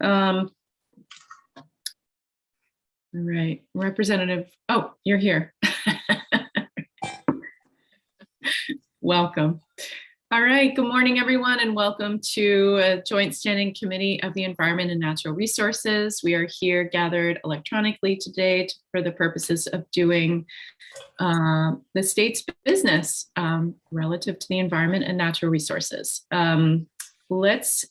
All right, Representative, oh, you're here. Welcome. All right, good morning, everyone, and welcome to a Joint Standing Committee of the Environment and Natural Resources. We are here gathered electronically today for the purposes of doing the state's business relative to the environment and natural resources. Let's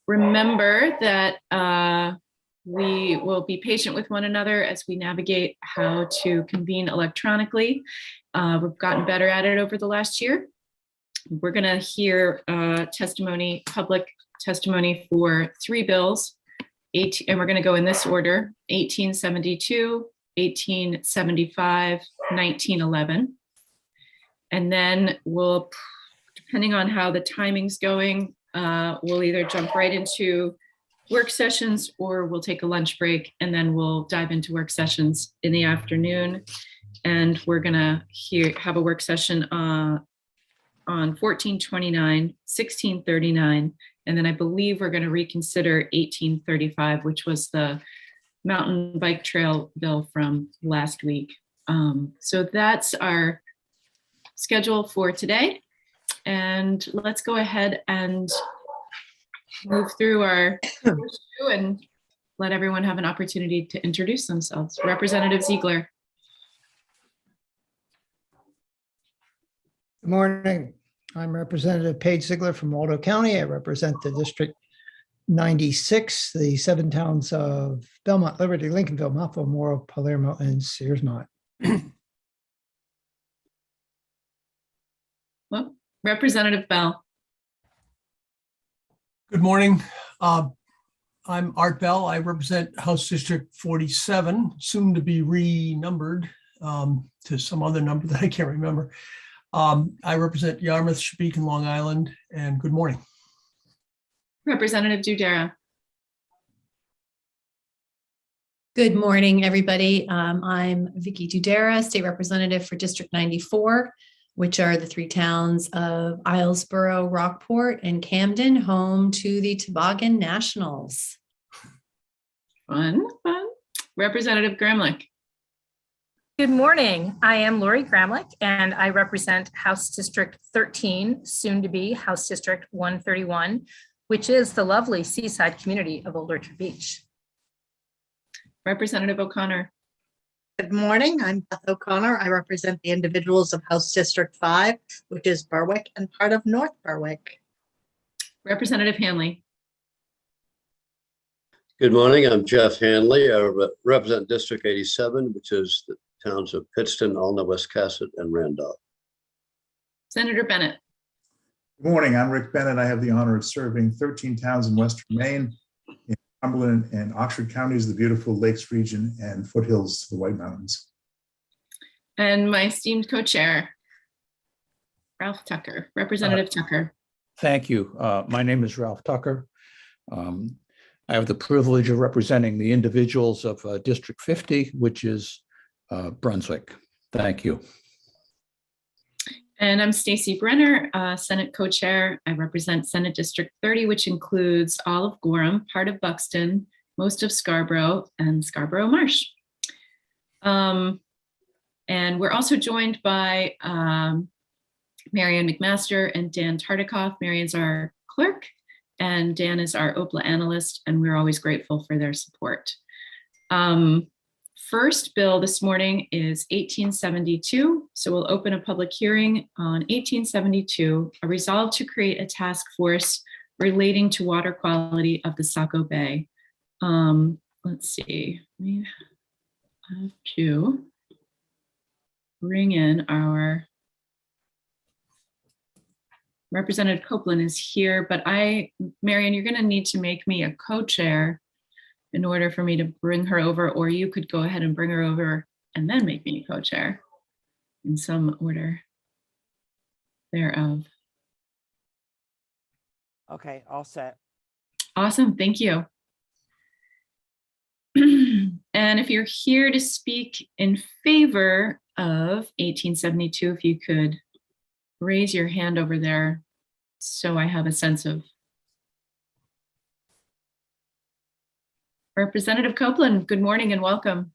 remember that we will be patient with one another as we navigate how to convene electronically. We've gotten better at it over the last year. We're going to hear testimony, public testimony for 3 bills, and we're going to go in this order: 1872, 1875, 1911. And then we'll, depending on how the timing's going, we'll either jump right into work sessions or we'll take a lunch break, and then we'll dive into work sessions in the afternoon. And we're gonna have a work session on 1429, 1639, and then I believe we're gonna reconsider 1835, which was the mountain bike trail bill from last week. So that's our schedule for today. And let's go ahead and move through our first two and let everyone have an opportunity to introduce themselves. Representative Ziegler. Good morning. I'm Representative Paige Ziegler from Waldo County. I represent the District 96, the 7 towns of Belmont, Liberty, Lincolnville, Mouthville, Morrow, Palermo, and Searsmont. Well, Representative Bell. Good morning. I'm Art Bell. I represent House District 47, soon to be renumbered to some other number that I can't remember. I represent Yarmouth, Chesapeake, and Long Island, and good morning. Representative Dudera. Good morning, everybody. I'm Vicky Dudera, State Representative for District 94, which are the 3 towns of Islesboro, Rockport, and Camden, home to the Toboggan Nationals. Fun, fun. Representative Gramlich. Good morning. I am Lori Gramlich, and I represent House District 13, soon to be House District 131, which is the lovely seaside community of Old Orchard Beach. Representative O'Connor. Good morning. I'm Beth O'Connor. I represent the individuals of House District 5, which is Berwick and part of North Berwick. Representative Hanley. Good morning. I'm Jeff Hanley. I represent District 87, which is the towns of Pittston, Alna, Westcasset, and Randolph. Senator Bennett. Good morning. I'm Rick Bennett. I have the honor of serving 13 towns in Western Maine, in Cumberland and Oxford counties, the beautiful Lakes region, and foothills to the White Mountains. And my esteemed co-chair, Ralph Tucker. Representative Tucker. Thank you. My name is Ralph Tucker. I have the privilege of representing the individuals of District 50, which is Brunswick. Thank you. And I'm Stacy Brenner, Senate co-chair. I represent Senate District 30, which includes all of Gorham, part of Buxton, most of Scarborough, and Scarborough Marsh. And we're also joined by Marianne McMaster and Dan Tartikoff. Marianne's our clerk, and Dan is our OPLA analyst, and we're always grateful for their support. First bill this morning is 1872. So we'll open a public hearing on 1872, a resolve to create a task force relating to water quality of the Saco Bay. Let's see, we have to bring in our Representative Copeland is here, but Marianne, you're gonna need to make me a co-chair in order for me to bring her over, or you could go ahead and bring her over and then make me a co-chair in some order thereof. Okay, all set. Awesome, thank you. And if you're here to speak in favor of 1872, if you could raise your hand over there so I have a sense of Representative Copeland, good morning and welcome.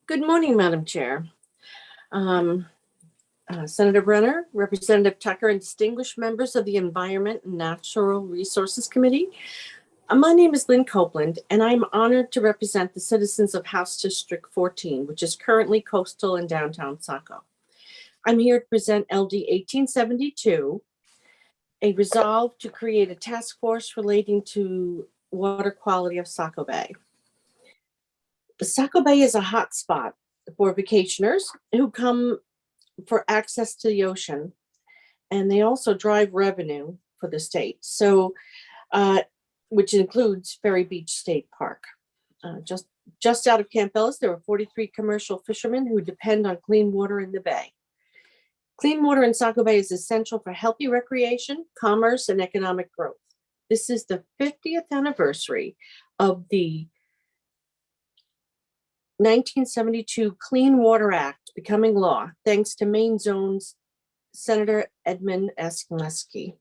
Good morning, Madam Chair. Senator Brenner, Representative Tucker, and distinguished members of the Environment and Natural Resources Committee. My name is Lynn Copeland, and I'm honored to represent the citizens of House District 14, which is currently coastal in downtown Saco. I'm here to present LD 1872, a resolve to create a task force relating to water quality of Saco Bay. The Saco Bay is a hotspot for vacationers who come for access to the ocean, and they also drive revenue for the state. So, which includes Ferry Beach State Park. Just out of Camp Ellis, there are 43 commercial fishermen who depend on clean water in the bay. Clean water in Saco Bay is essential for healthy recreation, commerce, and economic growth. This is the 50th anniversary of the 1972 Clean Water Act becoming law, thanks to Maine Zone's Senator Edmund S. Gillespie.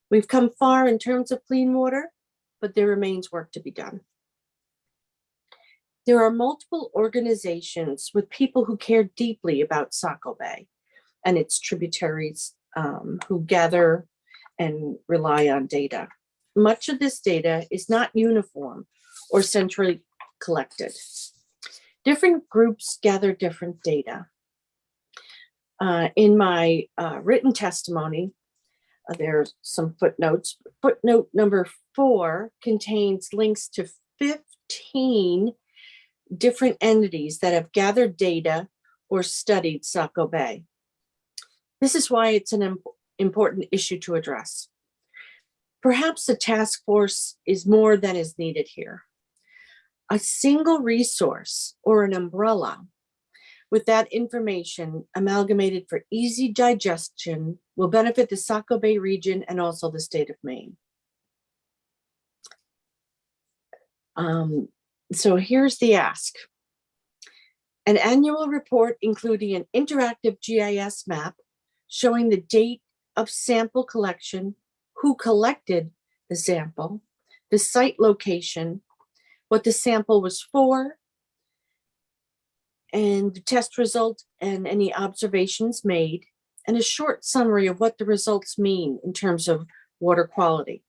We've come far in terms of clean water, but there remains work to be done. There are multiple organizations with people who care deeply about Saco Bay and its tributaries who gather and rely on data. Much of this data is not uniform or centrally collected. Different groups gather different data. In my written testimony, there's some footnotes. Footnote number 4 contains links to 15 different entities that have gathered data or studied Saco Bay. This is why it's an important issue to address. Perhaps a task force is more than is needed here. A single resource or an umbrella with that information amalgamated for easy digestion will benefit the Saco Bay region and also the state of Maine. So here's the ask. An annual report including an interactive GIS map showing the date of sample collection, who collected the sample, the site location, what the sample was for, and the test result and any observations made, and a short summary of what the results mean in terms of water quality.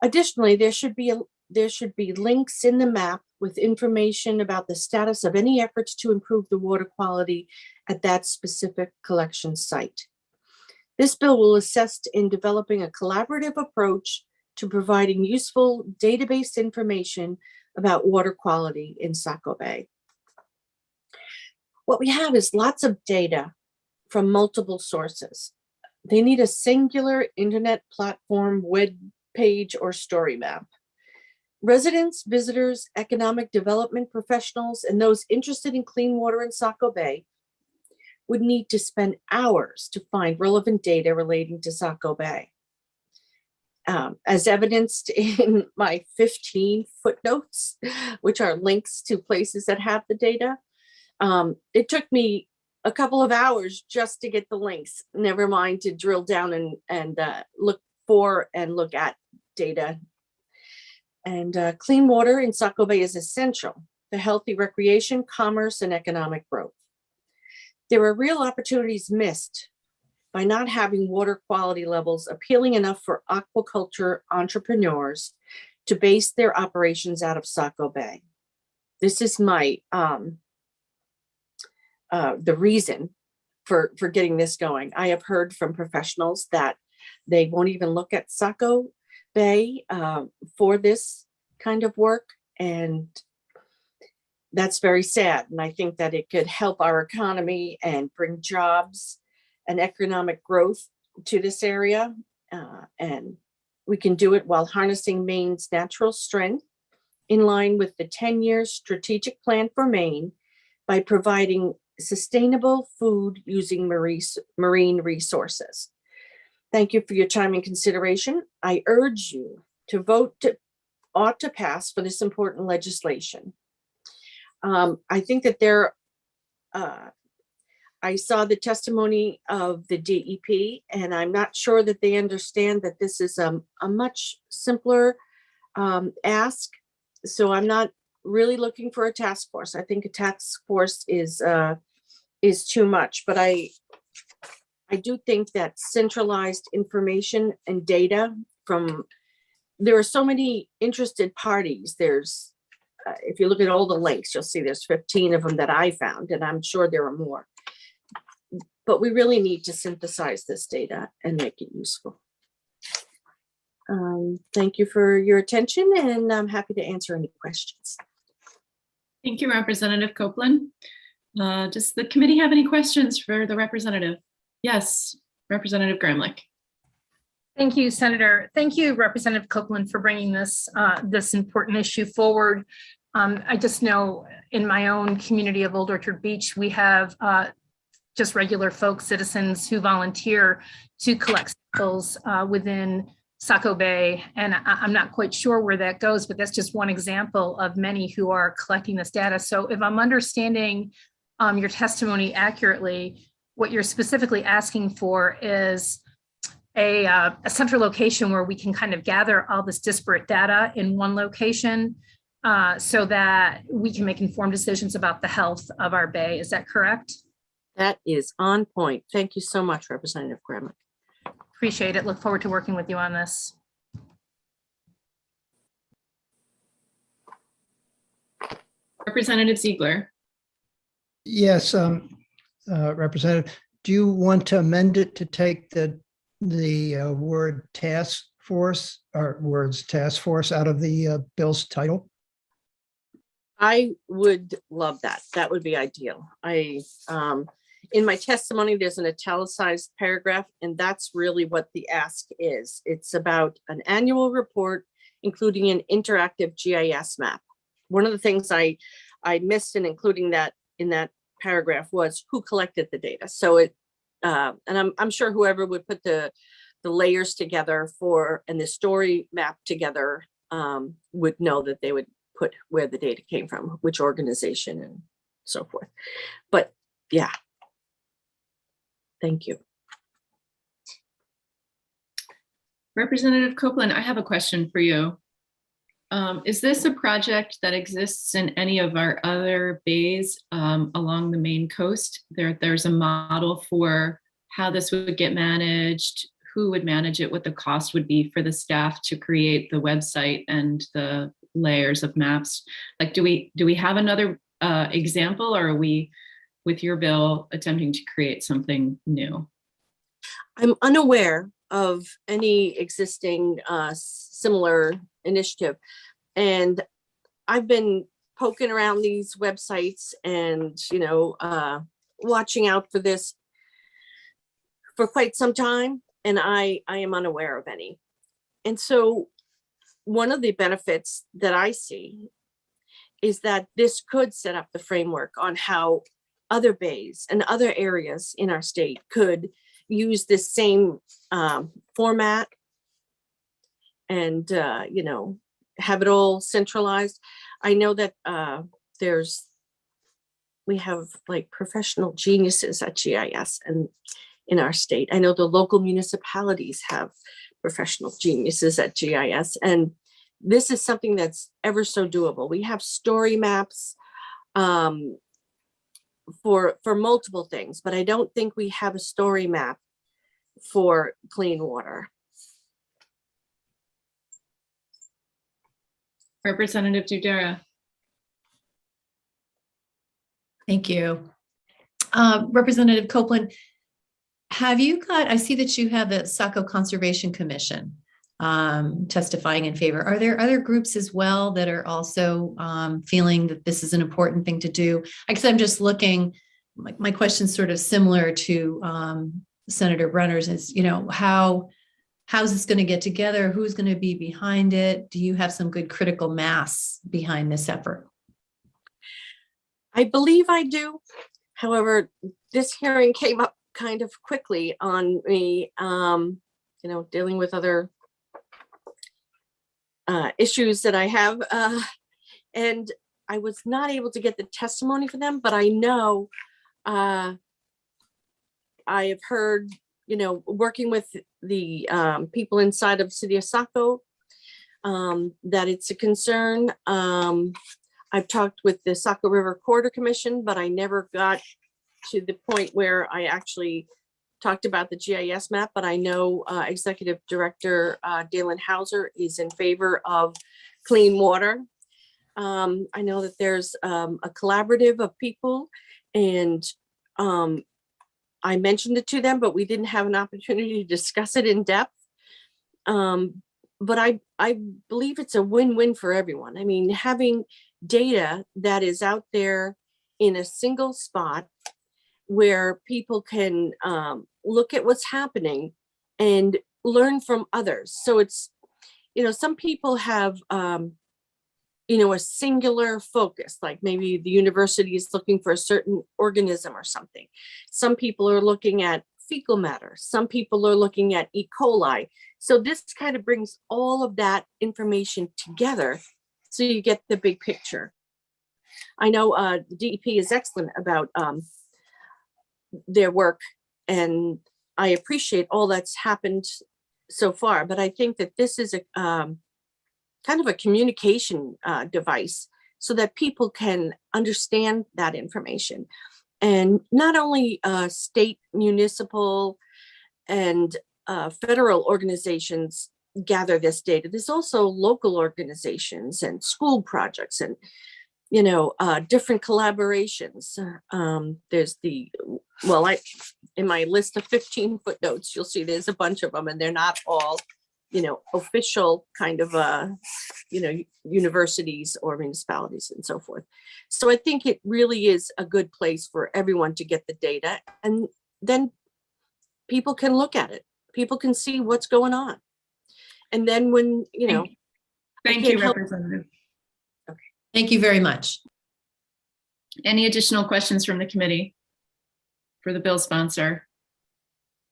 Additionally, there should be links in the map with information about the status of any efforts to improve the water quality at that specific collection site. This bill will assist in developing a collaborative approach to providing useful database information about water quality in Saco Bay. What we have is lots of data from multiple sources. They need a singular internet platform, web page, or story map. Residents, visitors, economic development professionals, and those interested in clean water in Saco Bay would need to spend hours to find relevant data relating to Saco Bay. As evidenced in my 15 footnotes, which are links to places that have the data, it took me a couple of hours just to get the links, never mind to drill down and look for and look at data. And clean water in Saco Bay is essential for healthy recreation, commerce, and economic growth. There are real opportunities missed by not having water quality levels appealing enough for aquaculture entrepreneurs to base their operations out of Saco Bay. This is my the reason for getting this going. I have heard from professionals that they won't even look at Saco Bay for this kind of work, and that's very sad. And I think that it could help our economy and bring jobs and economic growth to this area. And we can do it while harnessing Maine's natural strength in line with the 10-year strategic plan for Maine by providing sustainable food using marine resources. Thank you for your time and consideration. I urge you to vote ought to pass for this important legislation. I think that I saw the testimony of the DEP, and I'm not sure that they understand that this is a much simpler ask. So I'm not really looking for a task force. I think a task force is too much, but I do think that centralized information and data there are so many interested parties. There's, if you look at all the links, you'll see there's 15 of them that I found, and I'm sure there are more. But we really need to synthesize this data and make it useful. Thank you for your attention, and I'm happy to answer any questions. Thank you, Representative Copeland. Does the committee have any questions for the representative? Yes, Representative Gramlich. Thank you, Senator. Thank you, Representative Copeland, for bringing this important issue forward. I just know in my own community of Old Orchard Beach, we have just regular folks, citizens who volunteer to collect samples within Saco Bay. And I'm not quite sure where that goes, but that's just one example of many who are collecting this data. So if I'm understanding your testimony accurately, what you're specifically asking for is a central location where we can kind of gather all this disparate data in one location so that we can make informed decisions about the health of our bay. Is that correct? That is on point. Thank you so much, Representative Gramlich. Appreciate it. Look forward to working with you on this. Representative Ziegler. Yes, Representative, do you want to amend it to take the word task force or words task force out of the bill's title? I would love that. That would be ideal. In my testimony, there's an italicized paragraph, and that's really what the ask is. It's about an annual report, including an interactive GIS map. One of the things I missed in including that in that paragraph was who collected the data. So and I'm sure whoever would put the layers together and the story map together would know that they would put where the data came from, which organization and so forth. But yeah, thank you. Representative Copeland, I have a question for you. Is this a project that exists in any of our other bays along the Maine coast? There's a model for how this would get managed, who would manage it, what the cost would be for the staff to create the website and the layers of maps. Like, do we have another example, or are we, with your bill, attempting to create something new? I'm unaware of any existing similar initiative. And I've been poking around these websites and, watching out for this for quite some time. And I am unaware of any. And so one of the benefits that I see is that this could set up the framework on how other bays and other areas in our state could use this same format and, have it all centralized. I know that we have like professional geniuses at GIS and in our state. I know the local municipalities have professional geniuses at GIS, and this is something that's ever so doable. We have story maps for multiple things, but I don't think we have a story map for clean water. Representative Dudera. Thank you. Representative Copeland, I see that you have the Saco Conservation Commission testifying in favor. Are there other groups as well that are also feeling that this is an important thing to do? I guess I'm just looking, my question's sort of similar to Senator Brenner's is, how's this going to get together? Who's going to be behind it? Do you have some good critical mass behind this effort? I believe I do. However, this hearing came up kind of quickly on me, dealing with other issues that I have. And I was not able to get the testimony for them, but I know have heard, working with the people inside of City of Saco, that it's a concern. I've talked with the Saco River Corridor Commission, but I never got to the point where I actually talked about the GIS map, but I know Executive Director Dalen Hauser is in favor of clean water. I know that there's a collaborative of people, and I mentioned it to them, but we didn't have an opportunity to discuss it in depth. But I believe it's a win-win for everyone. I mean, having data that is out there in a single spot where people can look at what's happening and learn from others. So it's, some people have, a singular focus, like maybe the university is looking for a certain organism or something. Some people are looking at fecal matter. Some people are looking at E. coli. So this kind of brings all of that information together so you get the big picture. I know the DEP is excellent about their work, and I appreciate all that's happened so far, but I think that this is a kind of a communication device so that people can understand that information. And not only state, municipal, and federal organizations gather this data, there's also local organizations and school projects and different collaborations. There's in my list of 15 footnotes, you'll see there's a bunch of them, and they're not all, official kind of, universities or municipalities and so forth. So I think it really is a good place for everyone to get the data, and then people can look at it. People can see what's going on. And then when, Thank you, Representative. Thank you very much. Any additional questions from the committee for the bill sponsor?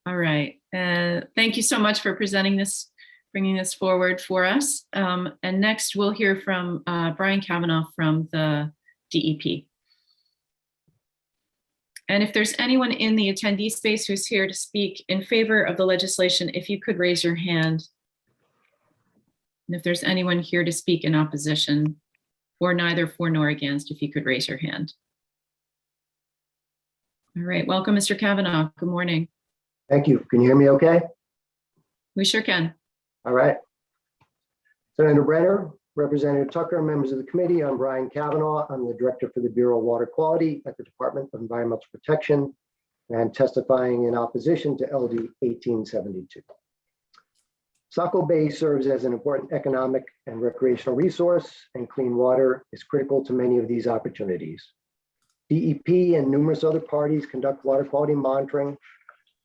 All right. Thank you so much for presenting this, bringing this forward for us. And next we'll hear from Brian Kavanaugh from the DEP. And if there's anyone in the attendee space who's here to speak in favor of the legislation, if you could raise your hand. And if there's anyone here to speak in opposition, or neither for nor against, if you could raise your hand. All right, welcome, Mr. Kavanaugh. Good morning. Thank you. Can you hear me okay? We sure can. All right. Senator Brenner, Representative Tucker, members of the committee, I'm Brian Kavanaugh. I'm the Director for the Bureau of Water Quality at the Department of Environmental Protection, and testifying in opposition to LD 1872. Saco Bay serves as an important economic and recreational resource, and clean water is critical to many of these opportunities. DEP and numerous other parties conduct water quality monitoring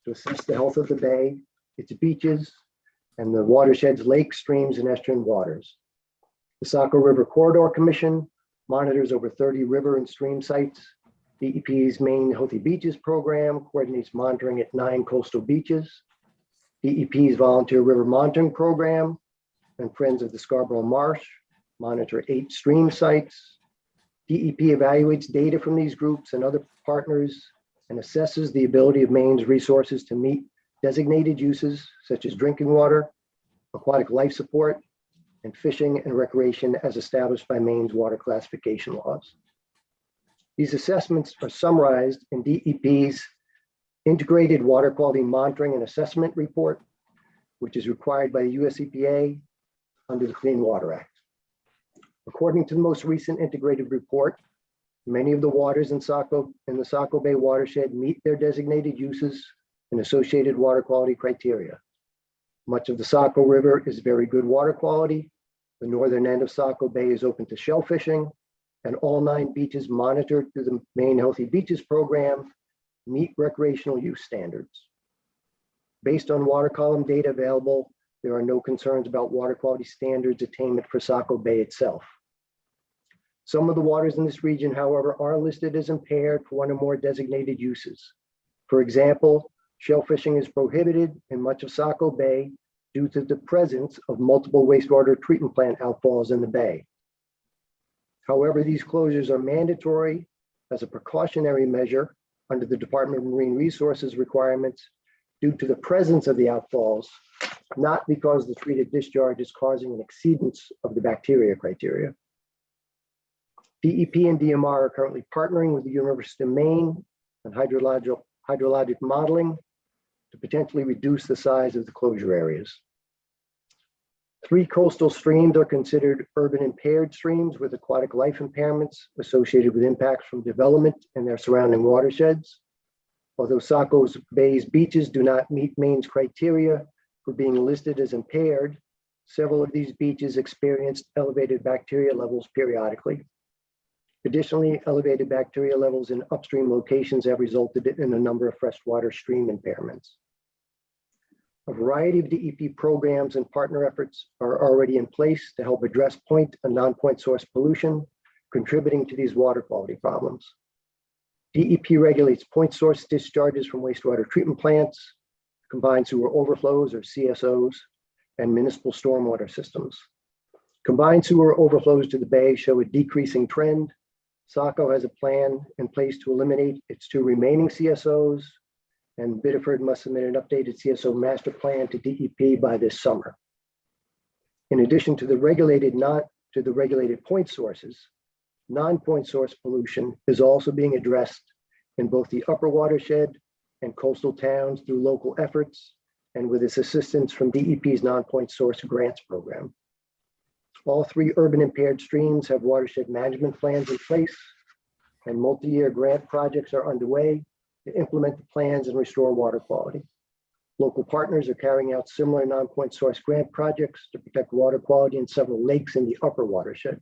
to assess the health of the bay, its beaches, and the watershed's lakes, streams, and estuarine waters. The Saco River Corridor Commission monitors over 30 river and stream sites. DEP's Maine Healthy Beaches program coordinates monitoring at 9 coastal beaches. DEP's Volunteer River Monitoring Program and Friends of the Scarborough Marsh monitor 8 stream sites. DEP evaluates data from these groups and other partners and assesses the ability of Maine's resources to meet designated uses such as drinking water, aquatic life support, and fishing and recreation as established by Maine's water classification laws. These assessments are summarized in DEP's Integrated Water Quality Monitoring and Assessment Report, which is required by the US EPA under the Clean Water Act. According to the most recent integrated report, many of the waters in the Saco Bay watershed meet their designated uses and associated water quality criteria. Much of the Saco River is very good water quality. The northern end of Saco Bay is open to shell fishing, and all 9 beaches monitored through the Maine Healthy Beaches program meet recreational use standards. Based on water column data available, there are no concerns about water quality standards attainment for Saco Bay itself. Some of the waters in this region, however, are listed as impaired for one or more designated uses. For example, shell fishing is prohibited in much of Saco Bay due to the presence of multiple wastewater treatment plant outfalls in the bay. However, these closures are mandatory as a precautionary measure under the Department of Marine Resources requirements due to the presence of the outfalls, not because the treated discharge is causing an exceedance of the bacteria criteria. DEP and DMR are currently partnering with the University of Maine on hydrologic modeling to potentially reduce the size of the closure areas. 3 coastal streams are considered urban impaired streams with aquatic life impairments associated with impacts from development in their surrounding watersheds. Although Saco Bay's beaches do not meet Maine's criteria for being listed as impaired, several of these beaches experienced elevated bacteria levels periodically. Additionally, elevated bacteria levels in upstream locations have resulted in a number of freshwater stream impairments. A variety of DEP programs and partner efforts are already in place to help address point and non-point source pollution, contributing to these water quality problems. DEP regulates point source discharges from wastewater treatment plants, combined sewer overflows or CSOs, and municipal stormwater systems. Combined sewer overflows to the bay show a decreasing trend. Saco has a plan in place to eliminate its 2 remaining CSOs, and Biddeford must submit an updated CSO master plan to DEP by this summer. In addition to the regulated point sources, non-point source pollution is also being addressed in both the upper watershed and coastal towns through local efforts and with its assistance from DEP's non-point source grants program. All 3 urban impaired streams have watershed management plans in place, and multi-year grant projects are underway to implement the plans and restore water quality. Local partners are carrying out similar non-point source grant projects to protect water quality in several lakes in the upper watershed.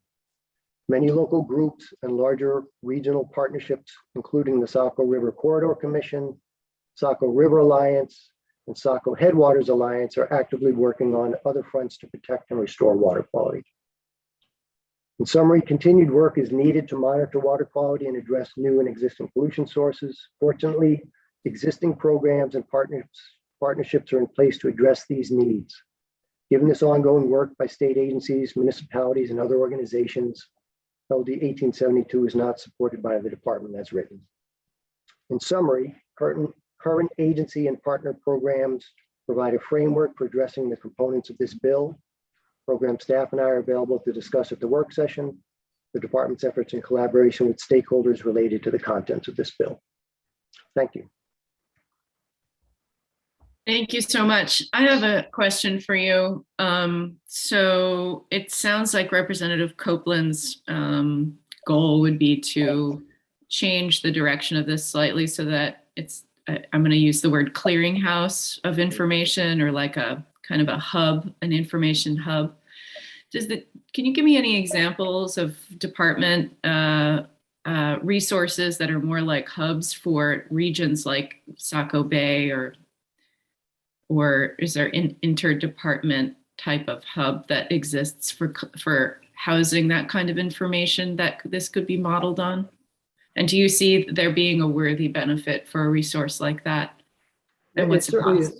Many local groups and larger regional partnerships, including the Saco River Corridor Commission, Saco River Alliance, and Saco Headwaters Alliance, are actively working on other fronts to protect and restore water quality. In summary, continued work is needed to monitor water quality and address new and existing pollution sources. Fortunately, existing programs and partnerships are in place to address these needs. Given this ongoing work by state agencies, municipalities, and other organizations, LD 1872 is not supported by the department as written. In summary, current agency and partner programs provide a framework for addressing the components of this bill. Program staff and I are available to discuss at the work session the department's efforts in collaboration with stakeholders related to the contents of this bill. Thank you. Thank you so much. I have a question for you. So it sounds like Representative Copeland's goal would be to change the direction of this slightly so that it's, I'm going to use the word clearinghouse of information, or like a kind of a hub, an information hub. Can you give me any examples of department resources that are more like hubs for regions like Saco Bay, or is there an interdepartment type of hub that exists for housing that kind of information that this could be modeled on? And do you see there being a worthy benefit for a resource like that? And what's the cost?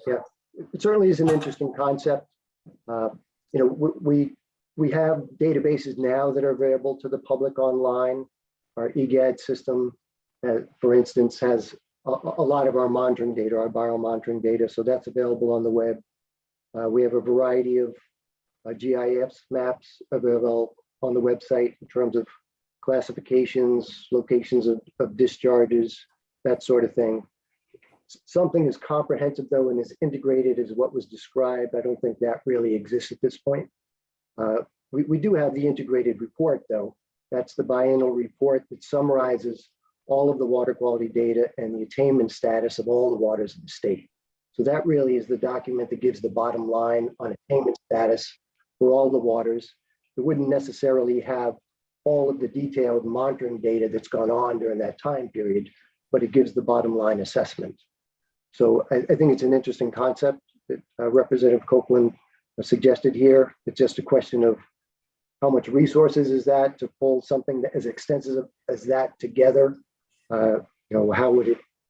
It certainly is an interesting concept. We have databases now that are available to the public online. Our EGAD system, for instance, has a lot of our monitoring data, our biomonitoring data, so that's available on the web. We have a variety of GIS maps available on the website in terms of classifications, locations of discharges, that sort of thing. Something as comprehensive, though, and as integrated as what was described, I don't think that really exists at this point. We do have the integrated report, though. That's the biennial report that summarizes all of the water quality data and the attainment status of all the waters in the state. So that really is the document that gives the bottom line on attainment status for all the waters. It wouldn't necessarily have all of the detailed monitoring data that's gone on during that time period, but it gives the bottom line assessment. So I think it's an interesting concept that Representative Copeland suggested here. It's just a question of how much resources is that to pull something that as extensive as that together. Who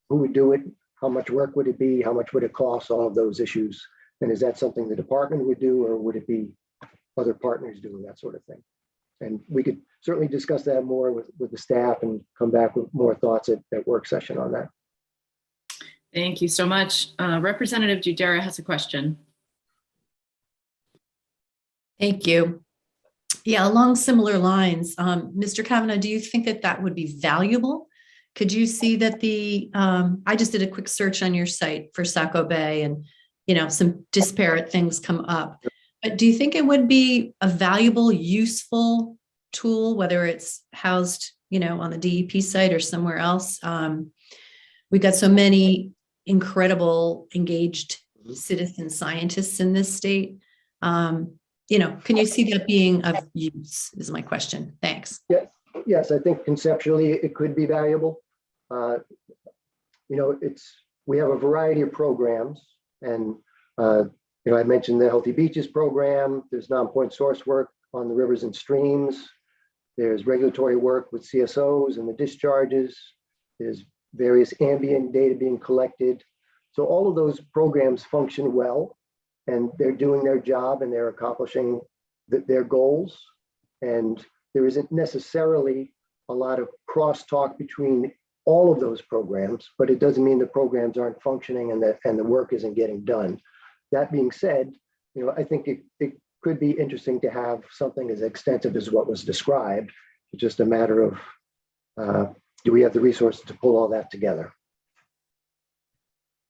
would do it? How much work would it be? How much would it cost? All of those issues. And is that something the department would do, or would it be other partners doing that sort of thing? And we could certainly discuss that more with the staff and come back with more thoughts at work session on that. Thank you so much. Representative Dudera has a question. Thank you. Yeah, along similar lines, Mr. Kavanaugh, do you think that that would be valuable? Could you see that I just did a quick search on your site for Saco Bay and, some disparate things come up. But do you think it would be a valuable, useful tool, whether it's housed, on the DEP site or somewhere else? We've got so many incredible, engaged citizen scientists in this state. Can you see that being of use is my question. Thanks. Yes, I think conceptually it could be valuable. We have a variety of programs, and I mentioned the Healthy Beaches program. There's non-point source work on the rivers and streams. There's regulatory work with CSOs and the discharges. There's various ambient data being collected. So all of those programs function well, and they're doing their job and they're accomplishing their goals. And there isn't necessarily a lot of crosstalk between all of those programs, but it doesn't mean the programs aren't functioning and the work isn't getting done. That being said, I think it could be interesting to have something as extensive as what was described. It's just a matter of do we have the resources to pull all that together?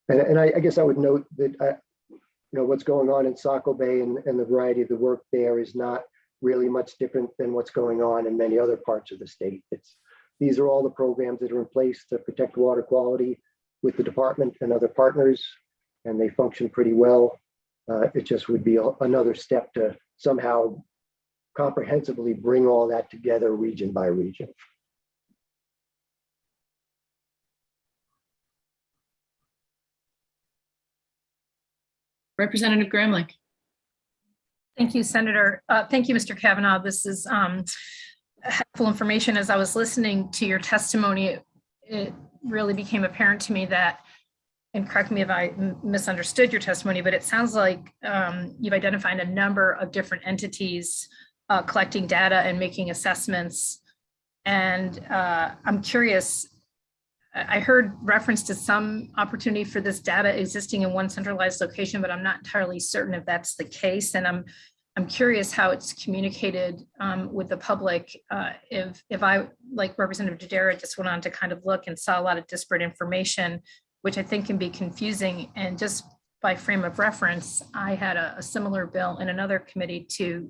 And I guess I would note that what's going on in Saco Bay and the variety of the work there is not really much different than what's going on in many other parts of the state. These are all the programs that are in place to protect water quality with the department and other partners, and they function pretty well. It just would be another step to somehow comprehensively bring all that together region by region. Representative Gramlich. Thank you, Senator. Thank you, Mr. Kavanaugh. This is helpful information. As I was listening to your testimony, it really became apparent to me that, and correct me if I misunderstood your testimony, but it sounds like you've identified a number of different entities collecting data and making assessments. And I'm curious, I heard reference to some opportunity for this data existing in one centralized location, but I'm not entirely certain if that's the case. And I'm curious how it's communicated with the public. If I, like Representative Dudera, just went on to kind of look and saw a lot of disparate information, which I think can be confusing. And just by frame of reference, I had a similar bill in another committee to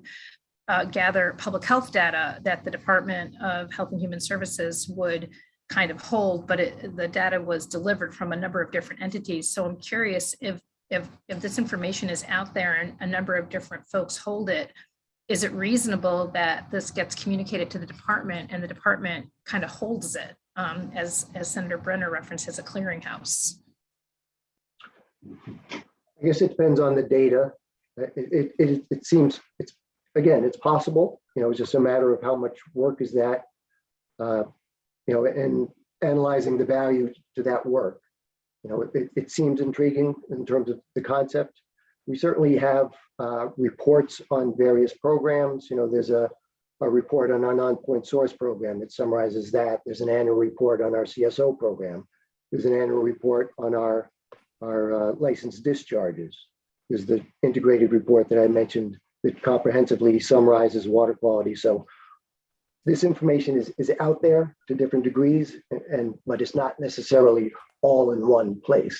gather public health data that the Department of Health and Human Services would kind of hold, but the data was delivered from a number of different entities. So I'm curious if this information is out there and a number of different folks hold it, is it reasonable that this gets communicated to the department and the department kind of holds it as Senator Brenner referenced as a clearinghouse? I guess it depends on the data. It seems it's possible. It's just a matter of how much work is that. And analyzing the value to that work. It seems intriguing in terms of the concept. We certainly have reports on various programs. There's a report on our non-point source program that summarizes that. There's an annual report on our CSO program. There's an annual report on our licensed discharges. There's the integrated report that I mentioned that comprehensively summarizes water quality. So this information is out there to different degrees, but it's not necessarily all in one place.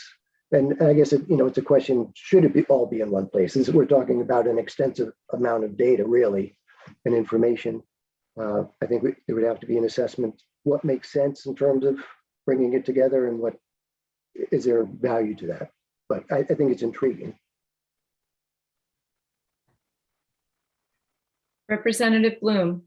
And I guess it's a question: should it all be in one place? We're talking about an extensive amount of data, really, and information. I think there would have to be an assessment: what makes sense in terms of bringing it together, and what is there value to that? But I think it's intriguing. Representative Bloom.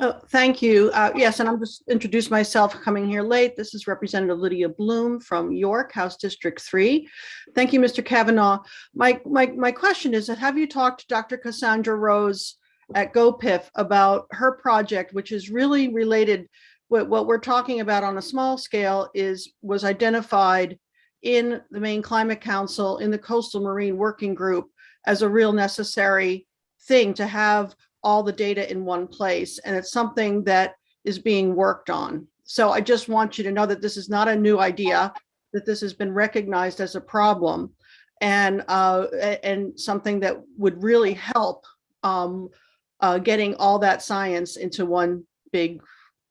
Oh, thank you. Yes, and I'm just introduce myself coming here late. This is Representative Lydia Bloom from York, House District 3. Thank you, Mr. Kavanaugh. My question is that have you talked to Dr. Cassandra Rose at GoPIF about her project, which is really related, what we're talking about on a small scale was identified in the Maine Climate Council in the Coastal Marine Working Group as a real necessary thing to have all the data in one place. And it's something that is being worked on. So I just want you to know that this is not a new idea. that this has been recognized as a problem and something that would really help getting all that science into one big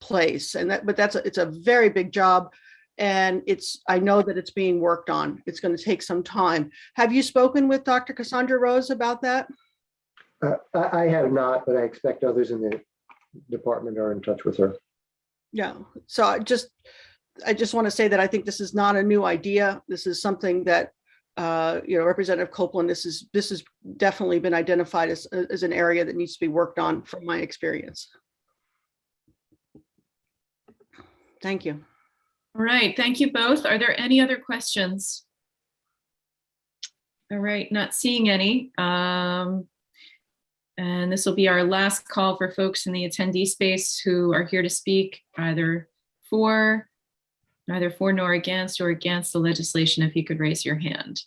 place. But it's a very big job. And I know that it's being worked on. It's going to take some time. Have you spoken with Dr. Cassandra Rose about that? I have not, but I expect others in the department are in touch with her. Yeah. So I just want to say that I think this is not a new idea. This is something that Representative Copeland, this has definitely been identified as an area that needs to be worked on from my experience. Thank you. All right, thank you both. Are there any other questions? All right, not seeing any. And this will be our last call for folks in the attendee space who are here to speak either for nor against the legislation. If you could raise your hand.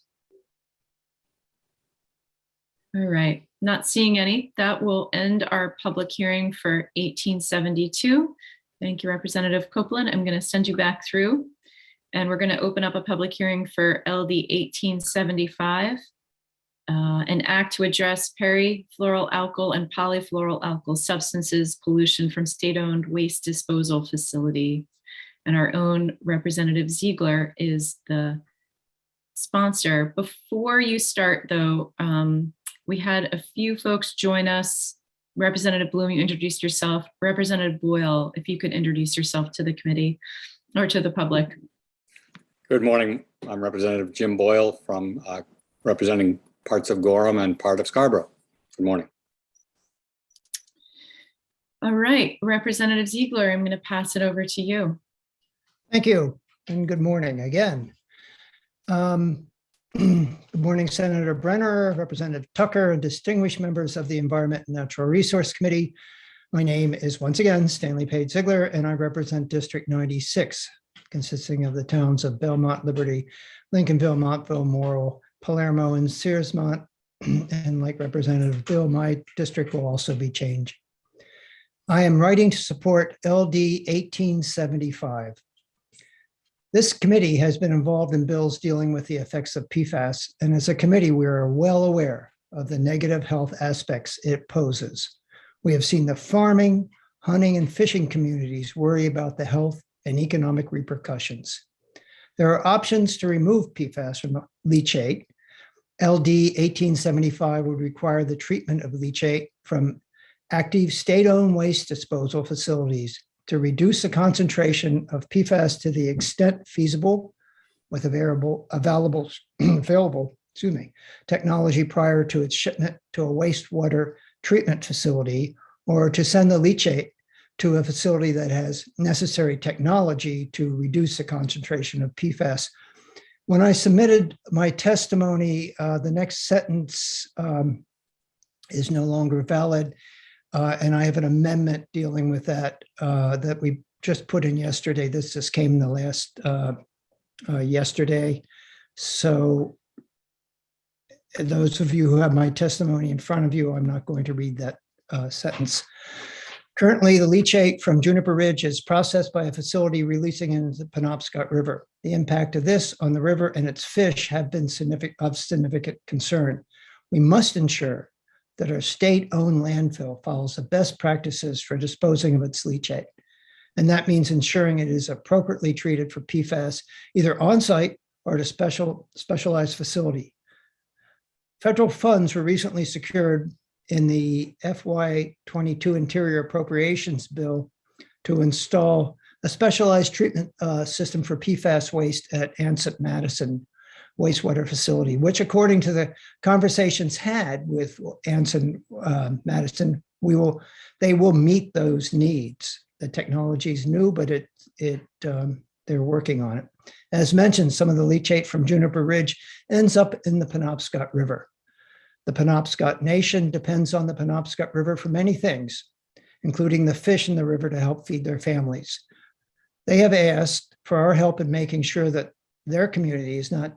All right, not seeing any. That will end our public hearing for 1872. Thank you, Representative Copeland. I'm going to send you back through, and we're going to open up a public hearing for LD 1875, an act to address perifluoroalkyl and polyfluoroalkyl substances pollution from state-owned waste disposal facility. And our own Representative Ziegler is the sponsor. Before you start, though, we had a few folks join us. Representative Bloom, you introduced yourself. Representative Boyle, if you could introduce yourself to the committee or to the public. Good morning. I'm Representative Jim Boyle from representing parts of Gorham and part of Scarborough. Good morning. All right, Representative Ziegler, I'm going to pass it over to you. Thank you, and good morning again. Good morning, Senator Brenner, Representative Tucker, and distinguished members of the Environment and Natural Resource Committee. My name is once again Stanley Page Ziegler, and I represent District 96, consisting of the towns of Belmont, Liberty, Lincolnville, Montville, Morrill, Palermo, and Searsmont. And like Representative Bill, my district will also be changed. I am writing to support LD 1875. This committee has been involved in bills dealing with the effects of PFAS, and as a committee, we are well aware of the negative health aspects it poses. We have seen the farming, hunting, and fishing communities worry about the health and economic repercussions. There are options to remove PFAS from leachate. LD 1875 would require the treatment of leachate from active state-owned waste disposal facilities to reduce the concentration of PFAS to the extent feasible with available technology prior to its shipment to a wastewater treatment facility, or to send the leachate to a facility that has necessary technology to reduce the concentration of PFAS. When I submitted my testimony, the next sentence is no longer valid. And I have an amendment dealing with that that we just put in yesterday. This just came the last yesterday. So those of you who have my testimony in front of you, I'm not going to read that sentence. Currently, the leachate from Juniper Ridge is processed by a facility releasing into the Penobscot River. The impact of this on the river and its fish have been of significant concern. We must ensure that our state-owned landfill follows the best practices for disposing of its leachate. And that means ensuring it is appropriately treated for PFAS, either on-site or at a specialized facility. Federal funds were recently secured in the FY22 Interior Appropriations Bill to install a specialized treatment system for PFAS waste at Ansett Madison wastewater facility, which according to the conversations had with Ansett Madison, they will meet those needs. The technology is new, but they're working on it. As mentioned, some of the leachate from Juniper Ridge ends up in the Penobscot River. The Penobscot Nation depends on the Penobscot River for many things, including the fish in the river to help feed their families. They have asked for our help in making sure that their community is not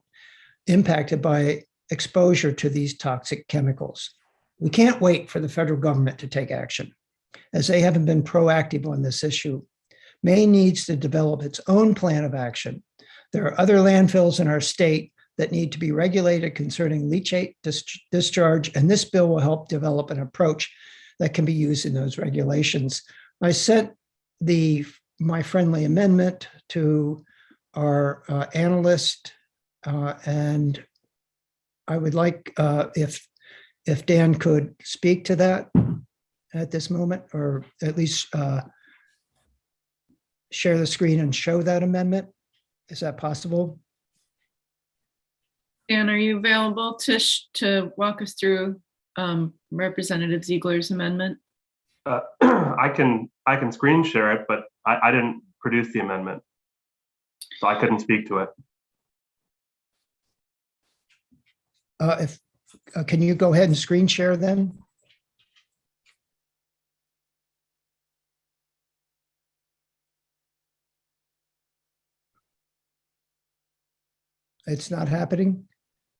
impacted by exposure to these toxic chemicals. We can't wait for the federal government to take action, as they haven't been proactive on this issue. Maine needs to develop its own plan of action There are other landfills in our state that need to be regulated concerning leachate discharge, and this bill will help develop an approach that can be used in those regulations. I sent my friendly amendment to our analyst, and I would like if Dan could speak to that at this moment, or at least share the screen and show that amendment. Is that possible? Dan, are you available to walk us through Representative Ziegler's amendment? I can screen share it, but I didn't produce the amendment, so I couldn't speak to it. Can you go ahead and screen share then? It's not happening?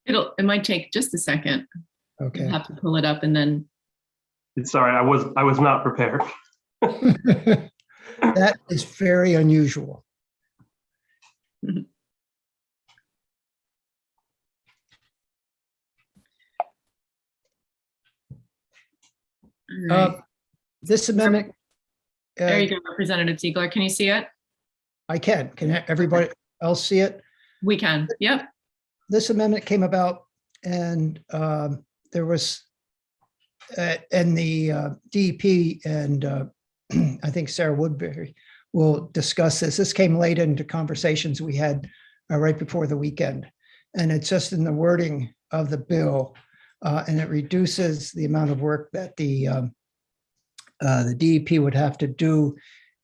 It might take just a second. Okay. You'll have to pull it up and then. Sorry, I was not prepared. That is very unusual. Right. This amendment. There you go, Representative Ziegler. Can you see it? I can. Can everybody else see it? We can. Yep. This amendment came about, and there was, and the DEP and I think Sarah Woodbury will discuss this. This came late into conversations we had right before the weekend, and it's just in the wording of the bill, and it reduces the amount of work that the DEP would have to do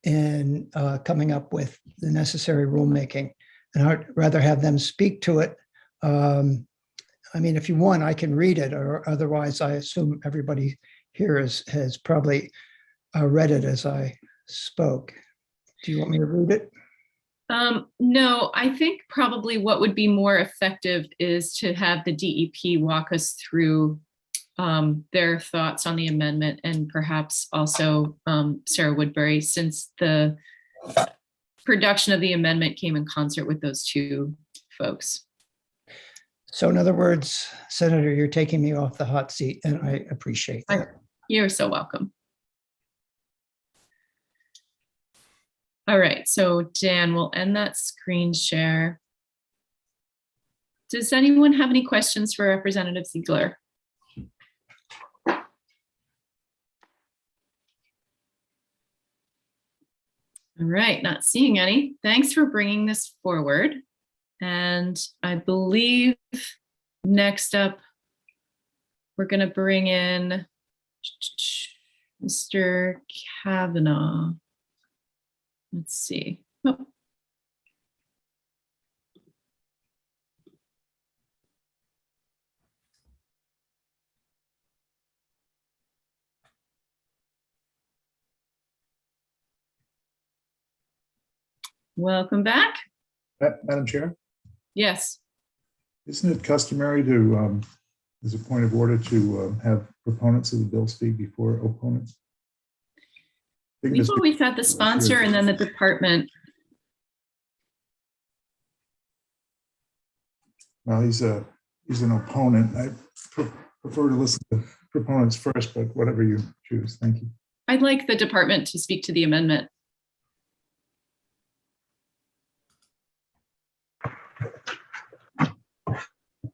in coming up with the necessary rulemaking. And I'd rather have them speak to it. I mean, if you want, I can read it, or otherwise I assume everybody here has probably read it as I spoke. Do you want me to read it? No, I think probably what would be more effective is to have the DEP walk us through their thoughts on the amendment, and perhaps also Sarah Woodbury, since the production of the amendment came in concert with those two folks. So in other words, Senator, you're taking me off the hot seat, and I appreciate that. You're so welcome. All right, so Dan, we'll end that screen share. Does anyone have any questions for Representative Ziegler? All right, not seeing any. Thanks for bringing this forward. And I believe next up, we're going to bring in Mr. Kavanaugh. Let's see. Oh. Welcome back. Madam Chair, Yes. isn't it customary to, as a point of order, to have proponents of the bill speak before opponents? We've always had the sponsor and then the department. Well, he's an opponent. I prefer to listen to proponents first, but whatever you choose. Thank you. I'd like the department to speak to the amendment.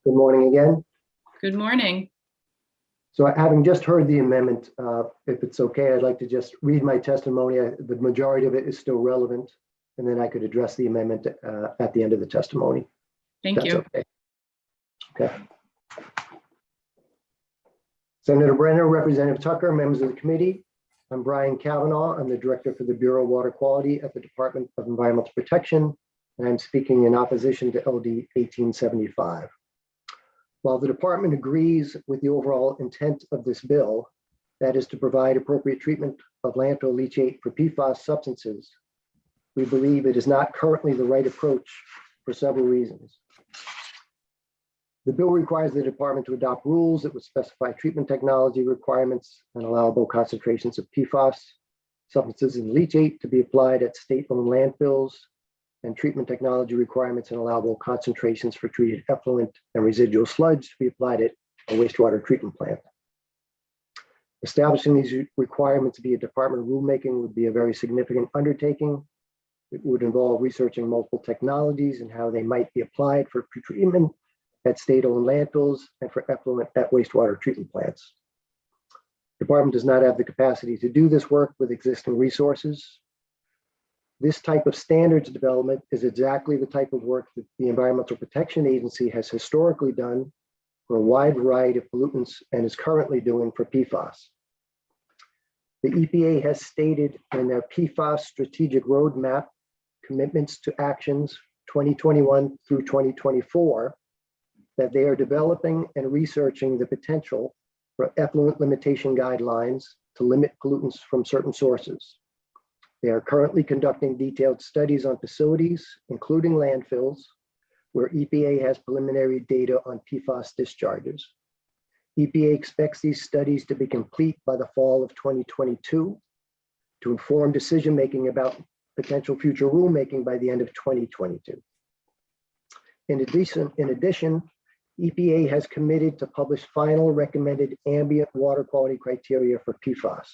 Good morning again. Good morning. So having just heard the amendment, if it's okay, I'd like to just read my testimony. The majority of it is still relevant, and then I could address the amendment at the end of the testimony. Thank you. Okay. Okay. Senator Brenner, Representative Tucker, members of the committee. I'm Brian Kavanaugh. I'm the Director for the Bureau of Water Quality at the Department of Environmental Protection, and I'm speaking in opposition to LD 1875. While the department agrees with the overall intent of this bill, that is to provide appropriate treatment of landfill leachate for PFAS substances, we believe it is not currently the right approach for several reasons. The bill requires the department to adopt rules that would specify treatment technology requirements and allowable concentrations of PFAS substances in leachate to be applied at state-owned landfills and treatment technology requirements and allowable concentrations for treated effluent and residual sludge to be applied at a wastewater treatment plant. Establishing these requirements via department rulemaking would be a very significant undertaking. It would involve researching multiple technologies and how they might be applied for pretreatment at state-owned landfills and for effluent at wastewater treatment plants. The department does not have the capacity to do this work with existing resources. This type of standards development is exactly the type of work that the Environmental Protection Agency has historically done for a wide variety of pollutants and is currently doing for PFAS. The EPA has stated in their PFAS strategic roadmap commitments to actions 2021 through 2024 that they are developing and researching the potential for effluent limitation guidelines to limit pollutants from certain sources. They are currently conducting detailed studies on facilities, including landfills, where EPA has preliminary data on PFAS discharges. EPA expects these studies to be complete by the fall of 2022 to inform decision-making about potential future rulemaking by the end of 2022. In addition, EPA has committed to publish final recommended ambient water quality criteria for PFAS.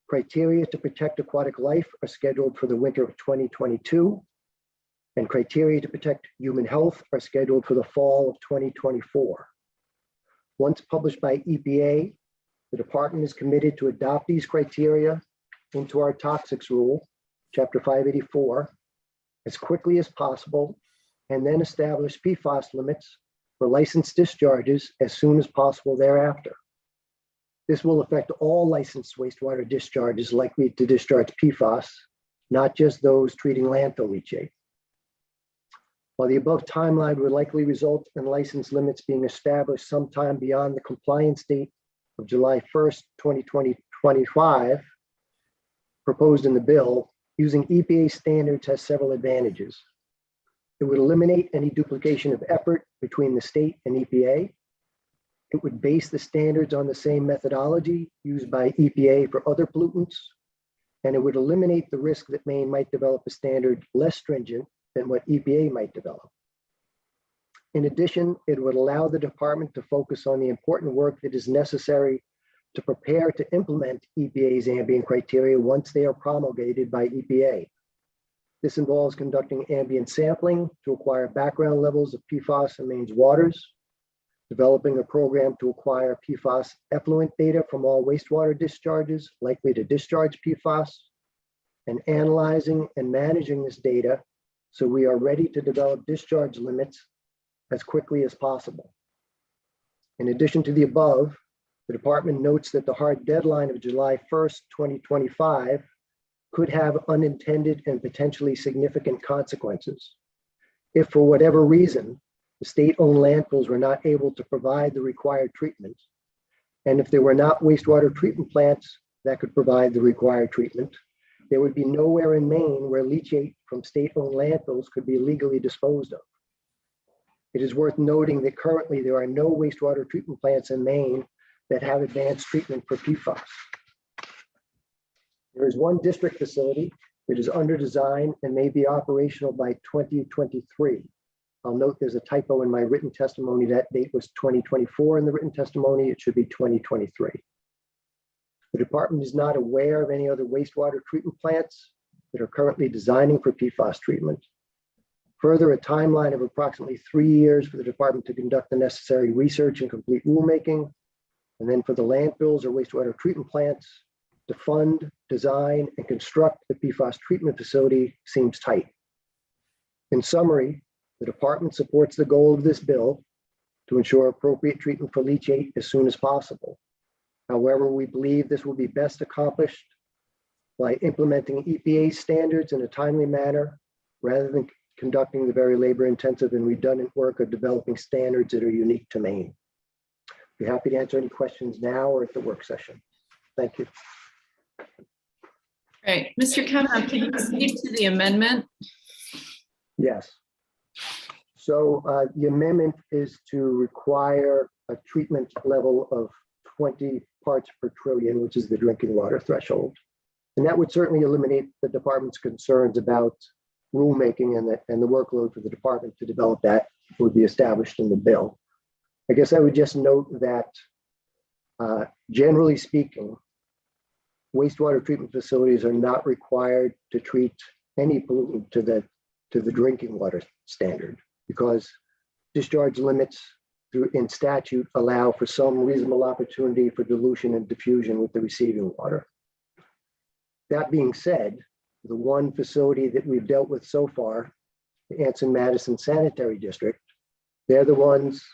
Criteria to protect aquatic life are scheduled for the winter of 2022, and criteria to protect human health are scheduled for the fall of 2024. Once published by EPA, the department is committed to adopt these criteria into our toxics rule, Chapter 584, as quickly as possible, and then establish PFAS limits for licensed discharges as soon as possible thereafter. This will affect all licensed wastewater discharges likely to discharge PFAS, not just those treating landfill leachate. While the above timeline would likely result in license limits being established sometime beyond the compliance date of July 1st, 2025, proposed in the bill, using EPA standards has several advantages. It would eliminate any duplication of effort between the state and EPA. It would base the standards on the same methodology used by EPA for other pollutants, and it would eliminate the risk that Maine might develop a standard less stringent than what EPA might develop. In addition, it would allow the department to focus on the important work that is necessary to prepare to implement EPA's ambient criteria once they are promulgated by EPA. This involves conducting ambient sampling to acquire background levels of PFAS in Maine's waters, developing a program to acquire PFAS effluent data from all wastewater discharges likely to discharge PFAS, and analyzing and managing this data so we are ready to develop discharge limits as quickly as possible. In addition to the above, the department notes that the hard deadline of July 1st, 2025 could have unintended and potentially significant consequences. If for whatever reason, the state-owned landfills were not able to provide the required treatment, and if there were not wastewater treatment plants that could provide the required treatment, there would be nowhere in Maine where leachate from state-owned landfills could be legally disposed of. It is worth noting that currently there are no wastewater treatment plants in Maine that have advanced treatment for PFAS. There is one district facility that is under design and may be operational by 2023. I'll note there's a typo in my written testimony. That date was 2024 in the written testimony. It should be 2023. The department is not aware of any other wastewater treatment plants that are currently designing for PFAS treatment. Further, a timeline of approximately 3 years for the department to conduct the necessary research and complete rulemaking, and then for the landfills or wastewater treatment plants to fund, design, and construct the PFAS treatment facility seems tight. In summary, the department supports the goal of this bill to ensure appropriate treatment for leachate as soon as possible. However, we believe this will be best accomplished by implementing EPA standards in a timely manner rather than conducting the very labor-intensive and redundant work of developing standards that are unique to Maine. I'd be happy to answer any questions now or at the work session. Thank you. Great. Mr. Kavanaugh, can you speak to the amendment? Yes. So the amendment is to require a treatment level of 20 parts per trillion, which is the drinking water threshold. And that would certainly eliminate the department's concerns about rulemaking and the workload for the department to develop that would be established in the bill. I guess I would just note that generally speaking, wastewater treatment facilities are not required to treat any pollutant to the drinking water standard, because discharge limits in statute allow for some reasonable opportunity for dilution and diffusion with the receiving water. That being said, the one facility that we've dealt with so far, the Anson-Madison Sanitary District, they're the ones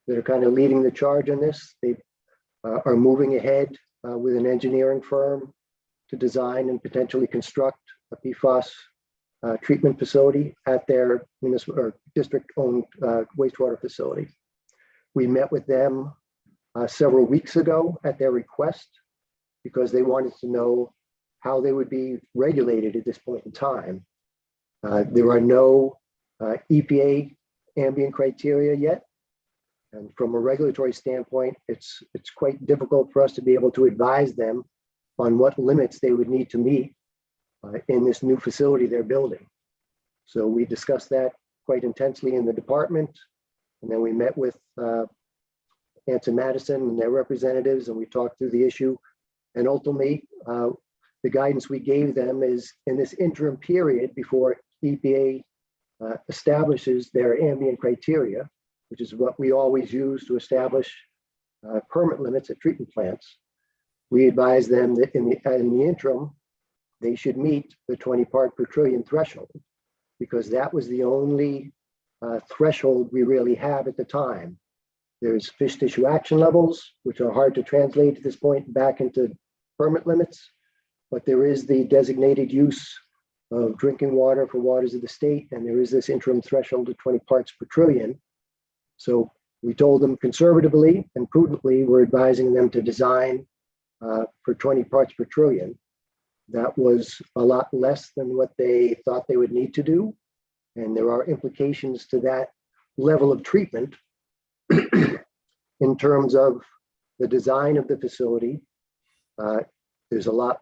that are kind of leading the charge on this. They are moving ahead with an engineering firm to design and potentially construct a PFAS treatment facility at their municipal or district-owned wastewater facility. We met with them several weeks ago at their request because they wanted to know how they would be regulated at this point in time. There are no EPA ambient criteria yet. And from a regulatory standpoint, it's quite difficult for us to be able to advise them on what limits they would need to meet in this new facility they're building. So we discussed that quite intensely in the department. And then we met with Anson-Madison and their representatives, and we talked through the issue. And ultimately, the guidance we gave them is in this interim period before EPA establishes their ambient criteria, which is what we always use to establish permit limits at treatment plants. We advise them that in the interim, they should meet the 20 part per trillion threshold, because that was the only threshold we really have at the time. There's fish tissue action levels, which are hard to translate at this point back into permit limits, but there is the designated use of drinking water for waters of the state, and there is this interim threshold of 20 parts per trillion. So we told them conservatively and prudently, we're advising them to design for 20 parts per trillion. That was a lot less than what they thought they would need to do. And there are implications to that level of treatment in terms of the design of the facility. There's a lot,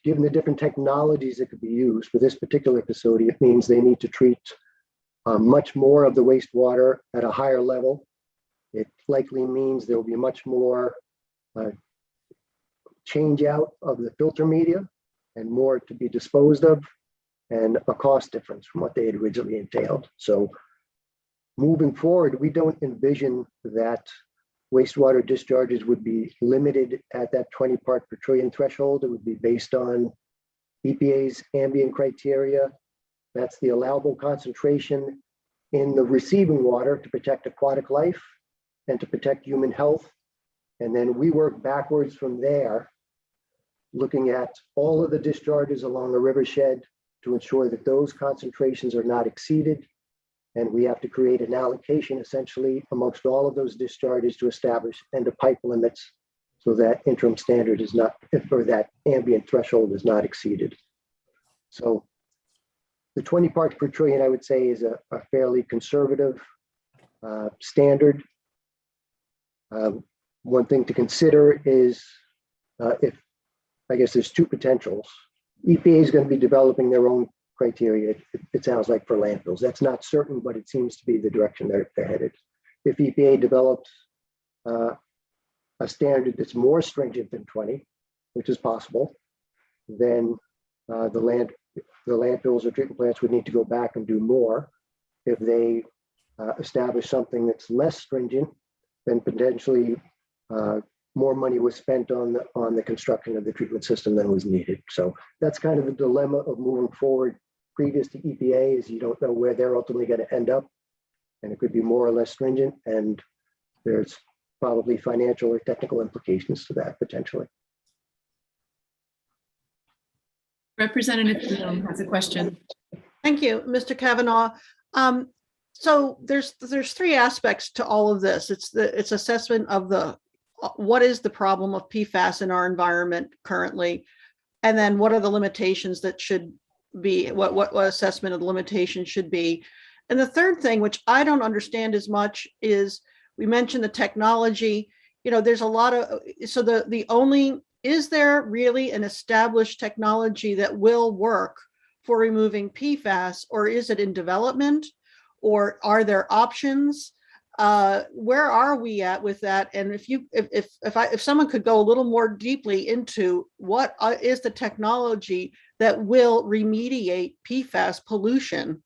given the different technologies that could be used for this particular facility, it means they need to treat much more of the wastewater at a higher level. It likely means there will be much more change out of the filter media and more to be disposed of, and a cost difference from what they had originally entailed. So moving forward, we don't envision that wastewater discharges would be limited at that 20 part per trillion threshold. It would be based on EPA's ambient criteria. That's the allowable concentration in the receiving water to protect aquatic life and to protect human health. And then we work backwards from there, looking at all of the discharges along the rivershed to ensure that those concentrations are not exceeded. And we have to create an allocation essentially amongst all of those discharges to establish end of pipe limits so that interim standard is not, or that ambient threshold is not exceeded. So the 20 parts per trillion, I would say, is a fairly conservative standard. One thing to consider is I guess there's two potentials. EPA is going to be developing their own criteria, it sounds like, for landfills. That's not certain, but it seems to be the direction they're headed. If EPA develops a standard that's more stringent than 20, which is possible, then the landfills or treatment plants would need to go back and do more. If they establish something that's less stringent, then potentially more money was spent on the construction of the treatment system than was needed. So that's kind of the dilemma of moving forward previous to EPA, is you don't know where they're ultimately going to end up, and it could be more or less stringent, and there's probably financial or technical implications to that potentially. Representative Bloom has a question. Thank you, Mr. Kavanaugh. So there's three aspects to all of this. It's assessment of what is the problem of PFAS in our environment currently, and then what are the limitations that should be, what assessment of the limitations should be. And the third thing, which I don't understand as much, is we mentioned the technology. You know, there's a lot of, so is there really an established technology that will work for removing PFAS, or is it in development? Or are there options? Where are we at with that? And if someone could go a little more deeply into what is the technology that will remediate PFAS pollution,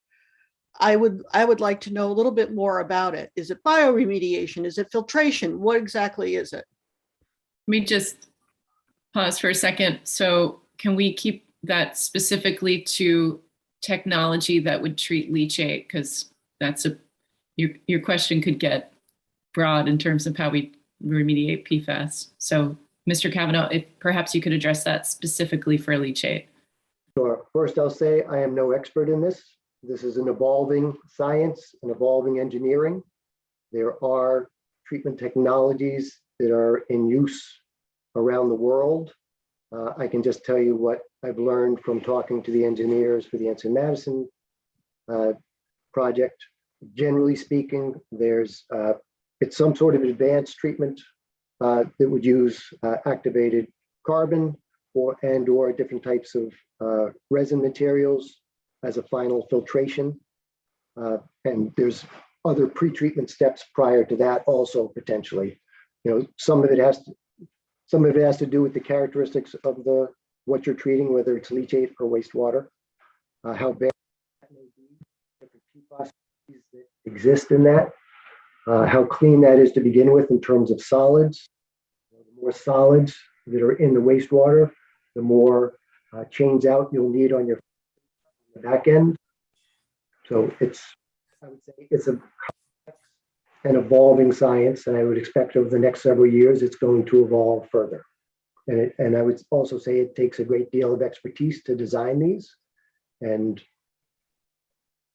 I would like to know a little bit more about it. Is it bioremediation? Is it filtration? What exactly is it? Let me just pause for a second. So can we keep that specifically to technology that would treat leachate? Because that's your question could get broad in terms of how we remediate PFAS. So Mr. Kavanaugh, if perhaps you could address that specifically for leachate. Sure. First, I'll say I am no expert in this. This is an evolving science, an evolving engineering. There are treatment technologies that are in use around the world. I can just tell you what I've learned from talking to the engineers for the Ensign-Madison project. Generally speaking, it's some sort of advanced treatment that would use activated carbon or different types of resin materials as a final filtration. And there's other pre-treatment steps prior to that also potentially. Some of it has to do with the characteristics of what you're treating, whether it's leachate or wastewater, how bad that may be, different PFAS that exist in that, how clean that is to begin with in terms of solids. The more solids that are in the wastewater, the more change out you'll need on your back end. So I would say it's a complex and evolving science, and I would expect over the next several years it's going to evolve further. And I would also say it takes a great deal of expertise to design these, and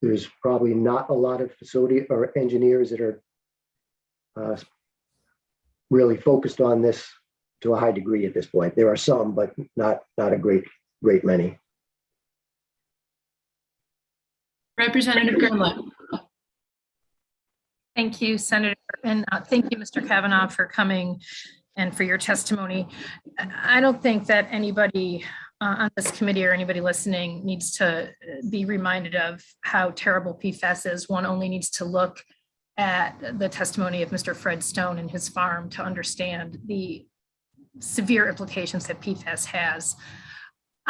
there's probably not a lot of facility or engineers that are really focused on this to a high degree at this point. There are some, but not a great many. Representative Grimlett. Thank you, Senator, and thank you, Mr. Kavanaugh, for coming and for your testimony. I don't think that anybody on this committee or anybody listening needs to be reminded of how terrible PFAS is. One only needs to look at the testimony of Mr. Fred Stone and his farm to understand the severe implications that PFAS has.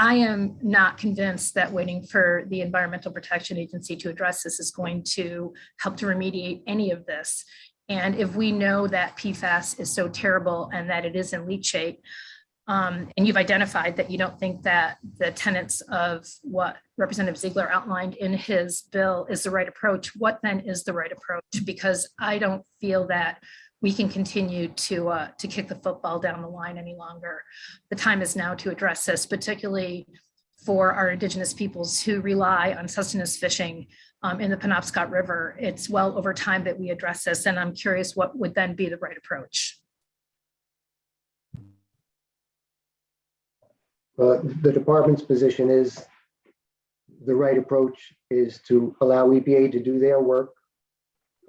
I am not convinced that waiting for the Environmental Protection Agency to address this is going to help to remediate any of this. And if we know that PFAS is so terrible and that it is in leachate, and you've identified that you don't think that the tenets of what Representative Ziegler outlined in his bill is the right approach, what then is the right approach? Because I don't feel that we can continue to kick the football down the line any longer. The time is now to address this, particularly for our Indigenous peoples who rely on sustenance fishing in the Penobscot River. It's well over time that we address this, and I'm curious what would then be the right approach. The department's position is the right approach is to allow EPA to do their work,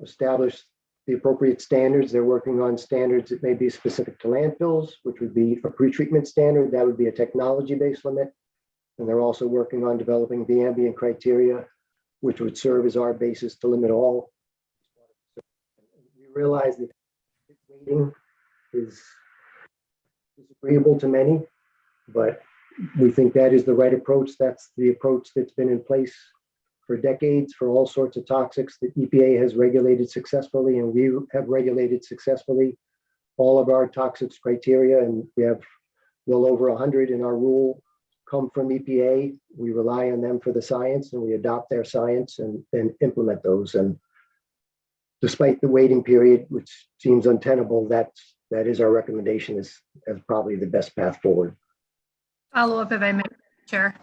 establish the appropriate standards. They're working on standards that may be specific to landfills, which would be a pretreatment standard. That would be a technology-based limit. And they're also working on developing the ambient criteria, which would serve as our basis to limit all. We realize that waiting is disagreeable to many, but we think that is the right approach. That's the approach that's been in place for decades for all sorts of toxics that EPA has regulated successfully, and we have regulated successfully all of our toxics criteria, and we have well over 100 in our rule come from EPA. We rely on them for the science, and we adopt their science and implement those. And despite the waiting period, which seems untenable, that is our recommendation as probably the best path forward. Follow up if I may, Chair.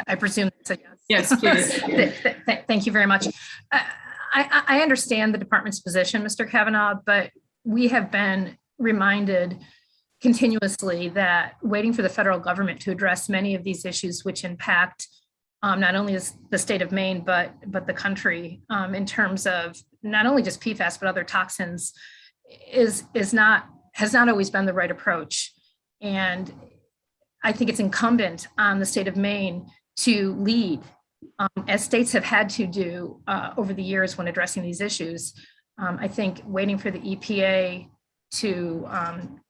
I presume that's a yes. Yes, please. Thank you very much. I understand the department's position, Mr. Kavanaugh, but we have been reminded continuously that waiting for the federal government to address many of these issues which impact not only the state of Maine, but the country in terms of not only just PFAS, but other toxins has not always been the right approach. And I think it's incumbent on the state of Maine to lead, as states have had to do over the years when addressing these issues. I think waiting for the EPA to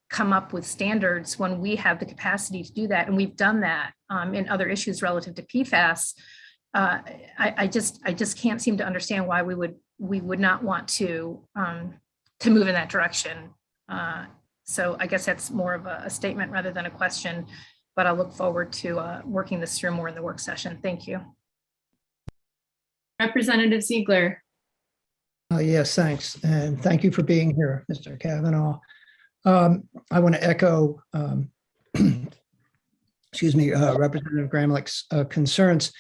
come up with standards when we have the capacity to do that, and we've done that in other issues relative to PFAS. I just can't seem to understand why we would not want to move in that direction. So I guess that's more of a statement rather than a question, but I'll look forward to working this through more in the work session. Thank you. Representative Ziegler. Yes, thanks. And thank you for being here, Mr. Kavanaugh. I want to echo, excuse me, Representative Gramlich's concerns.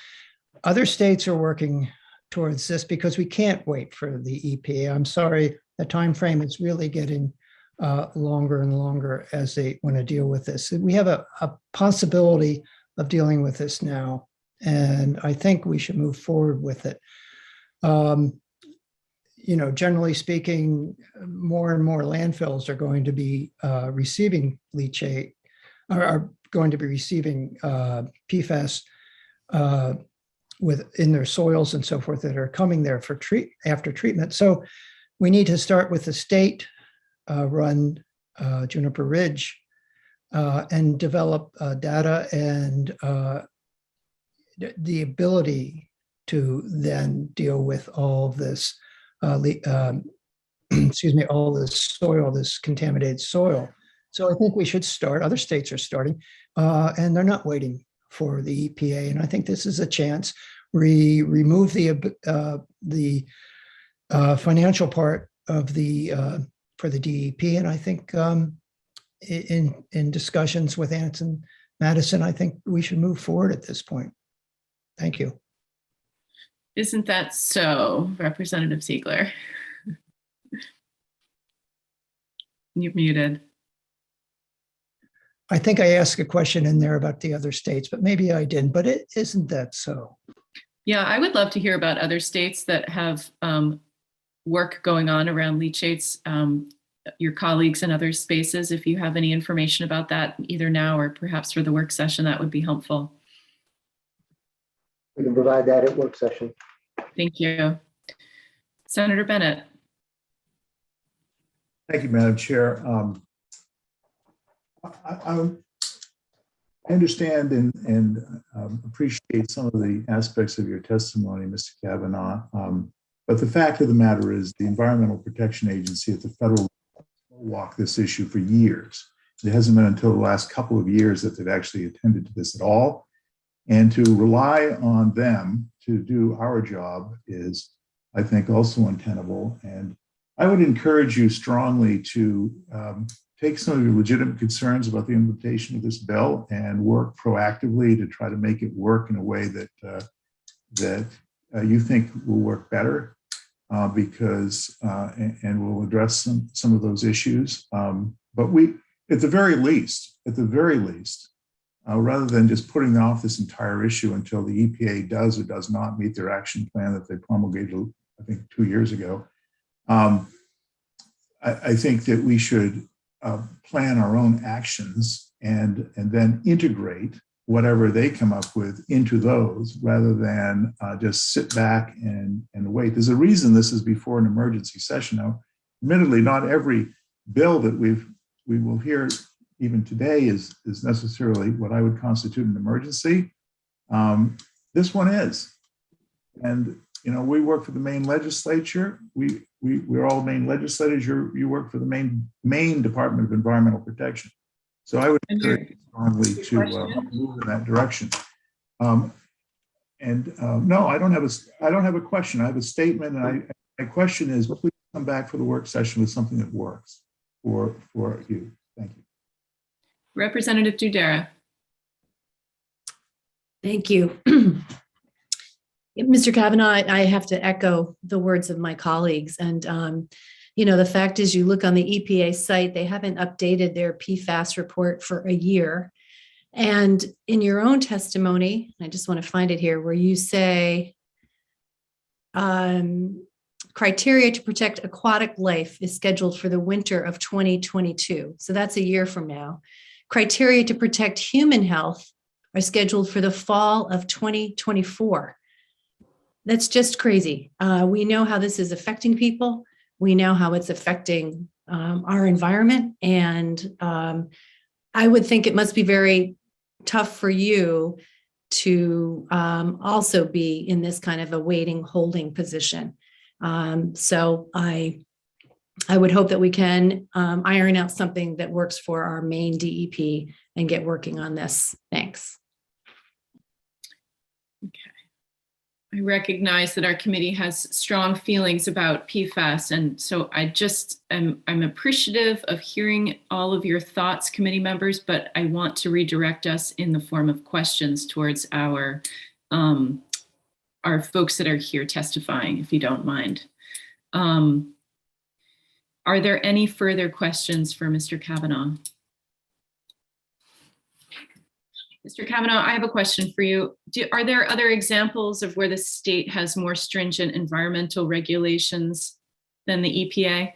Other states are working towards this because we can't wait for the EPA. I'm sorry, the time frame is really getting longer and longer as they want to deal with this. We have a possibility of dealing with this now, and I think we should move forward with it. You know, generally speaking, more and more landfills are going to be receiving leachate, or are going to be receiving PFAS in their soils and so forth that are coming there for after treatment. So we need to start with the state run Juniper Ridge and develop data and the ability to then deal with all of this, excuse me, all this soil, this contaminated soil. So I think we should start. Other states are starting, and they're not waiting for the EPA. And I think this is a chance. We remove the financial part of the for the DEP, and I think in discussions with Anson Madison, I think we should move forward at this point. Thank you. Isn't that so, Representative Ziegler? You're muted. I think I asked a question in there about the other states, but maybe I didn't, but isn't that so? Yeah, I would love to hear about other states that have work going on around leachates, your colleagues in other spaces. If you have any information about that, either now or perhaps for the work session, that would be helpful. We can provide that at work session. Thank you. Senator Bennett. Thank you, Madam Chair. I understand and appreciate some of the aspects of your testimony, Mr. Kavanaugh. But the fact of the matter is the Environmental Protection Agency at the federal level walked this issue for years. It hasn't been until the last couple of years that they've actually attended to this at all. And to rely on them to do our job is, I think, also untenable. And I would encourage you strongly to take some of your legitimate concerns about the implementation of this bill and work proactively to try to make it work in a way that you think will work better, because and will address some of those issues. But we, at the very least, rather than just putting off this entire issue until the EPA does or does not meet their action plan that they promulgated, I think, 2 years ago, I think that we should plan our own actions and then integrate whatever they come up with into those, rather than just sit back and wait. There's a reason this is before an emergency session. Now, admittedly, not every bill that we will hear even today is necessarily what I would constitute an emergency. This one is. And, you know, we work for the Maine legislature. We're all Maine legislators. You work for the Maine Department of Environmental Protection. So I would encourage you strongly to move in that direction. No, I don't have a question. I have a statement, and my question is, please come back for the work session with something that works for you. Thank you. Representative Dudera. Thank you. Mr. Kavanaugh, I have to echo the words of my colleagues. And, you know, the fact is, you look on the EPA site, they haven't updated their PFAS report for a year. And in your own testimony, I just want to find it here, where you say, criteria to protect aquatic life is scheduled for the winter of 2022. So that's a year from now. criteria to protect human health are scheduled for the fall of 2024. That's just crazy. We know how this is affecting people. We know how it's affecting our environment. And I would think it must be very tough for you to also be in this kind of a waiting, holding position. So I would hope that we can iron out something that works for our main DEP and get working on this. Thanks. Okay. I recognize that our committee has strong feelings about PFAS, and so I'm appreciative of hearing all of your thoughts, committee members, but I want to redirect us in the form of questions towards our folks that are here testifying, if you don't mind. Are there any further questions for Mr. Kavanaugh? Mr. Kavanaugh, I have a question for you. Are there other examples of where the state has more stringent environmental regulations than the EPA?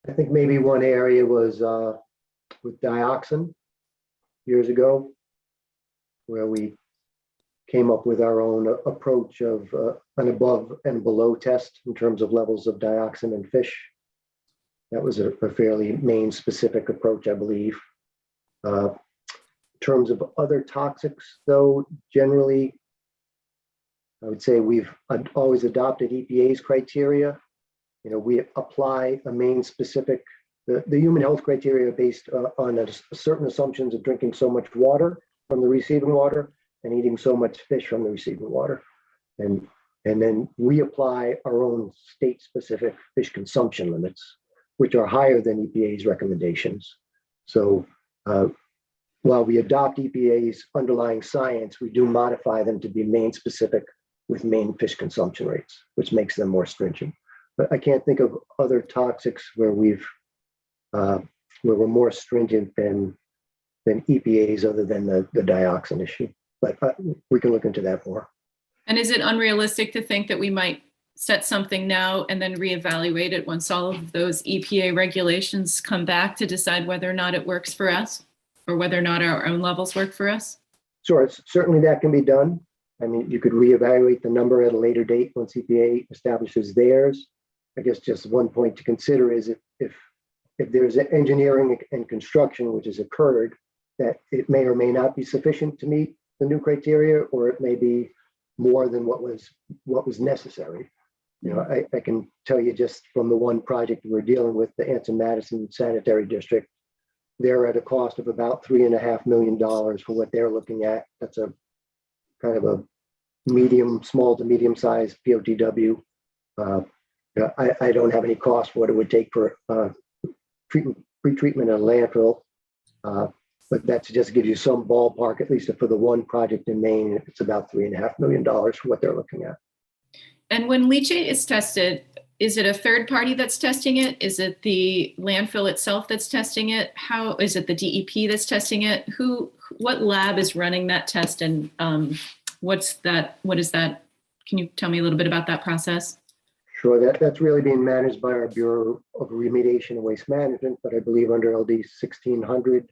I think maybe one area was with dioxin years ago, where we came up with our own approach of an above and below test in terms of levels of dioxin in fish. That was a fairly Maine specific approach, I believe. In terms of other toxics, though, generally, I would say we've always adopted EPA's criteria. You know, we apply a Maine specific, the human health criteria based on certain assumptions of drinking so much water from the receiving water and eating so much fish from the receiving water. And then we apply our own state specific fish consumption limits, which are higher than EPA's recommendations. So while we adopt EPA's underlying science, we do modify them to be Maine specific with Maine fish consumption rates, which makes them more stringent. But I can't think of other toxics where we're more stringent than EPA's other than the dioxin issue. But we can look into that more. And is it unrealistic to think that we might set something now and then reevaluate it once all of those EPA regulations come back to decide whether or not it works for us or whether or not our own levels work for us? Sure, certainly that can be done. I mean, you could reevaluate the number at a later date once EPA establishes theirs. I guess just one point to consider is if there's engineering and construction which has occurred, that it may or may not be sufficient to meet the new criteria, or it may be more than what was necessary. You know, I can tell you just from the one project we're dealing with, the Anson-Madison Sanitary District, they're at a cost of about $3.5 million for what they're looking at. That's a kind of a small to medium sized POTW. I don't have any cost for what it would take for pre-treatment at a landfill, but that's just gives you some ballpark, at least for the one project in Maine. It's about $3.5 million for what they're looking at. And when leachate is tested, is it a third party that's testing it? Is it the landfill itself that's testing it? How is it the DEP that's testing it? What lab is running that test, and what is that? Can you tell me a little bit about that process? Sure, that's really being managed by our Bureau of Remediation and Waste Management, but I believe under LD 1600,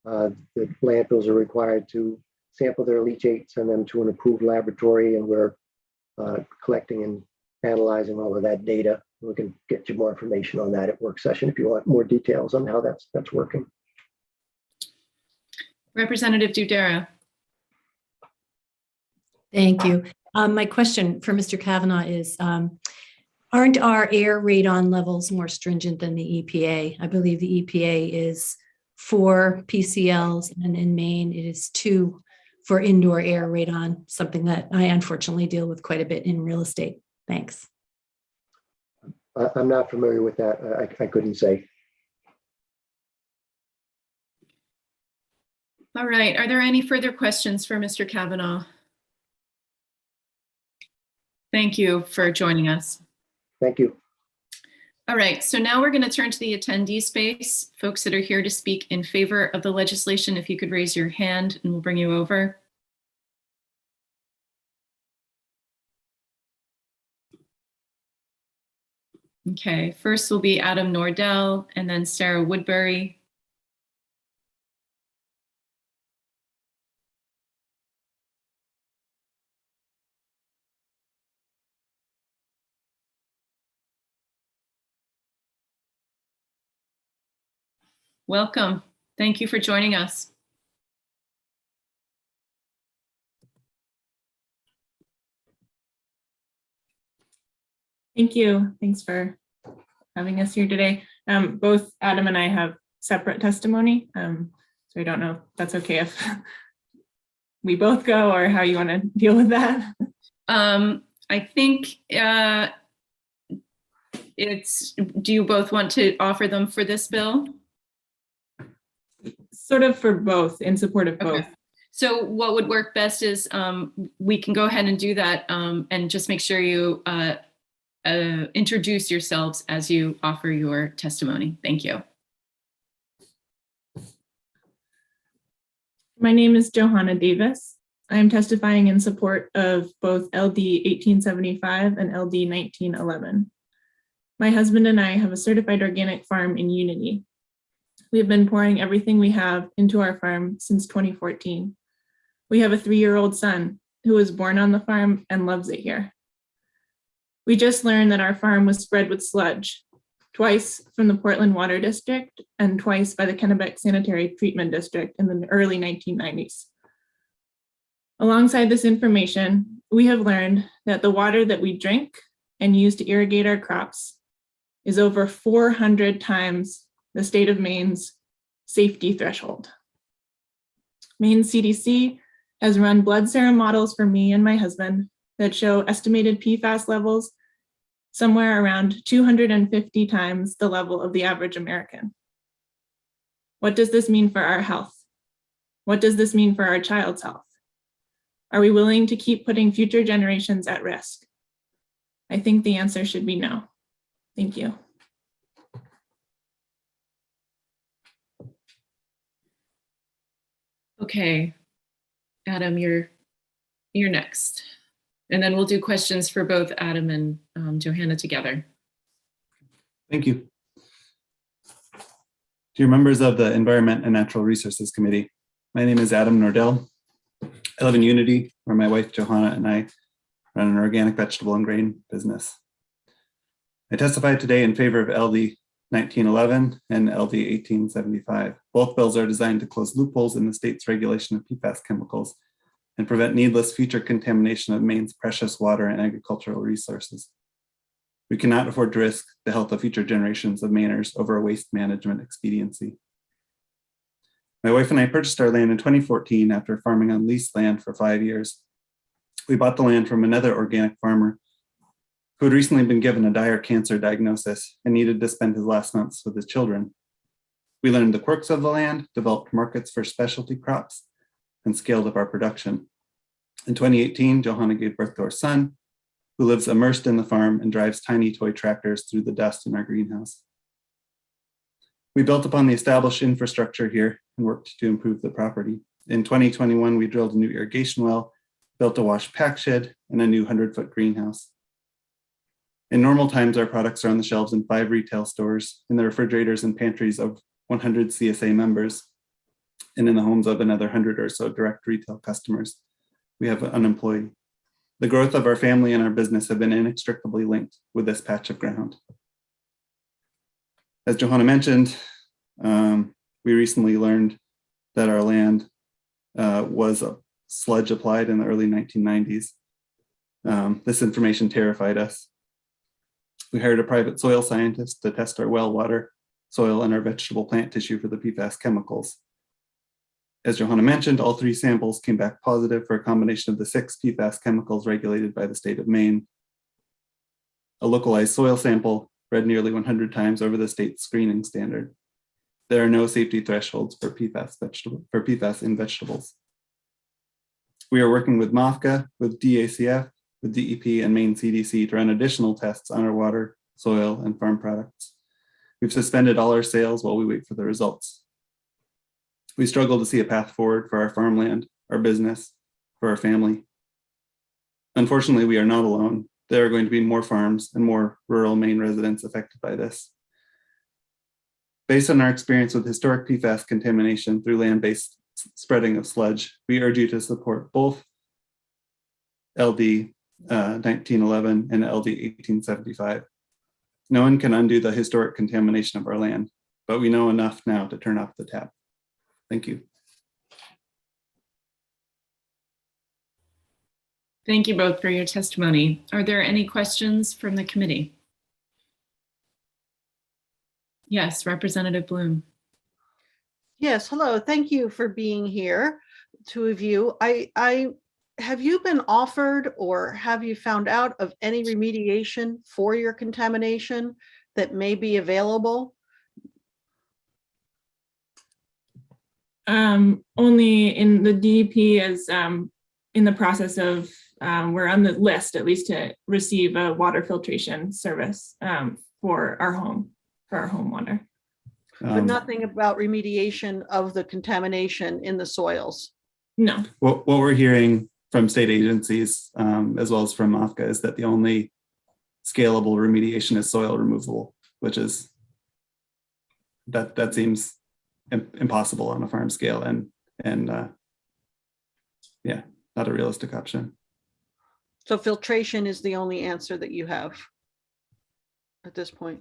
the landfills are required to sample their leachate, send them to an approved laboratory, and we're collecting and analyzing all of that data. We can get you more information on that at work session if you want more details on how that's working. Representative Dudera. Thank you. My question for Mr. Kavanaugh is, aren't our air radon levels more stringent than the EPA? I believe the EPA is 4 PCLs, and in Maine it is 2 for indoor air radon, something that I unfortunately deal with quite a bit in real estate. Thanks. I'm not familiar with that. I couldn't say. All right. Are there any further questions for Mr. Kavanaugh? Thank you for joining us. Thank you. All right, so now we're going to turn to the attendee space. Folks that are here to speak in favor of the legislation, if you could raise your hand and we'll bring you over. Okay, first will be Adam Nordell and then Sarah Woodbury. Welcome. Thank you for joining us. Thank you. Thanks for having us here today. Both Adam and I have separate testimony, so I don't know if that's okay if we both go or how you want to deal with that. I think do you both want to offer them for this bill? Sort of for both, in support of both. Okay. So what would work best is we can go ahead and do that and just make sure you introduce yourselves as you offer your testimony. Thank you. My name is Johanna Davis. I am testifying in support of both LD 1875 and LD 1911. My husband and I have a certified organic farm in Unity. We have been pouring everything we have into our farm since 2014. We have a 3-year-old son who was born on the farm and loves it here. We just learned that our farm was spread with sludge, twice from the Portland Water District and twice by the Kennebec Sanitary Treatment District in the early 1990s. Alongside this information, we have learned that the water that we drink and use to irrigate our crops is over 400 times the state of Maine's safety threshold. Maine CDC has run blood serum models for me and my husband that show estimated PFAS levels somewhere around 250 times the level of the average American. What does this mean for our health? What does this mean for our child's health? Are we willing to keep putting future generations at risk? I think the answer should be no. Thank you. Okay, Adam, you're next. And then we'll do questions for both Adam and Johanna together. Thank you. Dear members of the Environment and Natural Resources Committee, my name is Adam Nordell. I live in Unity, where my wife Johanna and I run an organic vegetable and grain business. I testify today in favor of LD 1911 and LD 1875. Both bills are designed to close loopholes in the state's regulation of PFAS chemicals and prevent needless future contamination of Maine's precious water and agricultural resources. We cannot afford to risk the health of future generations of Mainers over a waste management expediency. My wife and I purchased our land in 2014 after farming on leased land for 5 years. We bought the land from another organic farmer who had recently been given a dire cancer diagnosis and needed to spend his last months with his children. We learned the quirks of the land, developed markets for specialty crops, and scaled up our production. In 2018, Johanna gave birth to our son, who lives immersed in the farm and drives tiny toy tractors through the dust in our greenhouse. We built upon the established infrastructure here and worked to improve the property. In 2021, we drilled a new irrigation well, built a wash pack shed, and a new 100-foot greenhouse. In normal times, our products are on the shelves in 5 retail stores, in the refrigerators and pantries of 100 CSA members, and in the homes of another 100 or so direct retail customers. We have an employee. The growth of our family and our business have been inextricably linked with this patch of ground. As Johanna mentioned, we recently learned that our land was sludge applied in the early 1990s. This information terrified us. We hired a private soil scientist to test our well water, soil, and our vegetable plant tissue for the PFAS chemicals. As Johanna mentioned, all 3 samples came back positive for a combination of the 6 PFAS chemicals regulated by the state of Maine. A localized soil sample read nearly 100 times over the state's screening standard. There are no safety thresholds for PFAS in vegetables. We are working with MOFCA, with DACF, with DEP and Maine CDC to run additional tests on our water, soil, and farm products. We've suspended all our sales while we wait for the results. We struggle to see a path forward for our farmland, our business, for our family. Unfortunately, we are not alone. there are going to be more farms and more rural Maine residents affected by this. Based on our experience with historic PFAS contamination through land-based spreading of sludge, we urge you to support both LD 1911 and LD 1875. No one can undo the historic contamination of our land, but we know enough now to turn off the tap. Thank you. Thank you both for your testimony. Are there any questions from the committee? Yes, Representative Bloom. Yes, hello. Thank you for being here, two of you. Have you been offered or have you found out of any remediation for your contamination that may be available? Only in the DEP is in the process of, we're on the list at least to receive a water filtration service for our home water. But nothing about remediation of the contamination in the soils? No. What we're hearing from state agencies, as well as from MAFCA, is that the only scalable remediation is soil removal, which is, that seems impossible on a farm scale and yeah, not a realistic option. So filtration is the only answer that you have at this point?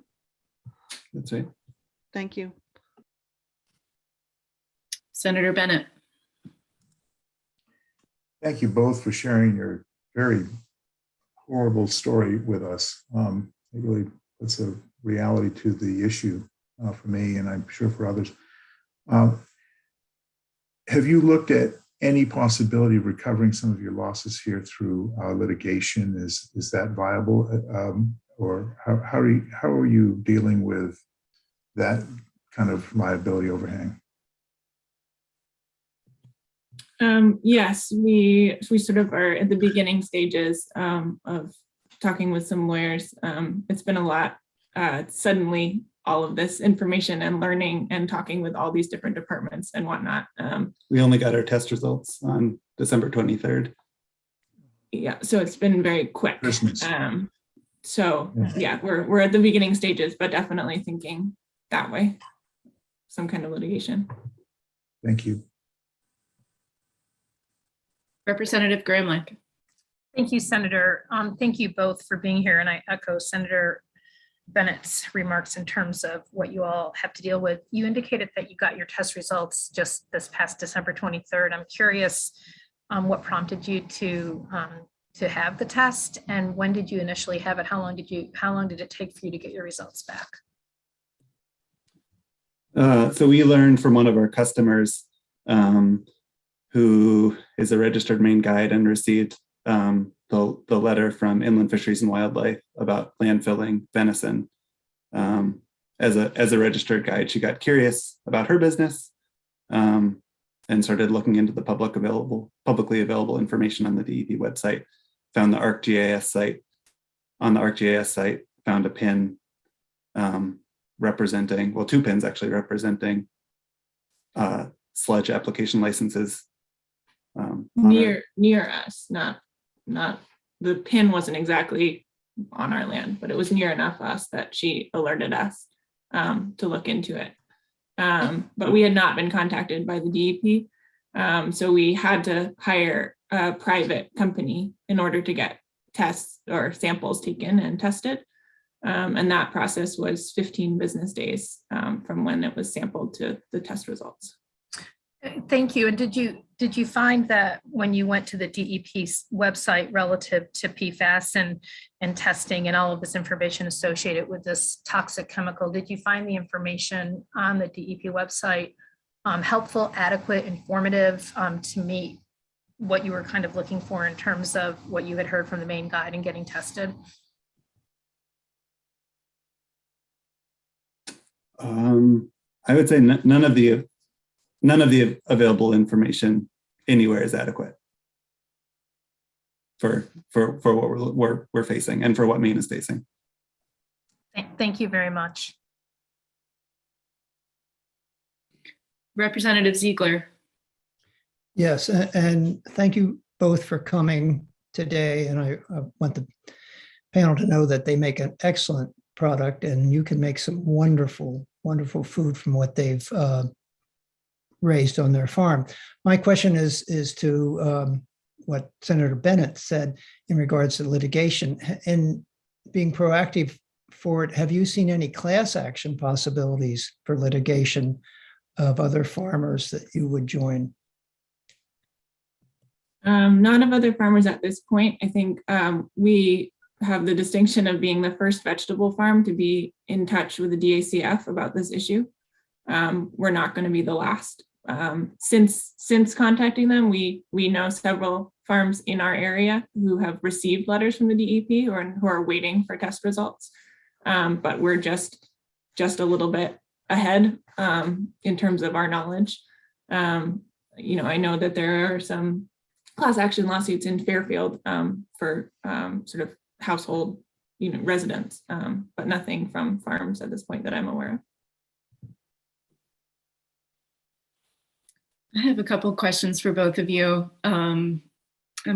That's right. Thank you. Senator Bennett. Thank you both for sharing your very horrible story with us. It really puts a reality to the issue for me, and I'm sure for others. Have you looked at any possibility of recovering some of your losses here through litigation? Is that viable? Or how are you dealing with that kind of liability overhang? Yes, we sort of are at the beginning stages of talking with some lawyers. It's been a lot. Suddenly, all of this information and learning and talking with all these different departments and whatnot. We only got our test results on December 23rd. Yeah, so it's been very quick. Christmas. So yeah, we're at the beginning stages, but definitely thinking that way, some kind of litigation. Thank you. Representative Gramlich. Thank you, Senator. Thank you both for being here. And I echo Senator Bennett's remarks in terms of what you all have to deal with. You indicated that you got your test results just this past December 23rd. I'm curious what prompted you to have the test, and when did you initially have it? How long did it take for you to get your results back? So we learned from one of our customers who is a registered Maine guide and received the letter from Inland Fisheries and Wildlife about landfilling venison. As a registered guide, she got curious about her business and started looking into the publicly available information on the DEP website. Found the ArcGIS site. On the ArcGIS site, found a pin representing, well, two pins actually representing sludge application licenses. Near us, not the pin wasn't exactly on our land, but it was near enough us that she alerted us to look into it. But we had not been contacted by the DEP. So we had to hire a private company in order to get tests or samples taken and tested. And that process was 15 business days from when it was sampled to the test results. Thank you. And did you find that when you went to the DEP's website relative to PFAS and testing and all of this information associated with this toxic chemical, did you find the information on the DEP website helpful, adequate, informative to meet what you were kind of looking for in terms of what you had heard from the Maine guide and getting tested? I would say none of the available information anywhere is adequate for what we're facing and for what Maine is facing. Thank you very much. Representative Ziegler. Yes, and thank you both for coming today. And I want to panel to know that they make an excellent product, and you can make some wonderful, wonderful food from what they've raised on their farm. My question is to what Senator Bennett said in regards to litigation and being proactive for it. Have you seen any class action possibilities for litigation of other farmers that you would join? Not of other farmers at this point. I think we have the distinction of being the first vegetable farm to be in touch with the DACF about this issue. We're not going to be the last. Since contacting them, we know several farms in our area who have received letters from the DEP or who are waiting for test results. But we're just a little bit ahead in terms of our knowledge. You know, I know that there are some class action lawsuits in Fairfield for sort of household, you know, residents, but nothing from farms at this point that I'm aware of. I have a couple of questions for both of you. I'm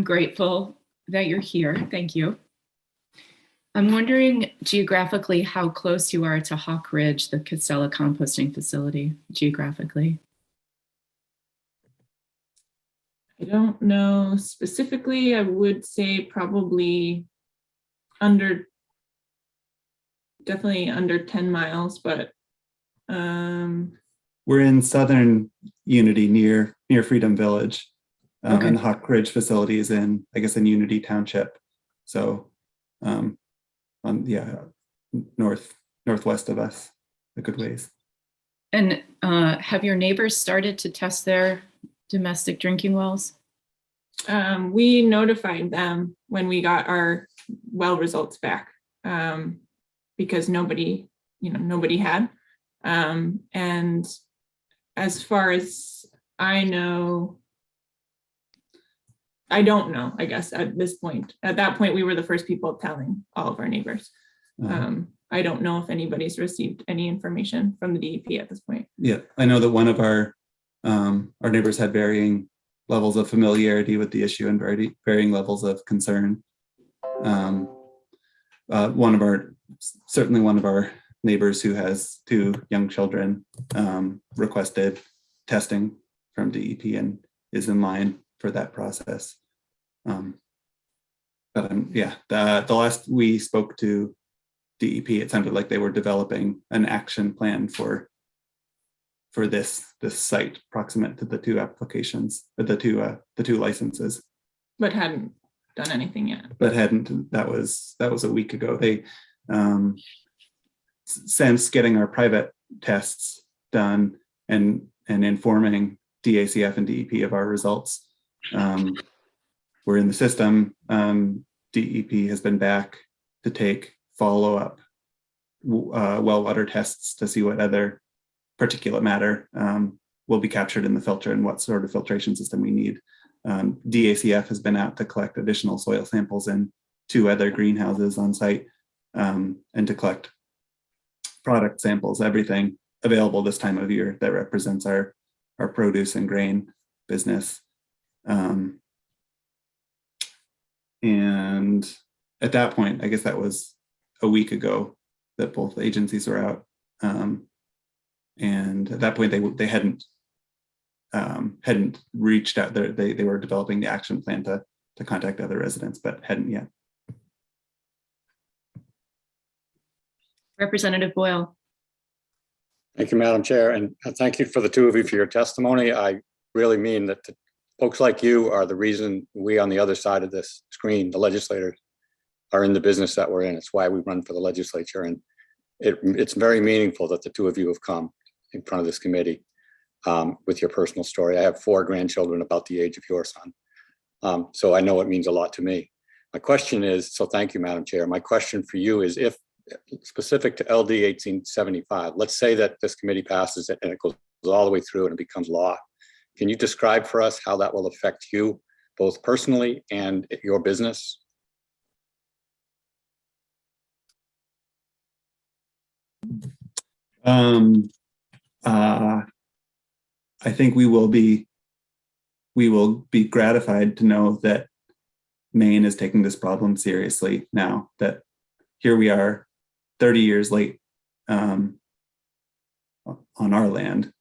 grateful that you're here. Thank you. I'm wondering geographically how close you are to Hawk Ridge, the Casella composting facility, geographically. I don't know specifically. I would say probably definitely under 10 miles, but we're in southern Unity near Freedom Village. Okay. And the Hawk Ridge facility is in, I guess, in Unity Township. So northwest of us a good ways. And have your neighbors started to test their domestic drinking wells? We notified them when we got our well results back because nobody had. And as far as I know, I don't know, I guess, at this point. At that point, we were the first people telling all of our neighbors. I don't know if anybody's received any information from the DEP at this point. Yeah, I know that one of our neighbors had varying levels of familiarity with the issue and varying levels of concern. Certainly one of our neighbors who has 2 young children requested testing from DEP and is in line for that process. The last we spoke to DEP, it sounded like they were developing an action plan for this site proximate to the 2 applications, the two licenses. But hadn't done anything yet. But hadn't. That was a week ago. They since getting our private tests done and informing DACF and DEP of our results, we're in the system. DEP has been back to take follow-up well water tests to see what other particulate matter will be captured in the filter and what sort of filtration system we need. DACF has been out to collect additional soil samples in 2 other greenhouses on site and to collect product samples, everything available this time of year that represents our produce and grain business. And at that point, I guess that was a week ago that both agencies were out. And at that point, they hadn't reached out. They were developing the action plan to contact other residents, but hadn't yet. Representative Boyle. Thank you, Madam Chair, and thank you for the 2 of you for your testimony. I really mean that folks like you are the reason we on the other side of this screen, the legislators, are in the business that we're in. It's why we run for the legislature, and it's very meaningful that the 2 of you have come in front of this committee with your personal story. I have 4 grandchildren about the age of your son, so I know it means a lot to me. My question is, so thank you, Madam Chair. My question for you is, if specific to LD 1875, let's say that this committee passes it and it goes all the way through and it becomes law. Can you describe for us how that will affect you, both personally and your business? I think we will be gratified to know that Maine is taking this problem seriously now, that here we are 30 years late on our land.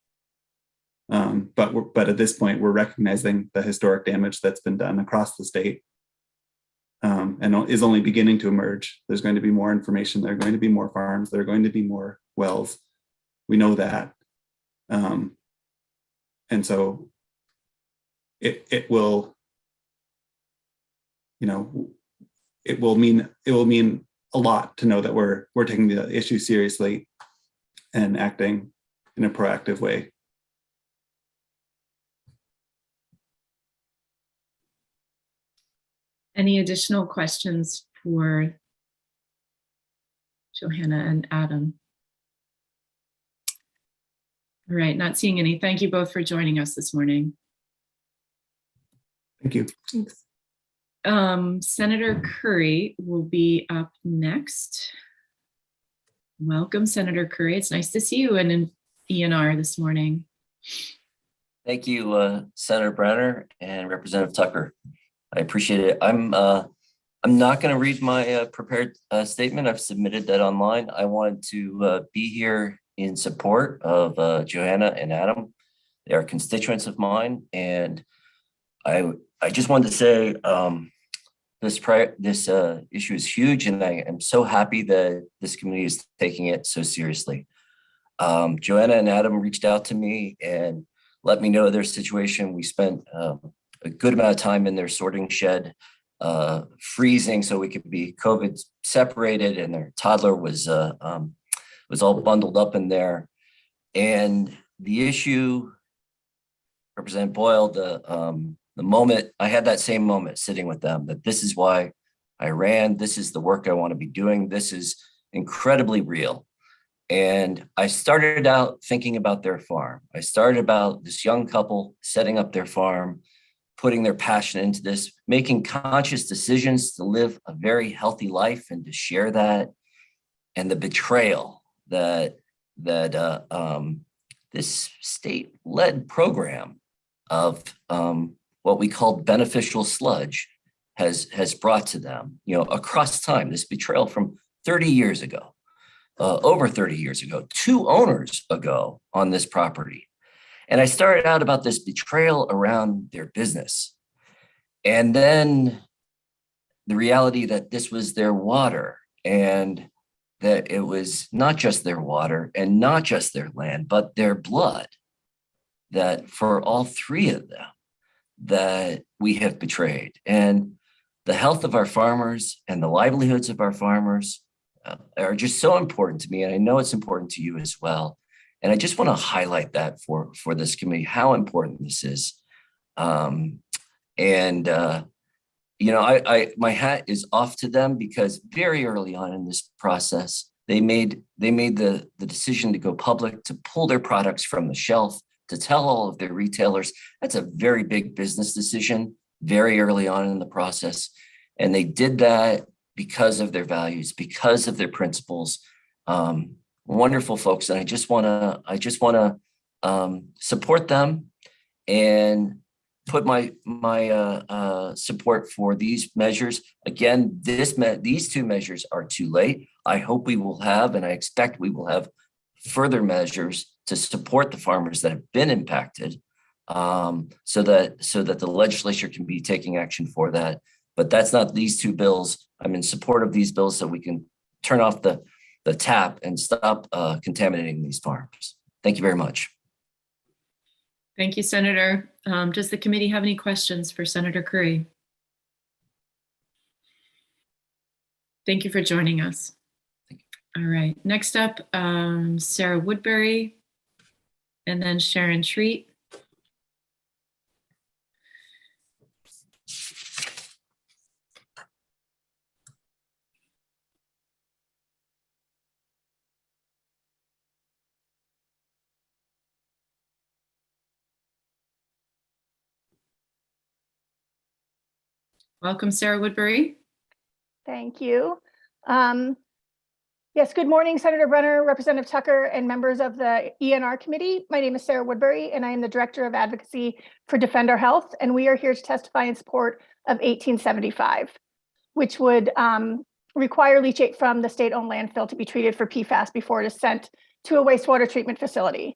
But at this point, we're recognizing the historic damage that's been done across the state, and is only beginning to emerge. There's going to be more information. There are going to be more farms. There are going to be more wells. We know that. And so it will, it will mean a lot to know that we're taking the issue seriously and acting in a proactive way. Any additional questions for Johanna and Adam? All right, not seeing any. Thank you both for joining us this morning. Thank you. Thanks. Senator Curry will be up next. Welcome, Senator Curry. It's nice to see you in ENR this morning. Thank you, Senator Brenner and Representative Tucker. I appreciate it. I'm not going to read my prepared statement. I've submitted that online. I wanted to be here in support of Johanna and Adam. They are constituents of mine, and I just wanted to say this issue is huge, and I am so happy that this community is taking it so seriously. Johanna and Adam reached out to me and let me know their situation. We spent a good amount of time in their sorting shed, freezing so we could be COVID separated, and their toddler was all bundled up in there. And the issue, Representative Boyle, the moment I had that same moment sitting with them, that this is why I ran. This is the work I want to be doing. This is incredibly real. And I started out thinking about their farm. I started about this young couple setting up their farm, putting their passion into this, making conscious decisions to live a very healthy life and to share that, and the betrayal that this state-led program of what we call beneficial sludge has brought to them, across time. This betrayal from 30 years ago, over 30 years ago, 2 owners ago on this property. And I started out about this betrayal around their business. And then the reality that this was their water, and that it was not just their water and not just their land, but their blood, that for all 3 of them, that we have betrayed. And the health of our farmers and the livelihoods of our farmers are just so important to me. And I know it's important to you as well. And I just want to highlight that for this committee, how important this is. My hat is off to them, because very early on in this process, they made the decision to go public, to pull their products from the shelf, to tell all of their retailers. That's a very big business decision very early on in the process. And they did that because of their values, because of their principles. Wonderful folks, and I just want to support them and put my support for these measures. Again, these 2 measures are too late. I hope we will have, and I expect we will have, further measures to support the farmers that have been impacted, so that the legislature can be taking action for that. But that's not these 2 bills. I'm in support of these bills so we can turn off the tap and stop contaminating these farms. Thank you very much. Thank you, Senator. Does the committee have any questions for Senator Curry? Thank you for joining us. All right, next up, Sarah Woodbury, and then Sharon Treat. Welcome, Sarah Woodbury. Thank you. Yes, good morning, Senator Brenner, Representative Tucker, and members of the ENR committee. My name is Sarah Woodbury, and I am the Director of Advocacy for Defend Our Health, and we are here to testify in support of 1875, which would require leachate from the state-owned landfill to be treated for PFAS before it is sent to a wastewater treatment facility.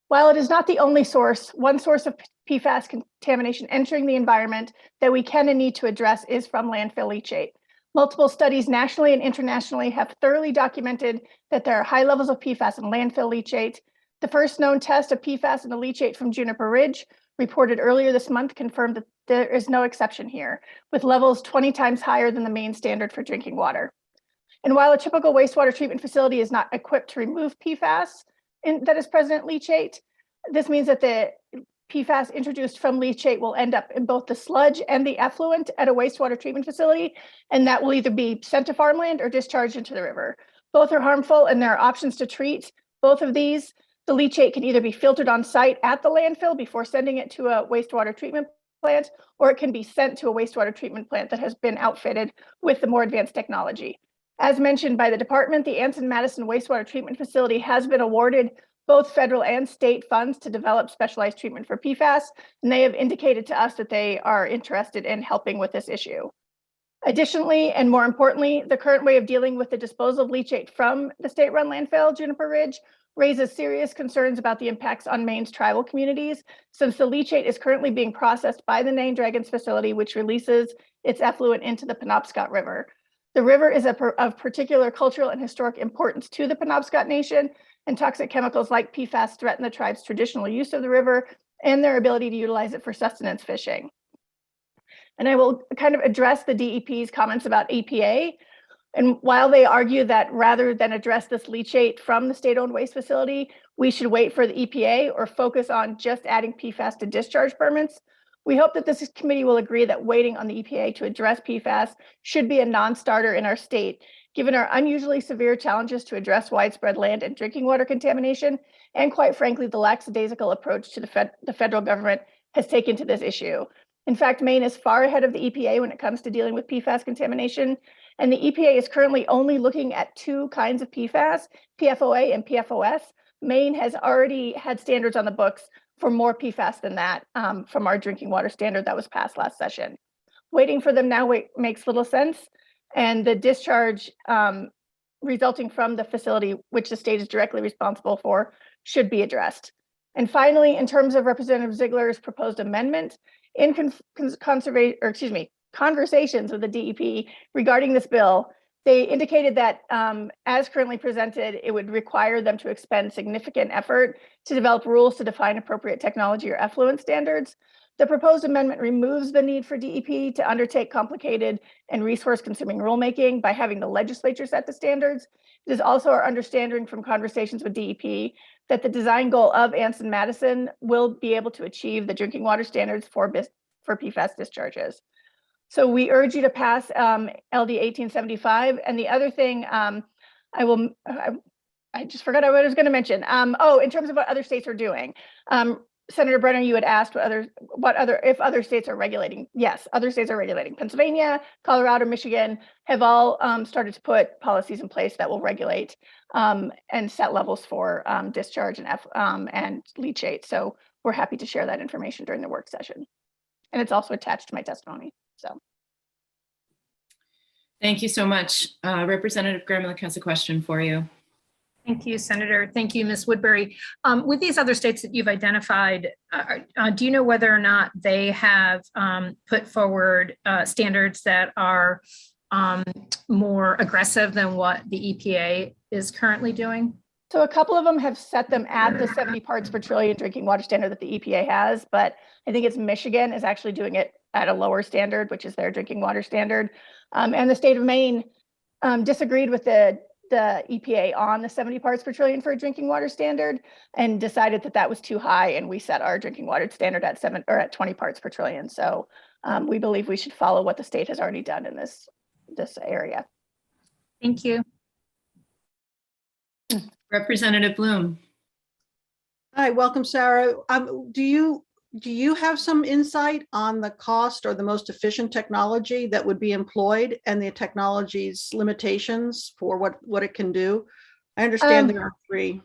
While it is not the only source, one source of PFAS contamination entering the environment that we can and need to address is from landfill leachate. Multiple studies nationally and internationally have thoroughly documented that there are high levels of PFAS in landfill leachate. The first known test of PFAS in the leachate from Juniper Ridge, reported earlier this month, confirmed that there is no exception here, with levels 20 times higher than the main standard for drinking water. And while a typical wastewater treatment facility is not equipped to remove PFAS that is present in leachate, this means that the PFAS introduced from leachate will end up in both the sludge and the effluent at a wastewater treatment facility, and that will either be sent to farmland or discharged into the river. Both are harmful, and there are options to treat both of these. The leachate can either be filtered on site at the landfill before sending it to a wastewater treatment plant, or it can be sent to a wastewater treatment plant that has been outfitted with the more advanced technology. As mentioned by the department, the Anson-Madison Wastewater Treatment Facility has been awarded both federal and state funds to develop specialized treatment for PFAS, and they have indicated to us that they are interested in helping with this issue. Additionally, and more importantly, the current way of dealing with the disposal of leachate from the state-run landfill, Juniper Ridge, raises serious concerns about the impacts on Maine's tribal communities, since the leachate is currently being processed by the Nain Dragons facility, which releases its effluent into the Penobscot River. The river is of particular cultural and historic importance to the Penobscot Nation, and toxic chemicals like PFAS threaten the tribe's traditional use of the river and their ability to utilize it for sustenance fishing. And I will kind of address the DEP's comments about EPA. And while they argue that rather than address this leachate from the state-owned waste facility, we should wait for the EPA or focus on just adding PFAS to discharge permits, we hope that this committee will agree that waiting on the EPA to address PFAS should be a non-starter in our state, given our unusually severe challenges to address widespread land and drinking water contamination, and quite frankly, the lackadaisical approach to the federal government has taken to this issue. In fact, Maine is far ahead of the EPA when it comes to dealing with PFAS contamination, and the EPA is currently only looking at two kinds of PFAS, PFOA and PFOS. Maine has already had standards on the books for more PFAS than that from our drinking water standard that was passed last session. Waiting for them now makes little sense, and the discharge resulting from the facility, which the state is directly responsible for, should be addressed. And finally, in terms of Representative Ziegler's proposed amendment, in conversations with the DEP regarding this bill, they indicated that as currently presented, it would require them to expend significant effort to develop rules to define appropriate technology or effluent standards. The proposed amendment removes the need for DEP to undertake complicated and resource-consuming rulemaking by having the legislature set the standards. It is also our understanding from conversations with DEP that the design goal of Anson-Madison will be able to achieve the drinking water standards for PFAS discharges. So we urge you to pass LD 1875. And the other thing I just forgot what I was going to mention. In terms of what other states are doing. Senator Brenner, you had asked if other states are regulating. Yes, other states are regulating. Pennsylvania, Colorado, Michigan have all started to put policies in place that will regulate and set levels for discharge and leachate. So we're happy to share that information during the work session. And it's also attached to my testimony. So. Thank you so much. Representative Gremlich has a question for you. Thank you, Senator. Thank you, Ms. Woodbury. With these other states that you've identified, do you know whether or not they have put forward standards that are more aggressive than what the EPA is currently doing? So a couple of them have set them at the 70 parts per trillion drinking water standard that the EPA has, but I think it's Michigan is actually doing it at a lower standard, which is their drinking water standard. And the state of Maine disagreed with the EPA on the 70 parts per trillion for a drinking water standard and decided that that was too high, and we set our drinking water standard at 20 parts per trillion. So we believe we should follow what the state has already done in this area. Thank you. Representative Bloom. Hi, welcome, Sarah. Do you have some insight on the cost or the most efficient technology that would be employed and the technology's limitations for what it can do? I understand there are three.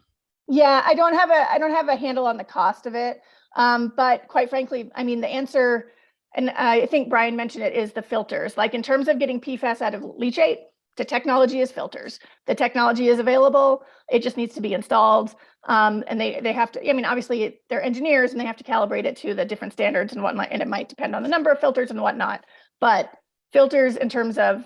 Yeah, I don't have a handle on the cost of it, but quite frankly, I mean, the answer, and I think Brian mentioned it, is the filters. Like in terms of getting PFAS out of leachate, The technology is filters. The technology is available. It just needs to be installed. And they have to, I mean, obviously they're engineers and they have to calibrate it to the different standards and whatnot, and it might depend on the number of filters and whatnot. But filters in terms of,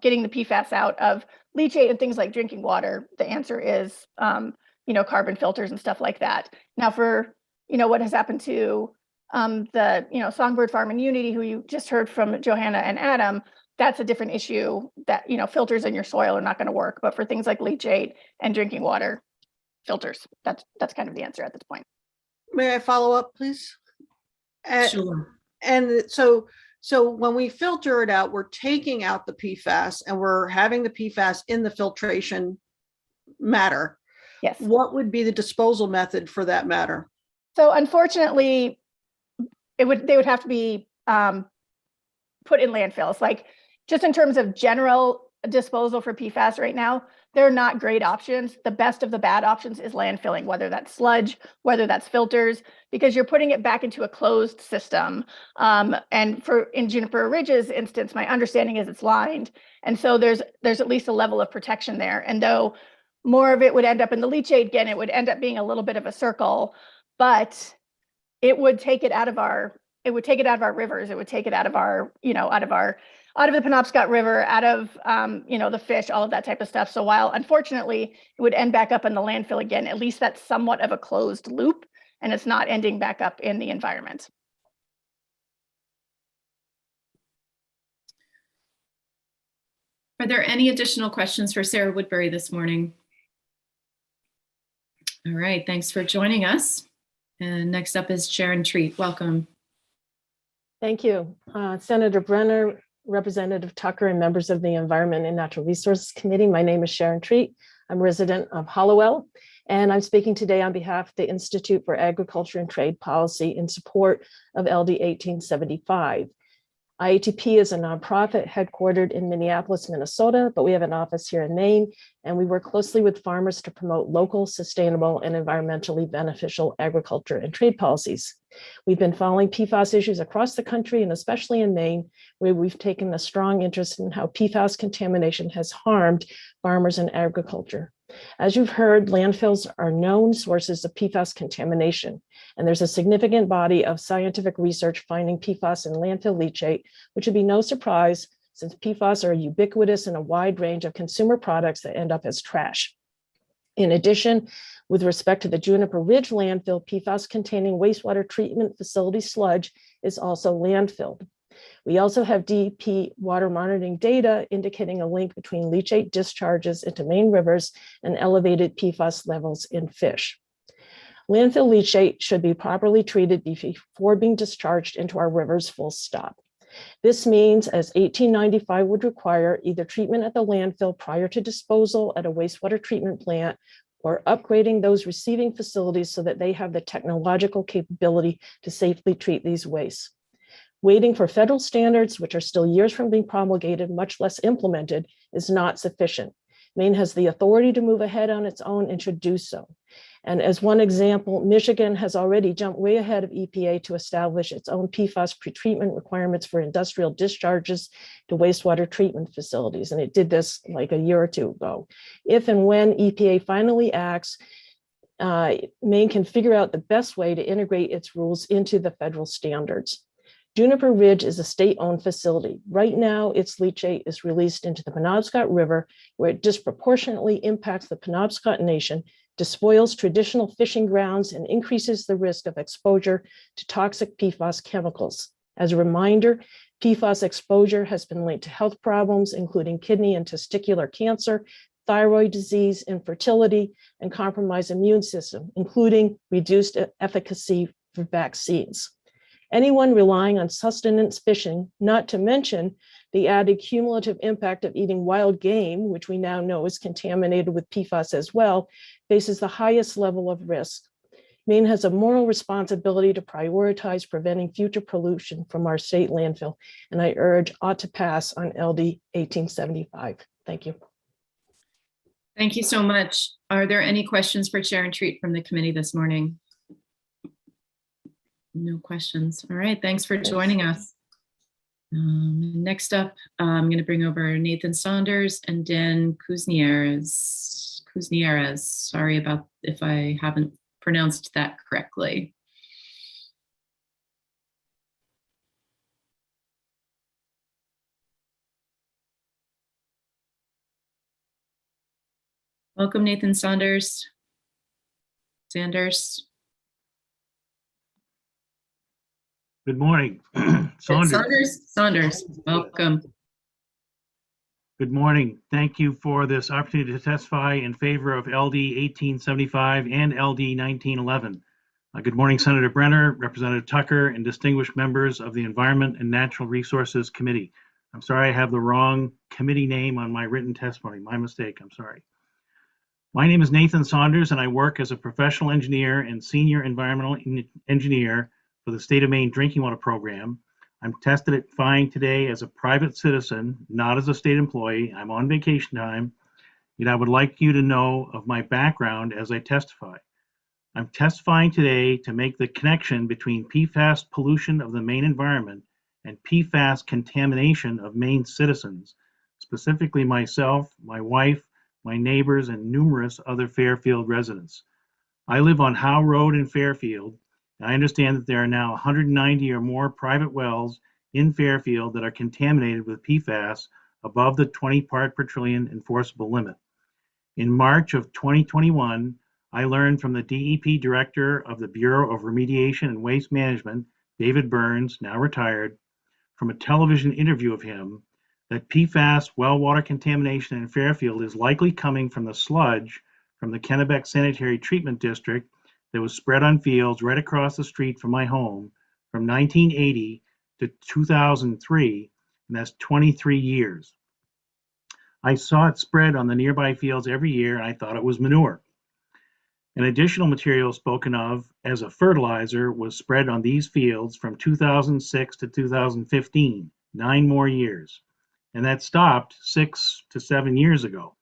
getting the PFAS out of leachate and things like drinking water, the answer is, carbon filters and stuff like that. Now for, what has happened to the, Songbird Farm and Unity, who you just heard from Johanna and Adam, that's a different issue that, filters in your soil are not going to work. But for things like leachate and drinking water, filters, that's kind of the answer at this point. May I follow up, please? Sure. And so when we filter it out, we're taking out the PFAS and we're having the PFAS in the filtration matter. Yes. What would be the disposal method for that matter? So unfortunately, they would have to be put in landfills. Like, just in terms of general disposal for PFAS right now, they're not great options. The best of the bad options is landfilling, whether that's sludge, whether that's filters, because you're putting it back into a closed system. And in Juniper Ridge's instance, my understanding is it's lined. And so there's at least a level of protection there. And though more of it would end up in the leachate, again, it would end up being a little bit of a circle, but it would take it out of our rivers. It would take it out of our, out of the Penobscot River, out of, the fish, all of that type of stuff. So while unfortunately it would end back up in the landfill again, at least that's somewhat of a closed loop and it's not ending back up in the environment. Are there any additional questions for Sarah Woodbury this morning? All right, thanks for joining us. And next up is Sharon Treat. Welcome. Thank you. Senator Brenner, Representative Tucker, and members of the Environment and Natural Resources Committee. My name is Sharon Treat. I'm a resident of Hollowell, and I'm speaking today on behalf of the Institute for Agriculture and Trade Policy in support of LD 1875. IATP is a nonprofit headquartered in Minneapolis, Minnesota, but we have an office here in Maine, and we work closely with farmers to promote local, sustainable, and environmentally beneficial agriculture and trade policies. We've been following PFAS issues across the country, and especially in Maine, where we've taken a strong interest in how PFAS contamination has harmed farmers and agriculture. As you've heard, landfills are known sources of PFAS contamination, and there's a significant body of scientific research finding PFAS in landfill leachate, which would be no surprise since PFAS are ubiquitous in a wide range of consumer products that end up as trash. In addition, with respect to the Juniper Ridge landfill, PFAS-containing wastewater treatment facility sludge is also landfilled. We also have DEP water monitoring data indicating a link between leachate discharges into Maine rivers and elevated PFAS levels in fish. Landfill leachate should be properly treated before being discharged into our rivers, full stop. This means, as 1895 would require, either treatment at the landfill prior to disposal at a wastewater treatment plant, or upgrading those receiving facilities so that they have the technological capability to safely treat these wastes. Waiting for federal standards, which are still years from being promulgated, much less implemented, is not sufficient. Maine has the authority to move ahead on its own and should do so. And as one example, Michigan has already jumped way ahead of EPA to establish its own PFAS pretreatment requirements for industrial discharges to wastewater treatment facilities. And it did this like a year or two ago. If and when EPA finally acts, Maine can figure out the best way to integrate its rules into the federal standards. Juniper Ridge is a state-owned facility. Right now, its leachate is released into the Penobscot River, where it disproportionately impacts the Penobscot Nation, despoils traditional fishing grounds, and increases the risk of exposure to toxic PFAS chemicals. As a reminder, PFAS exposure has been linked to health problems, including kidney and testicular cancer, thyroid disease, infertility, and compromised immune system, including reduced efficacy for vaccines. Anyone relying on sustenance fishing, not to mention the added cumulative impact of eating wild game, which we now know is contaminated with PFAS as well, faces the highest level of risk. Maine has a moral responsibility to prioritize preventing future pollution from our state landfill, and I urge ought to pass on LD 1875. Thank you. Thank you so much. Are there any questions for Sharon Treat from the committee this morning? No questions. All right, thanks for joining us. Next up, I'm going to bring over Nathan Saunders and Dan Kuznieres. Sorry about if I haven't pronounced that correctly. Welcome, Nathan Saunders. Good morning. Saunders, welcome. Good morning. Thank you for this opportunity to testify in favor of LD 1875 and LD 1911. Good morning, Senator Brenner, Representative Tucker, and distinguished members of the Environment and Natural Resources Committee. I'm sorry I have the wrong committee name on my written testimony. My mistake, I'm sorry. My name is Nathan Saunders, and I work as a professional engineer and senior environmental engineer for the State of Maine Drinking Water Program. I'm testifying today as a private citizen, not as a state employee. I'm on vacation time, and I would like you to know of my background as I testify. I'm testifying today to make the connection between PFAS pollution of the Maine environment and PFAS contamination of Maine citizens, specifically myself, my wife, my neighbors, and numerous other Fairfield residents. I live on Howe Road in Fairfield, and I understand that there are now 190 or more private wells in Fairfield that are contaminated with PFAS above the 20 part per trillion enforceable limit. In March of 2021, I learned from the DEP Director of the Bureau of Remediation and Waste Management, David Burns, now retired, from a television interview of him, that PFAS well water contamination in Fairfield is likely coming from the sludge from the Kennebec Sanitary Treatment District that was spread on fields right across the street from my home from 1980 to 2003, and that's 23 years. I saw it spread on the nearby fields every year, and I thought it was manure. An additional material spoken of as a fertilizer was spread on these fields from 2006 to 2015, 9 more years. And that stopped 6 to 7 years ago.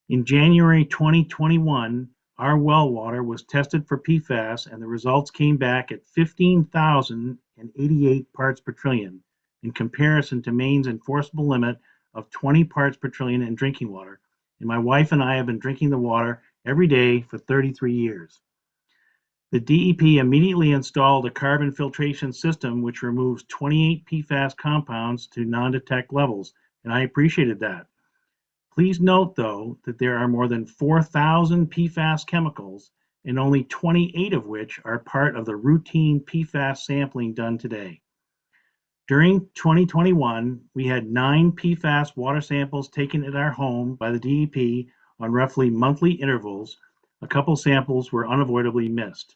In January 2021, our well water was tested for PFAS, and the results came back at 15,088 parts per trillion in comparison to Maine's enforceable limit of 20 parts per trillion in drinking water. And my wife and I have been drinking the water every day for 33 years. The DEP immediately installed a carbon filtration system which removes 28 PFAS compounds to non-detect levels, and I appreciated that. Please note, though, that there are more than 4,000 PFAS chemicals, and only 28 of which are part of the routine PFAS sampling done today. During 2021, we had 9 PFAS water samples taken at our home by the DEP on roughly monthly intervals. A couple samples were unavoidably missed.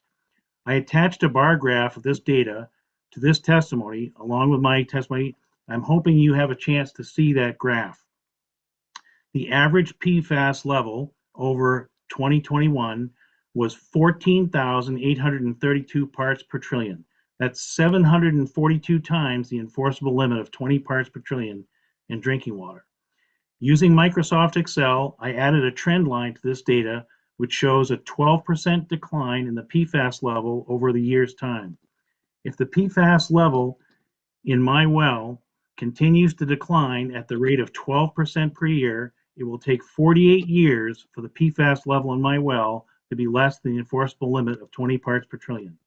I attached a bar graph of this data to this testimony, along with my testimony. I'm hoping you have a chance to see that graph. The average PFAS level over 2021 was 14,832 parts per trillion. That's 742 times the enforceable limit of 20 parts per trillion in drinking water. Using Microsoft Excel, I added a trend line to this data, which shows a 12% decline in the PFAS level over the year's time. If the PFAS level in my well continues to decline at the rate of 12% per year, it will take 48 years for the PFAS level in my well to be less than the enforceable limit of 20 parts per trillion.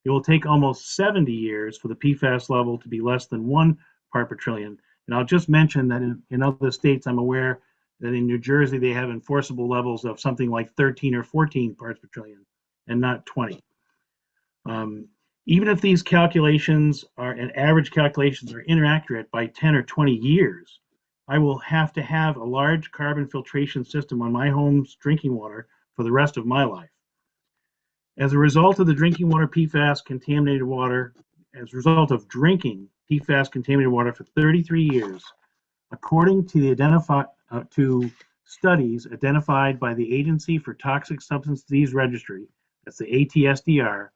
It will take almost 70 years for the PFAS level to be less than 1 part per trillion. And I'll just mention that in other states, I'm aware that in New Jersey, they have enforceable levels of something like 13 or 14 parts per trillion and not 20. Even if these calculations and average calculations are inaccurate by 10 or 20 years, I will have to have a large carbon filtration system on my home's drinking water for the rest of my life. As a result of the drinking water PFAS contaminated water, as a result of drinking PFAS contaminated water for 33 years, according to the studies identified by the Agency for Toxic Substance Disease Registry, that's the ATSDR,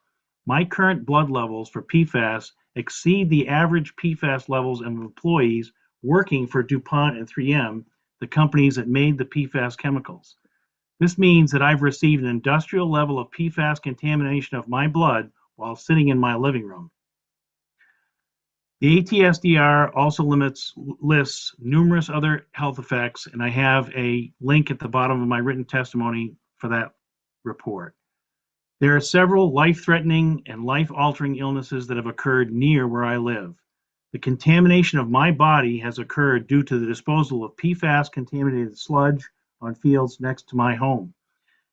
my current blood levels for PFAS exceed the average PFAS levels of employees working for DuPont and 3M, the companies that made the PFAS chemicals. This means that I've received an industrial level of PFAS contamination of my blood while sitting in my living room. The ATSDR also lists numerous other health effects, and I have a link at the bottom of my written testimony for that report. There are several life-threatening and life-altering illnesses that have occurred near where I live. The contamination of my body has occurred due to the disposal of PFAS-contaminated sludge on fields next to my home.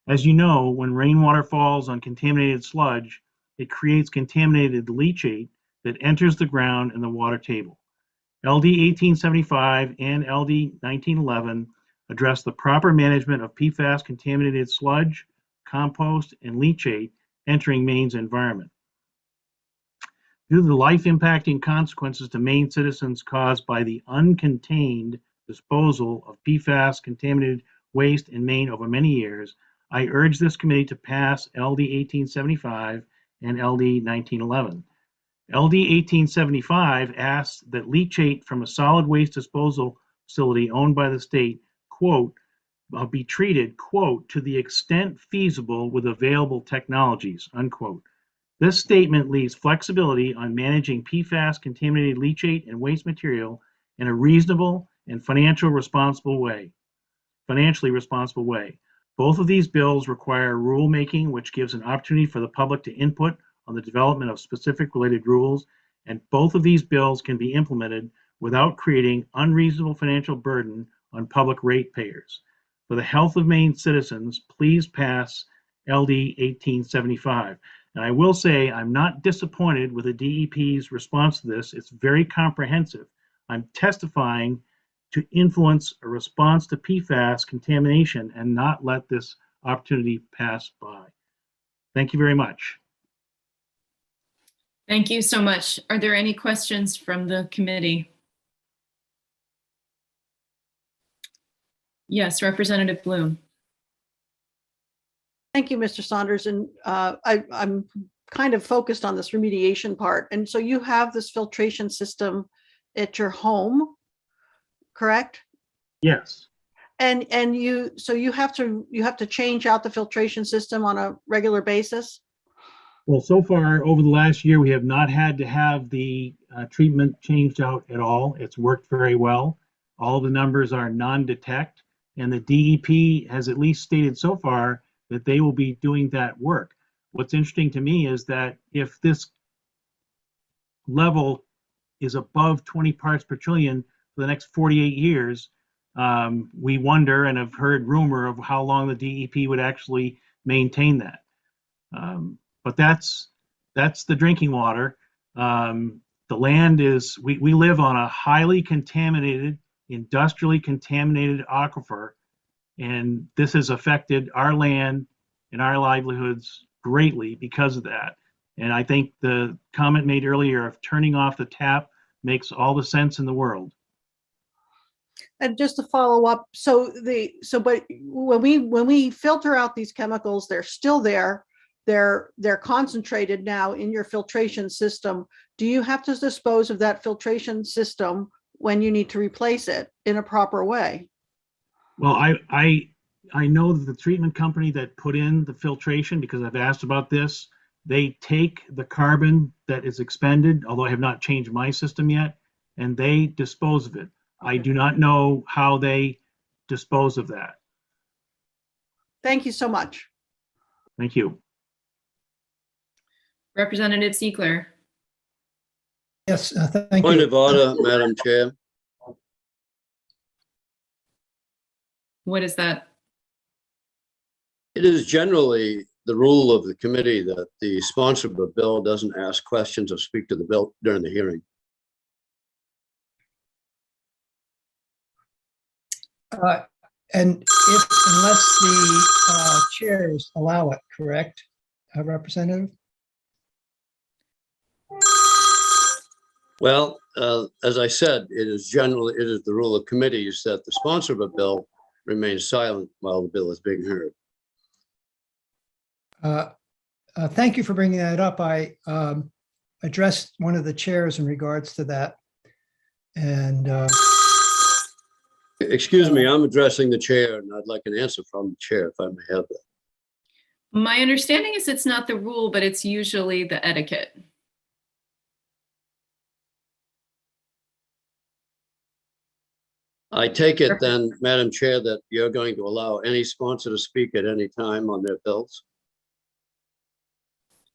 As you know, when rainwater falls on contaminated sludge, it creates contaminated leachate that enters the ground and the water table. LD 1875 and LD 1911 address the proper management of PFAS-contaminated sludge, compost, and leachate entering Maine's environment. Due to the life-impacting consequences to Maine citizens caused by the uncontained disposal of PFAS-contaminated waste in Maine over many years, I urge this committee to pass LD 1875 and LD 1911. LD 1875 asks that leachate from a solid waste disposal facility owned by the state, quote, be treated, quote, to the extent feasible with available technologies, unquote. This statement leaves flexibility on managing PFAS-contaminated leachate and waste material in a reasonable and financially responsible way. Both of these bills require rulemaking, which gives an opportunity for the public to input on the development of specific related rules, and both of these bills can be implemented without creating unreasonable financial burden on public ratepayers. For the health of Maine citizens, please pass LD 1875. And I will say I'm not disappointed with the DEP's response to this. It's very comprehensive. I'm testifying to influence a response to PFAS contamination and not let this opportunity pass by. Thank you very much. Thank you so much. Are there any questions from the committee? Yes, Representative Bloom. Thank you, Mr. Saunders. And I'm kind of focused on this remediation part. And so you have this filtration system at your home, correct? Yes. And you have to change out the filtration system on a regular basis? Well, so far over the last year, we have not had to have the treatment changed out at all. It's worked very well. All the numbers are non-detect, and the DEP has at least stated so far that they will be doing that work. What's interesting to me is that if this level is above 20 parts per trillion for the next 48 years, we wonder and have heard rumor of how long the DEP would actually maintain that. But that's the drinking water. The land is, we live on a highly contaminated, industrially contaminated aquifer, and this has affected our land and our livelihoods greatly because of that. And I think the comment made earlier of turning off the tap makes all the sense in the world. And just to follow up, but when we filter out these chemicals, they're still there. They're concentrated now in your filtration system. Do you have to dispose of that filtration system when you need to replace it in a proper way? Well, I know that the treatment company that put in the filtration, because I've asked about this, they take the carbon that is expended, although I have not changed my system yet, and they dispose of it. I do not know how they dispose of that. Thank you so much. Thank you. Representative Ziegler. Yes, thank Point you. of order, Madam Chair. What is that? It is generally the rule of the committee that the sponsor of a bill doesn't ask questions or speak to the bill during the hearing. And unless the chairs allow it, correct, Representative? Well, as I said, it is the rule of committees that the sponsor of a bill remains silent while the bill is being heard. Thank you for bringing that up. I addressed one of the chairs in regards to that. And excuse me, I'm addressing the chair, and I'd like an answer from the chair if I may have that. My understanding is it's not the rule, but it's usually the etiquette. I take it then, Madam Chair, that you're going to allow any sponsor to speak at any time on their bills?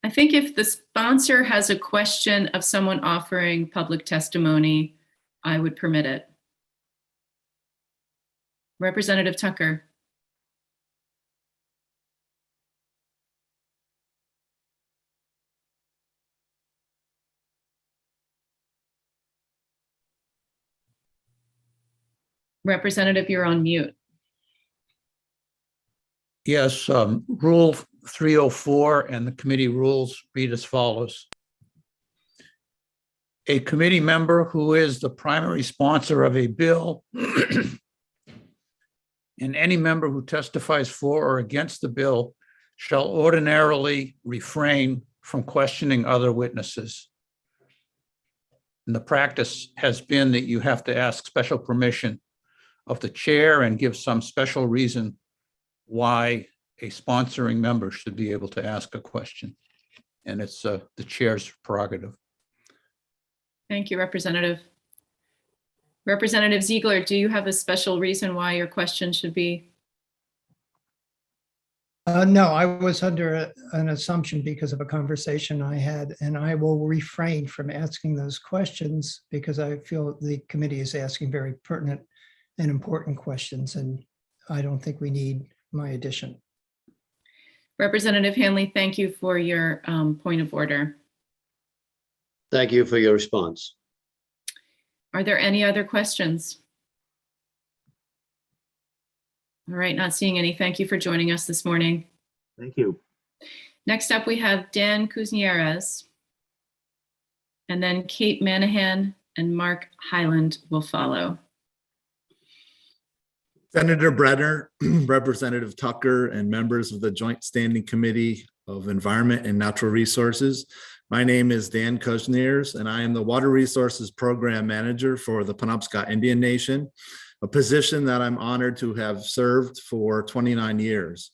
I think if the sponsor has a question of someone offering public testimony, I would permit it. Representative Tucker. Representative, you're on mute. Yes, Rule 304 and the committee rules read as follows. A committee member who is the primary sponsor of a bill and any member who testifies for or against the bill shall ordinarily refrain from questioning other witnesses. And the practice has been that you have to ask special permission of the chair and give some special reason why a sponsoring member should be able to ask a question. And it's the chair's prerogative. Thank you, Representative. Representative Ziegler, do you have a special reason why your question should be? No, I was under an assumption because of a conversation I had, and I will refrain from asking those questions because I feel the committee is asking very pertinent and important questions, and I don't think we need my addition. Representative Hanley, thank you for your point of order. Thank you for your response. Are there any other questions? All right, not seeing any. Thank you for joining us this morning. Thank you. Next up, we have Dan Kuznieres, and then Kate Manahan and Mark Highland will follow. Senator Brenner, Representative Tucker, and members of the Joint Standing Committee of Environment and Natural Resources. My name is Dan Kuznieres, and I am the Water Resources Program Manager for the Penobscot Indian Nation, a position that I'm honored to have served for 29 years.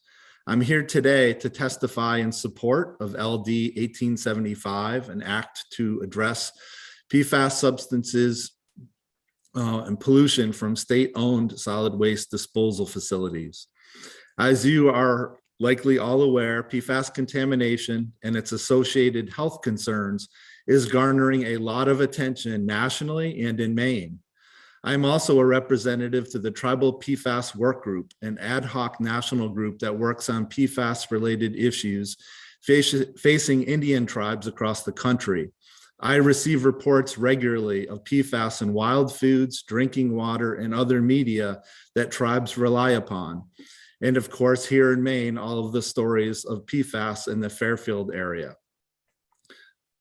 I'm here today to testify in support of LD 1875, an act to address PFAS substances and pollution from state-owned solid waste disposal facilities. As you are likely all aware, PFAS contamination and its associated health concerns is garnering a lot of attention nationally and in Maine. I'm also a representative to the Tribal PFAS Work Group, an ad hoc national group that works on PFAS-related issues facing Indian tribes across the country. I receive reports regularly of PFAS in wild foods, drinking water, and other media that tribes rely upon. And of course, here in Maine, all of the stories of PFAS in the Fairfield area.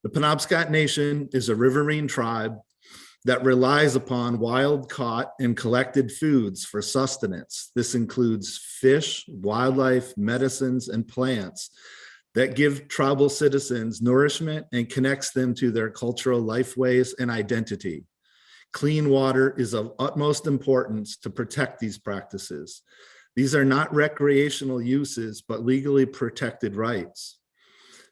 The Penobscot Nation is a riverine tribe that relies upon wild caught and collected foods for sustenance. This includes fish, wildlife, medicines, and plants that give tribal citizens nourishment and connects them to their cultural lifeways and identity. Clean water is of utmost importance to protect these practices. These are not recreational uses, but legally protected rights.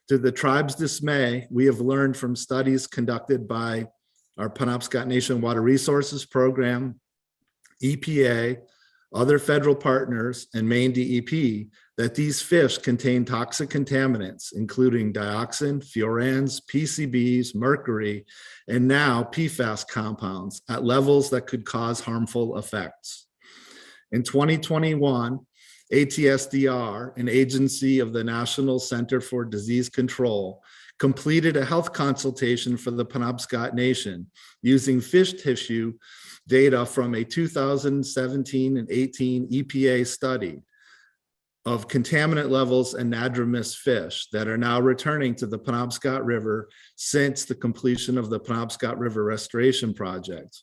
To the tribe's dismay, we have learned from studies conducted by our Penobscot Nation Water Resources Program, EPA, other federal partners, and Maine DEP that these fish contain toxic contaminants, including dioxin, furans, PCBs, mercury, and now PFAS compounds at levels that could cause harmful effects. In 2021, ATSDR, an agency of the National Center for Disease Control, completed a health consultation for the Penobscot Nation using fish tissue data from a 2017 and 18 EPA study of contaminant levels in anadromous fish that are now returning to the Penobscot River since the completion of the Penobscot River Restoration Project.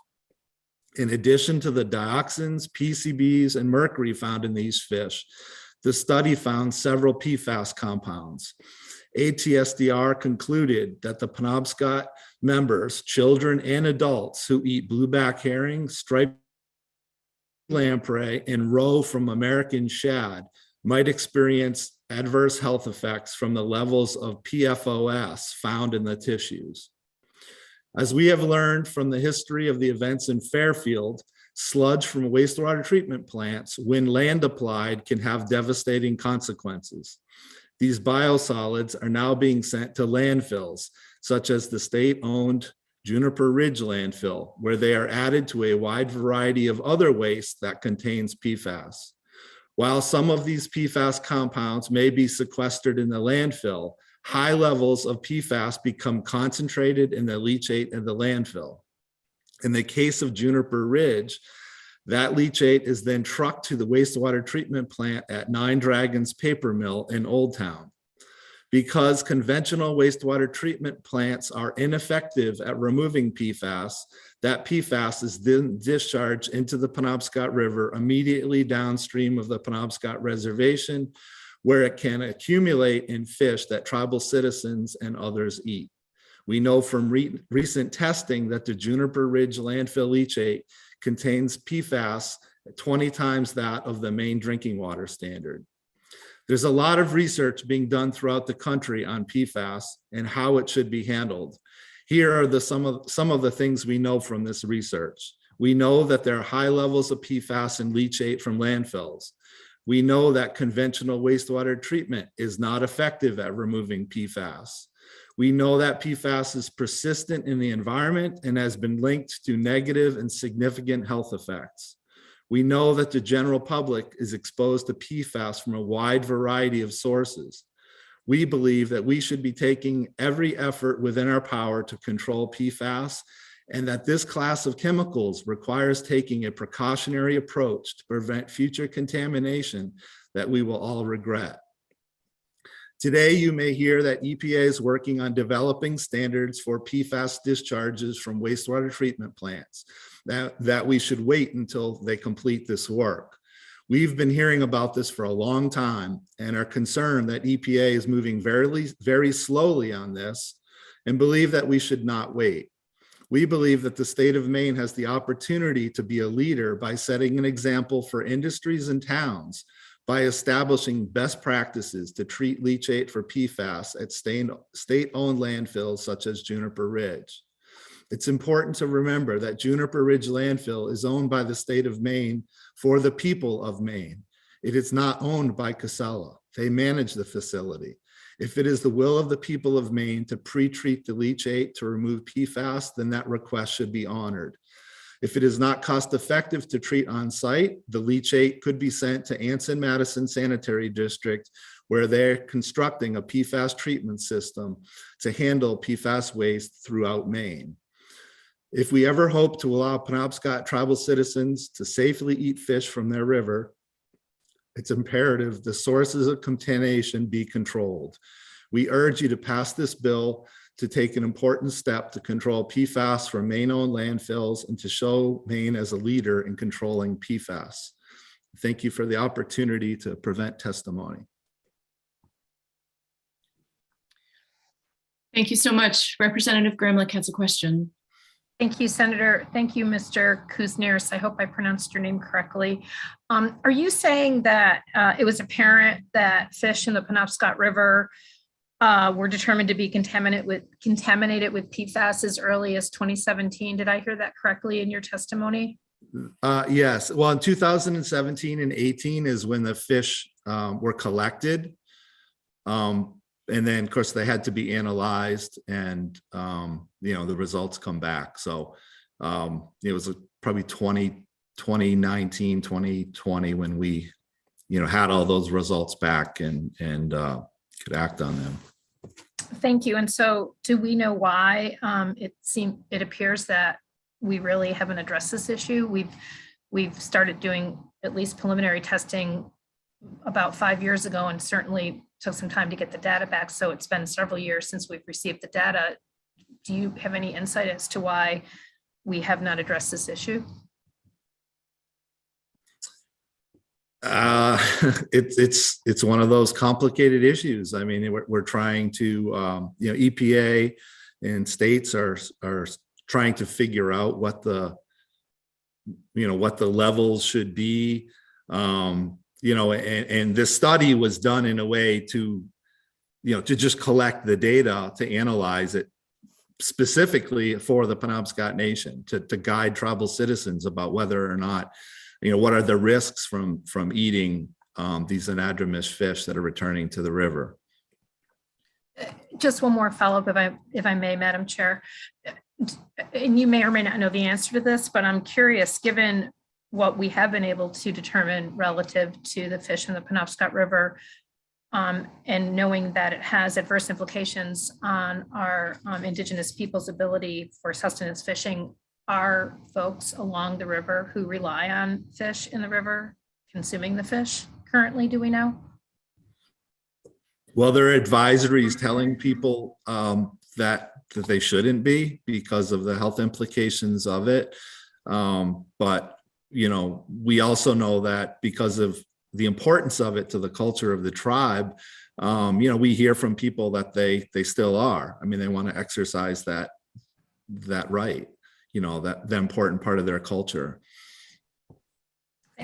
In addition to the dioxins, PCBs, and mercury found in these fish, the study found several PFAS compounds. ATSDR concluded that the Penobscot members, children and adults who eat blueback herring, striped lamprey, and roe from American shad might experience adverse health effects from the levels of PFOS found in the tissues. As we have learned from the history of the events in Fairfield, sludge from wastewater treatment plants, when land applied, can have devastating consequences. These biosolids are now being sent to landfills, such as the state-owned Juniper Ridge landfill, where they are added to a wide variety of other waste that contains PFAS. While some of these PFAS compounds may be sequestered in the landfill, high levels of PFAS become concentrated in the leachate in the landfill. In the case of Juniper Ridge, that leachate is then trucked to the wastewater treatment plant at Nine Dragons Paper Mill in Old Town. Because conventional wastewater treatment plants are ineffective at removing PFAS, that PFAS is then discharged into the Penobscot River immediately downstream of the Penobscot Reservation, where it can accumulate in fish that tribal citizens and others eat. We know from recent testing that the Juniper Ridge landfill leachate contains PFAS 20 times that of the main drinking water standard. There's a lot of research being done throughout the country on PFAS and how it should be handled. Here are some of the things we know from this research. We know that there are high levels of PFAS and leachate from landfills. We know that conventional wastewater treatment is not effective at removing PFAS. We know that PFAS is persistent in the environment and has been linked to negative and significant health effects. We know that the general public is exposed to PFAS from a wide variety of sources. We believe that we should be taking every effort within our power to control PFAS, and that this class of chemicals requires taking a precautionary approach to prevent future contamination that we will all regret. Today, you may hear that EPA is working on developing standards for PFAS discharges from wastewater treatment plants, that we should wait until they complete this work. We've been hearing about this for a long time and are concerned that EPA is moving very slowly on this and believe that we should not wait. We believe that the state of Maine has the opportunity to be a leader by setting an example for industries and towns by establishing best practices to treat leachate for PFAS at state-owned landfills such as Juniper Ridge. It's important to remember that Juniper Ridge landfill is owned by the state of Maine for the people of Maine. It is not owned by Casella. They manage the facility. If it is the will of the people of Maine to pre-treat the leachate to remove PFAS, then that request should be honored. If it is not cost effective to treat on site, the leachate could be sent to Anson-Madison Sanitary District, where they're constructing a PFAS treatment system to handle PFAS waste throughout Maine. If we ever hope to allow Penobscot tribal citizens to safely eat fish from their river, it's imperative the sources of contamination be controlled. We urge you to pass this bill to take an important step to control PFAS from Maine-owned landfills and to show Maine as a leader in controlling PFAS. Thank you for the opportunity to prevent testimony. Thank you so much. Representative Gramlich has a question. Thank you, Senator. Thank you, Mr. Kuzniers. I hope I pronounced your name correctly. Are you saying that it was apparent that fish in the Penobscot River were determined to be contaminated with PFAS as early as 2017? Did I hear that correctly in your testimony? Yes. Well, in 2017 and 18 is when the fish were collected. And then, of course, they had to be analyzed and, the results come back. So it was probably 2019, 2020 when we, had all those results back and could act on them. Thank you. And so do we know why it appears that we really haven't addressed this issue? We've started doing at least preliminary testing about 5 years ago and certainly took some time to get the data back. So it's been several years since we've received the data. Do you have any insight as to why we have not addressed this issue? It's one of those complicated issues. I mean, we're trying to, EPA and states are trying to figure out what the levels should be. And this study was done in a way to just collect the data, to analyze it, specifically for the Penobscot Nation to guide tribal citizens about whether or not, what are the risks from eating these anadromous fish that are returning to the river. Just one more follow-up, if I may, Madam Chair. And you may or may not know the answer to this, but I'm curious, given what we have been able to determine relative to the fish in the Penobscot River, and knowing that it has adverse implications on our Indigenous people's ability for sustenance fishing, are folks along the river who rely on fish in the river consuming the fish currently, do we know? Well, there are advisories telling people that they shouldn't be because of the health implications of it. But, we also know that because of the importance of it to the culture of the tribe, we hear from people that they still are. I mean, they want to exercise that right, that the important part of their culture.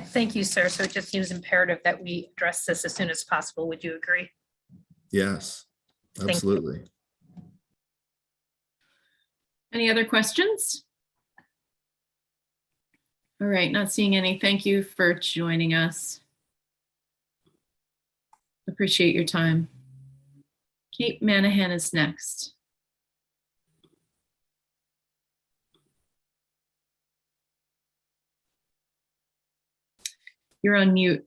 Thank you, sir. So it just seems imperative that we address this as soon as possible. Would you agree? Yes, absolutely. Any other questions? All right, not seeing any. Thank you for joining us. Appreciate your time. Kate Manahan is next. You're on mute.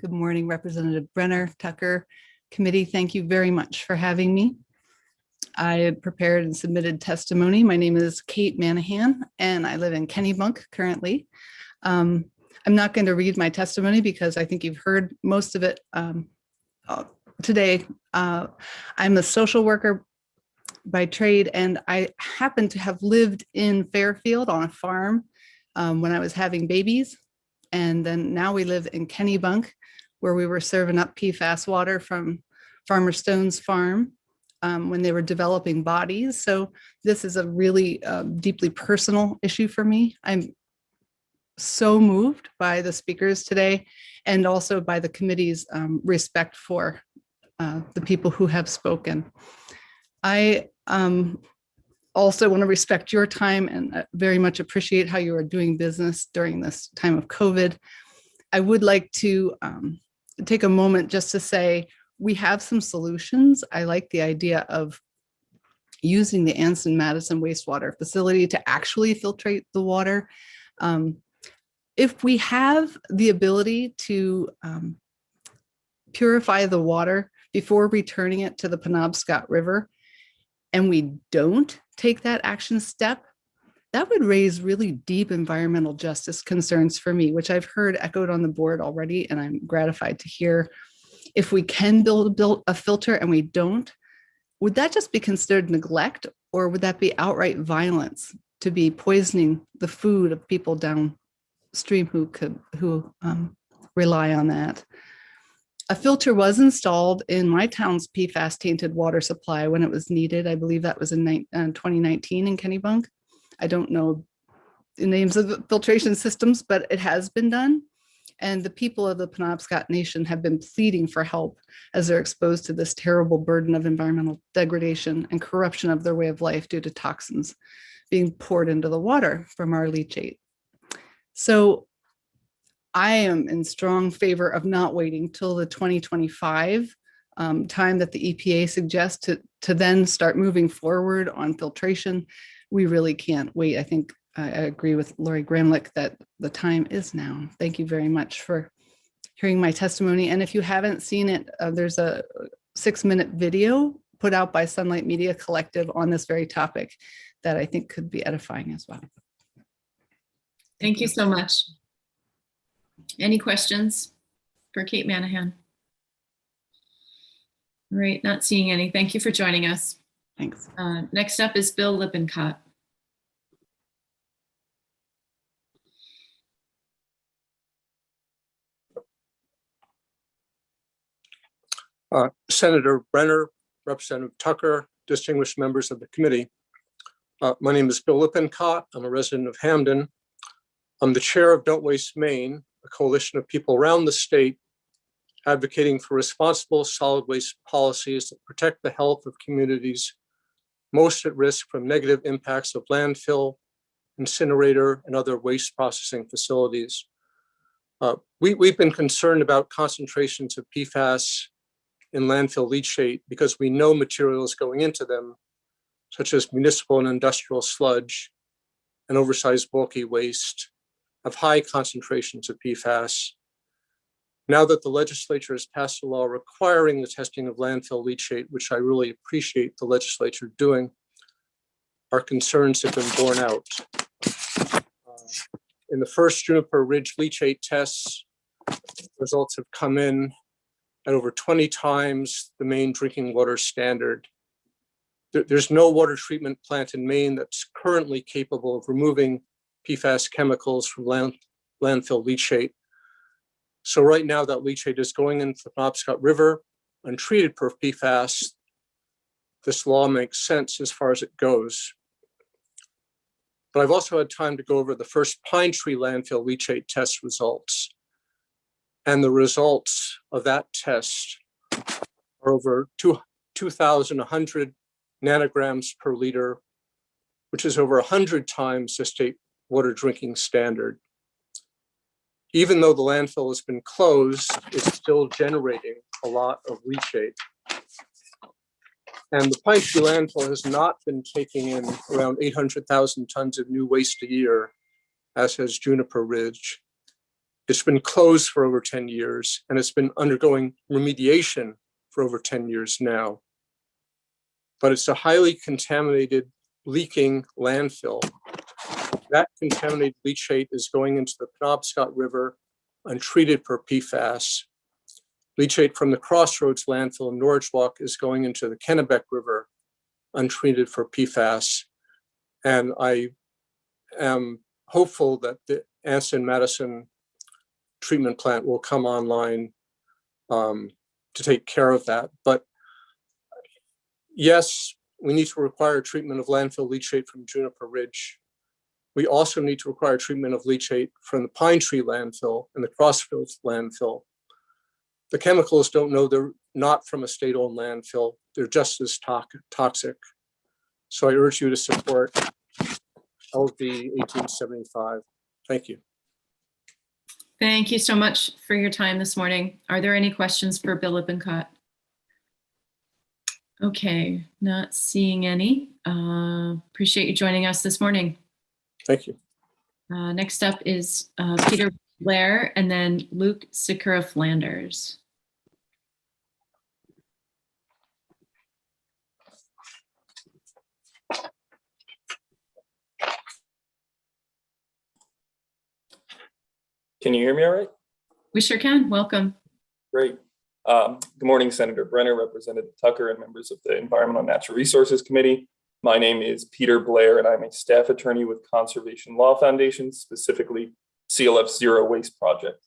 Good morning, Representative Brenner, Tucker Committee. Thank you very much for having me. I prepared and submitted testimony. My name is Kate Manahan, and I live in Kennebunk currently. I'm not going to read my testimony because I think you've heard most of it today. I'm a social worker by trade, and I happen to have lived in Fairfield on a farm when I was having babies. And then now we live in Kennebunk, where we were serving up PFAS water from Farmer Stone's farm when they were developing bodies. So this is a really deeply personal issue for me. I'm so moved by the speakers today and also by the committee's respect for the people who have spoken. I also want to respect your time and very much appreciate how you are doing business during this time of COVID. I would like to take a moment just to say we have some solutions. I like the idea of using the Anson-Madison wastewater facility to actually filtrate the water. If we have the ability to purify the water before returning it to the Penobscot River, and we don't take that action step, that would raise really deep environmental justice concerns for me, which I've heard echoed on the board already, and I'm gratified to hear. If we can build a filter and we don't, would that just be considered neglect, or would that be outright violence to be poisoning the food of people downstream who rely on that? A filter was installed in my town's PFAS tainted water supply when it was needed. I believe that was in 2019 in Kennebunk. I don't know the names of the filtration systems, but it has been done. And the people of the Penobscot Nation have been pleading for help as they're exposed to this terrible burden of environmental degradation and corruption of their way of life due to toxins being poured into the water from our leachate. So I am in strong favor of not waiting till the 2025 time that the EPA suggests to then start moving forward on filtration. We really can't wait. I think I agree with Lori Gramlich that the time is now. Thank you very much for hearing my testimony. And if you haven't seen it, there's a 6-minute video put out by Sunlight Media Collective on this very topic that I think could be edifying as well. Thank you so much. Any questions for Kate Manahan? All right, not seeing any. Thank you for joining us. Thanks. Next up is Bill Lippincott. Senator Brenner, Representative Tucker, distinguished members of the committee. My name is Bill Lippincott. I'm a resident of Hamden. I'm the chair of Don't Waste Maine, a coalition of people around the state advocating for responsible solid waste policies that protect the health of communities most at risk from negative impacts of landfill, incinerator, and other waste processing facilities. We've been concerned about concentrations of PFAS in landfill leachate because we know materials going into them, such as municipal and industrial sludge and oversized bulky waste, have high concentrations of PFAS. Now that the legislature has passed a law requiring the testing of landfill leachate, which I really appreciate the legislature doing, our concerns have been borne out. In the first Juniper Ridge leachate tests, results have come in at over 20 times the Maine drinking water standard. There's no water treatment plant in Maine that's currently capable of removing PFAS chemicals from landfill leachate. So right now that leachate is going into the Penobscot River untreated for PFAS. This law makes sense as far as it goes. But I've also had time to go over the first Pine Tree landfill leachate test results. And the results of that test are over 2,100 nanograms per liter, which is over 100 times the state water drinking standard. Even though the landfill has been closed, it's still generating a lot of leachate. And the Pine Tree landfill has not been taking in around 800,000 tons of new waste a year, as has Juniper Ridge. It's been closed for over 10 years, and it's been undergoing remediation for over 10 years now. But it's a highly contaminated, leaking landfill. That contaminated leachate is going into the Penobscot River untreated for PFAS. Leachate from the Crossroads landfill in Norridgewock is going into the Kennebec River untreated for PFAS. And I am hopeful that the Anson-Madison treatment plant will come online to take care of that. But yes, we need to require treatment of landfill leachate from Juniper Ridge. We also need to require treatment of leachate from the Pine Tree landfill and the Crossroads landfill. The chemicals don't know they're not from a state-owned landfill. They're just as toxic. So I urge you to support LD 1875. Thank you. Thank you so much for your time this morning. Are there any questions for Bill Lippincott? Okay, not seeing any. Appreciate you joining us this morning. Thank you. Next up is Peter Blair and then Luke Sikora-Flanders. Can you hear me all right? We sure can. Welcome. Great. Good morning, Senator Brenner, Representative Tucker, and members of the Environmental and Natural Resources Committee. My name is Peter Blair, and I'm a staff attorney with Conservation Law Foundation, specifically CLF's Zero Waste Project.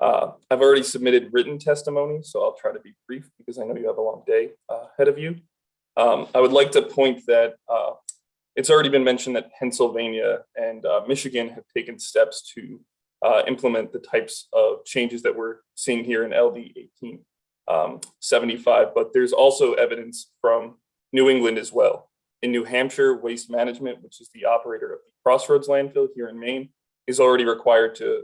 I've already submitted written testimony, so I'll try to be brief because I know you have a long day ahead of you. I would like to point that it's already been mentioned that Pennsylvania and Michigan have taken steps to implement the types of changes that we're seeing here in LD 1875, but there's also evidence from New England as well. In New Hampshire, Waste Management, which is the operator of the Crossroads landfill here in Maine, is already required to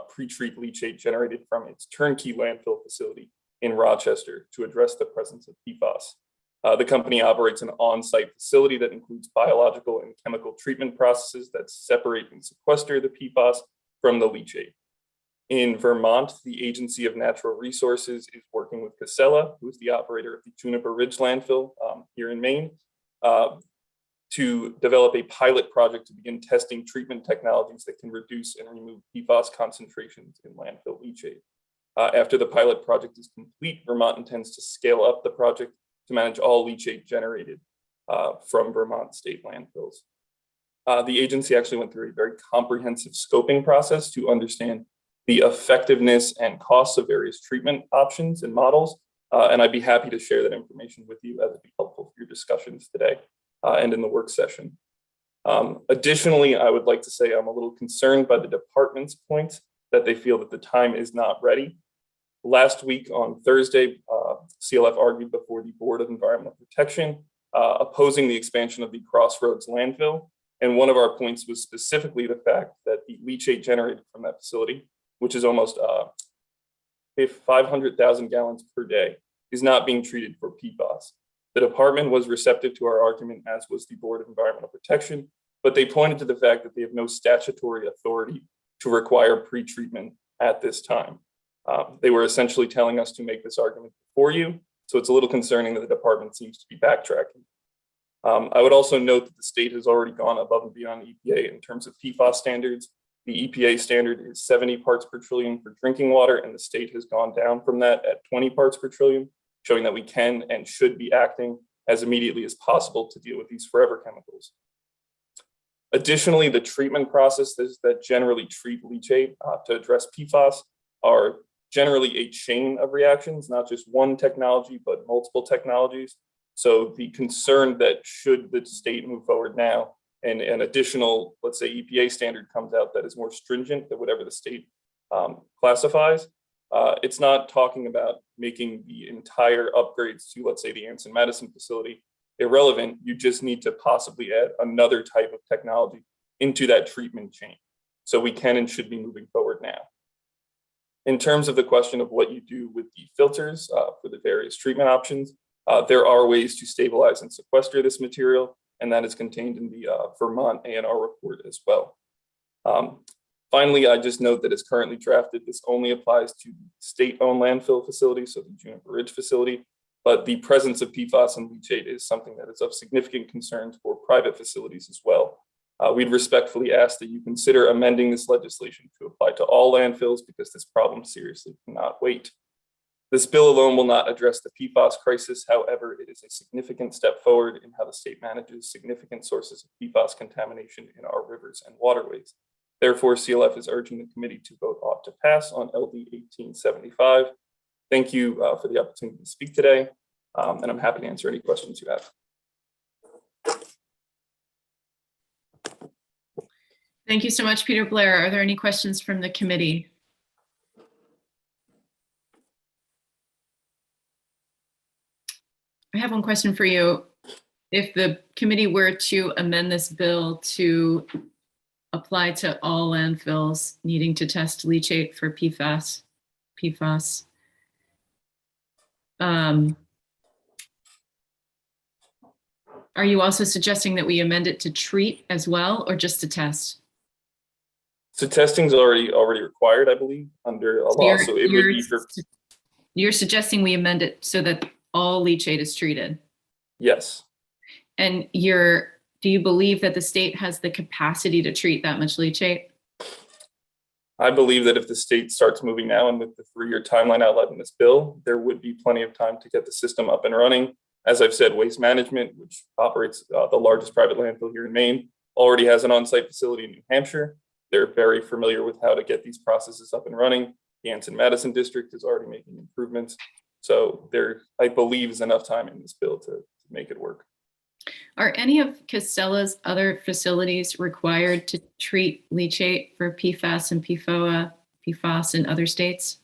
pre-treat leachate generated from its turnkey landfill facility in Rochester to address the presence of PFAS. The company operates an on-site facility that includes biological and chemical treatment processes that separate and sequester the PFAS from the leachate. In Vermont, the Agency of Natural Resources is working with Casella, who is the operator of the Juniper Ridge landfill here in Maine, to develop a pilot project to begin testing treatment technologies that can reduce and remove PFAS concentrations in landfill leachate. After the pilot project is complete, Vermont intends to scale up the project to manage all leachate generated from Vermont state landfills. The agency actually went through a very comprehensive scoping process to understand the effectiveness and costs of various treatment options and models. And I'd be happy to share that information with you as it'd be helpful for your discussions today and in the work session. Additionally, I would like to say I'm a little concerned by the department's point that they feel that the time is not ready. Last week on Thursday, CLF argued before the Board of Environmental Protection, opposing the expansion of the Crossroads landfill. And one of our points was specifically the fact that the leachate generated from that facility, which is almost 500,000 gallons per day, is not being treated for PFAS. The department was receptive to our argument, as was the Board of Environmental Protection, but they pointed to the fact that they have no statutory authority to require pretreatment at this time. They were essentially telling us to make this argument for you, so it's a little concerning that the department seems to be backtracking. I would also note that the state has already gone above and beyond EPA in terms of PFAS standards. The EPA standard is 70 parts per trillion for drinking water, and the state has gone down from that at 20 parts per trillion, showing that we can and should be acting as immediately as possible to deal with these forever chemicals. Additionally, the treatment processes that generally treat leachate to address PFAS are generally a chain of reactions, not just one technology, but multiple technologies. So the concern that should the state move forward now and an additional, let's say, EPA standard comes out that is more stringent than whatever the state classifies, it's not talking about making the entire upgrades to, let's say, the Anson-Madison facility irrelevant. You just need to possibly add another type of technology into that treatment chain. So we can and should be moving forward now. In terms of the question of what you do with the filters for the various treatment options, there are ways to stabilize and sequester this material, and that is contained in the Vermont ENR report as well. Finally, I just note that as currently drafted, this only applies to state-owned landfill facilities, so the Juniper Ridge facility, but the presence of PFAS and leachate is something that is of significant concern for private facilities as well. We'd respectfully ask that you consider amending this legislation to apply to all landfills because this problem seriously cannot wait. This bill alone will not address the PFAS crisis. However, it is a significant step forward in how the state manages significant sources of PFAS contamination in our rivers and waterways. Therefore, CLF is urging the committee to vote ought to pass on LD 1875. Thank you for the opportunity to speak today, and I'm happy to answer any questions you have. Thank you so much, Peter Blair. Are there any questions from the committee? I have one question for you. If the committee were to amend this bill to apply to all landfills needing to test leachate for PFAS, are you also suggesting that we amend it to treat as well, or just to test? So testing is already required, I believe, under a law. So it would be for. You're suggesting we amend it so that all leachate is treated? Yes. And do you believe that the state has the capacity to treat that much leachate? I believe that if the state starts moving now and with the 3-year timeline outlined in this bill, there would be plenty of time to get the system up and running. As I've said, Waste Management, which operates the largest private landfill here in Maine, already has an on-site facility in New Hampshire. They're very familiar with how to get these processes up and running. The Anson-Madison district is already making improvements. So there, I believe, is enough time in this bill to make it work. Are any of Casella's other facilities required to treat leachate for PFAS and PFOS in other states?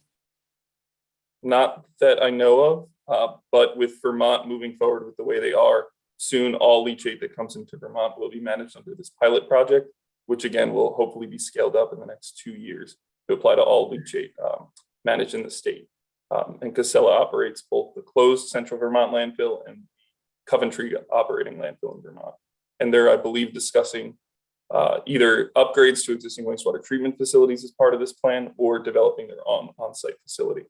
Not that I know of, but with Vermont moving forward with the way they are, soon all leachate that comes into Vermont will be managed under this pilot project, which again will hopefully be scaled up in the next 2 years to apply to all leachate managed in the state. And Casella operates both the closed Central Vermont landfill and Coventry operating landfill in Vermont. And they're, I believe, discussing either upgrades to existing wastewater treatment facilities as part of this plan or developing their own on-site facility.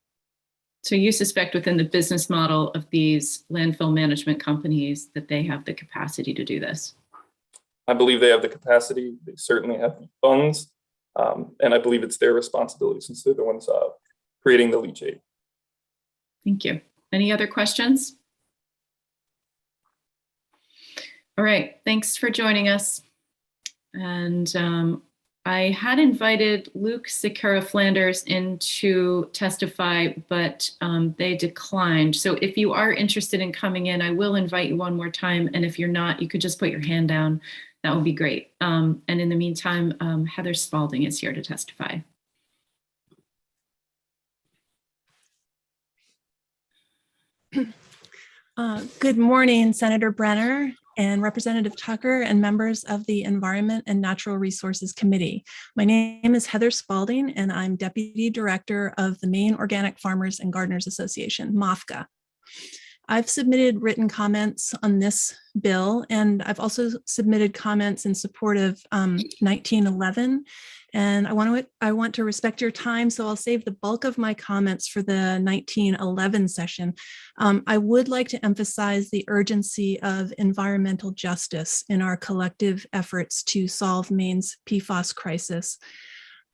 So you suspect within the business model of these landfill management companies that they have the capacity to do this? I believe they have the capacity. They certainly have the funds. And I believe it's their responsibility since they're the ones creating the leachate. Thank you. Any other questions? All right, thanks for joining us. And I had invited Luke Sikora-Flanders in to testify, but they declined. So if you are interested in coming in, I will invite you one more time. And if you're not, you could just put your hand down. That would be great. And in the meantime, Heather Spalding is here to testify. Good morning, Senator Brenner and Representative Tucker and members of the Environment and Natural Resources Committee. My name is Heather Spalding and I'm Deputy Director of the Maine Organic Farmers and Gardeners Association, MOFGA. I've submitted written comments on this bill, and I've also submitted comments in support of 1911. And I want to respect your time, so I'll save the bulk of my comments for the 1911 session. I would like to emphasize the urgency of environmental justice in our collective efforts to solve Maine's PFAS crisis.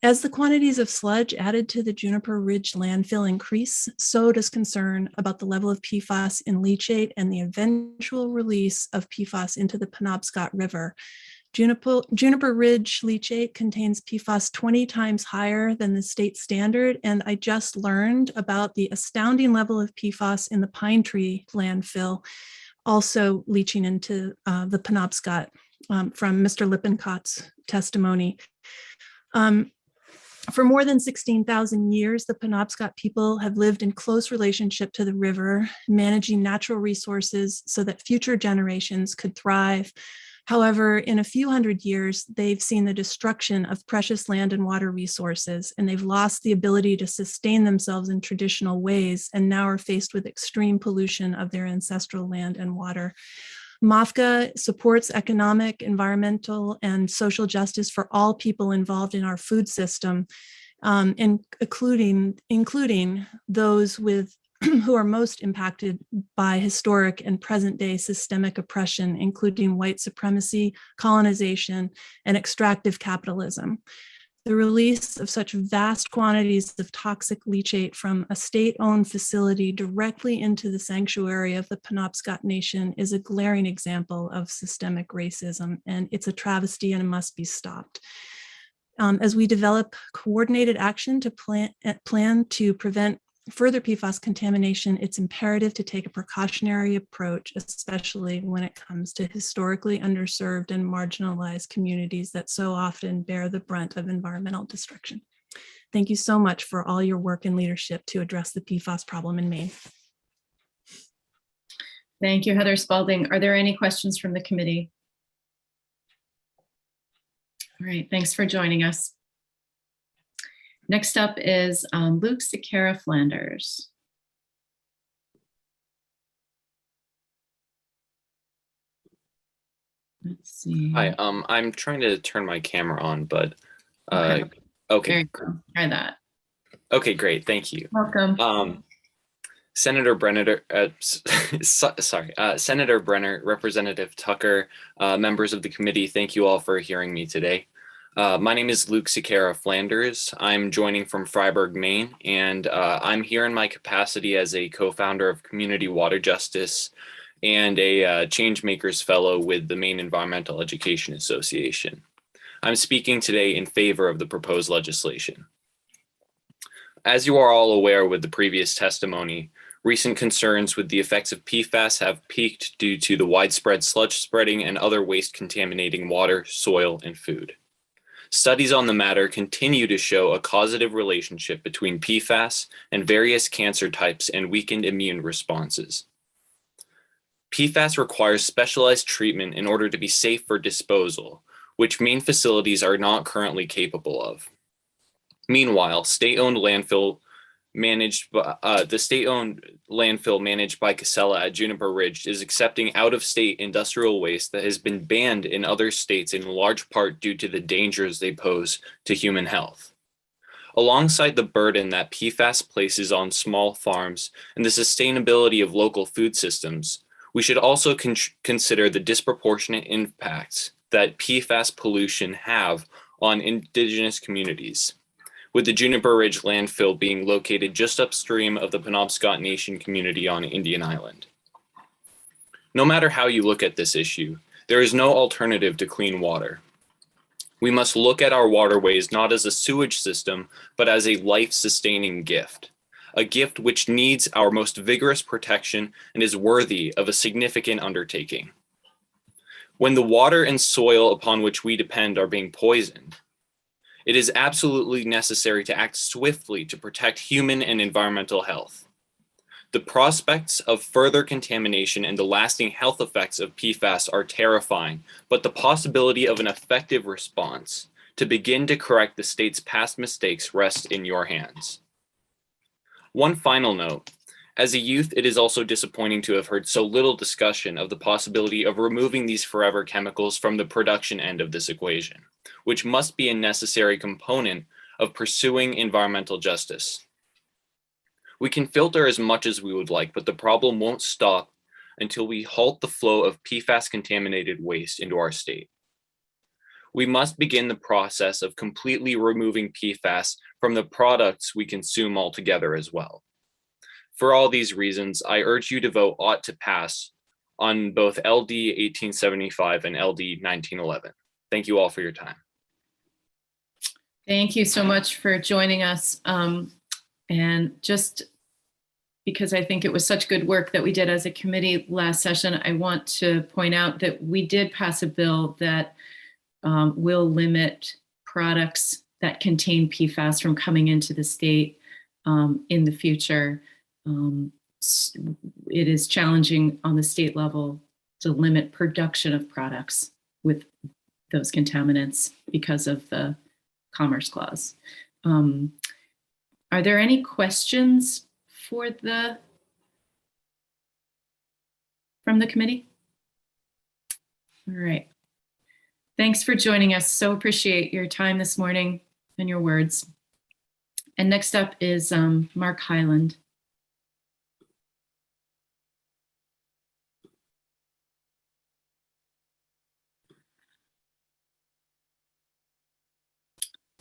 As the quantities of sludge added to the Juniper Ridge landfill increase, so does concern about the level of PFAS in leachate and the eventual release of PFAS into the Penobscot River. Juniper Ridge leachate contains PFAS 20 times higher than the state standard, and I just learned about the astounding level of PFAS in the Pine Tree landfill, also leaching into the Penobscot from Mr. Lippencott's testimony. For more than 16,000 years, the Penobscot people have lived in close relationship to the river, managing natural resources so that future generations could thrive. However, in a few hundred years, they've seen the destruction of precious land and water resources, and they've lost the ability to sustain themselves in traditional ways, and now are faced with extreme pollution of their ancestral land and water. MOFGA supports economic, environmental, and social justice for all people involved in our food system, including those who are most impacted by historic and present-day systemic oppression, including white supremacy, colonization, and extractive capitalism. The release of such vast quantities of toxic leachate from a state-owned facility directly into the sanctuary of the Penobscot Nation is a glaring example of systemic racism, and it's a travesty and it must be stopped. As we develop coordinated action to plan to prevent further PFAS contamination, it's imperative to take a precautionary approach, especially when it comes to historically underserved and marginalized communities that so often bear the brunt of environmental destruction. Thank you so much for all your work and leadership to address the PFAS problem in Maine. Thank you, Heather Spalding. Are there any questions from the committee? All right, thanks for joining us. Next up is Luke Sequeira Flanders. Let's see. Hi, I'm trying to turn my camera on, but Okay. okay. There you go. Try that. Okay, great. Thank you. Welcome. Senator Brenner, Senator Brenner, Representative Tucker, members of the committee, thank you all for hearing me today. My name is Luke Sequeira Flanders. I'm joining from Freiburg, Maine, and I'm here in my capacity as a co-founder of Community Water Justice and a Changemakers Fellow with the Maine Environmental Education Association. I'm speaking today in favor of the proposed legislation. As you are all aware with the previous testimony, recent concerns with the effects of PFAS have peaked due to the widespread sludge spreading and other waste contaminating water, soil, and food. Studies on the matter continue to show a causative relationship between PFAS and various cancer types and weakened immune responses. PFAS requires specialized treatment in order to be safe for disposal, which Maine facilities are not currently capable of. Meanwhile, the state-owned landfill managed by Casella at Juniper Ridge is accepting out-of-state industrial waste that has been banned in other states in large part due to the dangers they pose to human health. Alongside the burden that PFAS places on small farms and the sustainability of local food systems, we should also consider the disproportionate impacts that PFAS pollution have on indigenous communities, with the Juniper Ridge landfill being located just upstream of the Penobscot Nation community on Indian Island. No matter how you look at this issue, there is no alternative to clean water. We must look at our waterways not as a sewage system, but as a life-sustaining gift, a gift which needs our most vigorous protection and is worthy of a significant undertaking. When the water and soil upon which we depend are being poisoned, it is absolutely necessary to act swiftly to protect human and environmental health. The prospects of further contamination and the lasting health effects of PFAS are terrifying, but the possibility of an effective response to begin to correct the state's past mistakes rests in your hands. One final note. As a youth, it is also disappointing to have heard so little discussion of the possibility of removing these forever chemicals from the production end of this equation, which must be a necessary component of pursuing environmental justice. We can filter as much as we would like, but the problem won't stop until we halt the flow of PFAS-contaminated waste into our state. We must begin the process of completely removing PFAS from the products we consume altogether as well. For all these reasons, I urge you to vote ought to pass on both LD 1875 and LD 1911. Thank you all for your time. Thank you so much for joining us. And just because I think it was such good work that we did as a committee last session, I want to point out that we did pass a bill that will limit products that contain PFAS from coming into the state in the future. It is challenging on the state level to limit production of products with those contaminants because of the Commerce Clause. Are there any questions from the committee? All right. Thanks for joining us. So appreciate your time this morning and your words. And next up is Mark Hyland.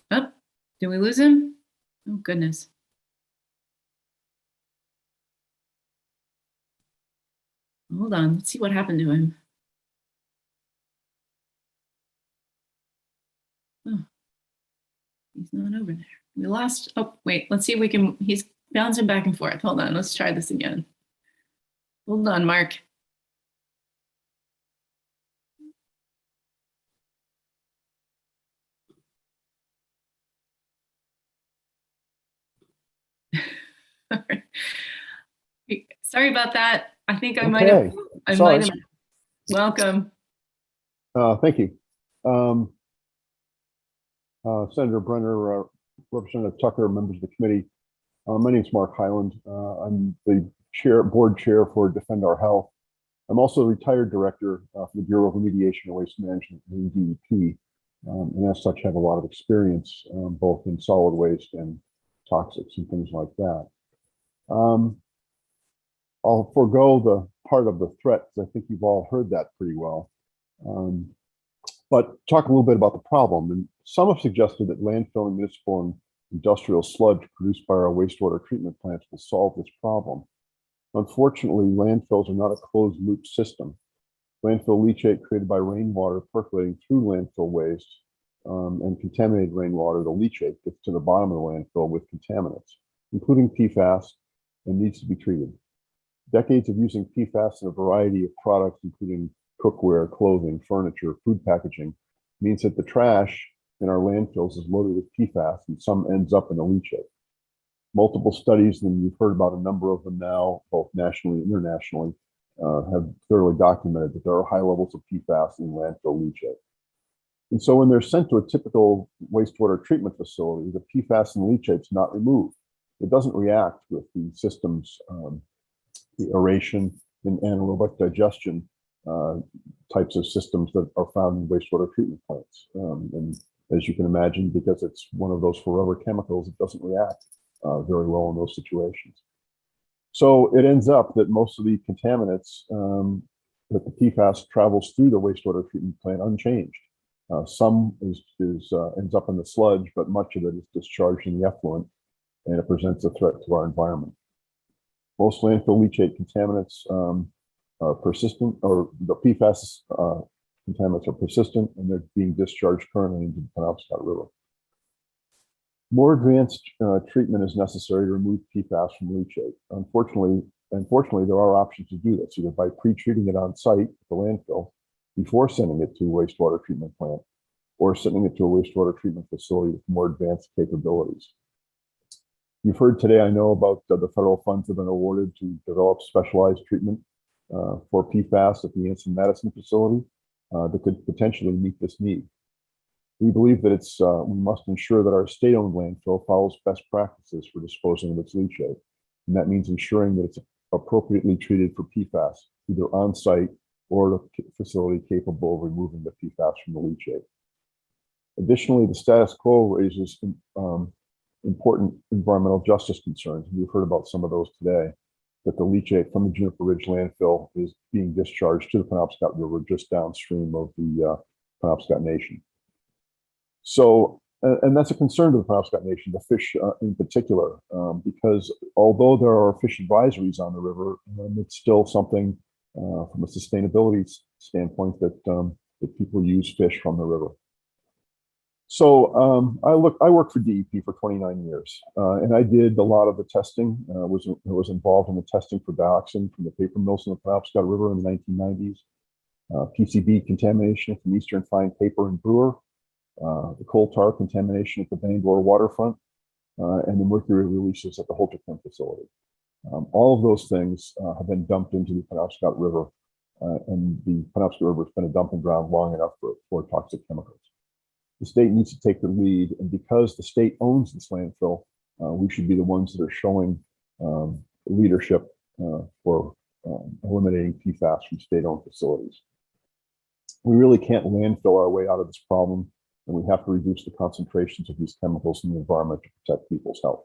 Oh, did we lose him? Oh, goodness. Hold on, let's see what happened to him. Oh, he's not over there. We lost, oh, wait, let's see if we can, he's bouncing back and forth. Hold on, let's try this again. Hold on, Mark. Sorry about that. I think I might have. Welcome. Thank you. Senator Brenner, Representative Tucker, members of the committee. My name is Mark Hyland. I'm the board chair for Defend Our Health. I'm also a retired director for the Bureau of Remediation and Waste Management, the DEP, and as such have a lot of experience both in solid waste and toxics and things like that. I'll forego the part of the threat because I think you've all heard that pretty well. But talk a little bit about the problem. And some have suggested that landfill and municipal and industrial sludge produced by our wastewater treatment plants will solve this problem. Unfortunately, landfills are not a closed loop system. Landfill leachate created by rainwater percolating through landfill waste and contaminated rainwater, the leachate gets to the bottom of the landfill with contaminants, including PFAS, and needs to be treated. Decades of using PFAS in a variety of products, including cookware, clothing, furniture, food packaging, means that the trash in our landfills is loaded with PFAS and some ends up in the leachate. Multiple studies, and you've heard about a number of them now, both nationally and internationally, have thoroughly documented that there are high levels of PFAS in landfill leachate. And so when they're sent to a typical wastewater treatment facility, the PFAS in the leachate is not removed. It doesn't react with the system's the aeration and anaerobic digestion types of systems that are found in wastewater treatment plants. And as you can imagine, because it's one of those forever chemicals, it doesn't react very well in those situations. So it ends up that most of the contaminants that the PFAS travels through the wastewater treatment plant unchanged. Some ends up in the sludge, but much of it is discharged in the effluent, and it presents a threat to our environment. Most landfill leachate contaminants are persistent, or the PFAS contaminants are persistent, and they're being discharged currently into the Penobscot River. More advanced treatment is necessary to remove PFAS from leachate. Unfortunately, there are options to do this, either by pre-treating it on site at the landfill before sending it to a wastewater treatment plant, or sending it to a wastewater treatment facility with more advanced capabilities. You've heard today, I know, about the federal funds that have been awarded to develop specialized treatment for PFAS at the Anson-Madison facility that could potentially meet this need. We believe that we must ensure that our state-owned landfill follows best practices for disposing of its leachate. And that means ensuring that it's appropriately treated for PFAS, either on-site or a facility capable of removing the PFAS from the leachate. Additionally, the status quo raises important environmental justice concerns. You've heard about some of those today, that the leachate from the Juniper Ridge landfill is being discharged to the Penobscot River just downstream of the Penobscot Nation. So, and that's a concern to the Penobscot Nation, the fish in particular, because although there are fish advisories on the river, it's still something from a sustainability standpoint that people use fish from the river. So I worked for DEP for 29 years, and I did a lot of the testing. Was involved in the testing for dioxin from the paper mills in the Penobscot River in the 1990s, PCB contamination from Eastern Fine Paper and Brewer, the coal tar contamination at the Bangor waterfront, and the mercury releases at the Holtercombe facility. All of those things have been dumped into the Penobscot River, and the Penobscot River has been a dumping ground long enough for toxic chemicals. The state needs to take the lead, and because the state owns this landfill, we should be the ones that are showing leadership for eliminating PFAS from state-owned facilities. We really can't landfill our way out of this problem, and we have to reduce the concentrations of these chemicals in the environment to protect people's health.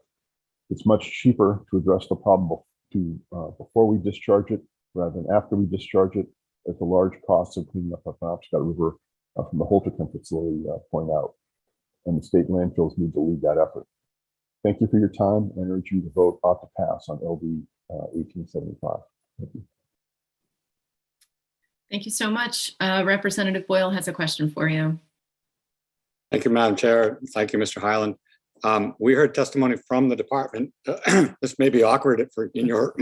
It's much cheaper to address the problem before we discharge it rather than after we discharge it, as the large costs of cleaning up the Penobscot River from the Holtercombe facility point out, and the state landfills need to lead that effort. Thank you for your time, and I urge you to vote ought to pass on LD 1875. Thank you. Thank you so much. Representative Boyle has a question for you. Thank you, Madam Chair. Thank you, Mr. Highland. We heard testimony from the department. This may be awkward in your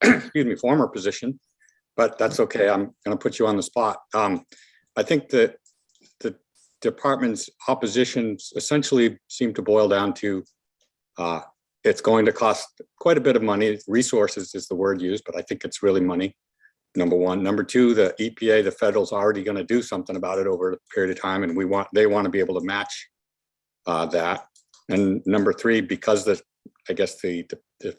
excuse me, former position, but that's okay. I'm going to put you on the spot. I think that the department's oppositions essentially seem to boil down to it's going to cost quite a bit of money. Resources is the word used, but I think it's really money. Number one. Number two, the EPA, the federal's already going to do something about it over a period of time, and they want to be able to match that. And number three, because I guess the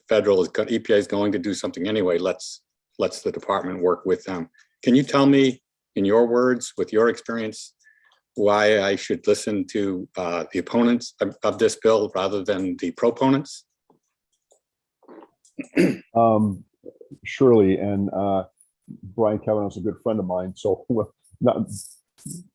federal EPA is going to do something anyway, let's the department work with them. Can you tell me, in your words, with your experience, why I should listen to the opponents of this bill rather than the proponents? Surely, and Brian Kavanaugh is a good friend of mine, so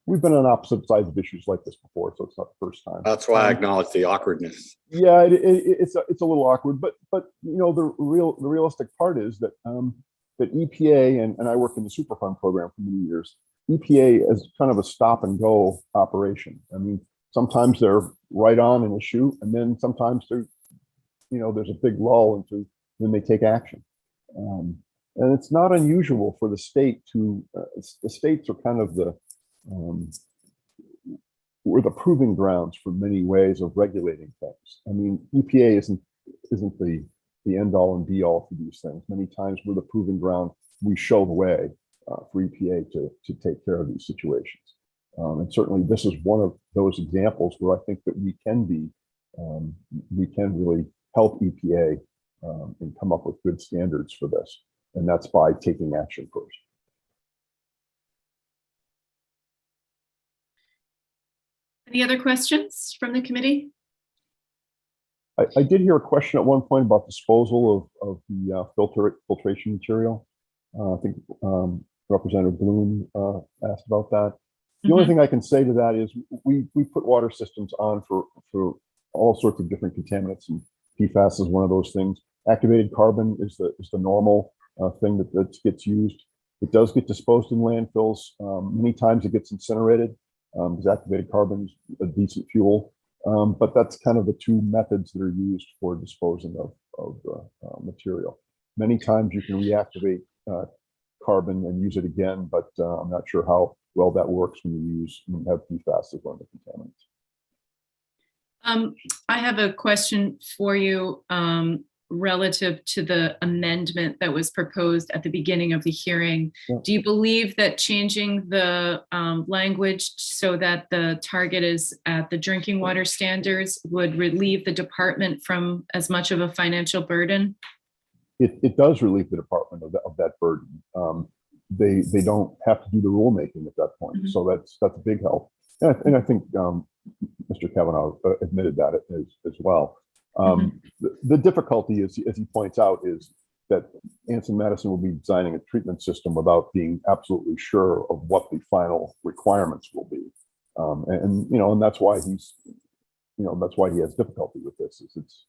we've been on opposite sides of issues like this before, so it's not the first time. That's why I acknowledge the awkwardness. Yeah, it's a little awkward, but you know, the realistic part is that that EPA and I worked in the Superfund program for many years. EPA is kind of a stop and go operation. I mean, sometimes they're right on in a shoot, and then sometimes there's a big lull into when they take action. And it's not unusual for the state to, the states are kind of we're the proving grounds for many ways of regulating things. I mean, EPA isn't the end all and be all for these things. Many times we're the proving ground. We show the way for EPA to take care of these situations. And certainly this is one of those examples where I think that we can really help EPA and come up with good standards for this. And that's by taking action first. Any other questions from the committee? I did hear a question at one point about disposal of the filtration material. I think Representative Bloom asked about that. The only thing I can say to that is we put water systems on for all sorts of different contaminants, and PFAS is one of those things. Activated carbon is the normal thing that gets used. It does get disposed in landfills. Many times it gets incinerated because activated carbon is a decent fuel. But that's kind of the two methods that are used for disposing of material. Many times you can reactivate carbon and use it again, but I'm not sure how well that works when you have PFAS as one of the contaminants. I have a question for you relative to the amendment that was proposed at the beginning of the hearing. Yeah. Do you believe that changing the language so that the target is at the drinking water standards would relieve the department from as much of a financial burden? It does relieve the department of that burden. They don't have to do the rulemaking at that point, so that's a big help. And I think Mr. Kavanaugh admitted that as well. The difficulty is, as he points out, is that Anson Madison will be designing a treatment system without being absolutely sure of what the final requirements will be, and that's why that's why he has difficulty with this. Is it's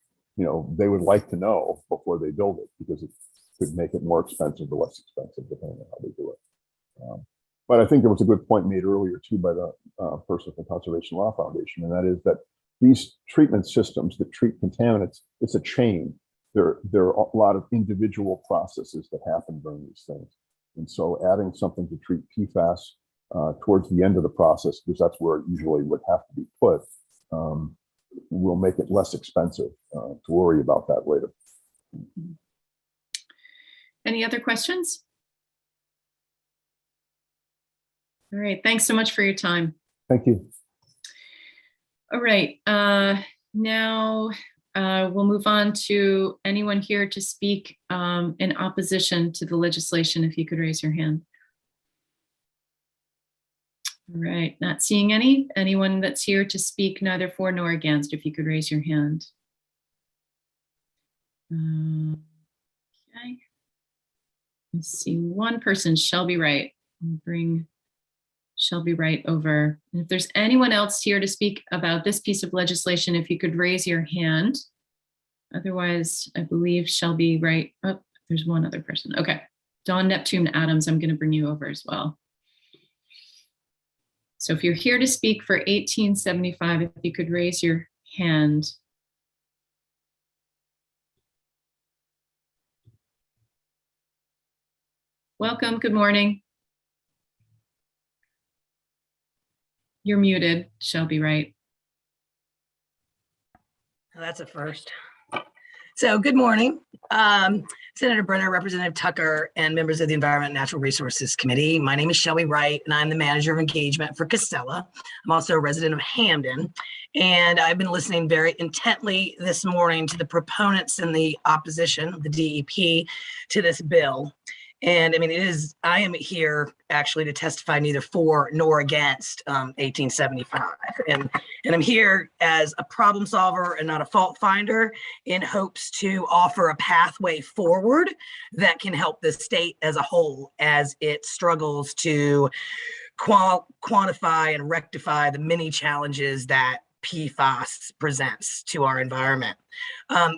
they would like to know before they build it, because it could make it more expensive or less expensive depending on how they do it. But I think there was a good point made earlier too by the person from Conservation Law Foundation, and that is that these treatment systems that treat contaminants, it's a chain. There are a lot of individual processes that happen during these things. And so adding something to treat PFAS towards the end of the process, because that's where it usually would have to be put, will make it less expensive to worry about that later. Any other questions? All right, thanks so much for your time. Thank you. All right, now we'll move on to anyone here to speak in opposition to the legislation. If you could raise your hand. All right, not seeing any. Anyone that's here to speak neither for nor against, if you could raise your hand. Okay. Let's see, one person, Shelby Wright. I'll bring Shelby Wright over. And if there's anyone else here to speak about this piece of legislation, if you could raise your hand. Otherwise, I believe Shelby Wright, oh, there's one other person. Okay, Dawn Neptune Adams, I'm gonna bring you over as well. So if you're here to speak for 1875, if you could raise your hand. Welcome, good morning. You're muted, Shelby Wright. That's a first. So good morning, Senator Brenner, Representative Tucker, and members of the Environment and Natural Resources Committee. My name is Shelby Wright, and I'm the Manager of Engagement for Casella. I'm also a resident of Hamden, and I've been listening very intently this morning to the proponents and the opposition, the DEP, to this bill. And I mean, I am here actually to testify neither for nor against 1875. And I'm here as a problem solver and not a fault finder, in hopes to offer a pathway forward that can help the state as a whole as it struggles to quantify and rectify the many challenges that PFAS presents to our environment.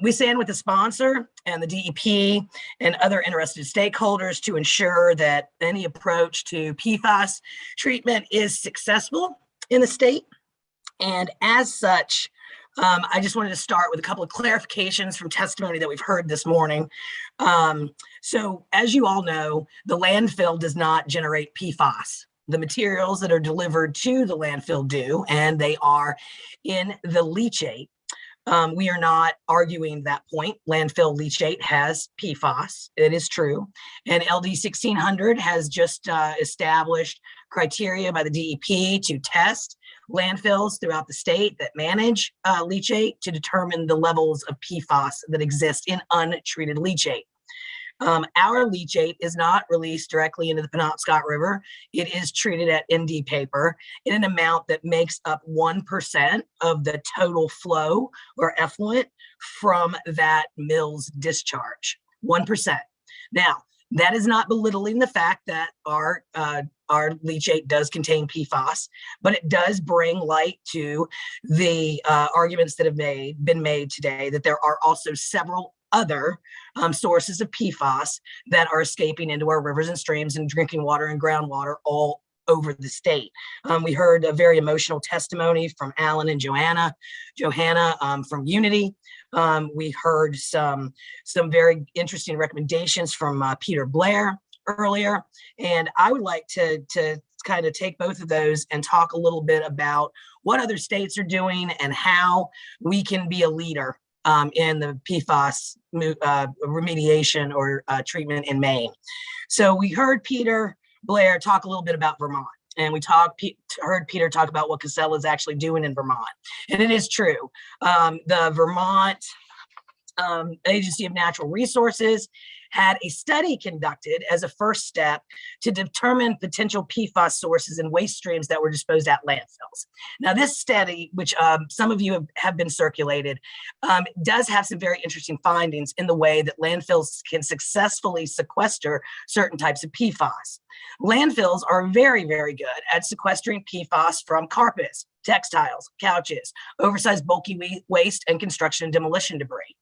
We stand with the sponsor and the DEP and other interested stakeholders to ensure that any approach to PFAS treatment is successful in the state. And as such, I just wanted to start with a couple of clarifications from testimony that we've heard this morning. So as you all know, the landfill does not generate PFAS. The materials that are delivered to the landfill do, and they are in the leachate. We are not arguing that point. Landfill leachate has PFAS. It is true. And LD 1600 has just established criteria by the DEP to test landfills throughout the state that manage leachate to determine the levels of PFAS that exist in untreated leachate. Our leachate is not released directly into the Penobscot River. It is treated at ND paper in an amount that makes up 1% of the total flow or effluent from that mill's discharge, 1%. Now, that is not belittling the fact that our leachate does contain PFAS, but it does bring light to the arguments that have been made today that there are also several other sources of PFAS that are escaping into our rivers and streams and drinking water and groundwater all over the state. We heard a very emotional testimony from Alan and Johanna from Unity. We heard some very interesting recommendations from Peter Blair earlier, and I would like to kind of take both of those and talk a little bit about what other states are doing and how we can be a leader in the PFAS remediation or treatment in Maine. So we heard Peter Blair talk a little bit about Vermont, and we heard Peter talk about what Casella is actually doing in Vermont. And it is true. The Vermont Agency of Natural Resources had a study conducted as a first step to determine potential PFAS sources in waste streams that were disposed at landfills. Now, this study, which some of you have been circulated, does have some very interesting findings in the way that landfills can successfully sequester certain types of PFAS. Landfills are very, very good at sequestering PFAS from carpets, textiles, couches, oversized bulky waste, and construction and demolition debris.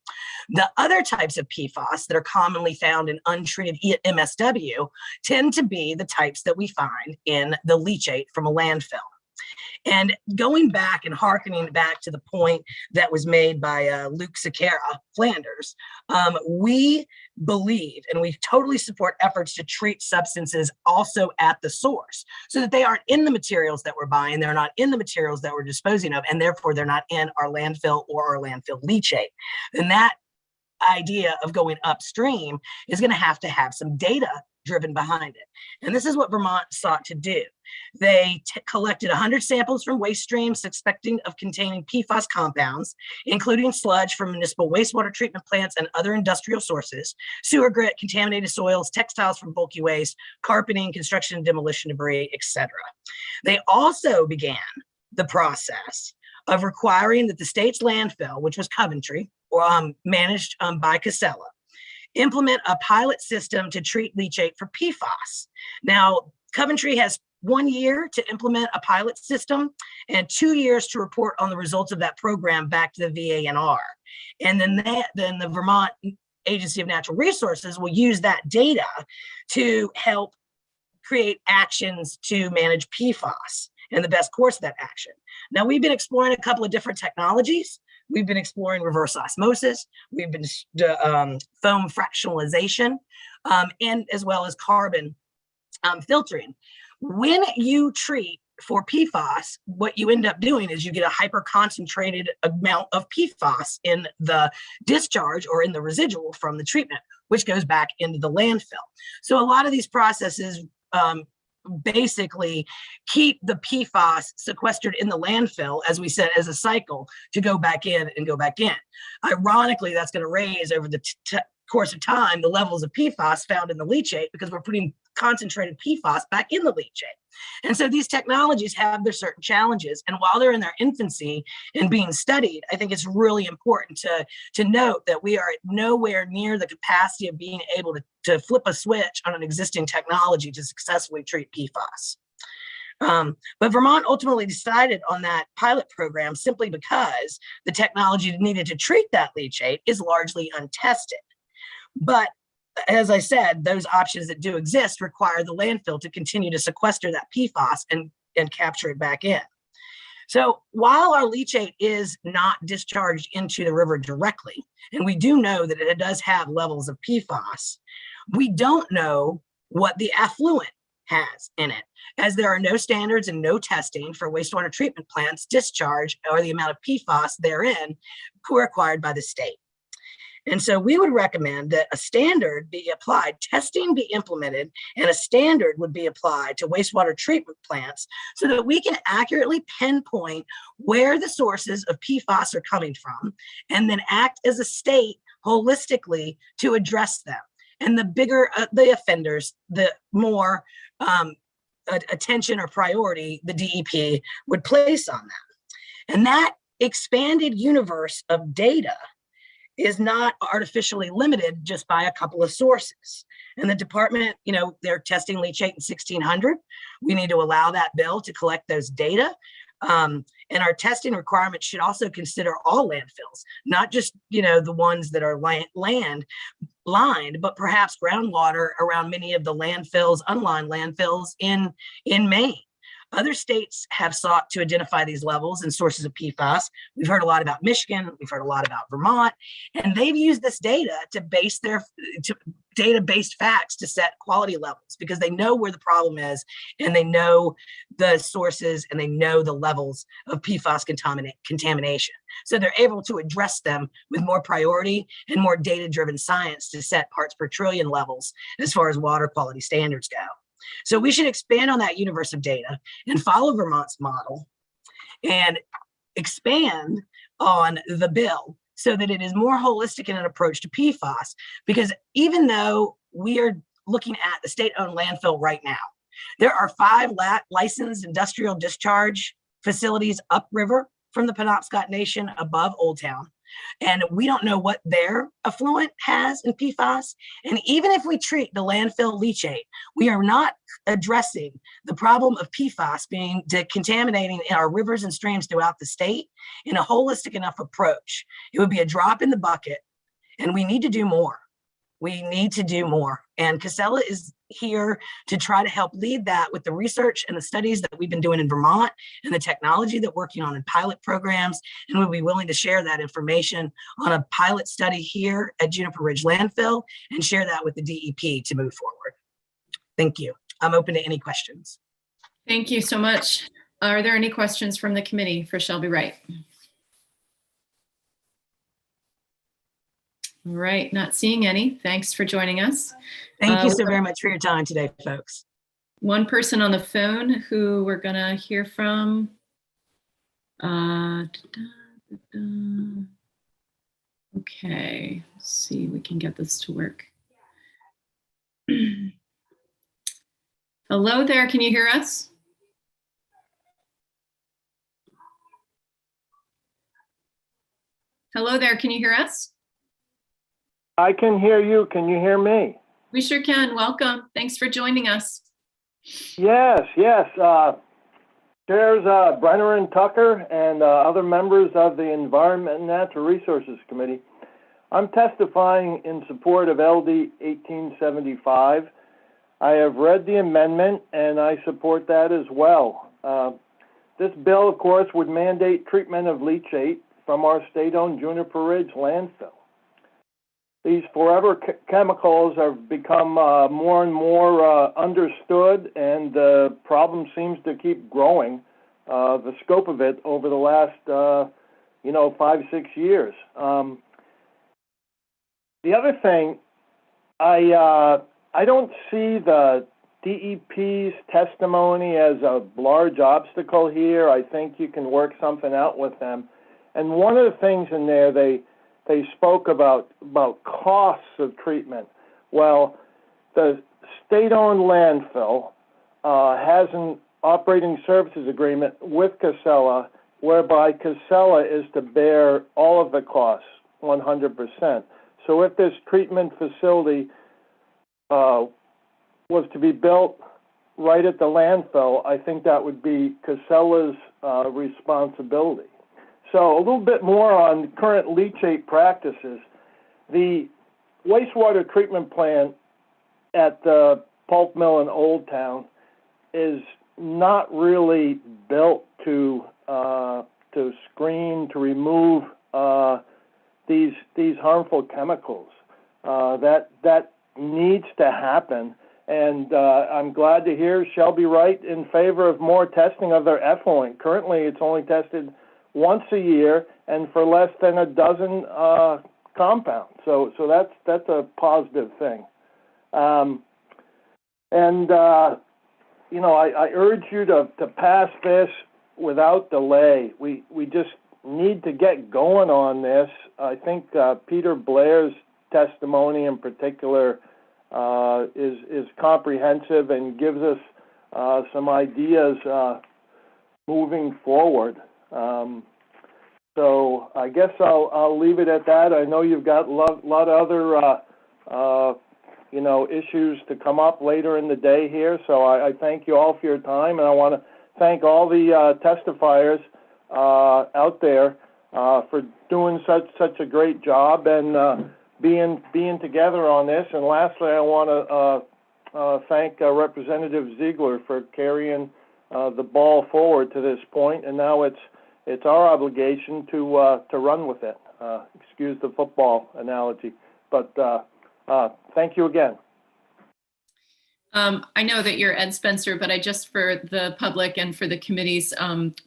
The other types of PFAS that are commonly found in untreated MSW tend to be the types that we find in the leachate from a landfill. And going back and hearkening back to the point that was made by Luke Sequeira Flanders, we believe and we totally support efforts to treat substances also at the source so that they aren't in the materials that we're buying, they're not in the materials that we're disposing of, and therefore they're not in our landfill or our landfill leachate. And that idea of going upstream is going to have some data driven behind it. And this is what Vermont sought to do. They collected 100 samples from waste streams suspecting of containing PFAS compounds, including sludge from municipal wastewater treatment plants and other industrial sources, sewer grit, contaminated soils, textiles from bulky waste, carpeting, construction and demolition debris, etc. They also began the process of requiring that the state's landfill, which was Coventry, or managed by Casella, implement a pilot system to treat leachate for PFAS. Now, Coventry has 1 year to implement a pilot system and 2 years to report on the results of that program back to the VANR. And then the Vermont Agency of Natural Resources will use that data to help create actions to manage PFAS and the best course of that action. Now, we've been exploring a couple of different technologies. We've been exploring reverse osmosis. We've been foam fractionalization, and as well as carbon filtering. When you treat for PFAS, what you end up doing is you get a hyper concentrated amount of PFAS in the discharge or in the residual from the treatment, which goes back into the landfill. So a lot of these processes basically keep the PFAS sequestered in the landfill, as we said, as a cycle to go back in and go back in. Ironically, that's going to raise over the course of time the levels of PFAS found in the leachate because we're putting concentrated PFAS back in the leachate. And so these technologies have their certain challenges. And while they're in their infancy and being studied, I think it's really important to note that we are nowhere near the capacity of being able to flip a switch on an existing technology to successfully treat PFAS. But Vermont ultimately decided on that pilot program simply because the technology needed to treat that leachate is largely untested. But as I said, those options that do exist require the landfill to continue to sequester that PFAS and capture it back in. So while our leachate is not discharged into the river directly, and we do know that it does have levels of PFAS, we don't know what the affluent has in it, as there are no standards and no testing for wastewater treatment plants discharge or the amount of PFAS therein required by the state. And so we would recommend that a standard be applied, testing be implemented, and a standard would be applied to wastewater treatment plants so that we can accurately pinpoint where the sources of PFAS are coming from, and then act as a state holistically to address them. And the bigger the offenders, the more attention or priority the DEP would place on them. And that expanded universe of data is not artificially limited just by a couple of sources. And the department, they're testing leachate in 1600. We need to allow that bill to collect those data. And our testing requirements should also consider all landfills, not just, the ones that are land lined, but perhaps groundwater around many of the landfills, unlined landfills in Maine. Other states have sought to identify these levels and sources of PFAS. We've heard a lot about Michigan. We've heard a lot about Vermont, and they've used this data to base data-based facts to set quality levels because they know where the problem is and they know the sources and they know the levels of PFAS contamination. So they're able to address them with more priority and more data-driven science to set parts per trillion levels as far as water quality standards go. So we should expand on that universe of data and follow Vermont's model and expand on the bill so that it is more holistic in an approach to PFAS. Because even though we are looking at the state-owned landfill right now, there are 5 licensed industrial discharge facilities upriver from the Penobscot Nation above Old Town. And we don't know what their effluent has in PFAS. And even if we treat the landfill leachate, we are not addressing the problem of PFAS being contaminating in our rivers and streams throughout the state in a holistic enough approach. It would be a drop in the bucket, and we need to do more. We need to do more. And Casella is here to try to help lead that with the research and the studies that we've been doing in Vermont and the technology that we're working on in pilot programs. And we'll be willing to share that information on a pilot study here at Juniper Ridge Landfill and share that with the DEP to move forward. Thank you. I'm open to any questions. Thank you so much. Are there any questions from the committee for Shelby Wright? All right, not seeing any. Thanks for joining us. Thank you so very much for your time today, folks. One person on the phone who we're gonna hear from. Okay, let's see if we can get this to work. Hello there, can you hear us? Hello there, can you hear us? I can hear you. Can you hear me? We sure can. Welcome. Thanks for joining us. Yes, yes. Chairs Brenner and Tucker and other members of the Environment and Natural Resources Committee. I'm testifying in support of LD 1875. I have read the amendment and I support that as well. This bill, of course, would mandate treatment of leachate from our state-owned Juniper Ridge landfill. These forever chemicals have become more and more understood, and the problem seems to keep growing, the scope of it over the last, 5-6 years. The other thing, I don't see the DEP's testimony as a large obstacle here. I think you can work something out with them. And one of the things in there, they spoke about costs of treatment. Well, the state-owned landfill has an operating services agreement with Casella, whereby Casella is to bear all of the costs, 100%. So if this treatment facility was to be built right at the landfill, I think that would be Casella's responsibility. So a little bit more on current leachate practices. The wastewater treatment plant at the pulp mill in Old Town is not really built to screen, to remove these harmful chemicals. That needs to happen. And I'm glad to hear Shelby Wright in favor of more testing of their effluent. Currently, it's only tested once a year and for less than a dozen compounds. So that's a positive thing. I urge you to pass this without delay. We just need to get going on this. I think Peter Blair's testimony in particular is comprehensive and gives us some ideas moving forward. So I guess I'll leave it at that. I know you've got a lot of other issues to come up later in the day here. So I thank you all for your time, and I want to thank all the testifiers out there for doing such a great job and being together on this. And lastly, I want to thank Representative Ziegler for carrying the ball forward to this point, and now it's our obligation to run with it. Excuse the football analogy, but Thank you again. I know that you're Ed Spencer, but I just, for the public and for the committee's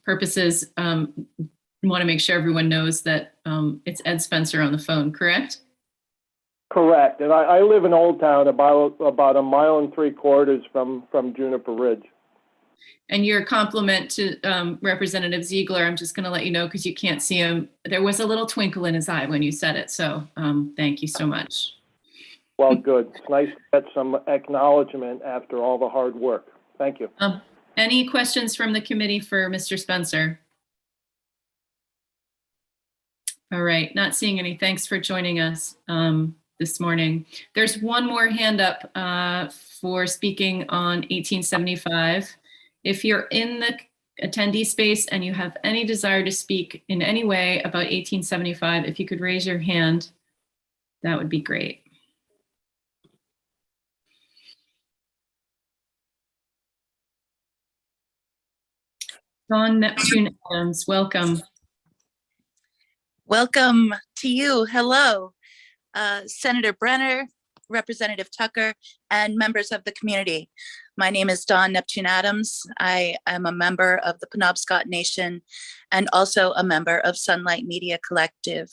purposes, want to make sure everyone knows that it's Ed Spencer on the phone, correct? Correct. And I live in Old Town, about 1.75 miles from Juniper Ridge. And your compliment to Representative Ziegler, I'm just going to let you know, because you can't see him, there was a little twinkle in his eye when you said it. So thank you so much. Well, good. It's nice to get some acknowledgement after all the hard work. Thank you. Any questions from the committee for Mr. Spencer? All right, not seeing any. Thanks for joining us this morning. There's one more hand up for speaking on 1875. If you're in the attendee space and you have any desire to speak in any way about 1875, if you could raise your hand, that would be great. Dawn Neptune Adams, welcome. Welcome to you. Hello, Senator Brenner, Representative Tucker, and members of the community. My name is Dawn Neptune Adams. I am a member of the Penobscot Nation and also a member of Sunlight Media Collective.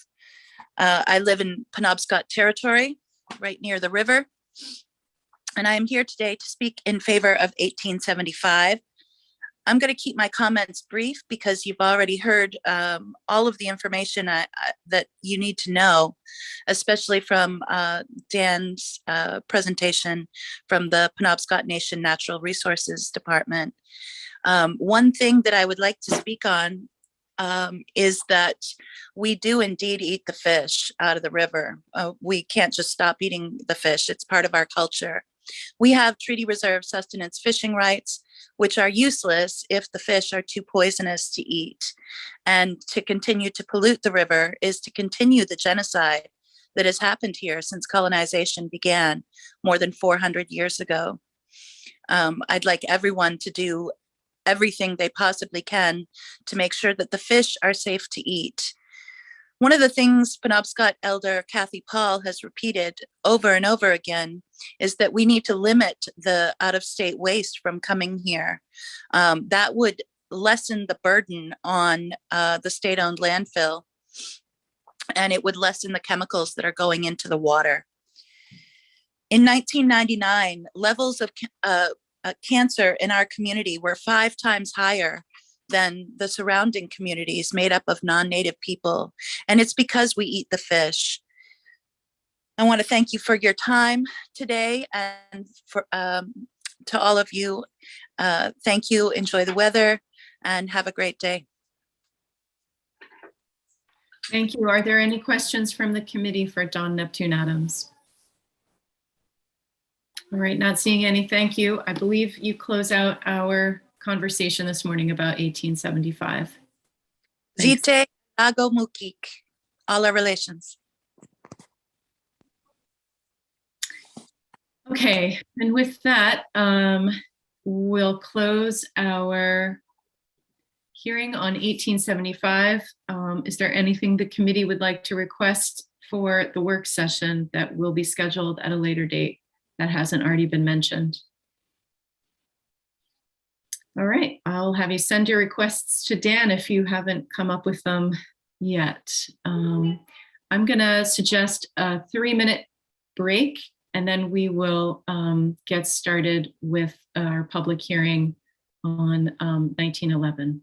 I live in Penobscot Territory, right near the river, and I am here today to speak in favor of 1875. I'm going to keep my comments brief because you've already heard all of the information that you need to know, especially from Dan's presentation from the Penobscot Nation Natural Resources Department. One thing that I would like to speak on is that we do indeed eat the fish out of the river. We can't just stop eating the fish. It's part of our culture. We have treaty reserve sustenance fishing rights, which are useless if the fish are too poisonous to eat. And to continue to pollute the river is to continue the genocide that has happened here since colonization began more than 400 years ago. I'd like everyone to do everything they possibly can to make sure that the fish are safe to eat. One of the things Penobscot Elder Kathy Paul has repeated over and over again is that we need to limit the out-of-state waste from coming here. That would lessen the burden on the state-owned landfill, and it would lessen the chemicals that are going into the water. In 1999, levels of cancer in our community were 5 times higher than the surrounding communities made up of non-native people. And it's because we eat the fish. I want to thank you for your time today, and for to all of you, thank you, enjoy the weather, and have a great day. Thank you. Are there any questions from the committee for Dawn Neptune Adams? All right, not seeing any. Thank you. I believe you close out our conversation this morning about 1875. Thanks. Zite Ago Mukik, all our relations. Okay, and with that, we'll close our hearing on 1875. Is there anything the committee would like to request for the work session that will be scheduled at a later date that hasn't already been mentioned? All right, I'll have you send your requests to Dan if you haven't come up with them yet. I'm gonna suggest a 3-minute break, and then we will get started with our public hearing on 1911.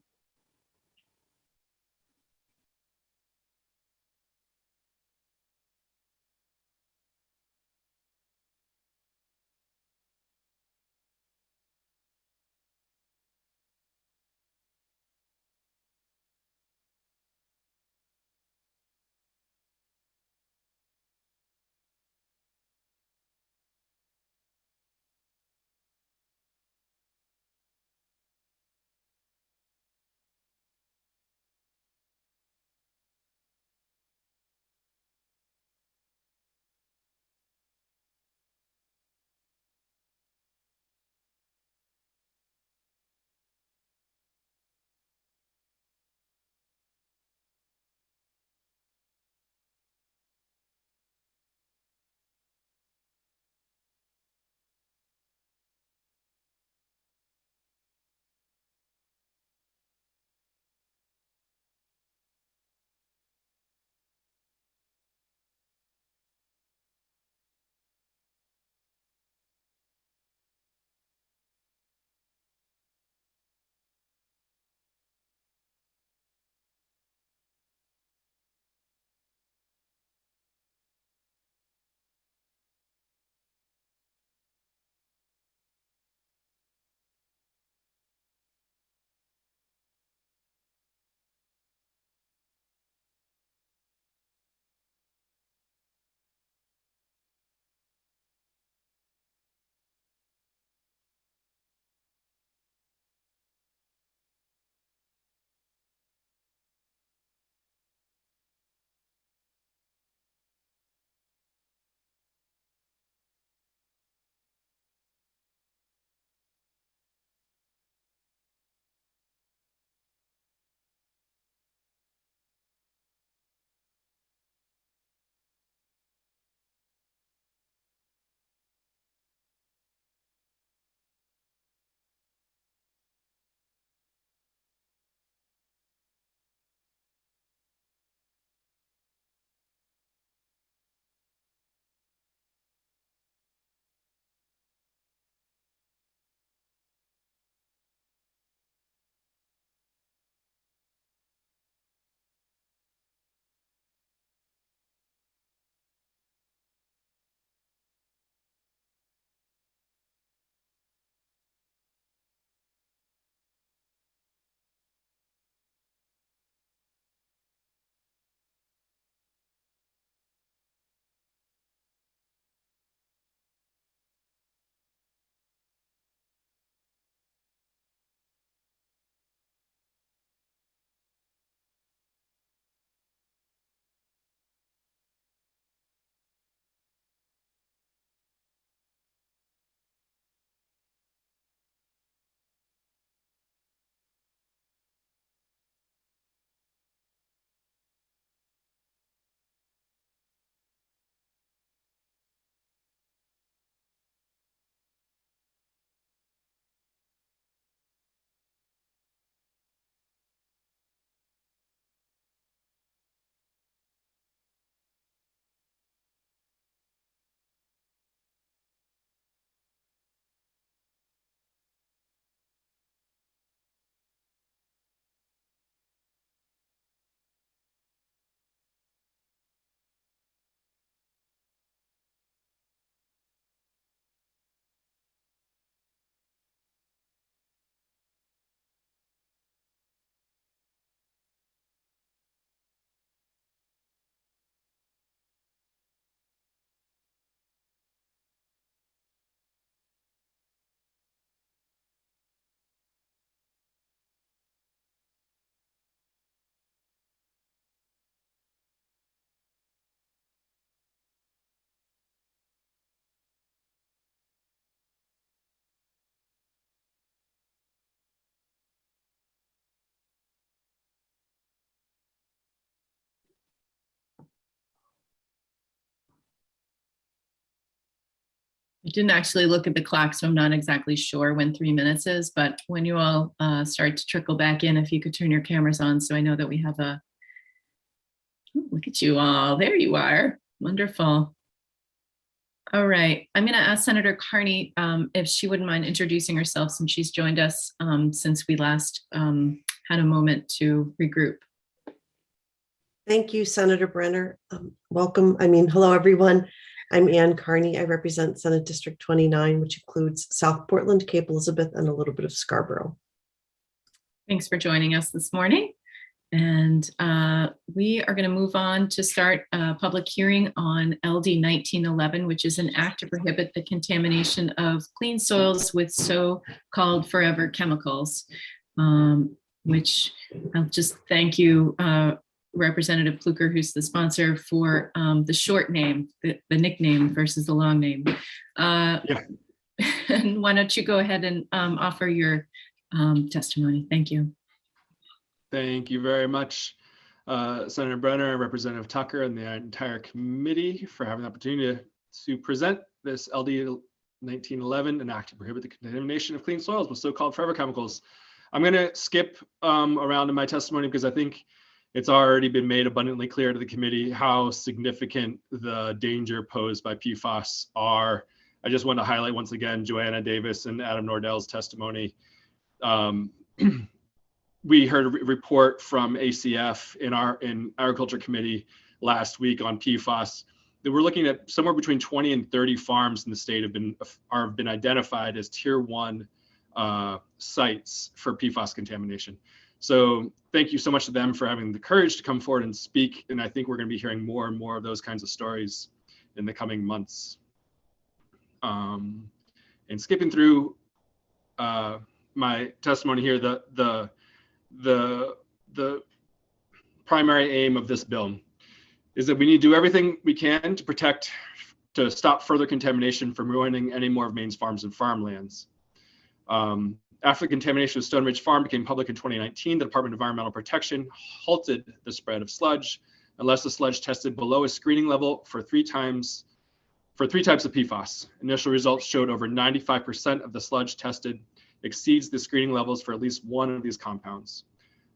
I didn't actually look at the clock, so I'm not exactly sure when 3 minutes is, but when you all start to trickle back in, if you could turn your cameras on so I know that we have a, oh, look at you all, there you are, wonderful. All right, I'm gonna ask Senator Carney if she wouldn't mind introducing herself since she's joined us since we last had a moment to regroup. Thank you, Senator Brenner. Welcome. Hello, everyone. I'm Ann Carney. I represent Senate District 29, which includes South Portland, Cape Elizabeth, and a little bit of Scarborough. Thanks for joining us this morning. And we are going to move on to start a public hearing on LD 1911, which is an act to prohibit the contamination of clean soils with so-called forever chemicals, which I'll just thank you, Representative Pluker, who's the sponsor, for the short name, the nickname versus the long name. Yeah. And why don't you go ahead and offer your testimony? Thank you. Thank you very much, Senator Brenner, Representative Tucker, and the entire committee for having the opportunity to present this LD 1911, an act to prohibit the contamination of clean soils with so-called forever chemicals. I'm going to skip around in my testimony because I think it's already been made abundantly clear to the committee how significant the danger posed by PFAS are. I just want to highlight once again Joanna Davis and Adam Nordell's testimony. We heard a report from ACF in Agriculture Committee last week on PFAS that we're looking at somewhere between 20 and 30 farms in the state have been identified as tier 1 sites for PFAS contamination. So thank you so much to them for having the courage to come forward and speak. And I think we're going to be hearing more and more of those kinds of stories in the coming months. And skipping through my testimony here, the primary aim of this bill is that we need to do everything we can to stop further contamination from ruining any more of Maine's farms and farmlands. After the contamination of Stone Ridge Farm became public in 2019, the Department of Environmental Protection halted the spread of sludge unless the sludge tested below a screening level for three types of PFAS. Initial results showed over 95% of the sludge tested exceeds the screening levels for at least one of these compounds.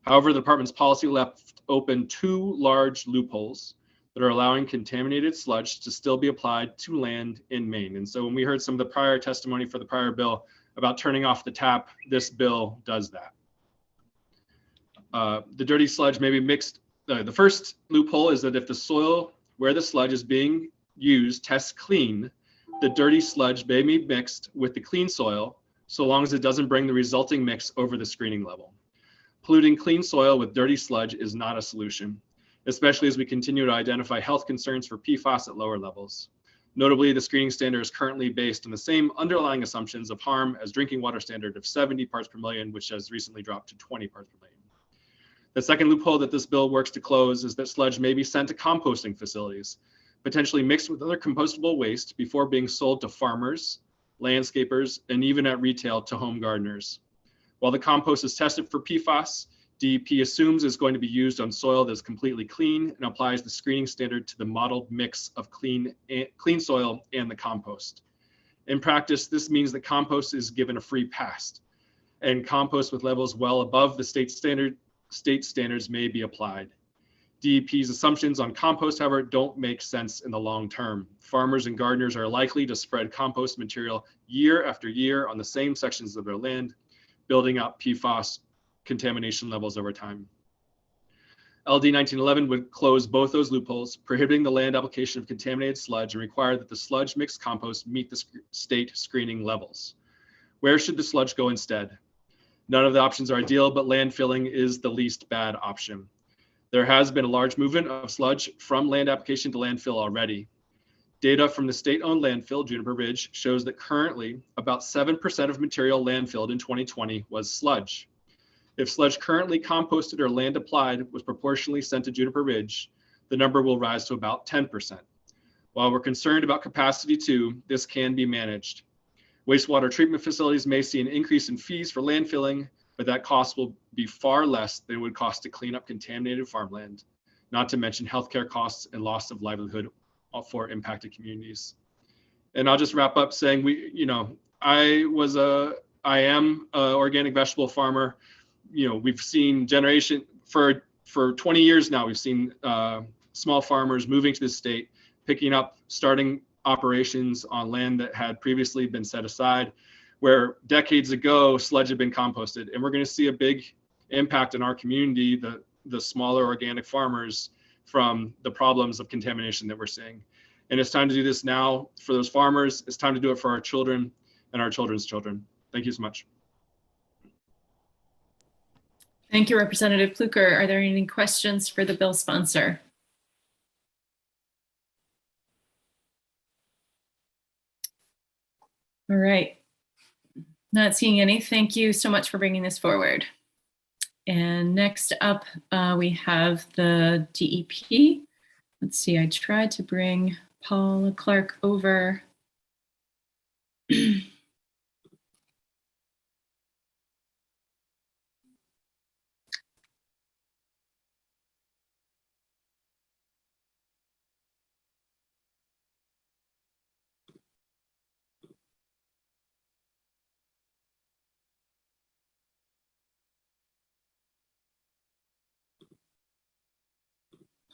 However, the department's policy left open 2 large loopholes that are allowing contaminated sludge to still be applied to land in Maine. And so when we heard some of the prior testimony for the prior bill about turning off the tap, this bill does that. The dirty sludge may be mixed. The first loophole is that if the soil where the sludge is being used tests clean, the dirty sludge may be mixed with the clean soil so long as it doesn't bring the resulting mix over the screening level. Polluting clean soil with dirty sludge is not a solution, especially as we continue to identify health concerns for PFAS at lower levels. Notably, the screening standard is currently based on the same underlying assumptions of harm as drinking water standard of 70 parts per million, which has recently dropped to 20 parts per million. The second loophole that this bill works to close is that sludge may be sent to composting facilities, potentially mixed with other compostable waste before being sold to farmers, landscapers, and even at retail to home gardeners. While the compost is tested for PFAS, DEP assumes it's going to be used on soil that's completely clean and applies the screening standard to the modeled mix of clean soil and the compost. In practice, this means that compost is given a free pass, and compost with levels well above the state standards may be applied. DEP's assumptions on compost, however, don't make sense in the long term. Farmers and gardeners are likely to spread compost material year after year on the same sections of their land, building up PFAS contamination levels over time. LD 1911 would close both those loopholes, prohibiting the land application of contaminated sludge and require that the sludge mixed compost meet the state screening levels. Where should the sludge go instead? None of the options are ideal, but landfilling is the least bad option. There has been a large movement of sludge from land application to landfill already. Data from the state-owned landfill, Juniper Ridge, shows that currently about 7% of material landfilled in 2020 was sludge. If sludge currently composted or land applied was proportionally sent to Juniper Ridge, the number will rise to about 10%. While we're concerned about capacity too, this can be managed. Wastewater treatment facilities may see an increase in fees for landfilling, but that cost will be far less than it would cost to clean up contaminated farmland, not to mention healthcare costs and loss of livelihood for impacted communities. And I'll just wrap up saying I am a organic vegetable farmer. We've seen for 20 years now, we've seen small farmers moving to the state, starting operations on land that had previously been set aside, where decades ago sludge had been composted. And we're going to see a big impact in our community, the smaller organic farmers, from the problems of contamination that we're seeing. And it's time to do this now for those farmers. It's time to do it for our children and our children's children. Thank you so much. Thank you, Representative Pluker. Are there any questions for the bill sponsor? All right. Not seeing any. Thank you so much for bringing this forward. And next up, we have the DEP. Let's see, I tried to bring Paula Clark over.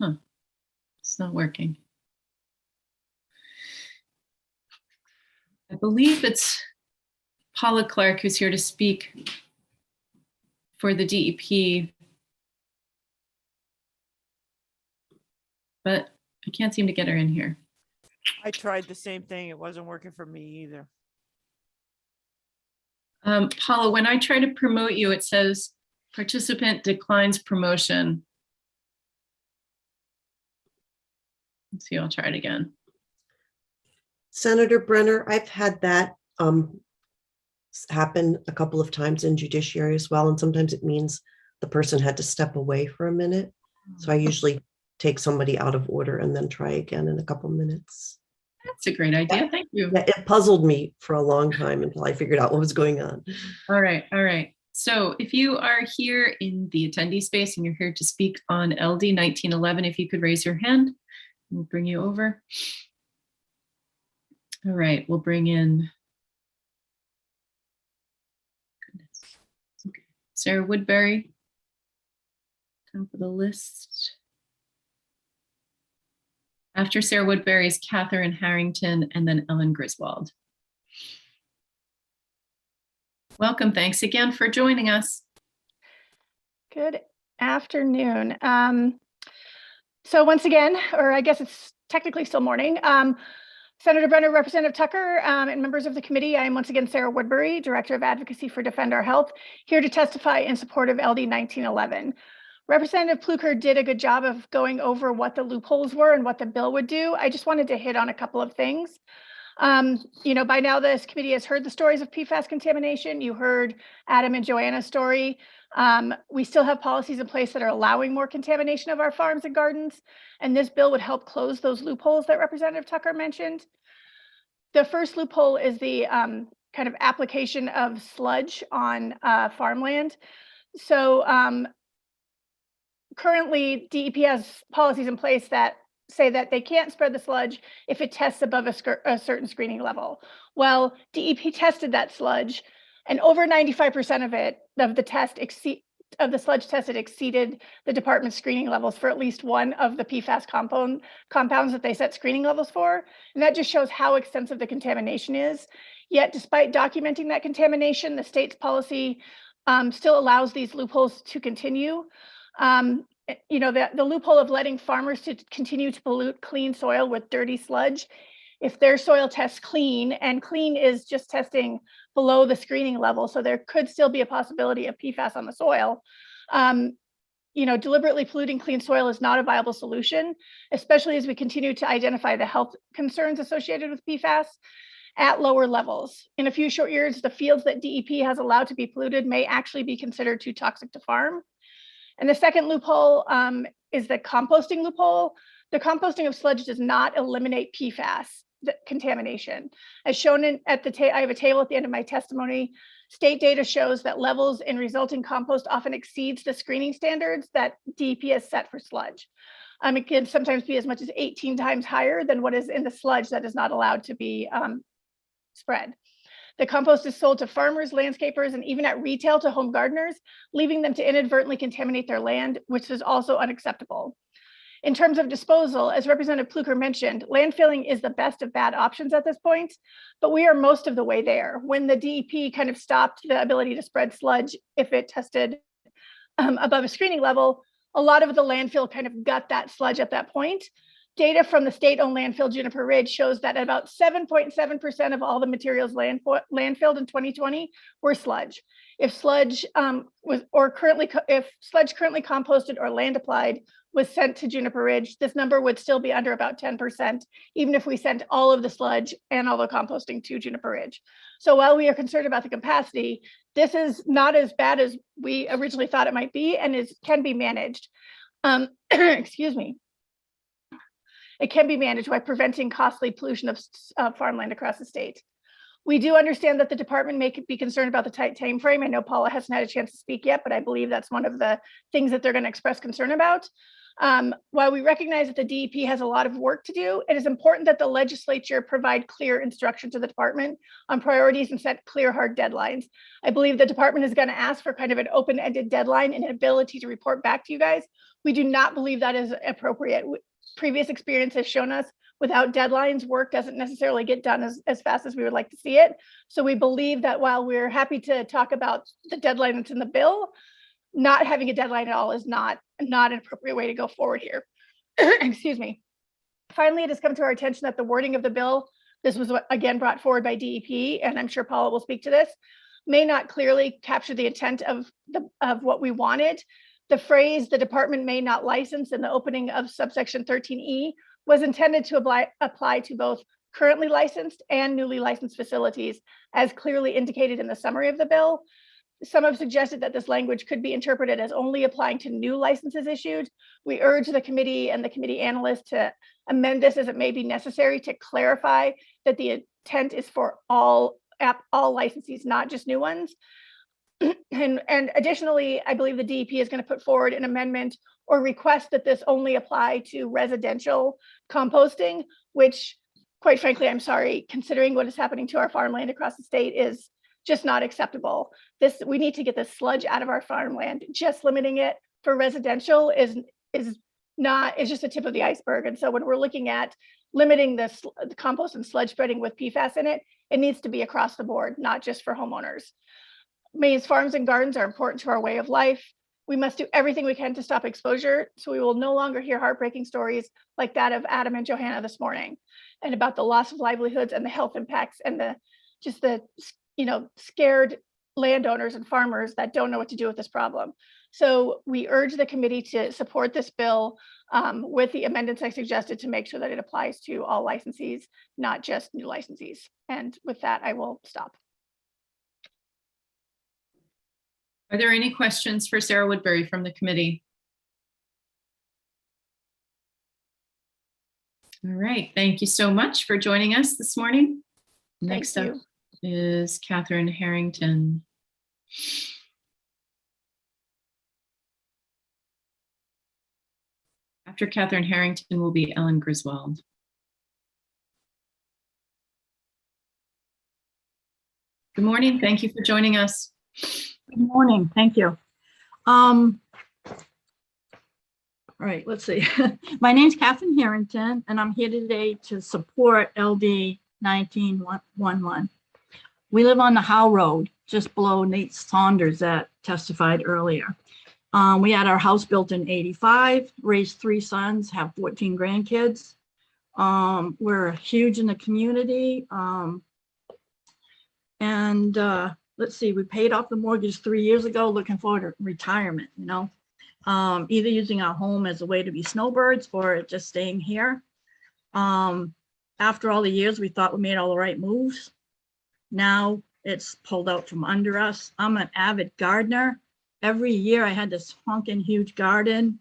Huh, it's not working. I believe it's Paula Clark who's here to speak for the DEP, but I can't seem to get her in here. I tried the same thing. It wasn't working for me either. Paula, when I try to promote you, it says participant declines promotion. Let's see, I'll try it again. Senator Brenner, I've had that happen a couple of times in judiciary as well. And sometimes it means the person had to step away for a minute. So I usually take somebody out of order and then try again in a couple minutes. That's a great idea. Thank you. Yeah, it puzzled me for a long time until I figured out what was going on. All right. All right. So if you are here in the attendee space and you're here to speak on LD 1911, if you could raise your hand, we'll bring you over. All right. We'll bring in okay. Sarah Woodbury, top of the list. After Sarah Woodbury is Catherine Harrington and then Ellen Griswold. Welcome. Thanks again for joining us. Good afternoon. So once again, or I guess it's technically still morning, Senator Brenner, Representative Tucker, and members of the committee, I am once again Sarah Woodbury, Director of Advocacy for Defend Our Health, here to testify in support of LD 1911. Representative Pluker did a good job of going over what the loopholes were and what the bill would do. I just wanted to hit on a couple of things. By now this committee has heard the stories of PFAS contamination. You heard Adam and Joanna's story. We still have policies in place that are allowing more contamination of our farms and gardens, and this bill would help close those loopholes that Representative Tucker mentioned. The first loophole is the kind of application of sludge on farmland. So currently, DEP has policies in place that say that they can't spread the sludge if it tests above a certain screening level. Well, DEP tested that sludge, and over 95% of the sludge tested exceeded the department's screening levels for at least one of the PFAS compounds that they set screening levels for. And that just shows how extensive the contamination is. Yet, despite documenting that contamination, the state's policy still allows these loopholes to continue. The loophole of letting farmers to continue to pollute clean soil with dirty sludge. If their soil tests clean, and clean is just testing below the screening level, so there could still be a possibility of PFAS on the soil. Deliberately polluting clean soil is not a viable solution, especially as we continue to identify the health concerns associated with PFAS at lower levels. In a few short years, the fields that DEP has allowed to be polluted may actually be considered too toxic to farm. And the second loophole is the composting loophole. The composting of sludge does not eliminate PFAS contamination. As shown I have a table at the end of my testimony. State data shows that levels in resulting compost often exceeds the screening standards that DEP has set for sludge. It can sometimes be as much as 18 times higher than what is in the sludge that is not allowed to be spread. The compost is sold to farmers, landscapers, and even at retail to home gardeners, leaving them to inadvertently contaminate their land, which is also unacceptable. In terms of disposal, as Representative Pluker mentioned, landfilling is the best of bad options at this point, but we are most of the way there. When the DEP kind of stopped the ability to spread sludge if it tested above a screening level, a lot of the landfill kind of got that sludge at that point. Data from the state-owned landfill Juniper Ridge shows that about 7.7% of all the materials landfilled in 2020 were sludge. If sludge if sludge currently composted or land applied was sent to Juniper Ridge, this number would still be under about 10%, even if we sent all of the sludge and all the composting to Juniper Ridge. So while we are concerned about the capacity, this is not as bad as we originally thought it might be and can be managed. Excuse me. It can be managed by preventing costly pollution of farmland across the state. We do understand that the department may be concerned about the tight time frame. I know Paula hasn't had a chance to speak yet, but I believe that's one of the things that they're going to express concern about. While we recognize that the DEP has a lot of work to do, it is important that the legislature provide clear instruction to the department on priorities and set clear, hard deadlines. I believe the department is going to ask for kind of an open-ended deadline and an ability to report back to you guys. We do not believe that is appropriate. Previous experience has shown us without deadlines, work doesn't necessarily get done as fast as we would like to see it. So we believe that while we're happy to talk about the deadline that's in the bill, not having a deadline at all is not an appropriate way to go forward here. Excuse me. Finally, it has come to our attention that the wording of the bill, this was again brought forward by DEP, and I'm sure Paula will speak to this, may not clearly capture the intent of what we wanted. The phrase, the department may not license in the opening of subsection 13E was intended to apply to both currently licensed and newly licensed facilities, as clearly indicated in the summary of the bill. Some have suggested that this language could be interpreted as only applying to new licenses issued. We urge the committee and the committee analysts to amend this as it may be necessary to clarify that the intent is for all licensees, not just new ones. And additionally, I believe the DEP is going to put forward an amendment or request that this only apply to residential composting, which quite frankly, I'm sorry, considering what is happening to our farmland across the state is just not acceptable. We need to get this sludge out of our farmland. Just limiting it for residential is just the tip of the iceberg. And so when we're looking at limiting the compost and sludge spreading with PFAS in it, it needs to be across the board, not just for homeowners. Maine's farms and gardens are important to our way of life. We must do everything we can to stop exposure, so we will no longer hear heartbreaking stories like that of Adam and Johanna this morning, and about the loss of livelihoods and the health impacts and the scared landowners and farmers that don't know what to do with this problem. So we urge the committee to support this bill with the amendments I suggested to make sure that it applies to all licensees, not just new licensees. And with that, I will stop. Are there any questions for Sarah Woodbury from the committee? All right, thank you so much for joining us this morning. Next up is Catherine Harrington. After Catherine Harrington will be Ellen Griswold. Good morning, thank you for joining us. Good morning, thank you. All right, let's see. My name's Catherine Harrington, and I'm here today to support LD 1911. We live on the Howe Road, just below Nate Saunders that testified earlier. We had our house built in '85, raised 3 sons, have 14 grandkids. We're huge in the community. Let's see, we paid off the mortgage 3 years ago, looking forward to retirement, either using our home as a way to be snowbirds or just staying here. After all the years, we thought we made all the right moves. Now it's pulled out from under us. I'm an avid gardener. Every year I had this honking huge garden,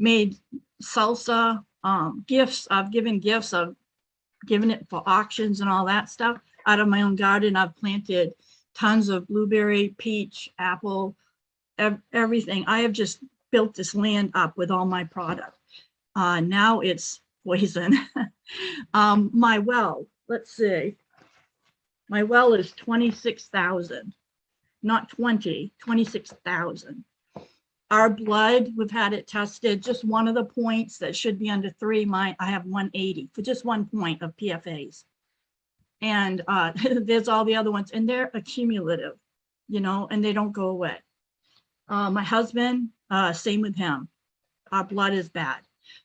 made salsa, gifts. I've given gifts. I've given it for auctions and all that stuff. Out of my own garden, I've planted tons of blueberry, peach, apple, everything. I have just built this land up with all my product. Now it's poison. My well, let's see. My well is 26,000, not 20, 26,000. Our blood, we've had it tested, just one of the points that should be under 3, I have 180 for just 1 point of PFAs. And there's all the other ones, and they're accumulative, and they don't go away. My husband, same with him. Our blood is bad.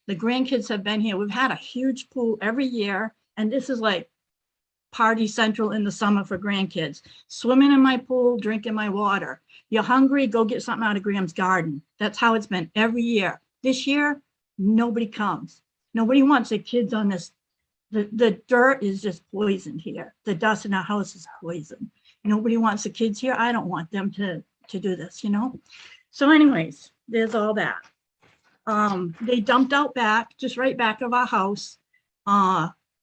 The grandkids have been here. We've had a huge pool every year, and this is like party central in the summer for grandkids. Swimming in my pool, drinking my water. You're hungry, go get something out of Graham's garden. That's how it's been every year. This year, nobody comes. Nobody wants the kids on this. The dirt is just poisoned here. The dust in our house is poisoned. Nobody wants the kids here. I don't want them to do this, So anyways, there's all that. They dumped out back, just right back of our house,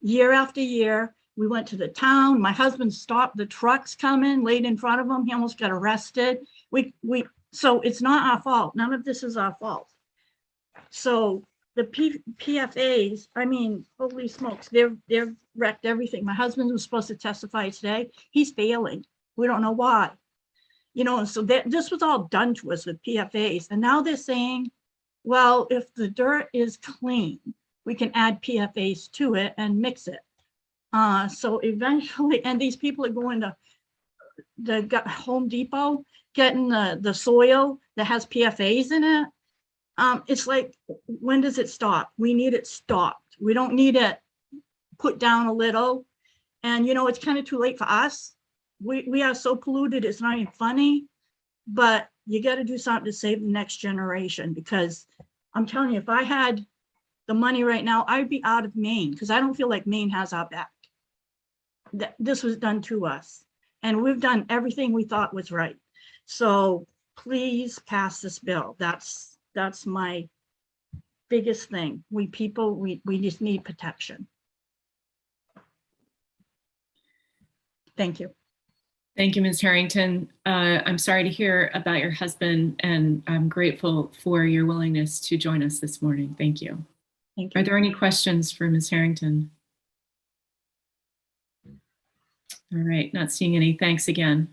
year after year. We went to the town. My husband stopped the trucks coming, laid in front of him. He almost got arrested. So it's not our fault. None of this is our fault. So the PFAs, I mean, holy smokes, they've wrecked everything. My husband was supposed to testify today. He's failing. We don't know why. So this was all done to us with PFAs. And now they're saying, well, if the dirt is clean, we can add PFAs to it and mix it. So eventually, and these people are going to the Home Depot, getting the soil that has PFAs in it. It's like, when does it stop? We need it stopped. We don't need it put down a little. And, it's kind of too late for us. We are so polluted, it's not even funny. But you got to do something to save the next generation, because I'm telling you, if I had the money right now, I'd be out of Maine, because I don't feel like Maine has our back. This was done to us, and we've done everything we thought was right. So please pass this bill. That's my biggest thing. We just need protection. Thank you. Thank you, Ms. Harrington. I'm sorry to hear about your husband, and I'm grateful for your willingness to join us this morning. Thank you. Thank you. Are there any questions for Ms. Harrington? All right, not seeing any. Thanks again.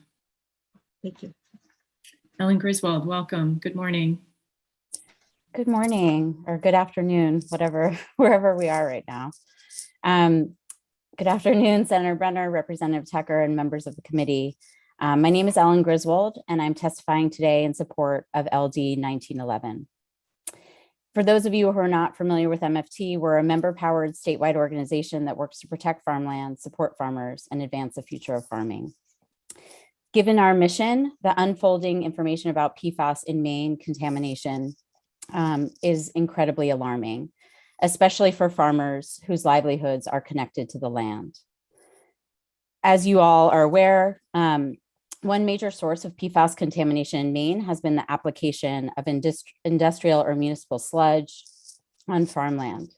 Thank you. Ellen Griswold, welcome. Good morning. Good morning, or good afternoon, wherever we are right now. Good afternoon, Senator Brenner, Representative Tucker, and members of the committee. My name is Ellen Griswold, and I'm testifying today in support of LD 1911. For those of you who are not familiar with MFT, we're a member-powered statewide organization that works to protect farmland, support farmers, and advance the future of farming. Given our mission, the unfolding information about PFAS in Maine contamination is incredibly alarming, especially for farmers whose livelihoods are connected to the land. As you all are aware, one major source of PFAS contamination in Maine has been the application of industrial or municipal sludge on farmland.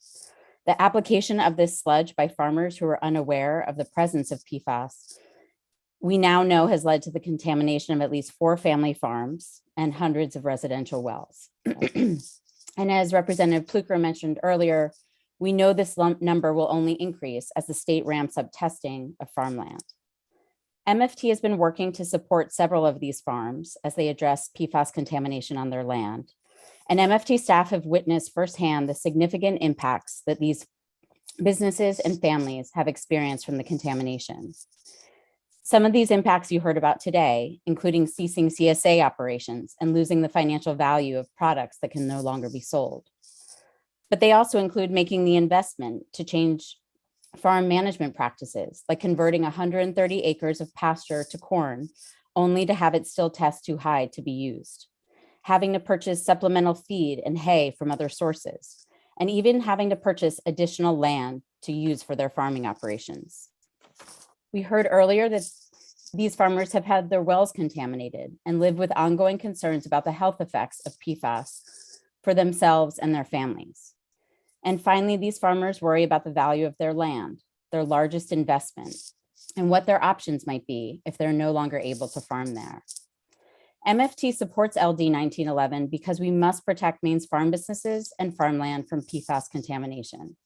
The application of this sludge by farmers who are unaware of the presence of PFAS, we now know, has led to the contamination of at least 4 family farms and hundreds of residential wells. And as Representative Pluker mentioned earlier, we know this number will only increase as the state ramps up testing of farmland. MFT has been working to support several of these farms as they address PFAS contamination on their land. And MFT staff have witnessed firsthand the significant impacts that these businesses and families have experienced from the contamination. Some of these impacts you heard about today, including ceasing CSA operations and losing the financial value of products that can no longer be sold. But they also include making the investment to change farm management practices, like converting 130 acres of pasture to corn, only to have it still test too high to be used, having to purchase supplemental feed and hay from other sources, and even having to purchase additional land to use for their farming operations. We heard earlier that these farmers have had their wells contaminated and live with ongoing concerns about the health effects of PFAS for themselves and their families. And finally, these farmers worry about the value of their land, their largest investment, and what their options might be if they're no longer able to farm there. MFT supports LD 1911 because we must protect Maine's farm businesses and farmland from PFAS contamination.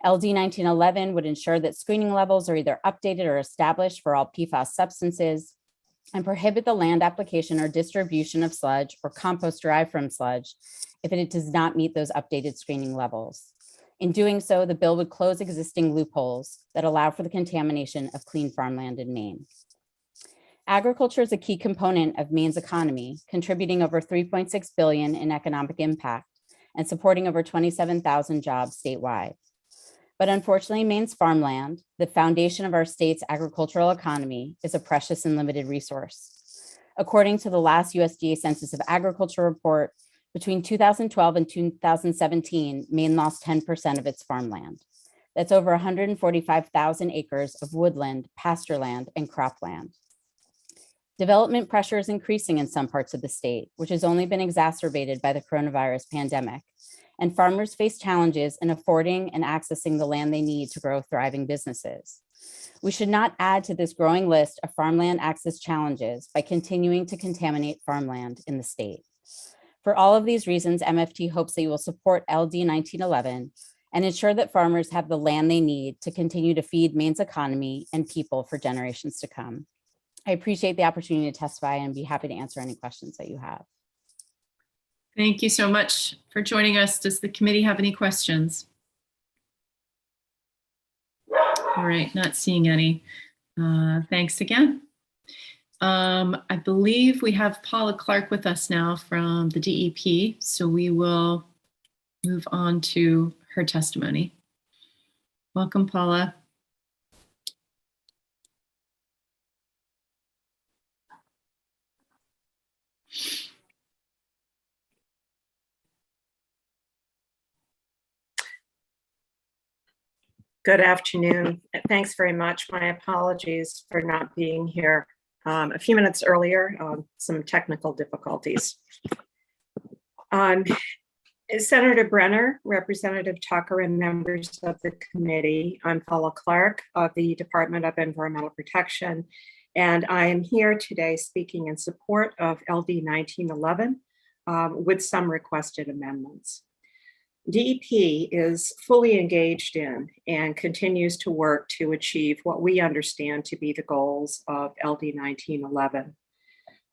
LD 1911 would ensure that screening levels are either updated or established for all PFAS substances and prohibit the land application or distribution of sludge or compost derived from sludge if it does not meet those updated screening levels. In doing so, the bill would close existing loopholes that allow for the contamination of clean farmland in Maine. Agriculture is a key component of Maine's economy, contributing over $3.6 billion in economic impact and supporting over 27,000 jobs statewide. But unfortunately, Maine's farmland, the foundation of our state's agricultural economy, is a precious and limited resource. According to the last USDA Census of Agriculture report, between 2012 and 2017, Maine lost 10% of its farmland. That's over 145,000 acres of woodland, pasture land, and cropland. Development pressure is increasing in some parts of the state, which has only been exacerbated by the coronavirus pandemic, and farmers face challenges in affording and accessing the land they need to grow thriving businesses. We should not add to this growing list of farmland access challenges by continuing to contaminate farmland in the state. For all of these reasons, MFT hopes that you will support LD 1911 and ensure that farmers have the land they need to continue to feed Maine's economy and people for generations to come. I appreciate the opportunity to testify and be happy to answer any questions that you have. Thank you so much for joining us. Does the committee have any questions? All right, not seeing any. Thanks again. I believe we have Paula Clark with us now from the DEP, so we will move on to her testimony. Welcome, Paula. Good afternoon. Thanks very much. My apologies for not being here a few minutes earlier, some technical difficulties. Senator Brenner, Representative Tucker, and members of the committee, I'm Paula Clark of the Department of Environmental Protection, and I am here today speaking in support of LD 1911 with some requested amendments. DEP is fully engaged in and continues to work to achieve what we understand to be the goals of LD 1911.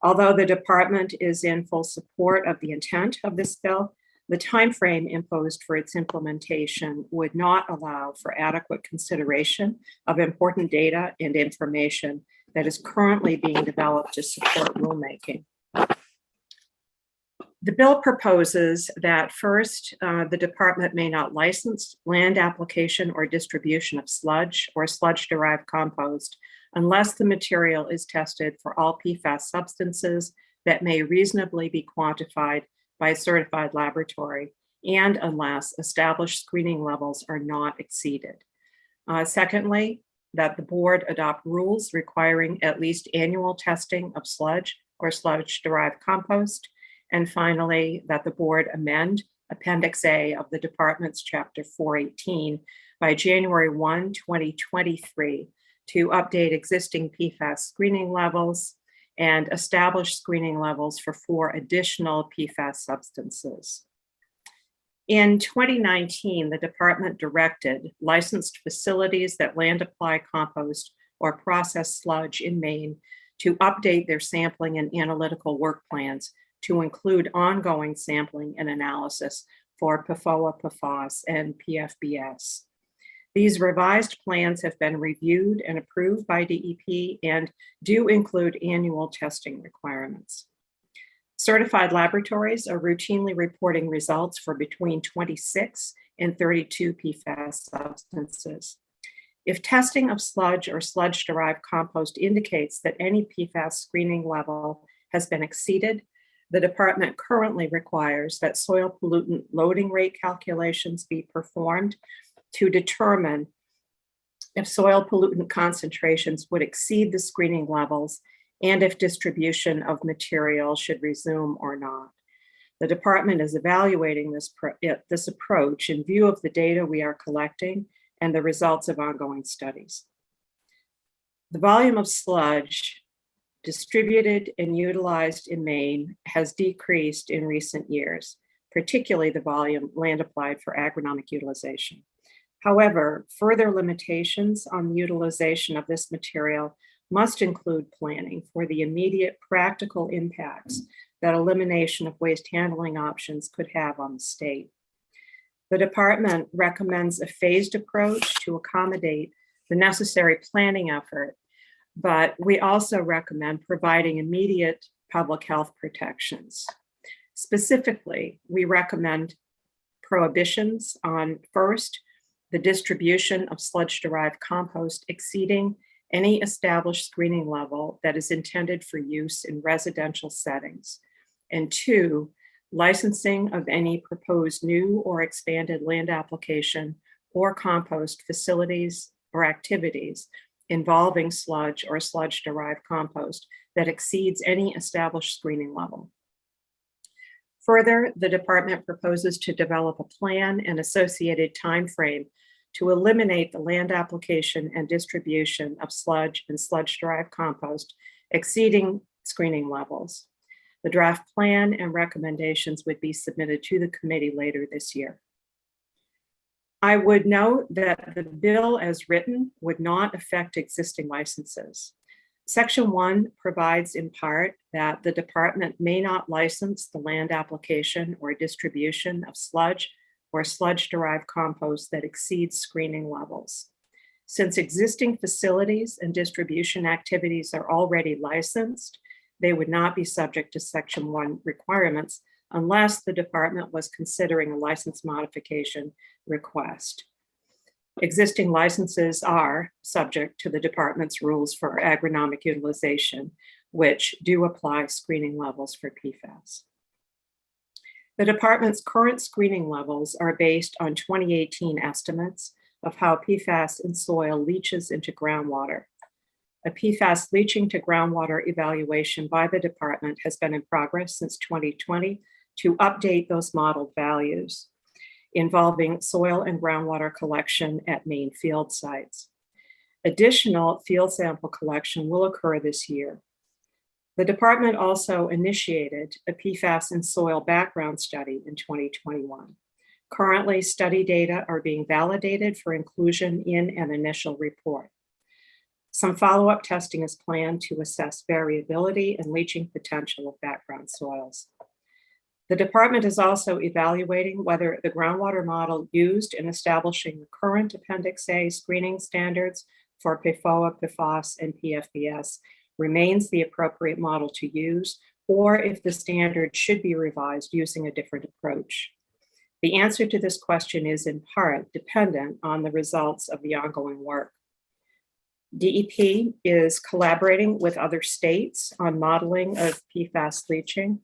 Although the department is in full support of the intent of this bill, the timeframe imposed for its implementation would not allow for adequate consideration of important data and information that is currently being developed to support rulemaking. The bill proposes that first, the department may not license land application or distribution of sludge or sludge-derived compost unless the material is tested for all PFAS substances that may reasonably be quantified by a certified laboratory and unless established screening levels are not exceeded. Secondly, that the board adopt rules requiring at least annual testing of sludge or sludge-derived compost. And finally, that the board amend Appendix A of the department's Chapter 418 by January 1, 2023 to update existing PFAS screening levels and establish screening levels for 4 additional PFAS substances. In 2019, the department directed licensed facilities that land apply compost or process sludge in Maine to update their sampling and analytical work plans to include ongoing sampling and analysis for PFOA, PFAS, and PFBS. These revised plans have been reviewed and approved by DEP and do include annual testing requirements. Certified laboratories are routinely reporting results for between 26 and 32 PFAS substances. If testing of sludge or sludge-derived compost indicates that any PFAS screening level has been exceeded, the department currently requires that soil pollutant loading rate calculations be performed to determine if soil pollutant concentrations would exceed the screening levels and if distribution of material should resume or not. The department is evaluating this approach in view of the data we are collecting and the results of ongoing studies. The volume of sludge distributed and utilized in Maine has decreased in recent years, particularly the volume land applied for agronomic utilization. However, further limitations on the utilization of this material must include planning for the immediate practical impacts that elimination of waste handling options could have on the state. The department recommends a phased approach to accommodate the necessary planning effort, but we also recommend providing immediate public health protections. Specifically, we recommend prohibitions on, first, the distribution of sludge-derived compost exceeding any established screening level that is intended for use in residential settings. And two, licensing of any proposed new or expanded land application or compost facilities or activities involving sludge or sludge-derived compost that exceeds any established screening level. Further, the department proposes to develop a plan and associated timeframe to eliminate the land application and distribution of sludge and sludge-derived compost exceeding screening levels. The draft plan and recommendations would be submitted to the committee later this year. I would note that the bill as written would not affect existing licenses. Section 1 provides in part that the department may not license the land application or distribution of sludge or sludge-derived compost that exceeds screening levels. Since existing facilities and distribution activities are already licensed, they would not be subject to Section 1 requirements unless the department was considering a license modification request. Existing licenses are subject to the department's rules for agronomic utilization, which do apply screening levels for PFAS. The department's current screening levels are based on 2018 estimates of how PFAS in soil leaches into groundwater. A PFAS leaching to groundwater evaluation by the department has been in progress since 2020 to update those modeled values involving soil and groundwater collection at main field sites. Additional field sample collection will occur this year. The department also initiated a PFAS in soil background study in 2021. Currently, study data are being validated for inclusion in an initial report. Some follow-up testing is planned to assess variability and leaching potential of background soils. The department is also evaluating whether the groundwater model used in establishing the current Appendix A screening standards for PFOA, PFOS, and PFBS remains the appropriate model to use, or if the standard should be revised using a different approach. The answer to this question is in part dependent on the results of the ongoing work. DEP is collaborating with other states on modeling of PFAS leaching.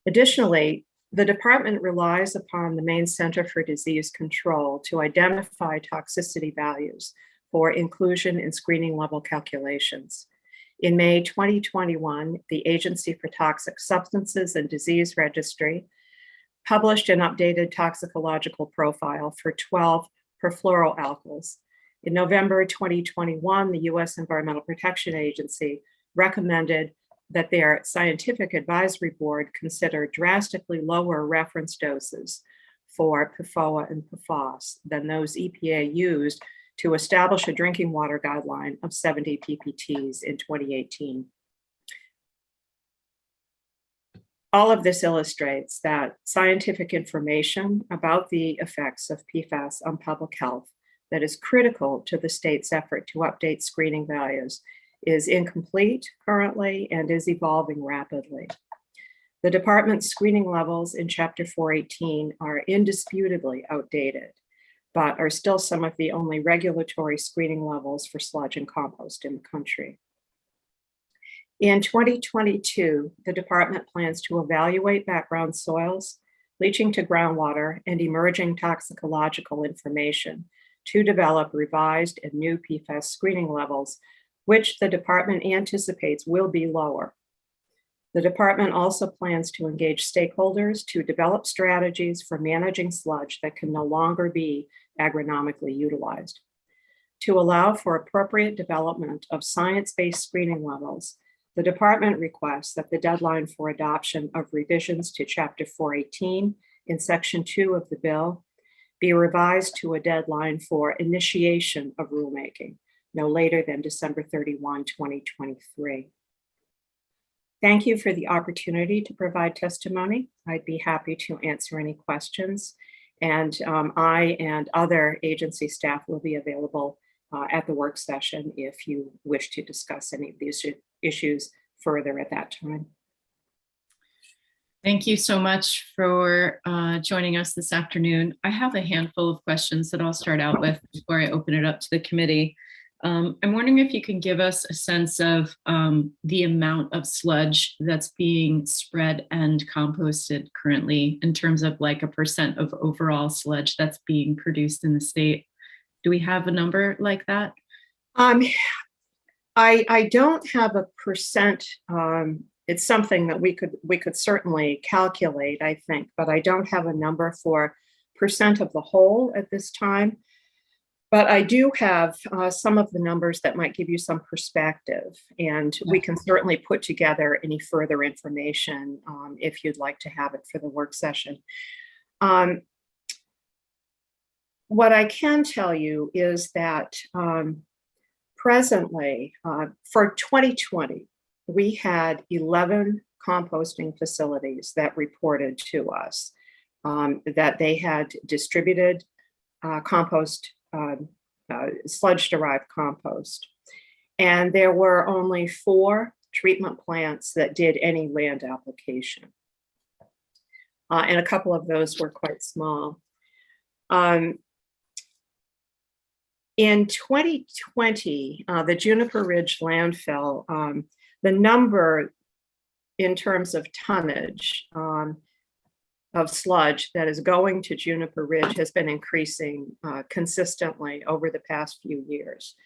Additionally, the department relies upon the Maine Center for Disease Control to identify toxicity values for inclusion in screening level calculations. In May 2021, the Agency for Toxic Substances and Disease Registry published an updated toxicological profile for 12 perfluoroalkyls. In November 2021, the U.S. Environmental Protection Agency recommended that their scientific advisory board consider drastically lower reference doses for PFOA and PFOS than those EPA used to establish a drinking water guideline of 70 ppts in 2018. All of this illustrates that scientific information about the effects of PFAS on public health that is critical to the state's effort to update screening values is incomplete currently and is evolving rapidly. The department's screening levels in Chapter 418 are indisputably outdated, but are still some of the only regulatory screening levels for sludge and compost in the country. In 2022, the department plans to evaluate background soils, leaching to groundwater, and emerging toxicological information to develop revised and new PFAS screening levels, which the department anticipates will be lower. The department also plans to engage stakeholders to develop strategies for managing sludge that can no longer be agronomically utilized. To allow for appropriate development of science-based screening levels, the department requests that the deadline for adoption of revisions to Chapter 418 in Section 2 of the bill be revised to a deadline for initiation of rulemaking no later than December 31, 2023. Thank you for the opportunity to provide testimony. I'd be happy to answer any questions. And I and other agency staff will be available at the work session if you wish to discuss any of these issues further at that time. Thank you so much for joining us this afternoon. I have a handful of questions that I'll start out with before I open it up to the committee. I'm wondering if you can give us a sense of the amount of sludge that's being spread and composted currently in terms of like a % of overall sludge that's being produced in the state. Do we have a number like that? I don't have a percent. It's something that we could certainly calculate, I think, but I don't have a number for % of the whole at this time. But I do have some of the numbers that might give you some perspective, and we can certainly put together any further information if you'd like to have it for the work session. What I can tell you is that presently, for 2020, we had 11 composting facilities that reported to us that they had distributed compost, sludge-derived compost. And there were only 4 treatment plants that did any land application. And a couple of those were quite small. In 2020, the Juniper Ridge landfill, the number in terms of tonnage of sludge that is going to Juniper Ridge has been increasing consistently over the past few years.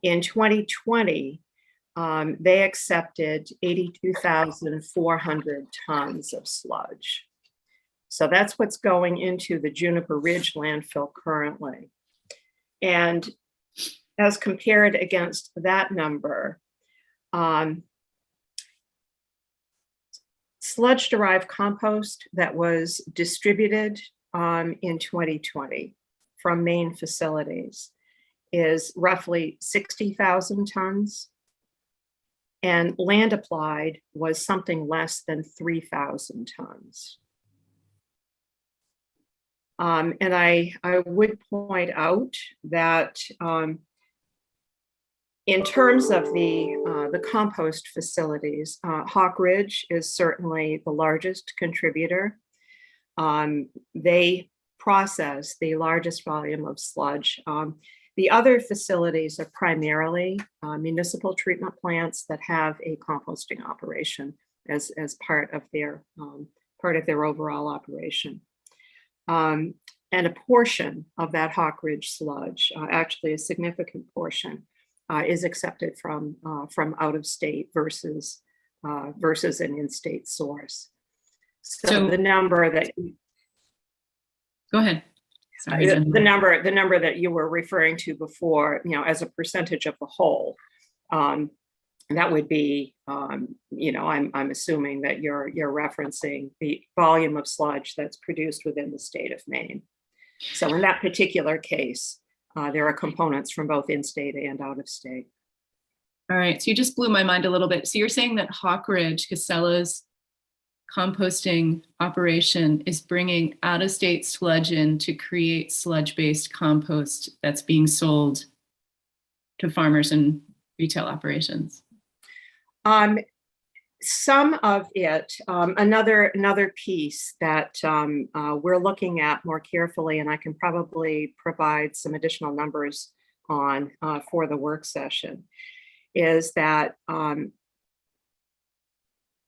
In 2020, they accepted 82,400 tons of sludge. So that's what's going into the Juniper Ridge landfill currently. And as compared against that number, sludge-derived compost that was distributed in 2020 from main facilities is roughly 60,000 tons, and land applied was something less than 3,000 tons. And I would point out that in terms of the compost facilities, Hawk Ridge is certainly the largest contributor. They process the largest volume of sludge. The other facilities are primarily municipal treatment plants that have a composting operation as part of their overall operation. And a portion of that Hawk Ridge sludge, actually a significant portion, is accepted from out of state versus an in-state source. So the number that go ahead. Sorry, the number that you were referring to before, as a percentage of the whole, that would be, I'm assuming that you're referencing the volume of sludge that's produced within the state of Maine. So in that particular case, there are components from both in-state and out of state. All right, so you just blew my mind a little bit. So you're saying that Hawk Ridge, Casella's composting operation, is bringing out-of-state sludge in to create sludge-based compost that's being sold to farmers and retail operations? Some of it, another piece that we're looking at more carefully, and I can probably provide some additional numbers on for the work session, is that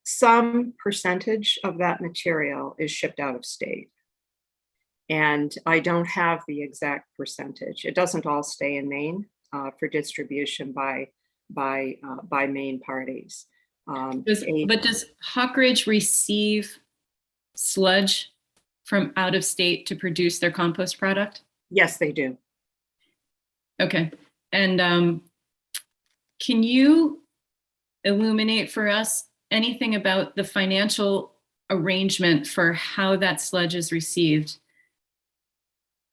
some percentage of that material is shipped out of state. And I don't have the exact percentage. It doesn't all stay in Maine for distribution by Maine parties. But does Hawk Ridge receive sludge from out of state to produce their compost product? Yes, they do. Okay. And can you illuminate for us anything about the financial arrangement for how that sludge is received?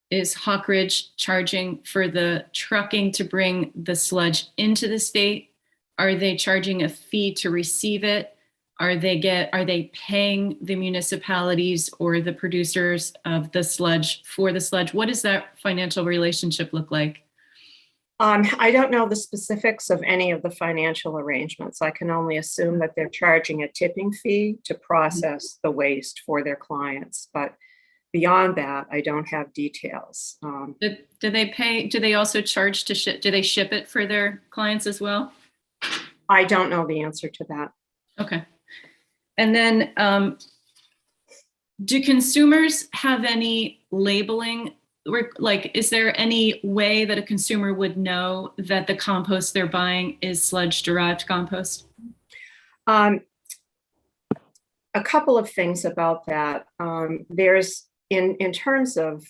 Is Hawk Ridge charging for the trucking to bring the sludge into the state? Are they charging a fee to receive it? Are they paying the municipalities or the producers of the sludge for the sludge? What does that financial relationship look like? I don't know the specifics of any of the financial arrangements. I can only assume that they're charging a tipping fee to process the waste for their clients. But beyond that, I don't have details. Do they also charge to ship? Do they ship it for their clients as well? I don't know the answer to that. Okay. And then do consumers have any labeling? Like, is there any way that a consumer would know that the compost they're buying is sludge derived compost? A couple of things about that. There's in terms of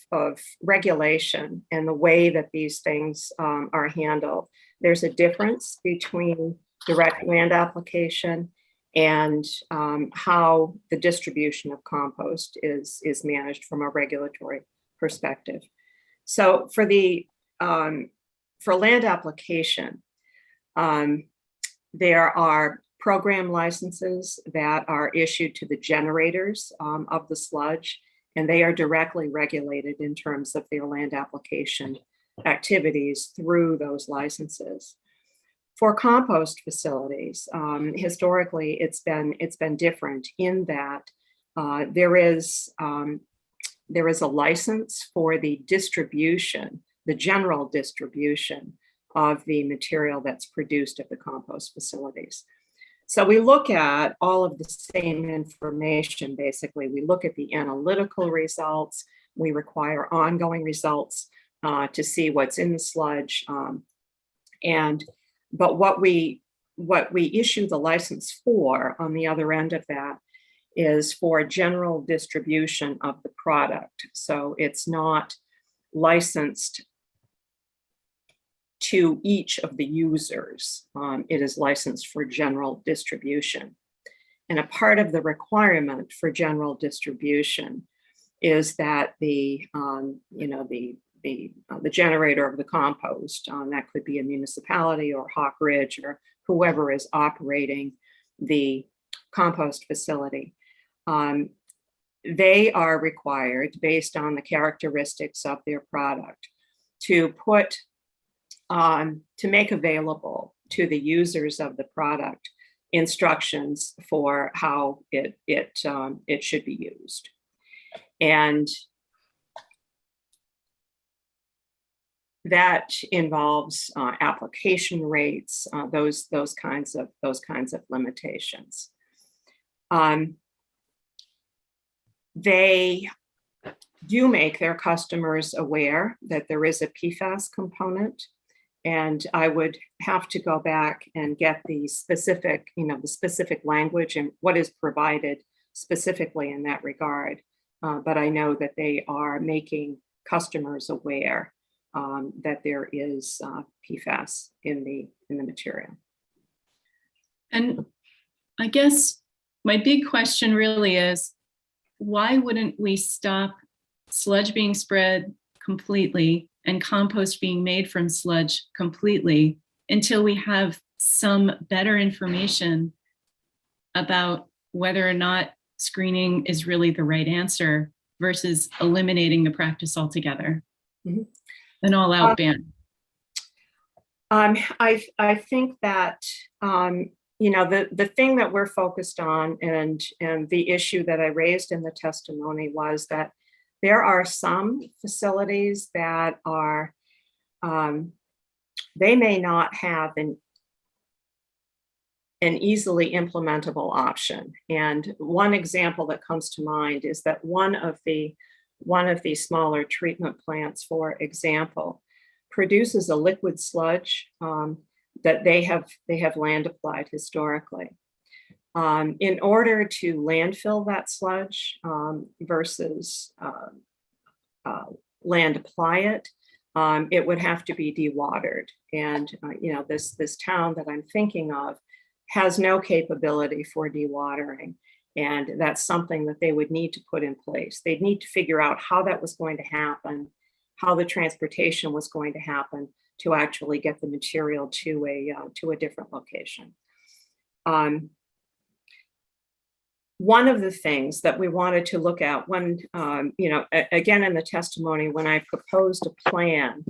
regulation and the way that these things are handled, there's a difference between direct land application and how the distribution of compost is managed from a regulatory perspective. So for the for land application, there are program licenses that are issued to the generators of the sludge, and they are directly regulated in terms of their land application activities through those licenses. For compost facilities, historically, it's been different in that there is a license for the distribution, the general distribution of the material that's produced at the compost facilities. So we look at all of the same information, basically. We look at the analytical results. We require ongoing results to see what's in the sludge. But what we issue the license for on the other end of that is for general distribution of the product. So it's not licensed to each of the users. It is licensed for general distribution. And a part of the requirement for general distribution is that the generator of the compost, that could be a municipality or Hawk Ridge or whoever is operating the compost facility. They are required, based on the characteristics of their product, to make available to the users of the product instructions for how it should be used. And that involves application rates, those kinds of limitations. They do make their customers aware that there is a PFAS component, and I would have to go back and get the specific language and what is provided specifically in that regard. But I know that they are making customers aware that there is PFAS in the material. And I guess my big question really is, why wouldn't we stop sludge being spread completely and compost being made from sludge completely until we have some better information about whether or not screening is really the right answer versus eliminating the practice altogether? Mm-hmm. An all-out ban. I think that the thing that we're focused on, and the issue that I raised in the testimony, was that there are some facilities that are they may not have an easily implementable option. And one example that comes to mind is that one of the smaller treatment plants, for example, produces a liquid sludge that they have land applied historically. In order to landfill that sludge versus land apply it, it would have to be dewatered. And this town that I'm thinking of has no capability for dewatering. And that's something that they would need to put in place. They'd need to figure out how that was going to happen, how the transportation was going to happen to actually get the material to a different location. One of the things that we wanted to look at when, again, in the testimony, when I proposed a plan,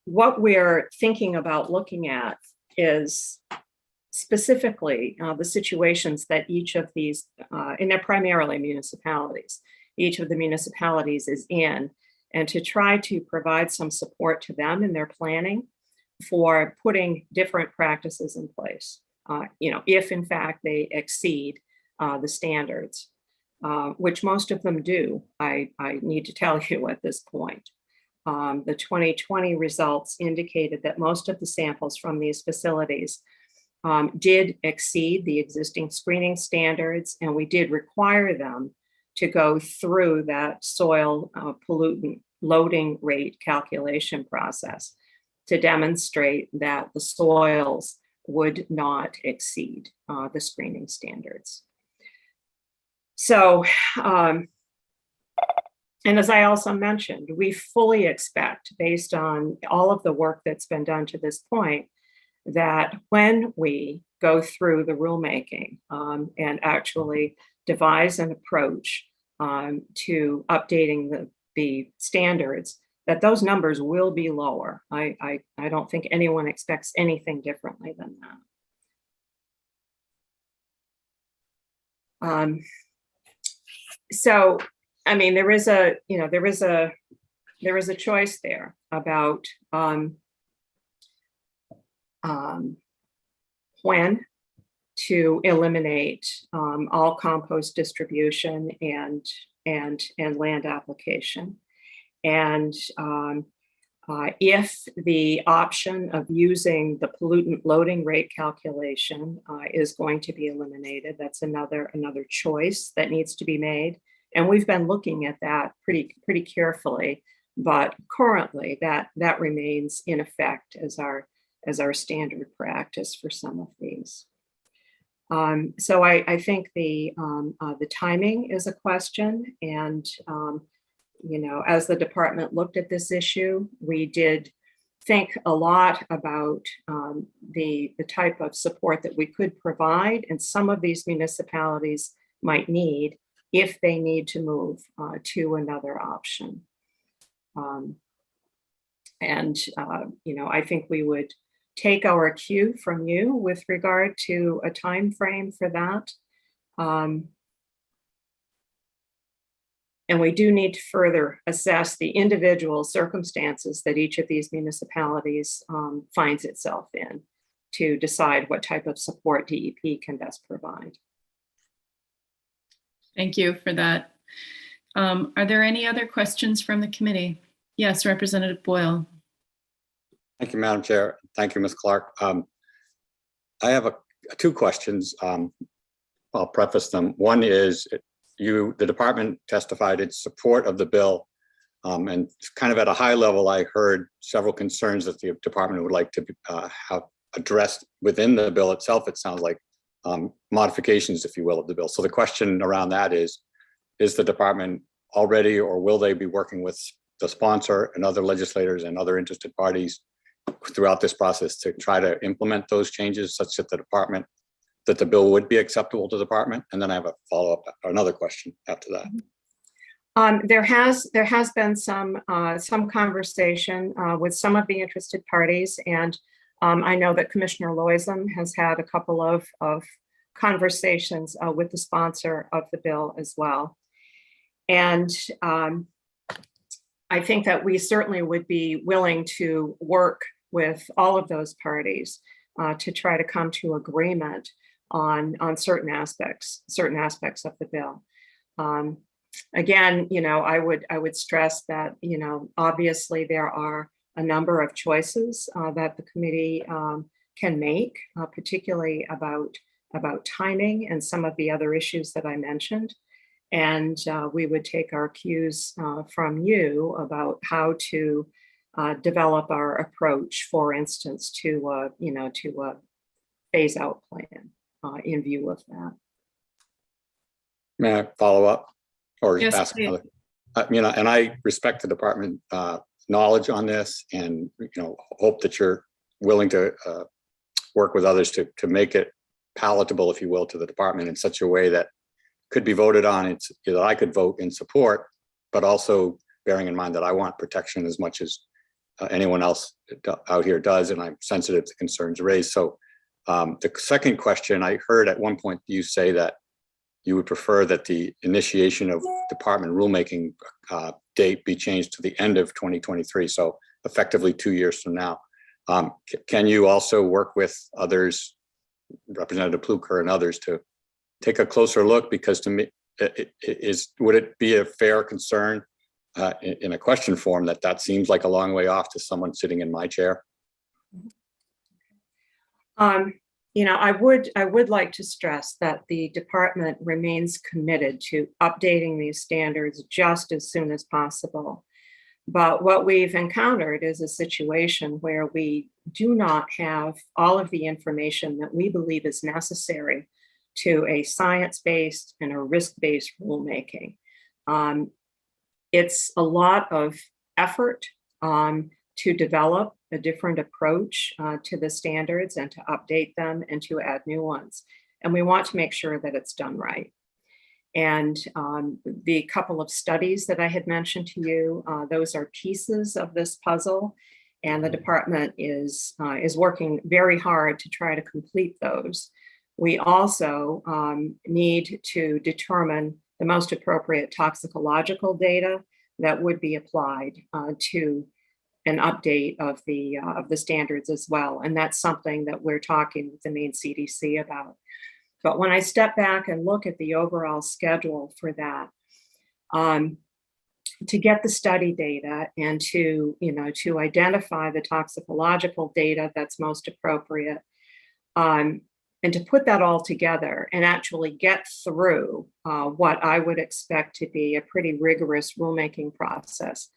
what we're thinking about looking at is specifically the situations that each of these, and they're primarily municipalities, each of the municipalities is in, and to try to provide some support to them in their planning for putting different practices in place. If in fact they exceed the standards, which most of them do, I need to tell you at this point. The 2020 results indicated that most of the samples from these facilities did exceed the existing screening standards, and we did require them to go through that soil pollutant loading rate calculation process to demonstrate that the soils would not exceed the screening standards. So, and as I also mentioned, we fully expect, based on all of the work that's been done to this point, that when we go through the rulemaking and actually devise an approach to updating the standards, that those numbers will be lower. I don't think anyone expects anything differently than that. So, I mean, there is a choice there about when to eliminate all compost distribution and land application. And if the option of using the pollutant loading rate calculation is going to be eliminated, that's another choice that needs to be made. And we've been looking at that pretty carefully, but currently that remains in effect as our standard practice for some of these. So I think the timing is a question, and as the department looked at this issue, we did think a lot about the type of support that we could provide, and some of these municipalities might need if they need to move to another option. I think we would take our cue from you with regard to a time frame for that. And we do need to further assess the individual circumstances that each of these municipalities finds itself in to decide what type of support DEP can best provide. Thank you for that. Are there any other questions from the committee? Yes, Representative Boyle. Thank you, Madam Chair. Thank you, Ms. Clark. I have two questions. I'll preface them. One is the department testified its support of the bill, and kind of at a high level, I heard several concerns that the department would like to have addressed within the bill itself. It sounds like modifications, if you will, of the bill. So the question around that is the department already, or will they be working with the sponsor and other legislators and other interested parties throughout this process to try to implement those changes such that the bill would be acceptable to the department? And then I have a follow-up, another question after that. There has been some conversation with some of the interested parties, and I know that Commissioner Loisem has had a couple of conversations with the sponsor of the bill as well. And I think that we certainly would be willing to work with all of those parties to try to come to agreement on certain aspects of the bill. Again, I would stress that, obviously there are a number of choices that the committee can make, particularly about timing and some of the other issues that I mentioned. And we would take our cues from you about how to develop our approach, for instance, to a phase out plan in view of that. May I follow up or Yes, ask please. another? And I respect the department knowledge on this, and hope that you're willing to work with others to make it palatable, if you will, to the department in such a way that could be voted on, that I could vote in support, but also bearing in mind that I want protection as much as anyone else out here does, and I'm sensitive to concerns raised. So the second question, I heard at one point you say that you would prefer that the initiation of department rulemaking date be changed to the end of 2023, so effectively 2 years from now. Can you also work with others, Representative Pluker and others, to take a closer look? Because to me, would it be a fair concern in a question form that seems like a long way off to someone sitting in my chair? I would like to stress that the department remains committed to updating these standards just as soon as possible. But what we've encountered is a situation where we do not have all of the information that we believe is necessary to a science-based and a risk-based rulemaking. It's a lot of effort to develop a different approach to the standards and to update them and to add new ones. And we want to make sure that it's done right. And the couple of studies that I had mentioned to you, those are pieces of this puzzle. And the department is working very hard to try to complete those. We also need to determine the most appropriate toxicological data that would be applied to an update of the standards as well. And that's something that we're talking with the Maine CDC about. But when I step back and look at the overall schedule for that, to get the study data and to identify the toxicological data that's most appropriate, and to put that all together and actually get through what I would expect to be a pretty rigorous rulemaking process.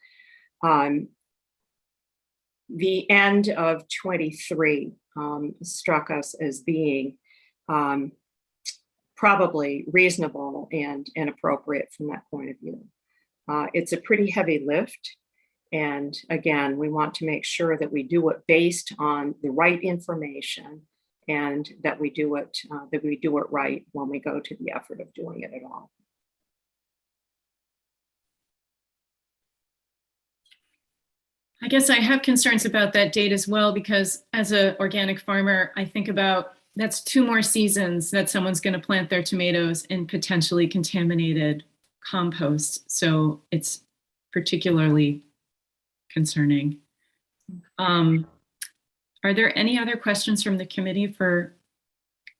The end of 23 struck us as being probably reasonable and appropriate from that point of view. It's a pretty heavy lift. And again, we want to make sure that we do it based on the right information and that we do it right when we go to the effort of doing it at all. I guess I have concerns about that date as well, because as an organic farmer, I think about that's 2 more seasons that someone's going to plant their tomatoes in potentially contaminated compost. So it's particularly concerning. Are there any other questions from the committee for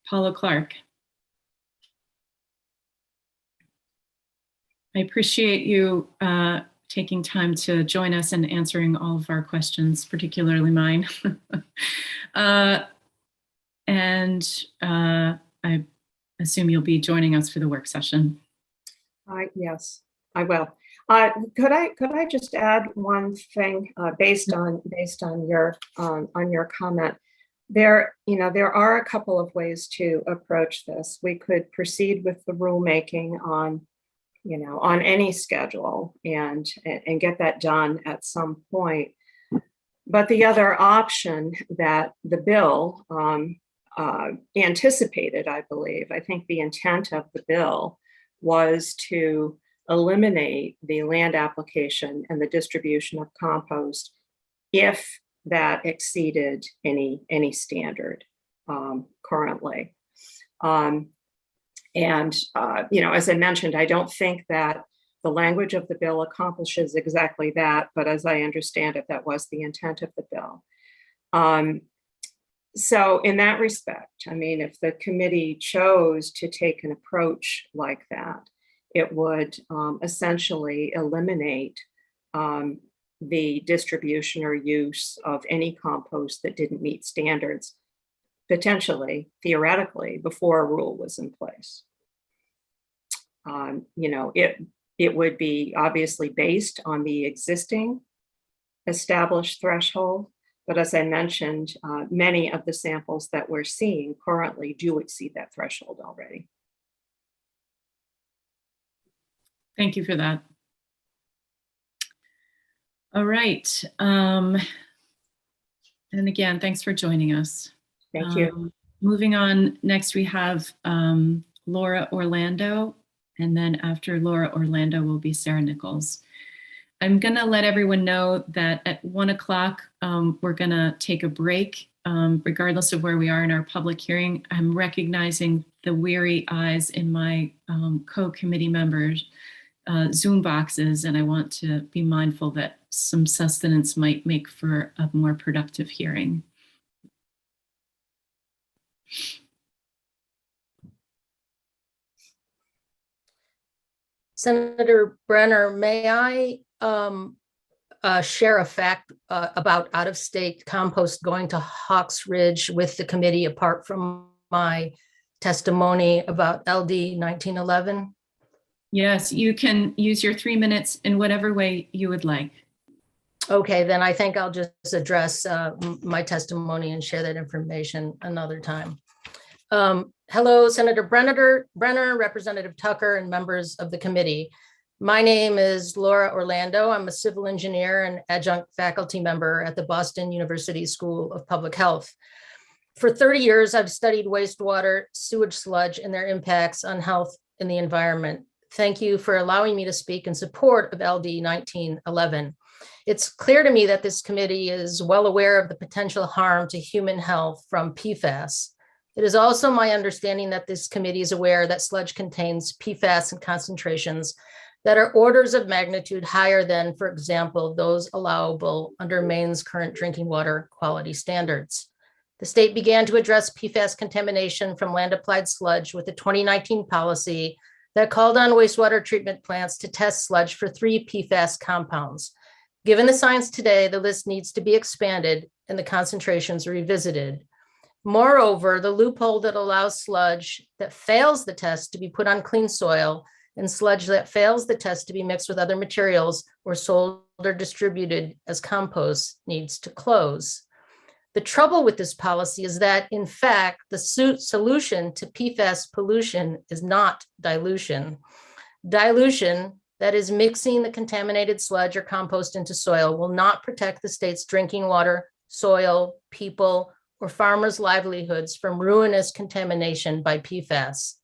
Paula Clark? I appreciate you taking time to join us and answering all of our questions, particularly mine. And I assume you'll be joining us for the work session. Yes, I will. Could I just add one thing based on your comment? There are a couple of ways to approach this. We could proceed with the rulemaking on any schedule and get that done at some point. But the other option that the bill anticipated, I believe, I think the intent of the bill was to eliminate the land application and the distribution of compost if that exceeded any standard currently. As I mentioned, I don't think that the language of the bill accomplishes exactly that, but as I understand it, that was the intent of the bill. So in that respect, I mean, if the committee chose to take an approach like that, it would essentially eliminate the distribution or use of any compost that didn't meet standards, potentially, theoretically, before a rule was in place. It would be obviously based on the existing established threshold. But as I mentioned, many of the samples that we're seeing currently do exceed that threshold already. Thank you for that. All right. And again, thanks for joining us. Thank you. Moving on, next we have Laura Orlando, and then after Laura Orlando will be Sarah Nichols. I'm gonna let everyone know that at 1 o'clock, we're gonna take a break, regardless of where we are in our public hearing. I'm recognizing the weary eyes in my co-committee members' Zoom boxes, and I want to be mindful that some sustenance might make for a more productive hearing. Senator Brenner, may I share a fact about out-of-state compost going to Hawks Ridge with the committee apart from my testimony about LD 1911? Yes, you can use your 3 minutes in whatever way you would like. Okay, then I think I'll just address my testimony and share that information another time. Hello, Senator Brenner, Representative Tucker, and members of the committee. My name is Laura Orlando. I'm a civil engineer and adjunct faculty member at the Boston University School of Public Health. For 30 years, I've studied wastewater, sewage sludge, and their impacts on health and the environment. Thank you for allowing me to speak in support of LD 1911. It's clear to me that this committee is well aware of the potential harm to human health from PFAS. It is also my understanding that this committee is aware that sludge contains PFAS in concentrations that are orders of magnitude higher than, for example, those allowable under Maine's current drinking water quality standards. The state began to address PFAS contamination from land-applied sludge with a 2019 policy that called on wastewater treatment plants to test sludge for 3 PFAS compounds. Given the science today, the list needs to be expanded and the concentrations revisited. Moreover, the loophole that allows sludge that fails the test to be put on clean soil and sludge that fails the test to be mixed with other materials or sold or distributed as compost needs to close. The trouble with this policy is that, in fact, the solution to PFAS pollution is not dilution. Dilution, that is mixing the contaminated sludge or compost into soil, will not protect the state's drinking water, soil, people, or farmers' livelihoods from ruinous contamination by PFAS.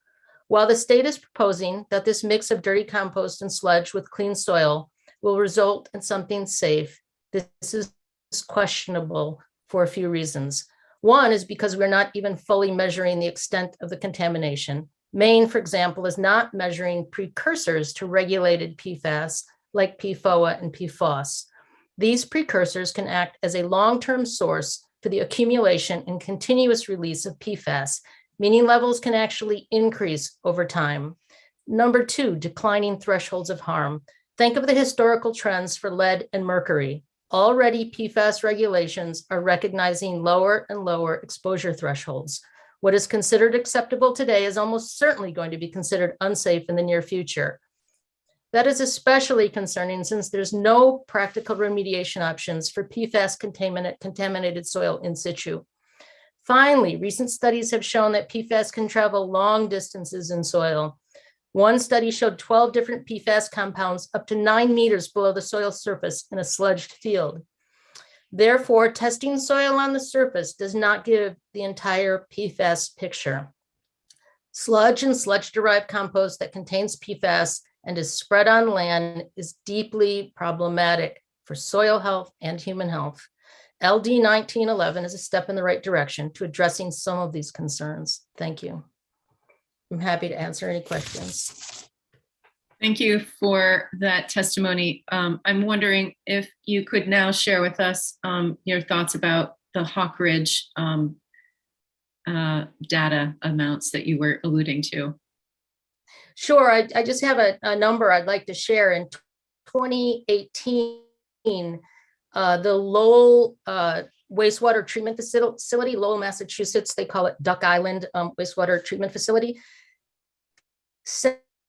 While the state is proposing that this mix of dirty compost and sludge with clean soil will result in something safe, this is questionable for a few reasons. One is because we're not even fully measuring the extent of the contamination. Maine, for example, is not measuring precursors to regulated PFAS like PFOA and PFOS. These precursors can act as a long-term source for the accumulation and continuous release of PFAS, meaning levels can actually increase over time. Number 2, declining thresholds of harm. Think of the historical trends for lead and mercury. Already, PFAS regulations are recognizing lower and lower exposure thresholds. What is considered acceptable today is almost certainly going to be considered unsafe in the near future. That is especially concerning since there's no practical remediation options for PFAS contaminated soil in situ. Finally, recent studies have shown that PFAS can travel long distances in soil. One study showed 12 different PFAS compounds up to 9 meters below the soil surface in a sludged field. Therefore, testing soil on the surface does not give the entire PFAS picture. Sludge and sludge-derived compost that contains PFAS and is spread on land is deeply problematic for soil health and human health. LD 1911 is a step in the right direction to addressing some of these concerns. Thank you. I'm happy to answer any questions. Thank you for that testimony. I'm wondering if you could now share with us your thoughts about the Hawk Ridge data amounts that you were alluding to. Sure, I just have a number I'd like to share. In 2018, the Lowell wastewater treatment facility, Lowell, Massachusetts, they call it Duck Island wastewater treatment facility,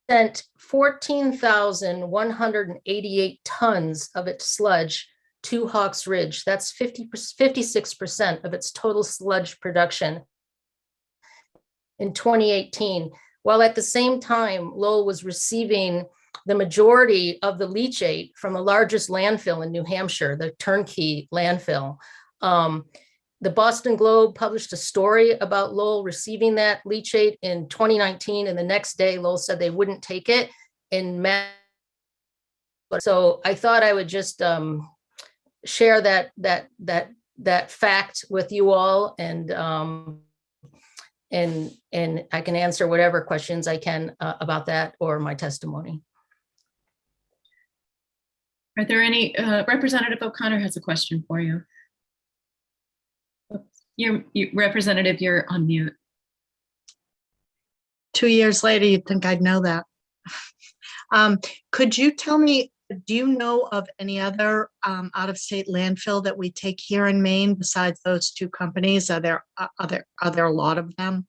sent 14,188 tons of its sludge to Hawks Ridge. That's 56% of its total sludge production in 2018, while at the same time, Lowell was receiving the majority of the leachate from the largest landfill in New Hampshire, the Turnkey landfill. The Boston Globe published a story about Lowell receiving that leachate in 2019, and the next day Lowell said they wouldn't take it in May. So I thought I would just share that fact with you all, and I can answer whatever questions I can about that or my testimony. Are there any, Representative O'Connor has a question for you. Representative, you're on mute. 2 years later, you'd think I'd know that. Could you tell me, do you know of any other out-of-state landfill that we take here in Maine besides those two companies? Are there a lot of them?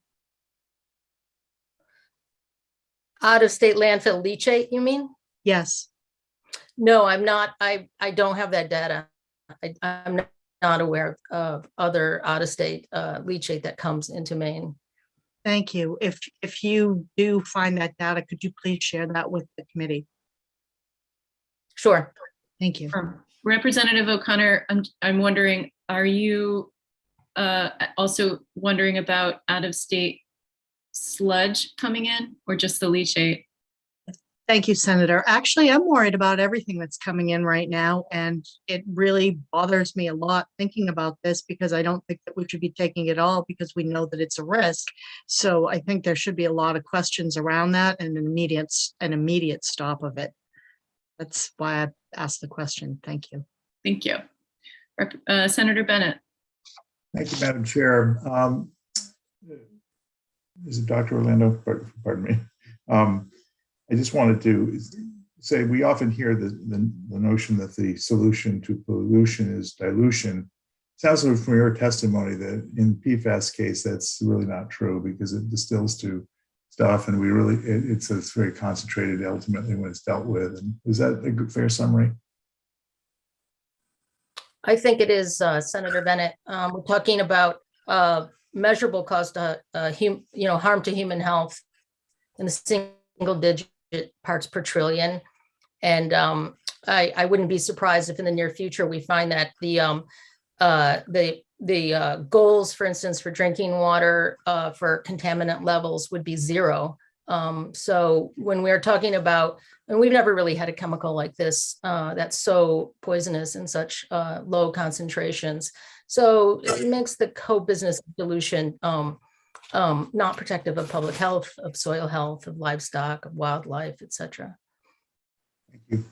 Out-of-state landfill leachate, you mean? Yes. No, I'm not. I don't have that data. I'm not aware of other out-of-state leachate that comes into Maine. Thank you. If you do find that data, could you please share that with the committee? Sure. Thank you. Representative O'Connor, I'm wondering, are you also wondering about out-of-state sludge coming in, or just the leachate? Thank you, Senator. Actually, I'm worried about everything that's coming in right now, and it really bothers me a lot thinking about this, because I don't think that we should be taking it all because we know that it's a risk. So I think there should be a lot of questions around that and an immediate stop of it. That's why I asked the question. Thank you. Thank you. Senator Bennett. Thank you, Madam Chair. Is it Dr. Orlando? Pardon me. I just wanted to say we often hear the notion that the solution to pollution is dilution. It sounds like from your testimony that in PFAS case, that's really not true, because it distills to stuff, and it's very concentrated ultimately when it's dealt with. And is that a good, fair summary? I think it is, Senator Bennett. We're talking about measurable cost to harm to human health in the single-digit parts per trillion, and I wouldn't be surprised if in the near future we find that the goals, for instance, for drinking water for contaminant levels would be 0. So when we're talking about, and we've never really had a chemical like this that's so poisonous in such low concentrations. So it makes the co-business dilution not protective of public health, of soil health, of livestock, of wildlife, etc. Thank you.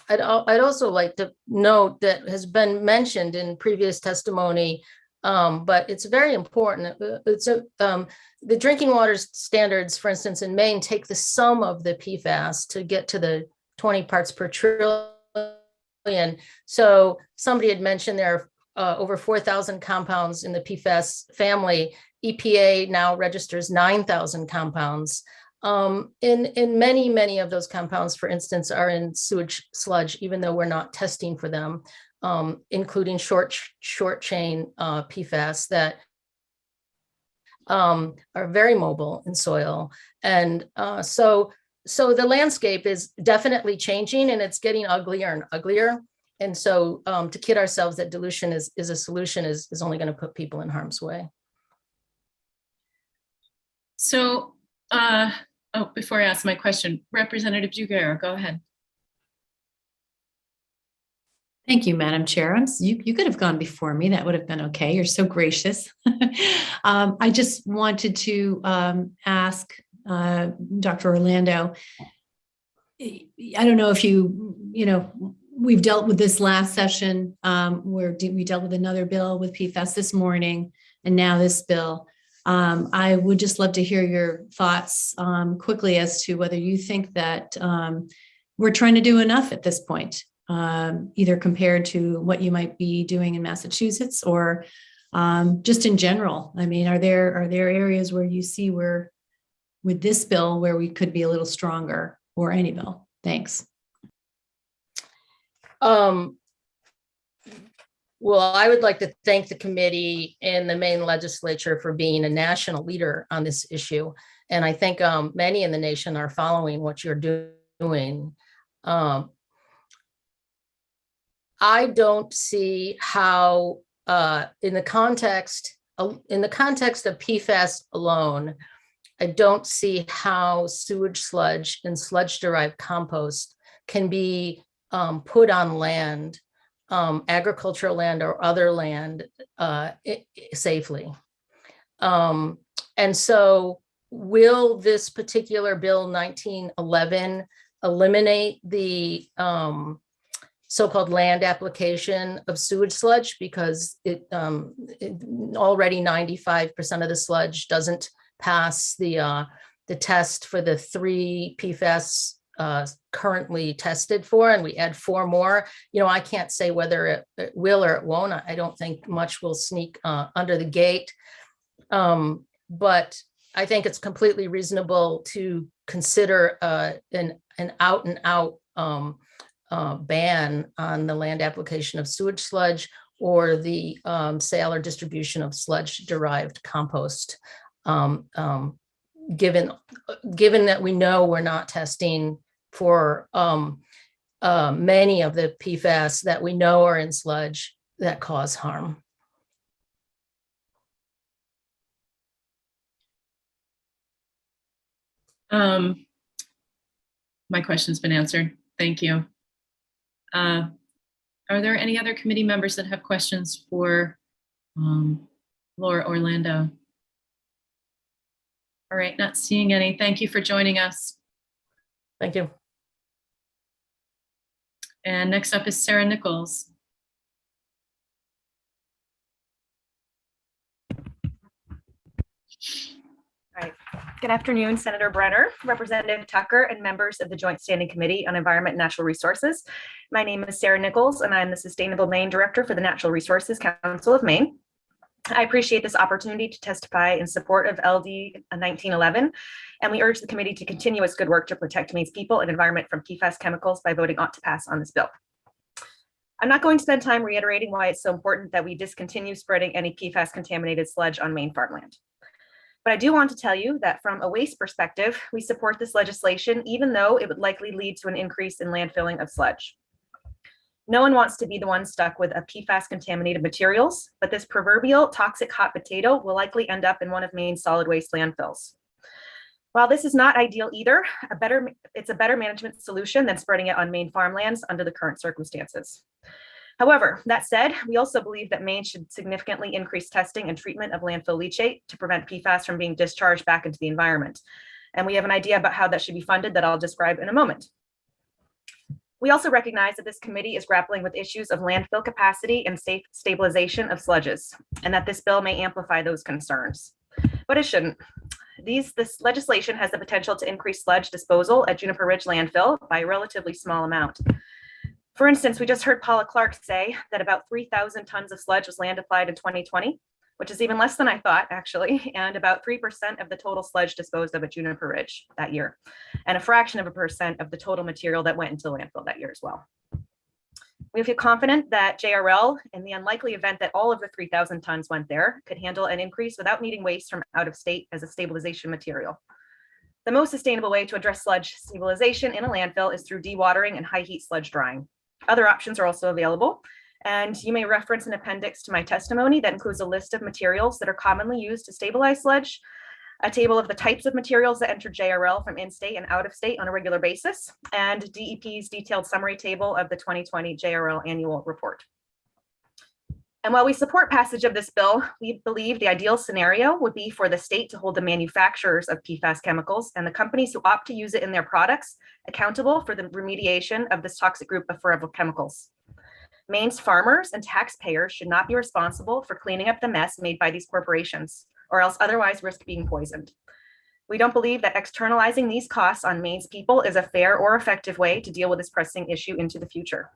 I'd also like to note that has been mentioned in previous testimony, but it's very important. The drinking water standards, for instance, in Maine, take the sum of the PFAS to get to the 20 parts per trillion. So somebody had mentioned there are over 4,000 compounds in the PFAS family. EPA now registers 9,000 compounds. In many of those compounds, for instance, are in sewage sludge, even though we're not testing for them, including short chain PFAS that are very mobile in soil. And so the landscape is definitely changing, and it's getting uglier and uglier. And so to kid ourselves that dilution is a solution is only going to put people in harm's way. So, before I ask my question, Representative Giuguera, go ahead. Thank you, Madam Chair. You could have gone before me. That would have been okay. You're so gracious. I just wanted to ask Dr. Orlando, I don't know if we've dealt with this last session where we dealt with another bill with PFAS this morning, and now this bill. I would just love to hear your thoughts quickly as to whether you think that we're trying to do enough at this point, either compared to what you might be doing in Massachusetts or just in general. I mean, are there areas where you see we're with this bill where we could be a little stronger, or any bill? Thanks. Well, I would like to thank the committee and the Maine legislature for being a national leader on this issue. And I think many in the nation are following what you're doing. I don't see how, in the context of PFAS alone, I don't see how sewage sludge and sludge-derived compost can be put on land, agricultural land or other land, safely. And so will this particular bill 1911 eliminate the so-called land application of sewage sludge, because already 95% of the sludge doesn't pass the test for the 3 PFAS currently tested for, and we add 4 more. I can't say whether it will or it won't. I don't think much will sneak under the gate, but I think it's completely reasonable to consider an out and out ban on the land application of sewage sludge or the sale or distribution of sludge-derived compost. Given that we know we're not testing for many of the PFAS that we know are in sludge that cause harm. My question's been answered. Thank you. Are there any other committee members that have questions for Laura Orlando? All right, not seeing any. Thank you for joining us. Thank you. And next up is Sarah Nichols. All right. Good afternoon, Senator Brenner, Representative Tucker, and members of the Joint Standing Committee on Environment and Natural Resources. My name is Sarah Nichols, and I'm the Sustainable Maine Director for the Natural Resources Council of Maine. I appreciate this opportunity to testify in support of LD 1911, and we urge the committee to continue its good work to protect Maine's people and environment from PFAS chemicals by voting ought to pass on this bill. I'm not going to spend time reiterating why it's so important that we discontinue spreading any PFAS contaminated sludge on Maine farmland. But I do want to tell you that from a waste perspective, we support this legislation, even though it would likely lead to an increase in landfilling of sludge. No one wants to be the one stuck with a PFAS contaminated materials, but this proverbial toxic hot potato will likely end up in one of Maine's solid waste landfills. While this is not ideal either, it's a better management solution than spreading it on Maine farmlands under the current circumstances. However, that said, we also believe that Maine should significantly increase testing and treatment of landfill leachate to prevent PFAS from being discharged back into the environment. And we have an idea about how that should be funded that I'll describe in a moment. We also recognize that this committee is grappling with issues of landfill capacity and safe stabilization of sludges, and that this bill may amplify those concerns, but it shouldn't. This legislation has the potential to increase sludge disposal at Juniper Ridge landfill by a relatively small amount. For instance, we just heard Paula Clark say that about 3,000 tons of sludge was land applied in 2020, which is even less than I thought, actually, and about 3% of the total sludge disposed of at Juniper Ridge that year, and a fraction of a percent of the total material that went into the landfill that year as well. We feel confident that JRL, in the unlikely event that all of the 3,000 tons went there, could handle an increase without needing waste from out of state as a stabilization material. The most sustainable way to address sludge stabilization in a landfill is through dewatering and high heat sludge drying. Other options are also available, and you may reference an appendix to my testimony that includes a list of materials that are commonly used to stabilize sludge, a table of the types of materials that enter JRL from in-state and out-of-state on a regular basis, and DEP's detailed summary table of the 2020 JRL annual report. And while we support passage of this bill, we believe the ideal scenario would be for the state to hold the manufacturers of PFAS chemicals and the companies who opt to use it in their products accountable for the remediation of this toxic group of forever chemicals. Maine's farmers and taxpayers should not be responsible for cleaning up the mess made by these corporations, or else otherwise risk being poisoned. We don't believe that externalizing these costs on Maine's people is a fair or effective way to deal with this pressing issue into the future.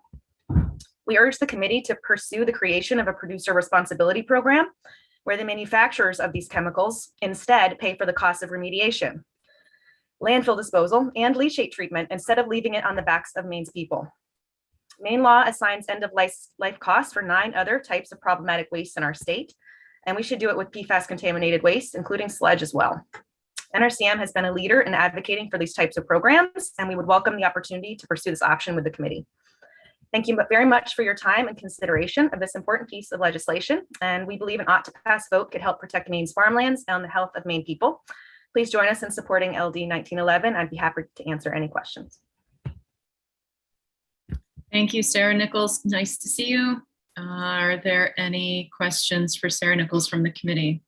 We urge the committee to pursue the creation of a producer responsibility program where the manufacturers of these chemicals instead pay for the cost of remediation. landfill disposal, and leachate treatment instead of leaving it on the backs of Maine's people. Maine law assigns end-of-life costs for 9 other types of problematic waste in our state, and we should do it with PFAS-contaminated waste, including sludge as well. NRCM has been a leader in advocating for these types of programs, and we would welcome the opportunity to pursue this option with the committee. Thank you very much for your time and consideration of this important piece of legislation, and we believe an ought-to-pass vote could help protect Maine's farmlands and the health of Maine people. Please join us in supporting LD 1911. I'd be happy to answer any questions. Thank you, Sarah Nichols. Nice to see you. Are there any questions for Sarah Nichols from the committee?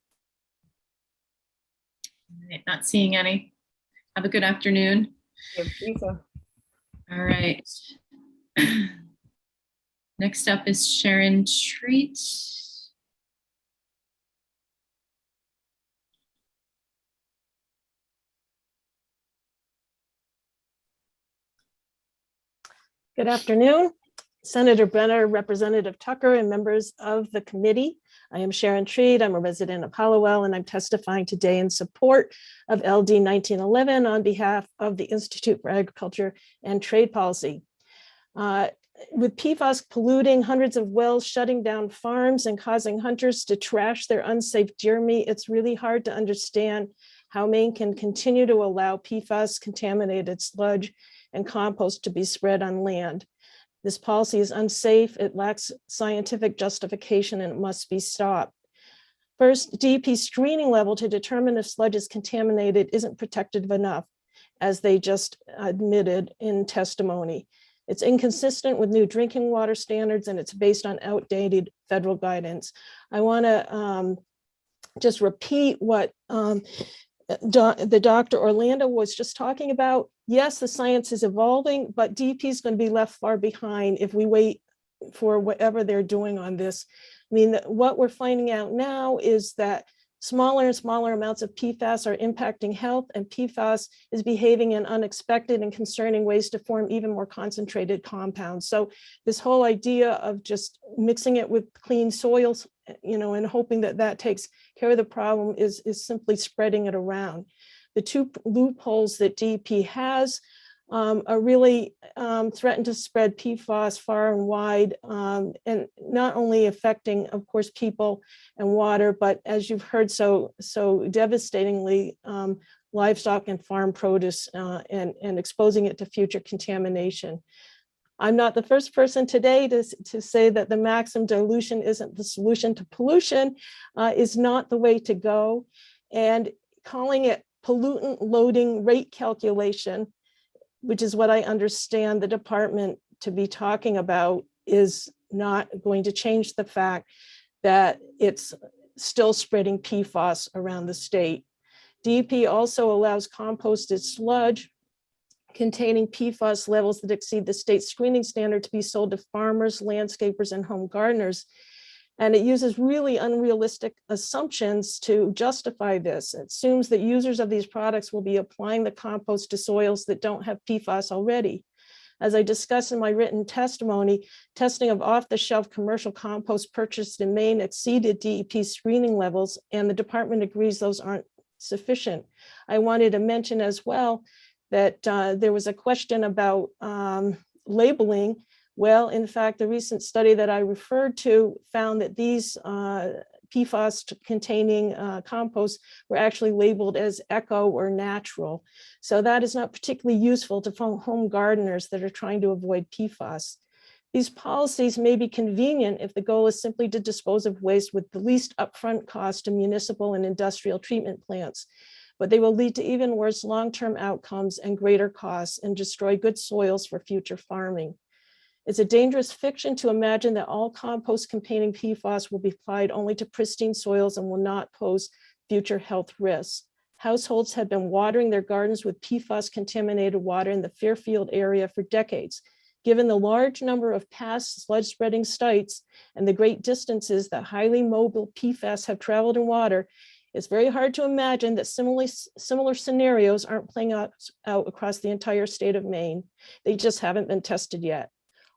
Not seeing any. Have a good afternoon. Thank you. All right. Next up is Sharon Treat. Good afternoon, Senator Brenner, Representative Tucker, and members of the committee. I am Sharon Treat. I'm a resident of Hallowell, and I'm testifying today in support of LD 1911 on behalf of the Institute for Agriculture and Trade Policy. With PFAS polluting hundreds of wells, shutting down farms, and causing hunters to trash their unsafe deer meat, it's really hard to understand how Maine can continue to allow PFAS contaminated sludge and compost to be spread on land. This policy is unsafe, it lacks scientific justification, and it must be stopped. First, DEP screening level to determine if sludge is contaminated isn't protective enough, as they just admitted in testimony. It's inconsistent with new drinking water standards, and it's based on outdated federal guidance. I want to just repeat what the Dr. Orlando was just talking about. Yes, the science is evolving, but DEP is going to be left far behind if we wait for whatever they're doing on this. I mean, what we're finding out now is that smaller and smaller amounts of PFAS are impacting health, and PFAS is behaving in unexpected and concerning ways to form even more concentrated compounds. So this whole idea of just mixing it with clean soils, and hoping that that takes care of the problem is simply spreading it around. The 2 loopholes that DEP has are really threaten to spread PFAS far and wide, and not only affecting, of course, people and water, but as you've heard so devastatingly, livestock and farm produce, and exposing it to future contamination. I'm not the first person today to say that the maximum dilution isn't the solution to pollution, is not the way to go. And calling it pollutant loading rate calculation, which is what I understand the department to be talking about, is not going to change the fact that it's still spreading PFAS around the state. DEP also allows composted sludge containing PFAS levels that exceed the state screening standard to be sold to farmers, landscapers, and home gardeners. And it uses really unrealistic assumptions to justify this. It assumes that users of these products will be applying the compost to soils that don't have PFAS already. As I discussed in my written testimony, testing of off-the-shelf commercial compost purchased in Maine exceeded DEP screening levels, and the department agrees those aren't sufficient. I wanted to mention as well that there was a question about labeling. Well, in fact, the recent study that I referred to found that these PFAS-containing composts were actually labeled as eco or natural. So that is not particularly useful to home gardeners that are trying to avoid PFAS. These policies may be convenient if the goal is simply to dispose of waste with the least upfront cost to municipal and industrial treatment plants, but they will lead to even worse long-term outcomes and greater costs and destroy good soils for future farming. It's a dangerous fiction to imagine that all compost containing PFAS will be applied only to pristine soils and will not pose future health risks. Households have been watering their gardens with PFAS contaminated water in the Fairfield area for decades. Given the large number of past sludge spreading sites and the great distances that highly mobile PFAS have traveled in water, it's very hard to imagine that similar scenarios aren't playing out across the entire state of Maine. They just haven't been tested yet.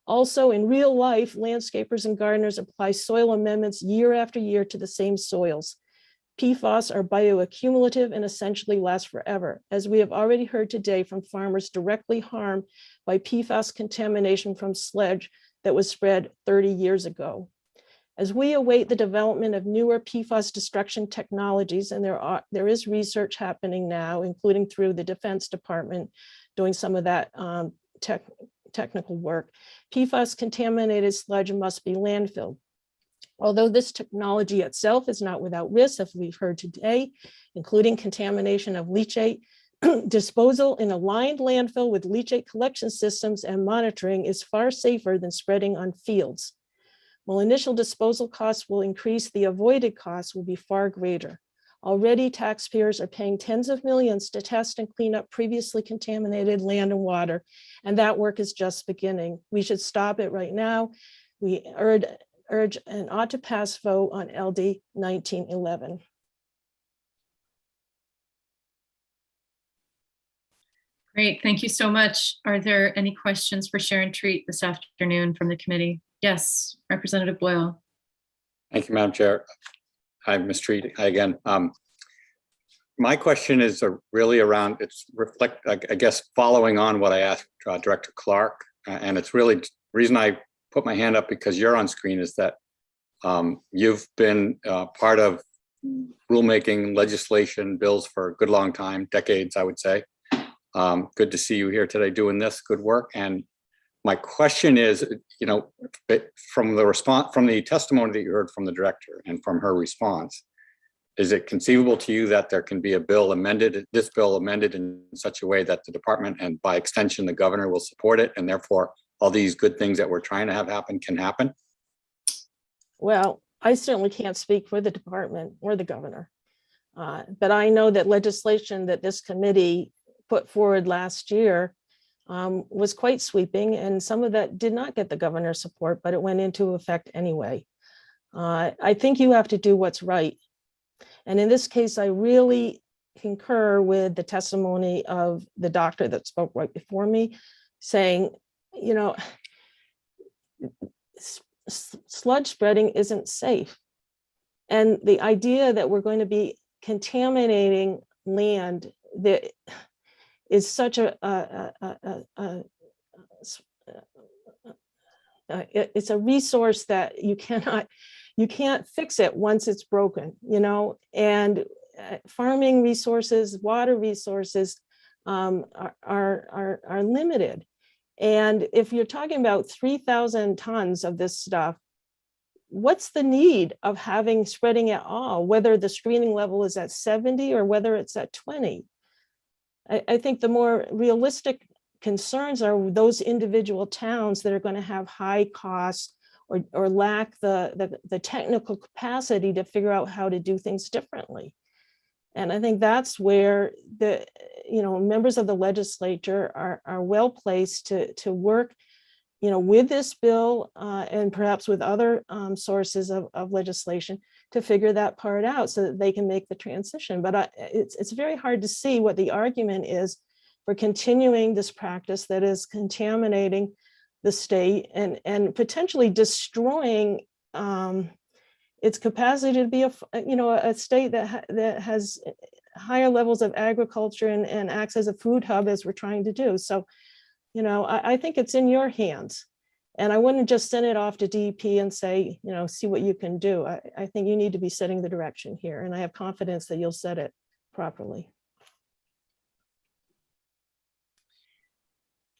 Also, in real life, landscapers and gardeners apply soil amendments year after year to the same soils. PFAS are bioaccumulative and essentially last forever, as we have already heard today from farmers directly harmed by PFAS contamination from sludge that was spread 30 years ago. As we await the development of newer PFAS destruction technologies, and there is research happening now, including through the Defense Department, doing some of that technical work, PFAS contaminated sludge must be landfilled. Although this technology itself is not without risks, as we've heard today, including contamination of leachate, disposal in a lined landfill with leachate collection systems and monitoring is far safer than spreading on fields. While initial disposal costs will increase, the avoided costs will be far greater. Already, taxpayers are paying tens of millions to test and clean up previously contaminated land and water, and that work is just beginning. We should stop it right now. We urge an ought to pass vote on LD 1911. Great, thank you so much. Are there any questions for Sharon Treat this afternoon from the committee? Yes, Representative Boyle. Thank you, Madam Chair. Hi, Ms. Treat. Hi again. My question is really around, I guess, following on what I asked Director Clark, and it's really, the reason I put my hand up because you're on screen is that you've been part of rulemaking legislation bills for a good long time, decades, I would say. Good to see you here today doing this good work. And my question is, from the testimony that you heard from the director and from her response, is it conceivable to you that there can be a bill amended, this bill amended in such a way that the department and by extension the governor will support it, and therefore all these good things that we're trying to have happen can happen? Well, I certainly can't speak for the department or the governor, but I know that legislation that this committee put forward last year was quite sweeping, and some of that did not get the governor's support, but it went into effect anyway. I think you have to do what's right. And in this case, I really concur with the testimony of the doctor that spoke right before me, saying, sludge spreading isn't safe. And the idea that we're going to be contaminating land that is such it's a resource that you can't fix it once it's broken, and farming resources, water resources are limited. And if you're talking about 3,000 tons of this stuff, what's the need of having spreading at all, whether the screening level is at 70 or whether it's at 20? I think the more realistic concerns are those individual towns that are going to have high costs or lack the technical capacity to figure out how to do things differently. And I think that's where the members of the legislature are well placed to work with this bill and perhaps with other sources of legislation to figure that part out so that they can make the transition. But it's very hard to see what the argument is for continuing this practice that is contaminating the state and potentially destroying its capacity to be a state that has higher levels of agriculture and acts as a food hub as we're trying to do. So, I think it's in your hands. And I wouldn't just send it off to DEP and say, see what you can do. I think you need to be setting the direction here. And I have confidence that you'll set it properly.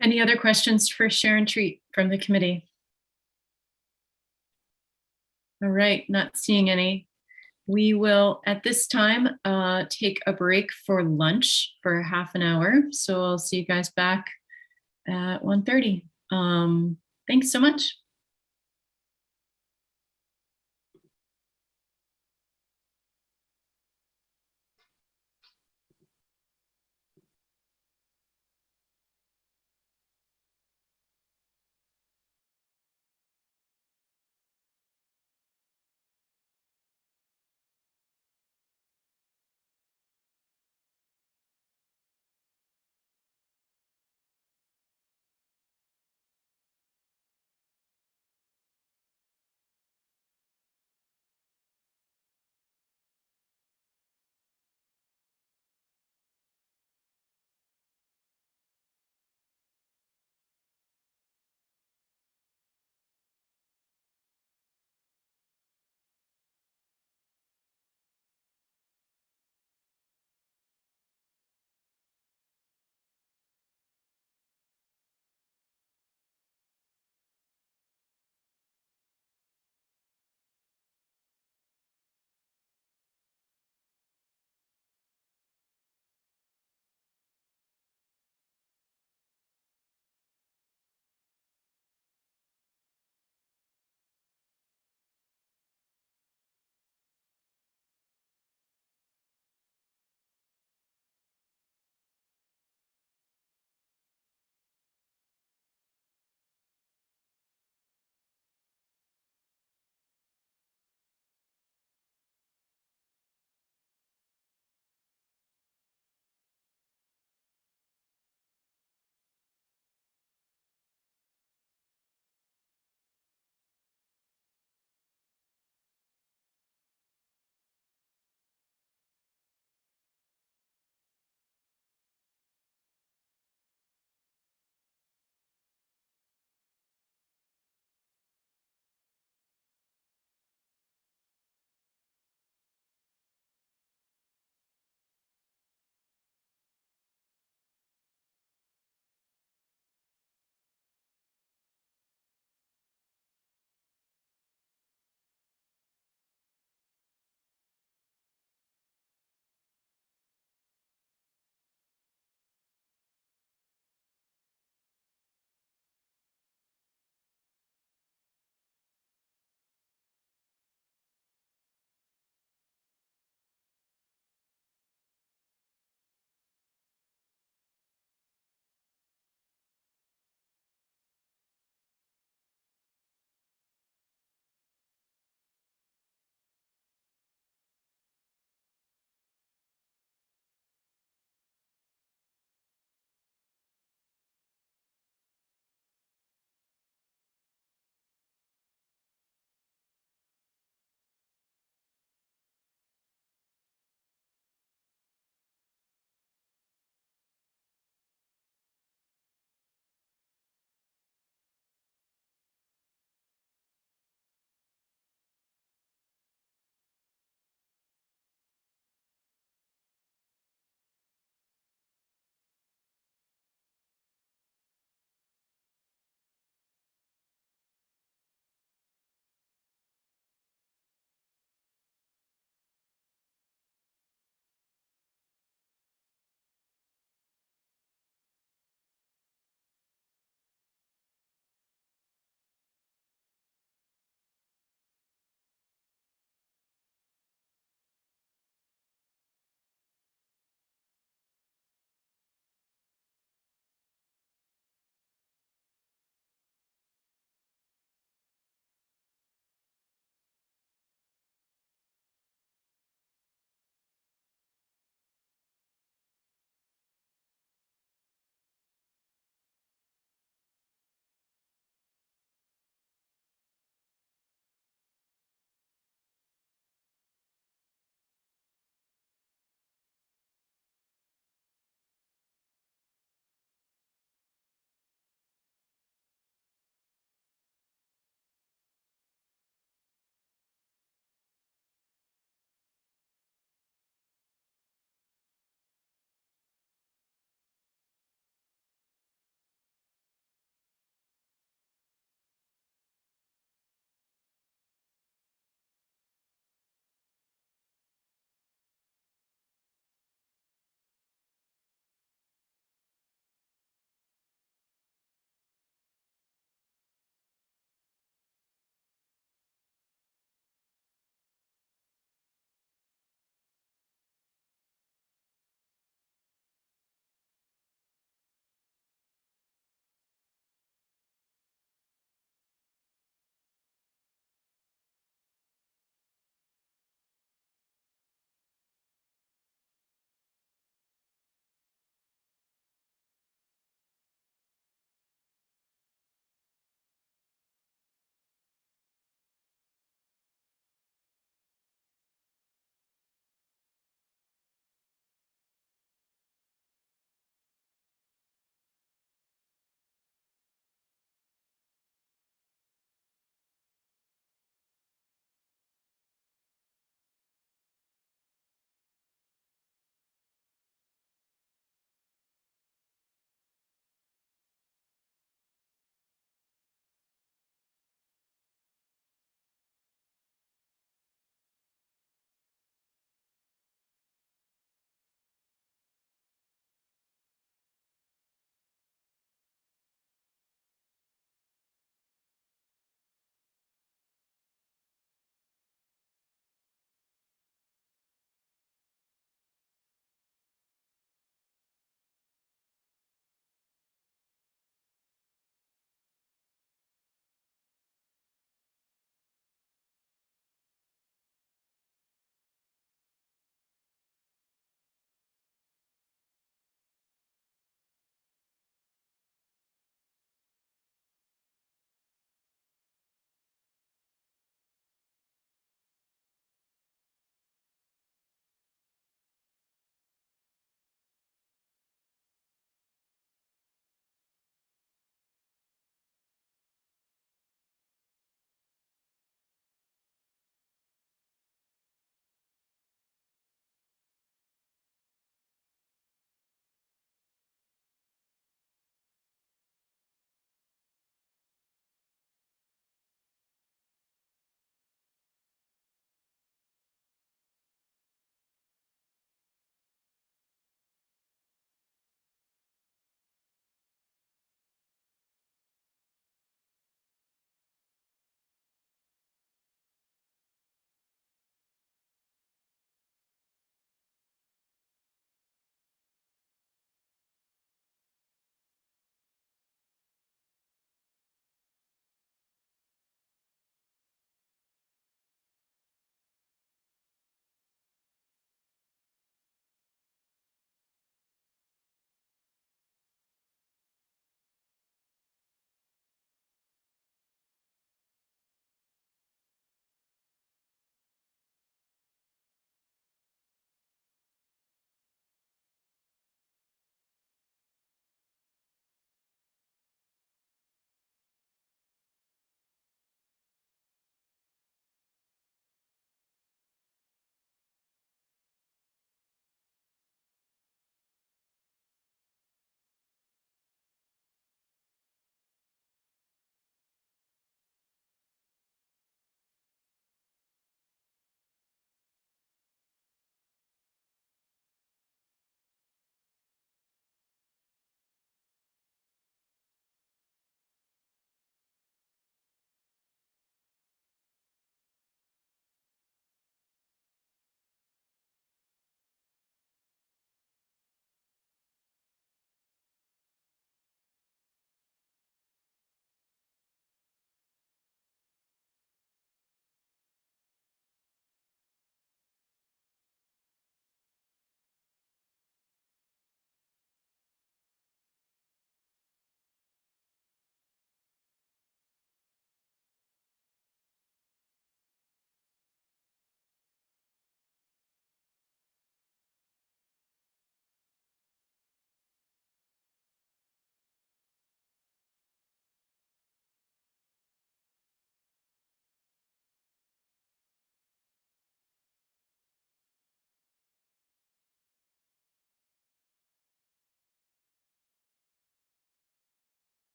Any other questions for Sharon Treat from the committee? All right, not seeing any. We will, at this time, take a break for lunch for half an hour. So I'll see you guys back at 1:30. Thanks so much.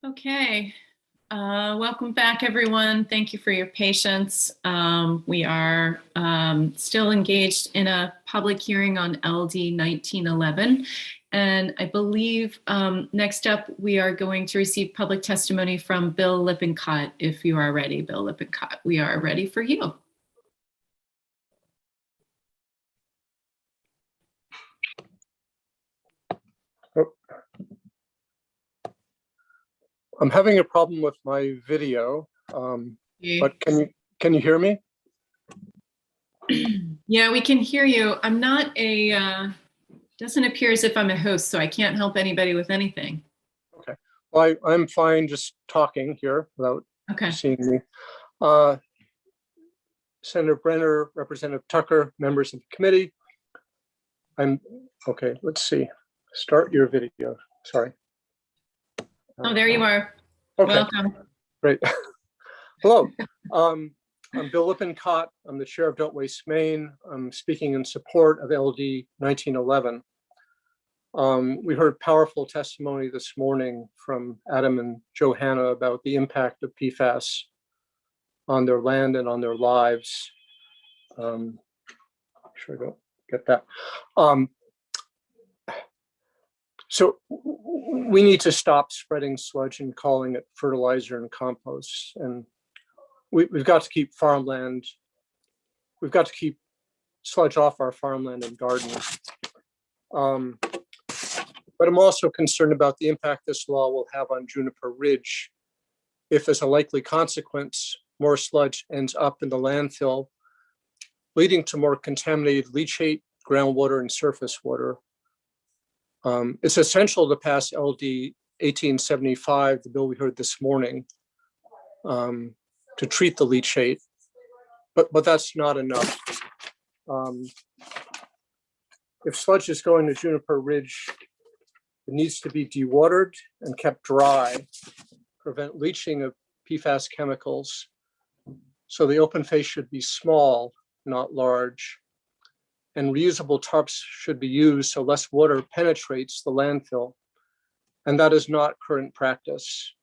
Okay, welcome back, everyone. Thank you for your patience. We are still engaged in a public hearing on LD 1911. And I believe next up, we are going to receive public testimony from Bill Lippincott. If you are ready, Bill Lippincott, we are ready for you. I'm having a problem with my video, but can you hear me? Yeah, we can hear you. I'm not doesn't appear as if I'm a host, so I can't help anybody with anything. Okay, well, I'm fine just talking here without seeing me. Senator Brenner, Representative Tucker, members of the committee. Okay, let's see. Start your video, sorry. Oh, there you are. Okay. Welcome. Great. Hello. I'm Bill Lippincott. I'm the chair of Don't Waste Maine. I'm speaking in support of LD 1911. We heard powerful testimony this morning from Adam and Johanna about the impact of PFAS on their land and on their lives. Sure, I don't get that. So we need to stop spreading sludge and calling it fertilizer and compost. And we've got to keep farmland. We've got to keep sludge off our farmland and gardens. But I'm also concerned about the impact this law will have on Juniper Ridge. If as a likely consequence, more sludge ends up in the landfill, leading to more contaminated leachate, groundwater, and surface water. It's essential to pass LD 1875, the bill we heard this morning, to treat the leachate, but that's not enough. If sludge is going to Juniper Ridge, it needs to be dewatered and kept dry, prevent leaching of PFAS chemicals. So the open face should be small, not large. And reusable tarps should be used so less water penetrates the landfill. And that is not current practice.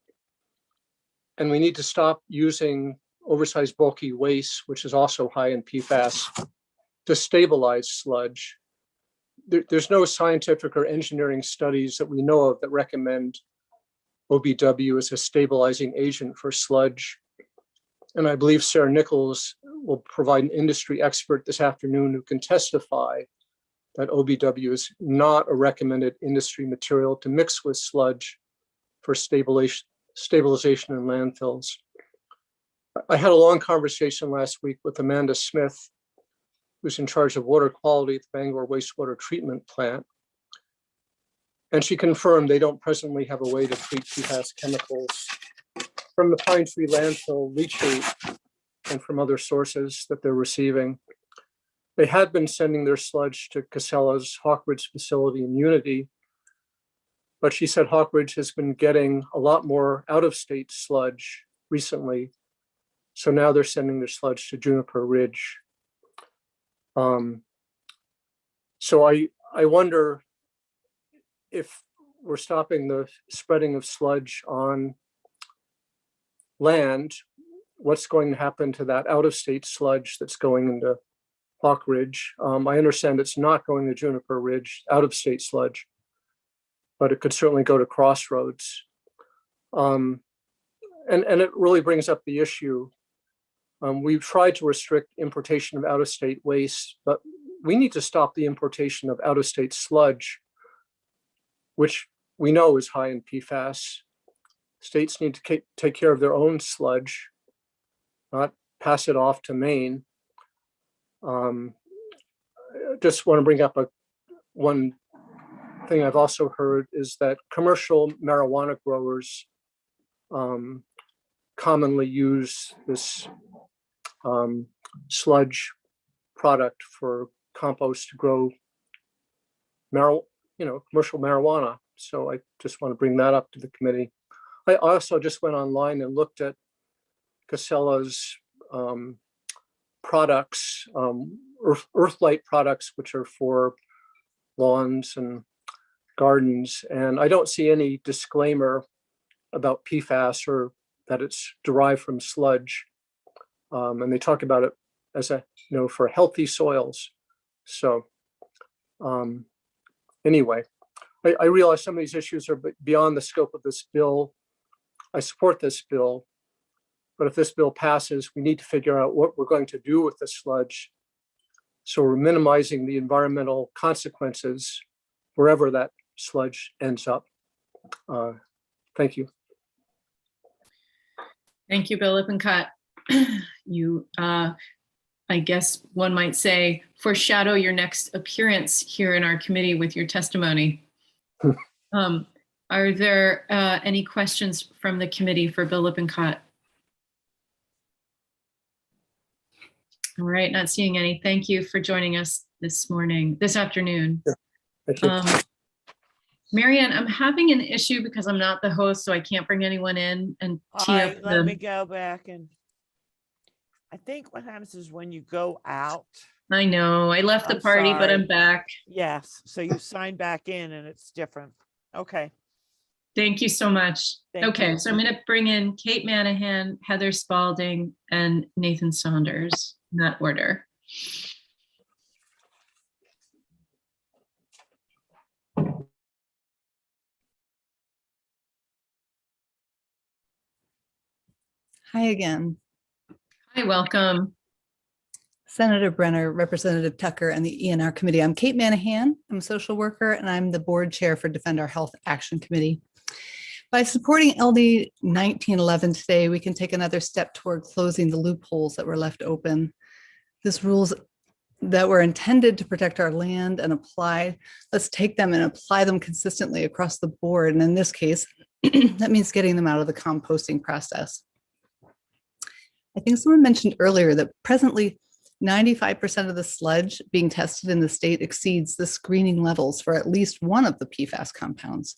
And we need to stop using oversized bulky waste, which is also high in PFAS, to stabilize sludge. There's no scientific or engineering studies that we know of that recommend OBW as a stabilizing agent for sludge. And I believe Sarah Nichols will provide an industry expert this afternoon who can testify that OBW is not a recommended industry material to mix with sludge for stabilization in landfills. I had a long conversation last week with Amanda Smith, who's in charge of water quality at the Bangor Wastewater Treatment Plant. And she confirmed they don't presently have a way to treat PFAS chemicals from the Pine Tree landfill leachate and from other sources that they're receiving. They had been sending their sludge to Casella's Hawkridge facility in Unity, but she said Hawkridge has been getting a lot more out-of-state sludge recently. So now they're sending their sludge to Juniper Ridge. So I wonder if we're stopping the spreading of sludge on land, what's going to happen to that out-of-state sludge that's going into Hawk Ridge? I understand it's not going to Juniper Ridge, out-of-state sludge, but it could certainly go to Crossroads. And it really brings up the issue. We've tried to restrict importation of out-of-state waste, but we need to stop the importation of out-of-state sludge, which we know is high in PFAS. States need to take care of their own sludge, not pass it off to Maine. Just want to bring up one thing I've also heard is that commercial marijuana growers commonly use this sludge product for compost to grow commercial marijuana. So I just want to bring that up to the committee. I also just went online and looked at Casella's products, Earthlight products, which are for lawns and gardens. And I don't see any disclaimer about PFAS or that it's derived from sludge. And they talk about it as for healthy soils. So anyway, I realize some of these issues are beyond the scope of this bill. I support this bill, but if this bill passes, we need to figure out what we're going to do with the sludge. So we're minimizing the environmental consequences wherever that sludge ends up. Thank you. Thank you, Bill Lippincott. You, I guess one might say, foreshadow your next appearance here in our committee with your testimony. Are there any questions from the committee for Bill Lippincott? All right, not seeing any. Thank you for joining us this afternoon. Yeah, thank you. Marianne, I'm having an issue because I'm not the host, so I can't bring anyone in and tee up Let me go back, and I think what happens is when you go out. I know, I left the party, but I'm back. Yes, so you sign back in and it's different. Okay. Thank you so much. Okay, you. so I'm going to bring in Kate Manahan, Heather Spalding, and Nathan Saunders in that order. Hi again. Hi, welcome. Senator Brenner, Representative Tucker, and the ENR committee. I'm Kate Manahan. I'm a social worker, and I'm the board chair for Defend Our Health Action Committee. By supporting LD 1911 today, we can take another step toward closing the loopholes that were left open. These rules that were intended to protect our land and apply, let's take them and apply them consistently across the board. And in this case, that means getting them out of the composting process. I think someone mentioned earlier that presently 95% of the sludge being tested in the state exceeds the screening levels for at least one of the PFAS compounds.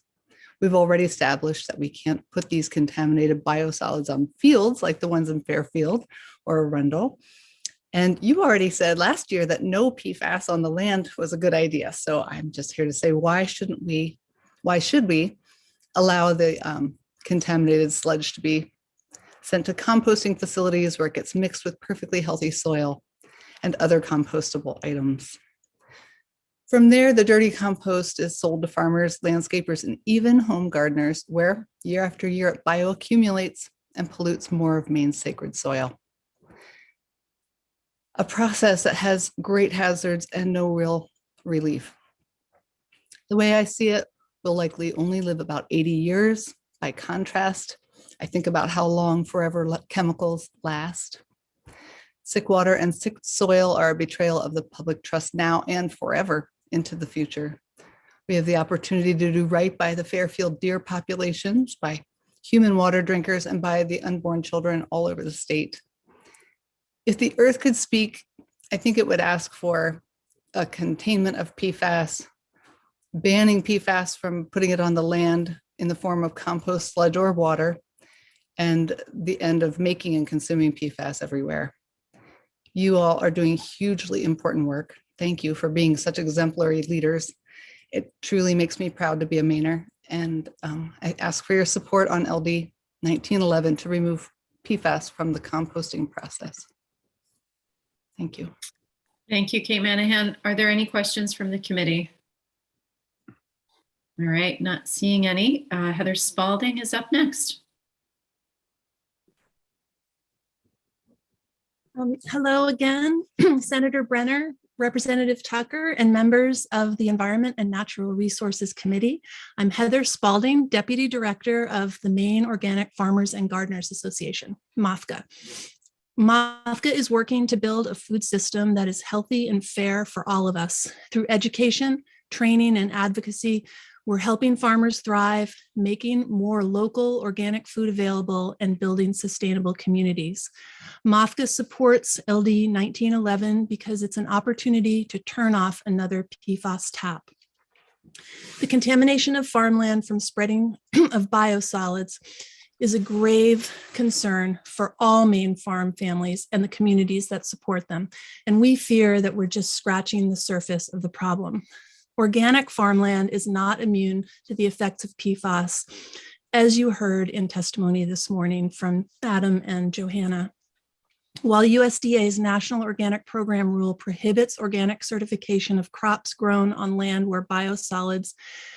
We've already established that we can't put these contaminated biosolids on fields like the ones in Fairfield or Arundel. And you already said last year that no PFAS on the land was a good idea. So I'm just here to say, why should we allow the contaminated sludge to be sent to composting facilities where it gets mixed with perfectly healthy soil and other compostable items. From there, the dirty compost is sold to farmers, landscapers, and even home gardeners, where year after year it bioaccumulates and pollutes more of Maine's sacred soil. A process that has great hazards and no real relief. The way I see it, we'll likely only live about 80 years. By contrast, I think about how long forever chemicals last. Sick water and sick soil are a betrayal of the public trust now and forever into the future. We have the opportunity to do right by the Fairfield deer populations, by human water drinkers, and by the unborn children all over the state. If the earth could speak, I think it would ask for a containment of PFAS, banning PFAS from putting it on the land in the form of compost, sludge, or water, and the end of making and consuming PFAS everywhere. You all are doing hugely important work. Thank you for being such exemplary leaders. It truly makes me proud to be a Mainer, and I ask for your support on LD 1911 to remove PFAS from the composting process. Thank you. Thank you, Kate Manahan. Are there any questions from the committee? All right, not seeing any. Heather Spalding is up next. Hello again, Senator Brenner, Representative Tucker, and members of the Environment and Natural Resources Committee. I'm Heather Spalding, Deputy Director of the Maine Organic Farmers and Gardeners Association, MOFGA. MOFGA is working to build a food system that is healthy and fair for all of us. Through education, training, and advocacy, we're helping farmers thrive, making more local organic food available, and building sustainable communities. MOFGA supports LD 1911 because it's an opportunity to turn off another PFAS tap. The contamination of farmland from spreading of biosolids is a grave concern for all Maine farm families and the communities that support them. And we fear that we're just scratching the surface of the problem. Organic farmland is not immune to the effects of PFAS. as you heard in testimony this morning from Adam and Johanna. While USDA's National Organic Program rule prohibits organic certification of crops grown on land where biosolids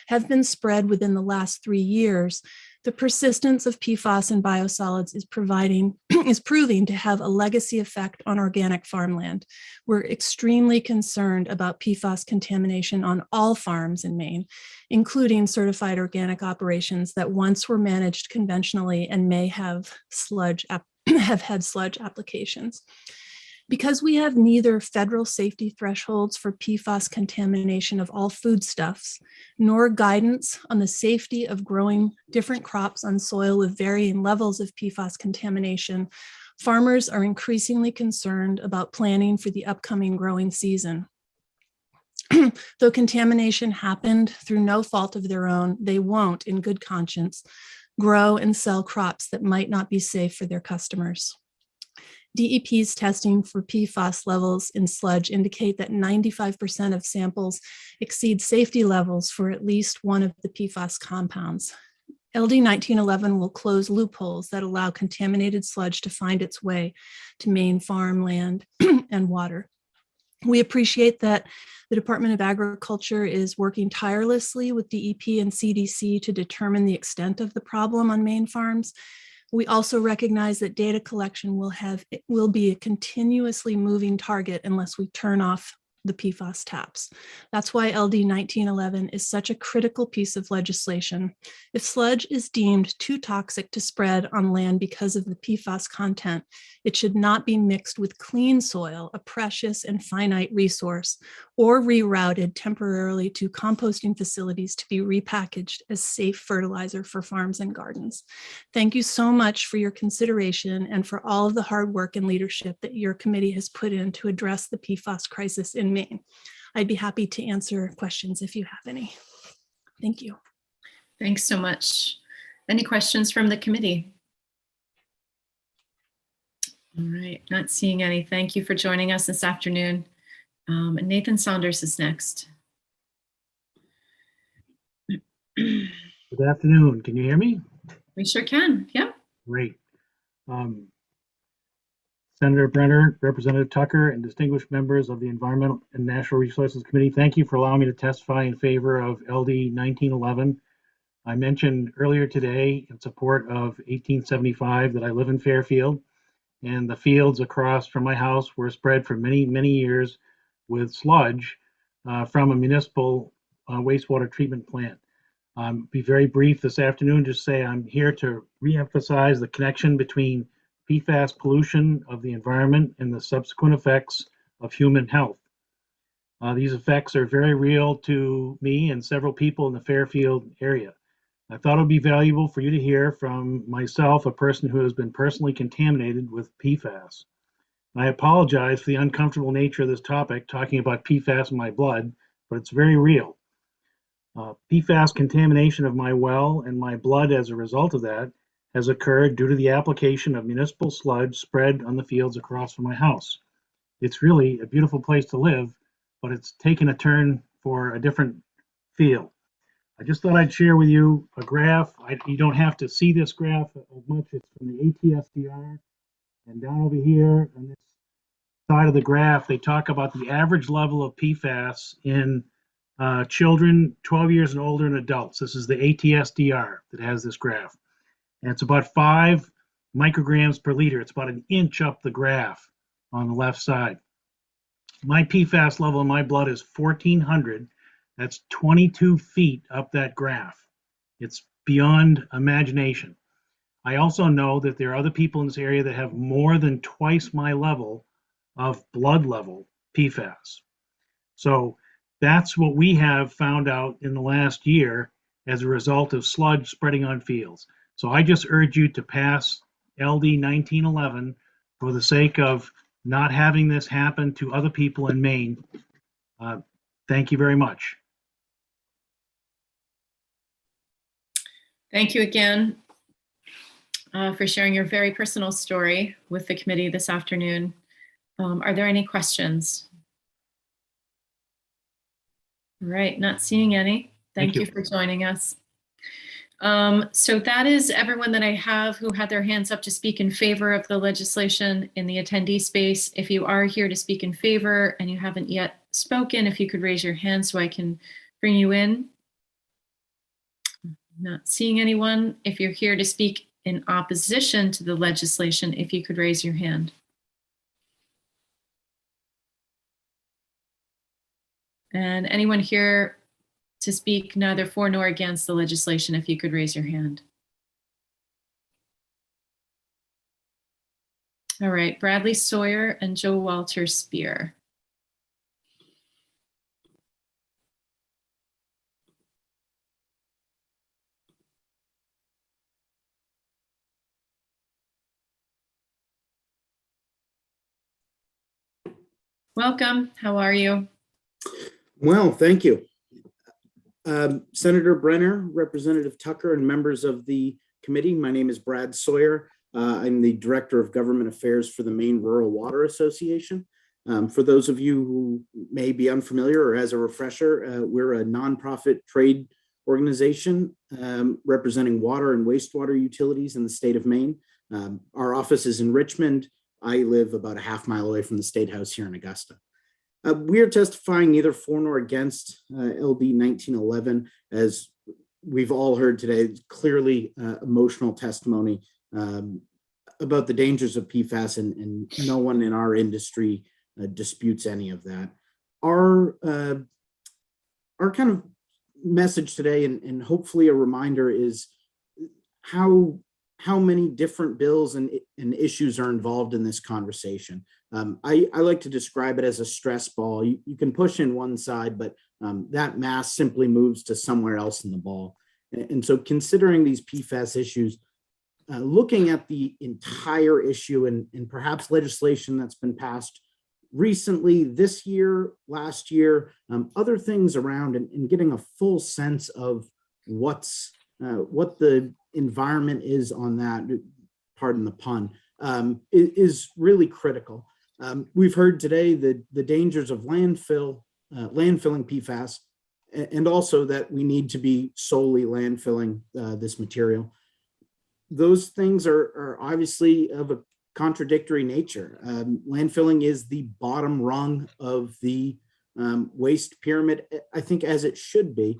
have been spread within the last 3 years, the persistence of PFAS in biosolids is proving to have a legacy effect on organic farmland. We're extremely concerned about PFAS contamination on all farms in Maine, including certified organic operations that once were managed conventionally and may have had sludge applications. Because we have neither federal safety thresholds for PFAS contamination of all foodstuffs, nor guidance on the safety of growing different crops on soil with varying levels of PFAS contamination, farmers are increasingly concerned about planning for the upcoming growing season. Though contamination happened through no fault of their own, they won't, in good conscience, grow and sell crops that might not be safe for their customers. DEP's testing for PFAS levels in sludge indicate that 95% of samples exceed safety levels for at least one of the PFAS compounds. LD 1911 will close loopholes that allow contaminated sludge to find its way to Maine farmland and water. We appreciate that the Department of Agriculture is working tirelessly with DEP and CDC to determine the extent of the problem on Maine farms. We also recognize that data collection will be a continuously moving target unless we turn off the PFAS taps. That's why LD 1911 is such a critical piece of legislation. If sludge is deemed too toxic to spread on land because of the PFAS content, it should not be mixed with clean soil, a precious and finite resource, or rerouted temporarily to composting facilities to be repackaged as safe fertilizer for farms and gardens. Thank you so much for your consideration and for all of the hard work and leadership that your committee has put in to address the PFAS crisis in Maine. I'd be happy to answer questions if you have any. Thank you. Thanks so much. Any questions from the committee? All right, not seeing any. Thank you for joining us this afternoon. And Nathan Saunders is next. Good afternoon. Can you hear me? We sure can. Yeah. Great. Senator Brenner, Representative Tucker, and distinguished members of the Environmental and Natural Resources Committee, thank you for allowing me to testify in favor of LD 1911. I mentioned earlier today in support of 1875 that I live in Fairfield, and the fields across from my house were spread for many, many years with sludge from a municipal wastewater treatment plant. Be very brief this afternoon, just say I'm here to reemphasize the connection between PFAS pollution of the environment and the subsequent effects of human health. These effects are very real to me and several people in the Fairfield area. I thought it would be valuable for you to hear from myself, a person who has been personally contaminated with PFAS. I apologize for the uncomfortable nature of this topic, talking about PFAS in my blood, but it's very real. PFAS contamination of my well and my blood as a result of that has occurred due to the application of municipal sludge spread on the fields across from my house. It's really a beautiful place to live, but it's taken a turn for a different feel. I just thought I'd share with you a graph. You don't have to see this graph as much. It's from the ATSDR. And down over here on this side of the graph, they talk about the average level of PFAS in children 12 years and older and adults. This is the ATSDR that has this graph. And it's about 5 micrograms per liter. It's about an inch up the graph on the left side. My PFAS level in my blood is 1,400. That's 22 feet up that graph. It's beyond imagination. I also know that there are other people in this area that have more than twice my level of blood level PFAS. So that's what we have found out in the last year as a result of sludge spreading on fields. So I just urge you to pass LD 1911 for the sake of not having this happen to other people in Maine. Thank you very much. Thank you again for sharing your very personal story with the committee this afternoon. Are there any questions? All right, not seeing any. Thank you for joining us. So that is everyone that I have who had their hands up to speak in favor of the legislation in the attendee space. If you are here to speak in favor and you haven't yet spoken, if you could raise your hand so I can bring you in. Not seeing anyone. If you're here to speak in opposition to the legislation, if you could raise your hand. And anyone here to speak neither for nor against the legislation, if you could raise your hand. All right, Bradley Sawyer and Joe Walter Spear. Welcome, how are you? Well, thank you. Senator Brenner, Representative Tucker, and members of the committee, my name is Brad Sawyer. I'm the Director of Government Affairs for the Maine Rural Water Association. For those of you who may be unfamiliar, or as a refresher, we're a nonprofit trade organization representing water and wastewater utilities in the state of Maine. Our office is in Richmond. I live about a half mile away from the State House here in Augusta. We are testifying neither for nor against LD 1911, as we've all heard today, clearly emotional testimony about the dangers of PFAS, and no one in our industry disputes any of that. Our kind of message today, and hopefully a reminder, is how many different bills and issues are involved in this conversation. I like to describe it as a stress ball. You can push in one side, but that mass simply moves to somewhere else in the ball. And so considering these PFAS issues, looking at the entire issue and perhaps legislation that's been passed recently, this year, last year, other things around, and getting a full sense of what the environment is on that, pardon the pun, is really critical. We've heard today the dangers of landfilling PFAS, and also that we need to be solely landfilling this material. Those things are obviously of a contradictory nature. Landfilling is the bottom rung of the waste pyramid, I think, as it should be.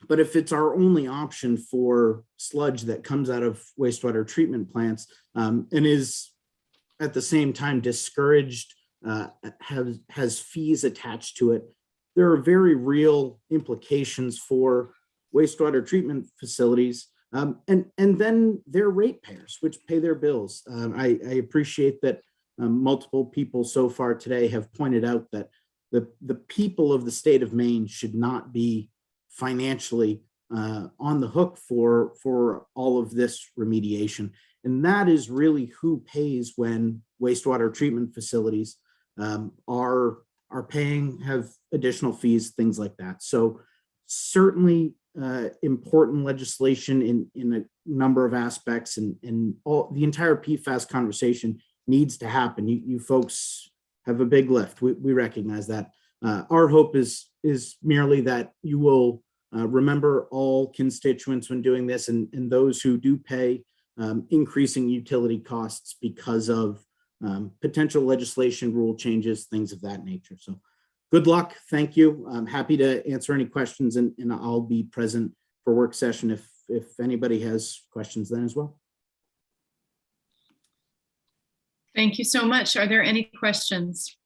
But if it's our only option for sludge that comes out of wastewater treatment plants and is at the same time discouraged, has fees attached to it, there are very real implications for wastewater treatment facilities and then their ratepayers, which pay their bills. I appreciate that multiple people so far today have pointed out that the people of the state of Maine should not be financially on the hook for all of this remediation. And that is really who pays when wastewater treatment facilities are paying, have additional fees, things like that. So certainly important legislation in a number of aspects, and all the entire PFAS conversation needs to happen. You folks have a big lift. We recognize that. Our hope is merely that you will remember all constituents when doing this, and those who do pay increasing utility costs because of potential legislation, rule changes, things of that nature. So good luck. Thank you. I'm happy to answer any questions, and I'll be present for work session if anybody has questions then as well. Thank you so much. Are there any questions?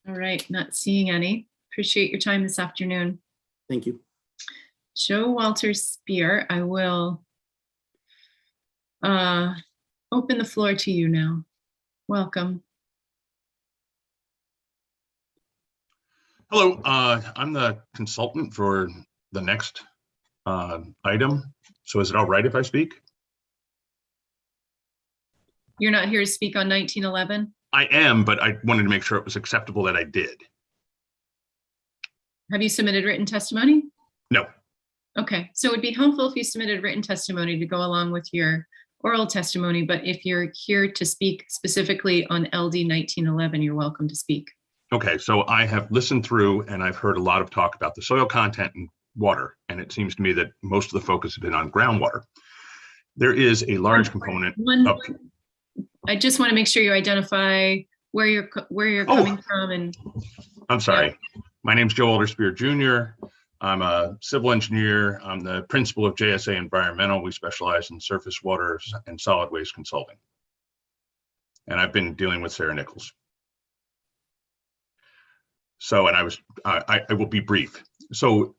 All right, not seeing any. Appreciate your time this afternoon. Thank you. Joe Walter Spear, I will open the floor to you now. Welcome. Hello, I'm the consultant for the next item. So is it all right if I speak? You're not here to speak on 1911? I am, but I wanted to make sure it was acceptable that I did. Have you submitted written testimony? No. Okay, so it would be helpful if you submitted written testimony to go along with your oral testimony, but if you're here to speak specifically on LD 1911, you're welcome to speak. Okay, so I have listened through and I've heard a lot of talk about the soil content and water. And it seems to me that most of the focus has been on groundwater. There is a large component of. I just want to make sure you identify where you're coming from. And I'm sorry. My name's Joe Alderspear Jr. I'm a civil engineer. I'm the principal of JSA Environmental. We specialize in surface water and solid waste consulting. And I've been dealing with Sarah Nichols. So, and I will be brief. So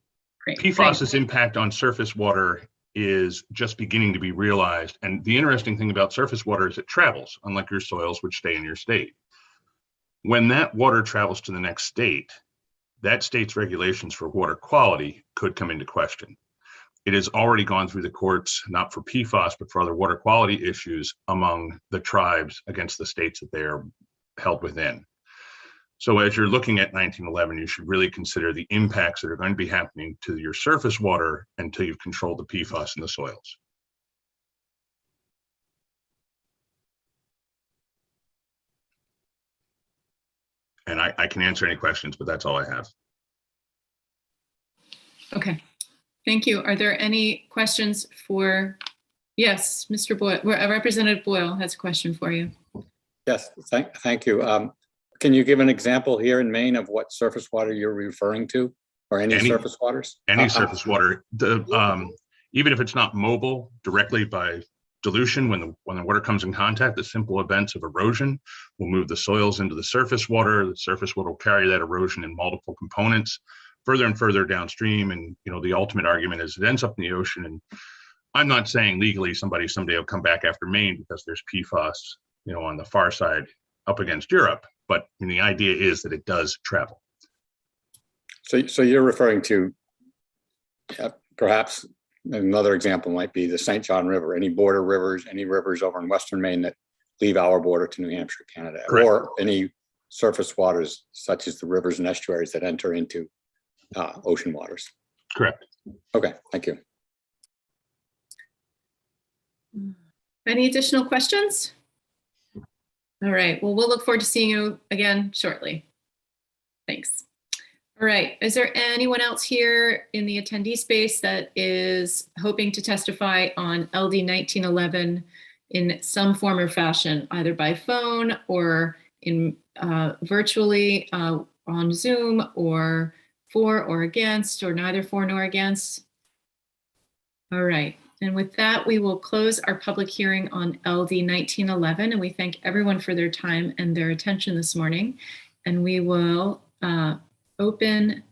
PFAS's impact on surface water is just beginning to be realized. And the interesting thing about surface water is it travels, unlike your soils, which stay in your state. When that water travels to the next state, that state's regulations for water quality could come into question. It has already gone through the courts, not for PFAS, but for other water quality issues among the tribes against the states that they are held within. So as you're looking at 1911, you should really consider the impacts that are going to be happening to your surface water until you've controlled the PFAS in the soils. And I can answer any questions, but that's all I have. Okay, thank you. Are there any questions for, yes, Mr. Boyle, Representative Boyle has a question for you. Yes, thank you. Can you give an example here in Maine of what surface water you're referring to, or any surface waters? Any surface water. Even if it's not mobile directly by dilution, when the water comes in contact, the simple events of erosion will move the soils into the surface water. The surface water will carry that erosion in multiple components further and further downstream. And the ultimate argument is it ends up in the ocean. And I'm not saying legally somebody someday will come back after Maine because there's PFAS, on the far side up against Europe. But the idea is that it does travel. So you're referring to perhaps another example might be the St. John River, any border rivers, any rivers over in Western Maine that leave our border to New Hampshire, Canada, correct, or any surface waters such as the rivers and estuaries that enter into ocean waters. Correct. Okay, thank you. Any additional questions? All right, well, we'll look forward to seeing you again shortly. Thanks. All right, is there anyone else here in the attendee space that is hoping to testify on LD 1911 in some form or fashion, either by phone or in virtually on Zoom, or for or against, or neither for nor against? All right. And with that, we will close our public hearing on LD 1911, and we thank everyone for their time and their attention this morning. And we will open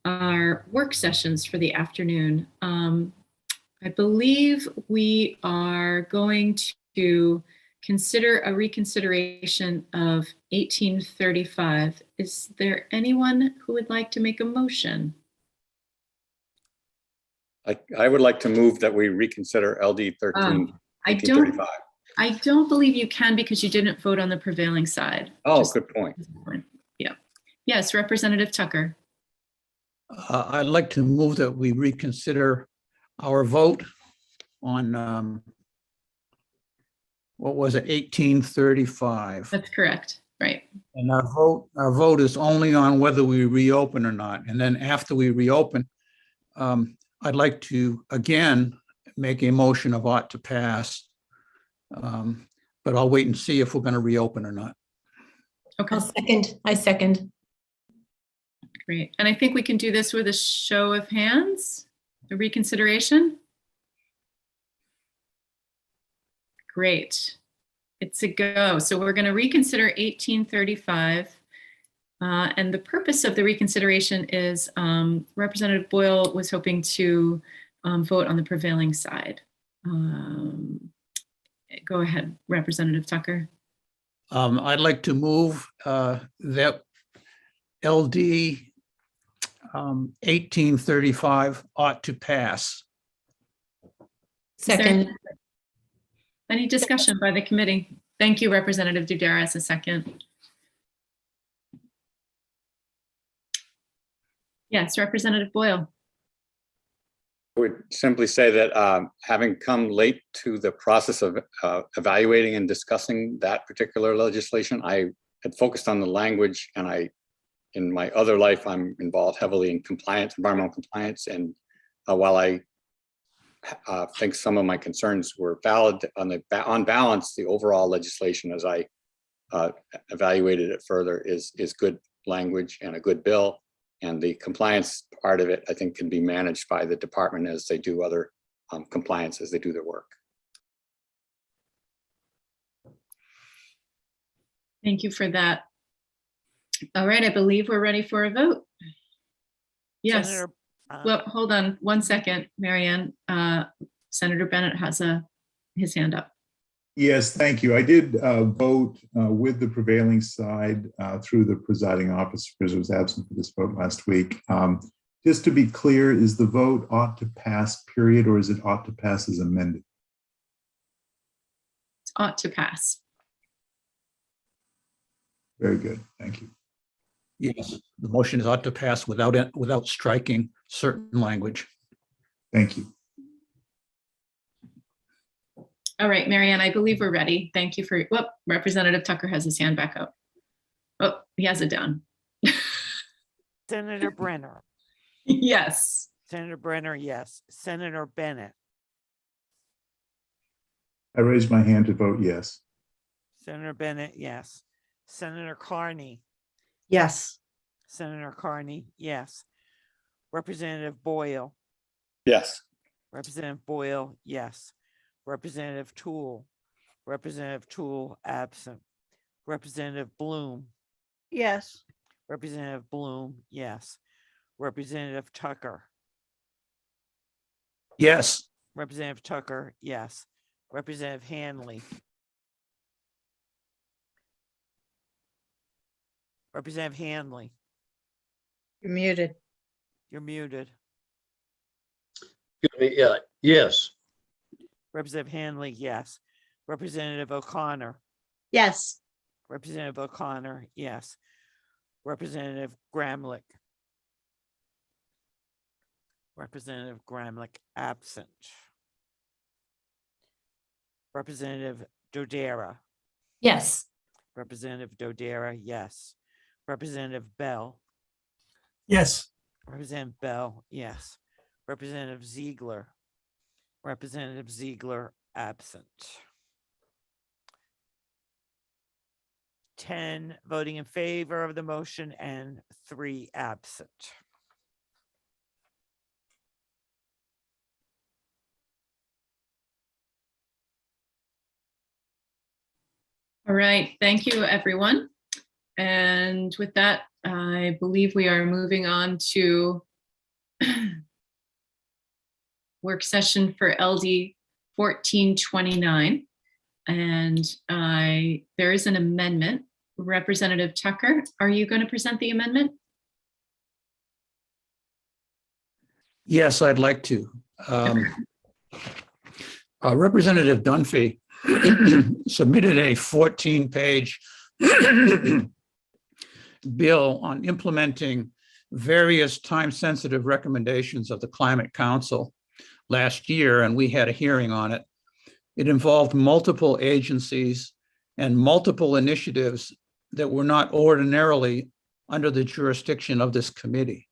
our work sessions for the afternoon. I believe we are going to consider a reconsideration of 1835. Is there anyone who would like to make a motion? I would like to move that we reconsider LD 1835. I don't believe you can because you didn't vote on the prevailing side. Oh, good point. Yeah. Yes, Representative Tucker. I'd like to move that we reconsider our vote on, what was it, 1835. That's correct, right. And our vote is only on whether we reopen or not. And then after we reopen, I'd like to, again, make a motion of ought to pass, but I'll wait and see if we're going to reopen or not. Okay. I second. Great. And I think we can do this with a show of hands, a reconsideration. Great. It's a go. So we're going to reconsider 1835. And the purpose of the reconsideration is Representative Boyle was hoping to vote on the prevailing side. Go ahead, Representative Tucker. I'd like to move that LD 1835 ought to pass. Second. Any discussion by the committee? Thank you, Representative Duderas, a second. Yes, Representative Boyle. I would simply say that having come late to the process of evaluating and discussing that particular legislation, I had focused on the language, and I in my other life, I'm involved heavily in compliance, environmental compliance. And while I think some of my concerns were valid, on balance, the overall legislation, as I evaluated it further, is good language and a good bill. And the compliance part of it, I think, can be managed by the department as they do other compliance as they do their work. Thank you for that. All right, I believe we're ready for a vote. Yes. Senator, well, hold on one second, Marianne. Senator Bennett has his hand up. Yes, thank you. I did vote with the prevailing side through the presiding officer because I was absent for this vote last week. Just to be clear, is the vote ought to pass, period, or is it ought to pass as amended? It's ought to pass. Very good. Thank you. Yes, the motion is ought to pass without striking certain language. Thank you. All right, Marianne, I believe we're ready. Thank you for, whoop, Representative Tucker has his hand back up. Oh, he has it down. Senator Brenner. Yes. Senator Brenner, yes. Senator Bennett. I raised my hand to vote yes. Senator Bennett, yes. Senator Carney. Yes. Senator Carney, yes. Representative Boyle. Yes. Representative Boyle, yes. Representative Toole. Representative Toole, absent. Representative Bloom. Yes. Representative Bloom, yes. Representative Tucker. Yes. Representative Tucker, yes. Representative Hanley. Representative Hanley. You're muted. You're muted. Yeah, yes. Representative Hanley, yes. Representative O'Connor. Yes. Representative O'Connor, yes. Representative Gramlich. Representative Gramlich, absent. Representative Dodera. Yes. Representative Dodera, yes. Representative Bell. Yes. Representative Bell, yes. Representative Ziegler. Representative Ziegler, absent. 10 voting in favor of the motion and 3 absent. All right, thank you, everyone. And with that, I believe we are moving on to work session for LD 1429. And there is an amendment. Representative Tucker, are you going to present the amendment? Yes, I'd like to. Representative Dunphy submitted a 14-page bill on implementing various time-sensitive recommendations of the Climate Council last year, and we had a hearing on it. It involved multiple agencies and multiple initiatives that were not ordinarily under the jurisdiction of this committee.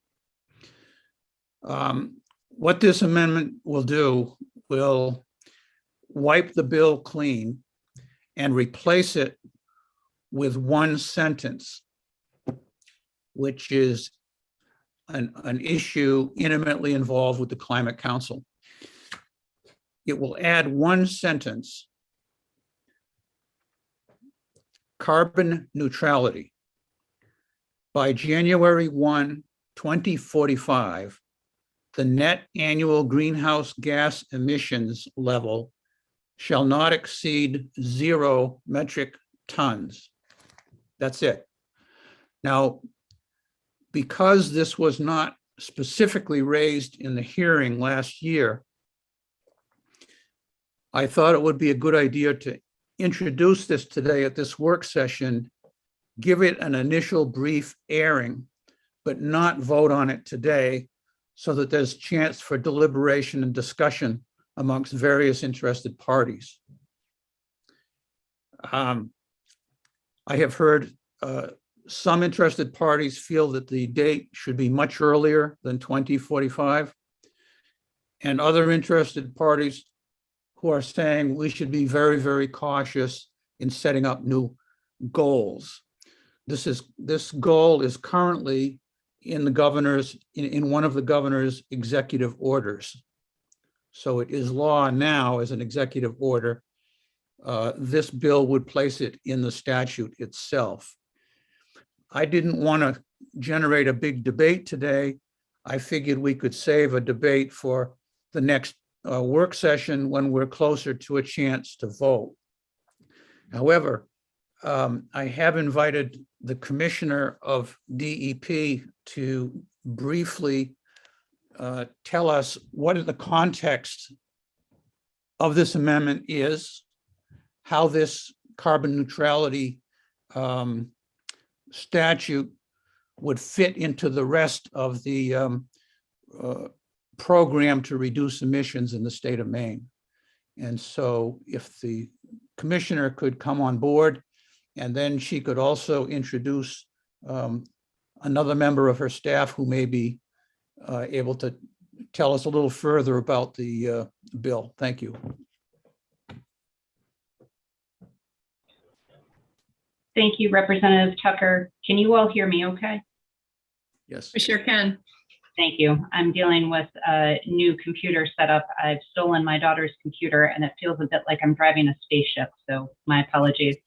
What this amendment will do will wipe the bill clean and replace it with one sentence, which is an issue intimately involved with the Climate Council. It will add one sentence: carbon neutrality. By January 1, 2045, the net annual greenhouse gas emissions level shall not exceed 0 metric tons. That's it. Now, because this was not specifically raised in the hearing last year, I thought it would be a good idea to introduce this today at this work session, give it an initial brief airing, but not vote on it today, so that there's chance for deliberation and discussion amongst various interested parties. I have heard Some interested parties feel that the date should be much earlier than 2045. And other interested parties who are saying we should be very, very cautious in setting up new goals. This goal is currently in the governor's, in one of the governor's executive orders. So it is law now as an executive order. This bill would place it in the statute itself. I didn't want to generate a big debate today. I figured we could save a debate for the next work session when we're closer to a chance to vote. However, I have invited the Commissioner of DEP to briefly tell us what the context of this amendment is, how this carbon neutrality statute would fit into the rest of the program to reduce emissions in the state of Maine. And so if the commissioner could come on board, and then she could also introduce another member of her staff who may be able to tell us a little further about the bill. Thank you. Thank you, Representative Tucker. Can you all hear me okay? Yes. We sure can. Thank you. I'm dealing with a new computer setup. I've stolen my daughter's computer and it feels a bit like I'm driving a spaceship, so my apologies.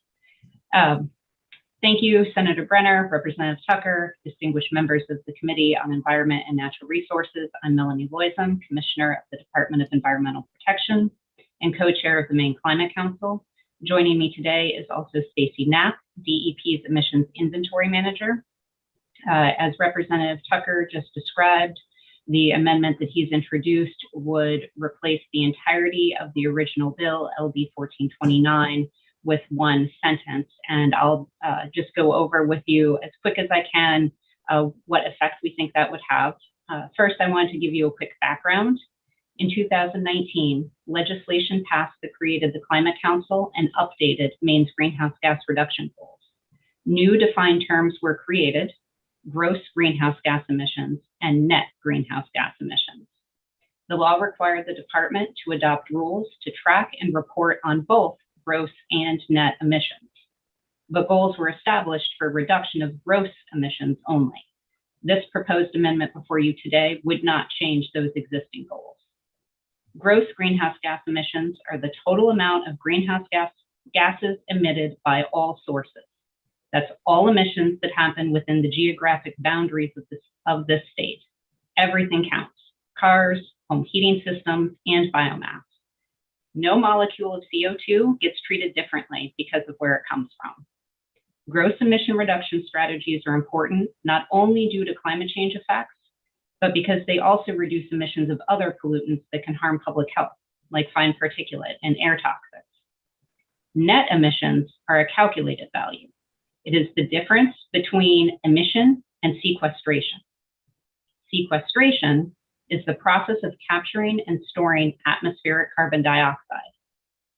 Thank you, Senator Brenner, Representative Tucker, distinguished members of the Committee on Environment and Natural Resources. I'm Melanie Loisum, Commissioner of the Department of Environmental Protection and co-chair of the Maine Climate Council. Joining me today is also Stacy Knapp, DEP's Emissions Inventory Manager. As Representative Tucker just described, the amendment that he's introduced would replace the entirety of the original bill, LD 1429, with one sentence. And I'll just go over with you as quick as I can what effect we think that would have. First, I wanted to give you a quick background. In 2019, legislation passed that created the Climate Council and updated Maine's greenhouse gas reduction goals. New defined terms were created: gross greenhouse gas emissions and net greenhouse gas emissions. The law required the department to adopt rules to track and report on both gross and net emissions. But goals were established for reduction of gross emissions only. This proposed amendment before you today would not change those existing goals. Gross greenhouse gas emissions are the total amount of greenhouse gases emitted by all sources. That's all emissions that happen within the geographic boundaries of this state. Everything counts: cars, home heating systems, and biomass. No molecule of CO2 gets treated differently because of where it comes from. Gross emission reduction strategies are important not only due to climate change effects, but because they also reduce emissions of other pollutants that can harm public health, like fine particulate and air toxics. Net emissions are a calculated value. It is the difference between emission and sequestration. Sequestration is the process of capturing and storing atmospheric carbon dioxide.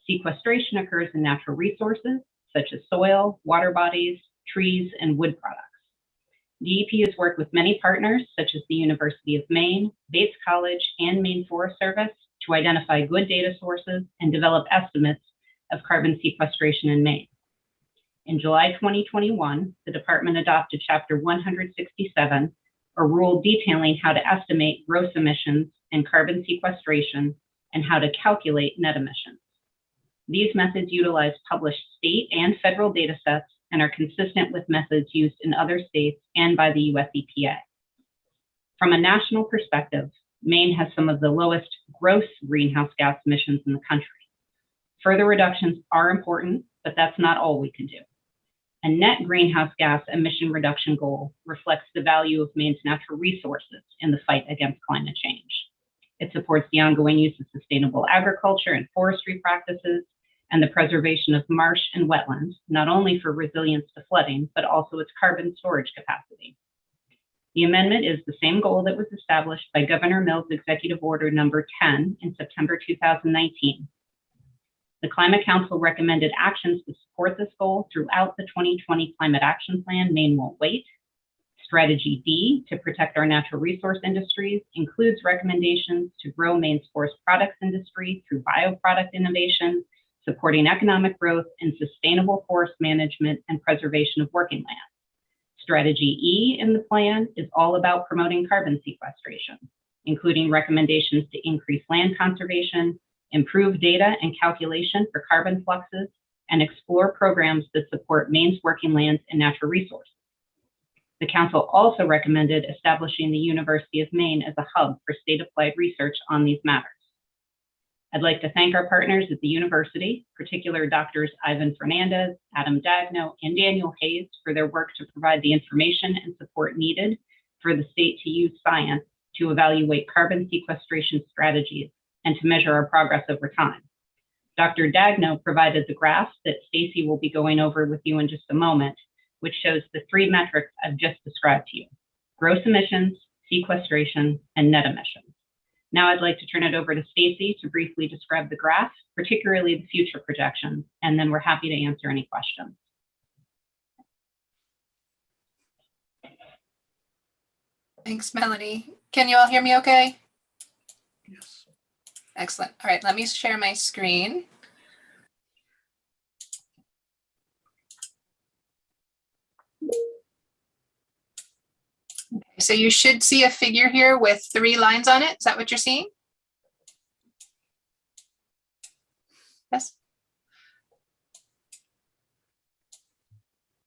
Sequestration occurs in natural resources such as soil, water bodies, trees, and wood products. DEP has worked with many partners such as the University of Maine, Bates College, and Maine Forest Service to identify good data sources and develop estimates of carbon sequestration in Maine. In July 2021, the department adopted Chapter 167, a rule detailing how to estimate gross emissions and carbon sequestration and how to calculate net emissions. These methods utilize published state and federal data sets and are consistent with methods used in other states and by the US EPA. From a national perspective, Maine has some of the lowest gross greenhouse gas emissions in the country. Further reductions are important, but that's not all we can do. A net greenhouse gas emission reduction goal reflects the value of Maine's natural resources in the fight against climate change. It supports the ongoing use of sustainable agriculture and forestry practices and the preservation of marsh and wetlands, not only for resilience to flooding, but also its carbon storage capacity. The amendment is the same goal that was established by Governor Mills' Executive Order Number 10 in September 2019. The Climate Council recommended actions to support this goal throughout the 2020 Climate Action Plan, Maine Won't Wait. Strategy D, to protect our natural resource industries, includes recommendations to grow Maine's forest products industry through bioproduct innovation, supporting economic growth and sustainable forest management and preservation of working land. Strategy E in the plan is all about promoting carbon sequestration, including recommendations to increase land conservation, improve data and calculation for carbon fluxes, and explore programs that support Maine's working lands and natural resources. The Council also recommended establishing the University of Maine as a hub for state-applied research on these matters. I'd like to thank our partners at the university, particular Doctors Ivan Fernandez, Adam Dagno, and Daniel Hayes for their work to provide the information and support needed for the state to use science to evaluate carbon sequestration strategies and to measure our progress over time. Dr. Dagno provided the graph that Stacy will be going over with you in just a moment, which shows the three metrics I've just described to you: gross emissions, sequestration, and net emissions. Now I'd like to turn it over to Stacy to briefly describe the graph, particularly the future projections, and then we're happy to answer any questions. Thanks, Melanie. Can you all hear me okay? Yes. Excellent. All right, let me share my screen. So you should see a figure here with 3 lines on it. Is that what you're seeing? Yes.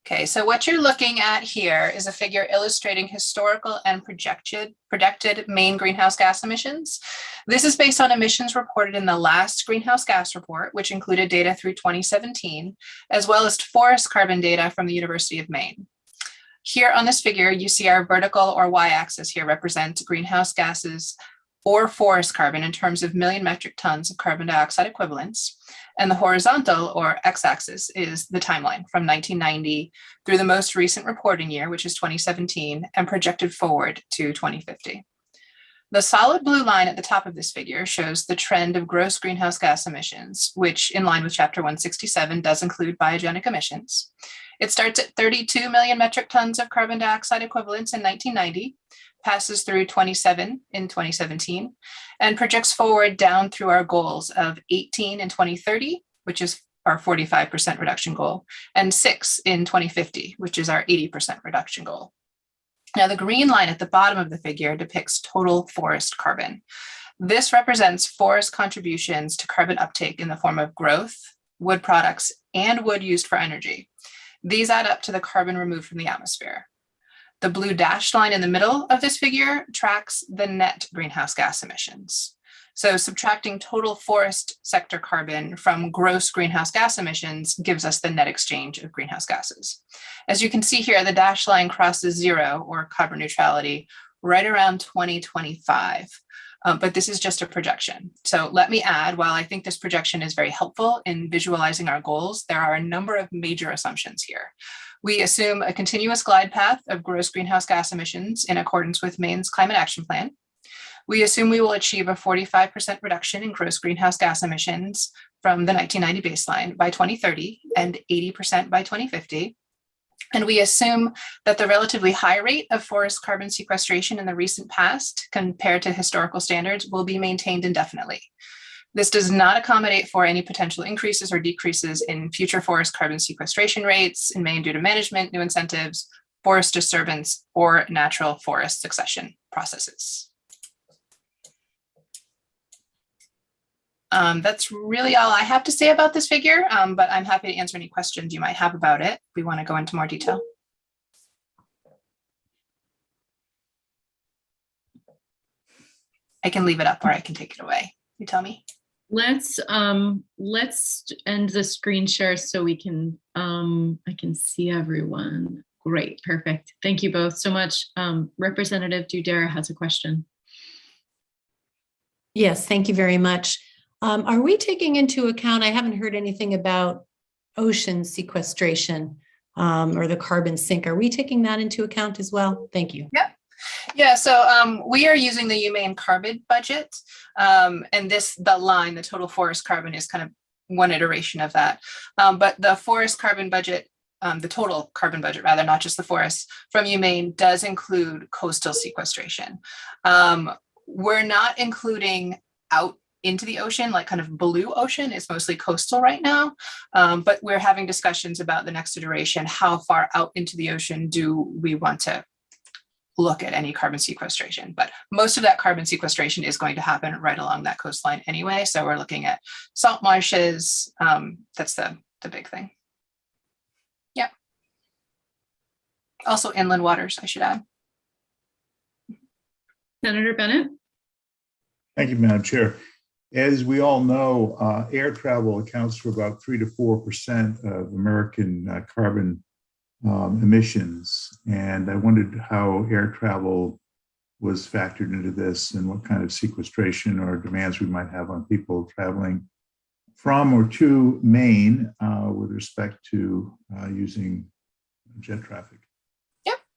Okay, so what you're looking at here is a figure illustrating historical and projected Maine greenhouse gas emissions. This is based on emissions reported in the last greenhouse gas report, which included data through 2017, as well as forest carbon data from the University of Maine. Here on this figure, you see our vertical or y-axis here represents greenhouse gases or forest carbon in terms of million metric tons of carbon dioxide equivalents. And the horizontal or x-axis is the timeline from 1990 through the most recent reporting year, which is 2017, and projected forward to 2050. The solid blue line at the top of this figure shows the trend of gross greenhouse gas emissions, which in line with Chapter 167 does include biogenic emissions. It starts at 32 million metric tons of carbon dioxide equivalents in 1990, passes through 27 in 2017, and projects forward down through our goals of 18 in 2030, which is our 45% reduction goal, and 6 in 2050, which is our 80% reduction goal. Now, the green line at the bottom of the figure depicts total forest carbon. This represents forest contributions to carbon uptake in the form of growth, wood products, and wood used for energy. These add up to the carbon removed from the atmosphere. The blue dashed line in the middle of this figure tracks the net greenhouse gas emissions. So subtracting total forest sector carbon from gross greenhouse gas emissions gives us the net exchange of greenhouse gases. As you can see here, the dashed line crosses 0 or carbon neutrality right around 2025. But this is just a projection. So let me add, while I think this projection is very helpful in visualizing our goals, there are a number of major assumptions here. We assume a continuous glide path of gross greenhouse gas emissions in accordance with Maine's Climate Action Plan. We assume we will achieve a 45% reduction in gross greenhouse gas emissions from the 1990 baseline by 2030 and 80% by 2050. And we assume that the relatively high rate of forest carbon sequestration in the recent past compared to historical standards will be maintained indefinitely. This does not accommodate for any potential increases or decreases in future forest carbon sequestration rates in Maine due to management, new incentives, forest disturbance, or natural forest succession processes. That's really all I have to say about this figure, but I'm happy to answer any questions you might have about it if we want to go into more detail. I can leave it up or I can take it away. You tell me. Let's end the screen share so we can I can see everyone. Great, perfect. Thank you both so much. Representative Dudera has a question. Yes, thank you very much. Are we taking into account, I haven't heard anything about ocean sequestration or the carbon sink. Are we taking that into account as well? Thank you. Yep. Yeah, so we are using the UMaine carbon budget, and the line, the total forest carbon, is kind of one iteration of that. But the forest carbon budget, the total carbon budget rather, not just the forest from UMaine, does include coastal sequestration. We're not including out into the ocean, like kind of blue ocean. It's mostly coastal right now, but we're having discussions about the next iteration. How far out into the ocean do we want to look at any carbon sequestration? But most of that carbon sequestration is going to happen right along that coastline anyway. So we're looking at salt marshes. That's the big thing. Yeah. Also inland waters, I should add. Senator Bennett. Thank you, Madam Chair. As we all know, air travel accounts for about 3 to 4% of American carbon emissions. And I wondered how air travel was factored into this and what kind of sequestration or demands we might have on people traveling from or to Maine with respect to using jet traffic.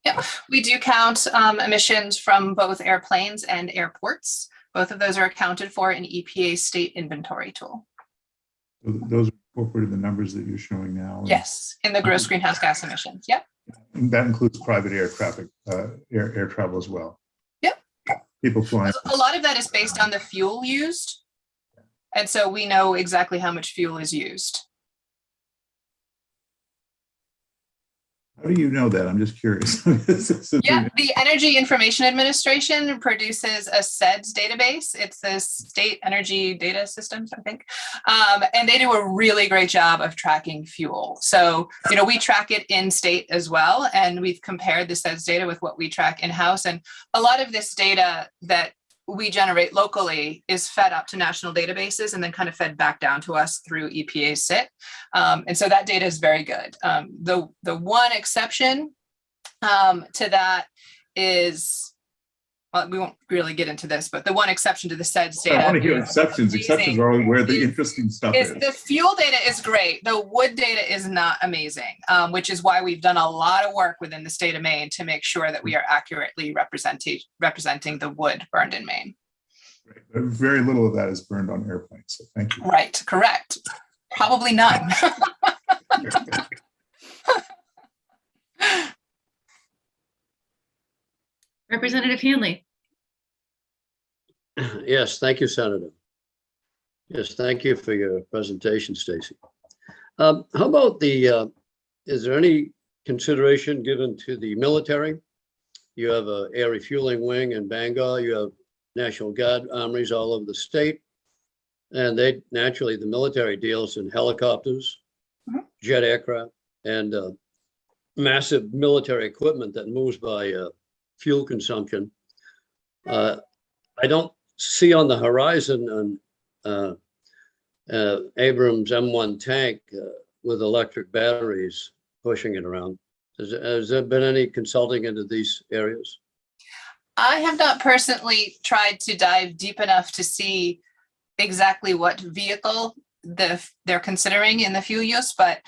Yeah, we do count emissions from both airplanes and airports. Both of those are accounted for in EPA's state inventory tool. So those are incorporated in the numbers that you're showing now? Yes, in the gross greenhouse gas emissions. Yep. And that includes private air traffic, air travel as well? Yep. People flying. A lot of that is based on the fuel used. And so we know exactly how much fuel is used. How do you know that? I'm just curious. Yeah, the Energy Information Administration produces a SEDS database. It's the State Energy Data Systems, I think. And they do a really great job of tracking fuel. So, you know, we track it in state as well. And we've compared the SEDS data with what we track in-house. And a lot of this data that we generate locally is fed up to national databases and then kind of fed back down to us through EPA's SIT. And so that data is very good. The one exception to that is, well, we won't really get into this, but the one exception to the SEDS data. I want to hear exceptions. Exceptions are where the interesting stuff is. The fuel data is great. The wood data is not amazing, which is why we've done a lot of work within the state of Maine to make sure that we are accurately representing the wood burned in Maine. Right. Very little of that is burned on airplanes, so thank you. Right, correct. Probably none. Representative Hanley. Yes, thank you, Senator. Yes, thank you for your presentation, Stacy. How about the, is there any consideration given to the military? You have a air refueling wing in Bangor, you have National Guard armories all over the state. And they naturally, the military deals in helicopters, jet aircraft, and massive military equipment that moves by fuel consumption. I don't see on the horizon an Abrams M1 tank with electric batteries pushing it around. Has there been any consulting into these areas? I have not personally tried to dive deep enough to see exactly what vehicle they're considering in the fuel use, but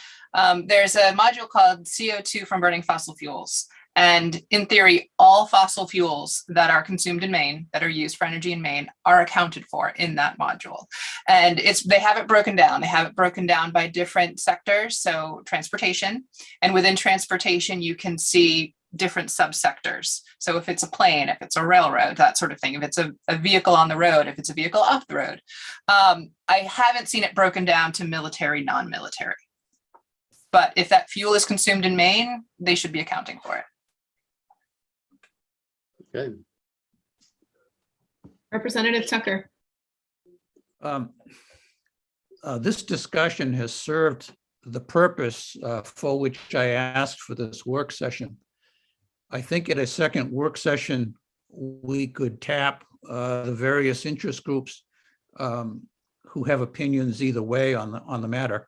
there's a module called CO2 from burning fossil fuels. And in theory, all fossil fuels that are consumed in Maine, that are used for energy in Maine, are accounted for in that module. And they have it broken down. They have it broken down by different sectors. So transportation, and within transportation, you can see different subsectors. So if it's a plane, if it's a railroad, that sort of thing, if it's a vehicle on the road, if it's a vehicle off the road. I haven't seen it broken down to military, non-military. But if that fuel is consumed in Maine, they should be accounting for it. Okay. Representative Tucker. This discussion has served the purpose for which I asked for this work session. I think at a second work session, we could tap the various interest groups who have opinions either way on the matter.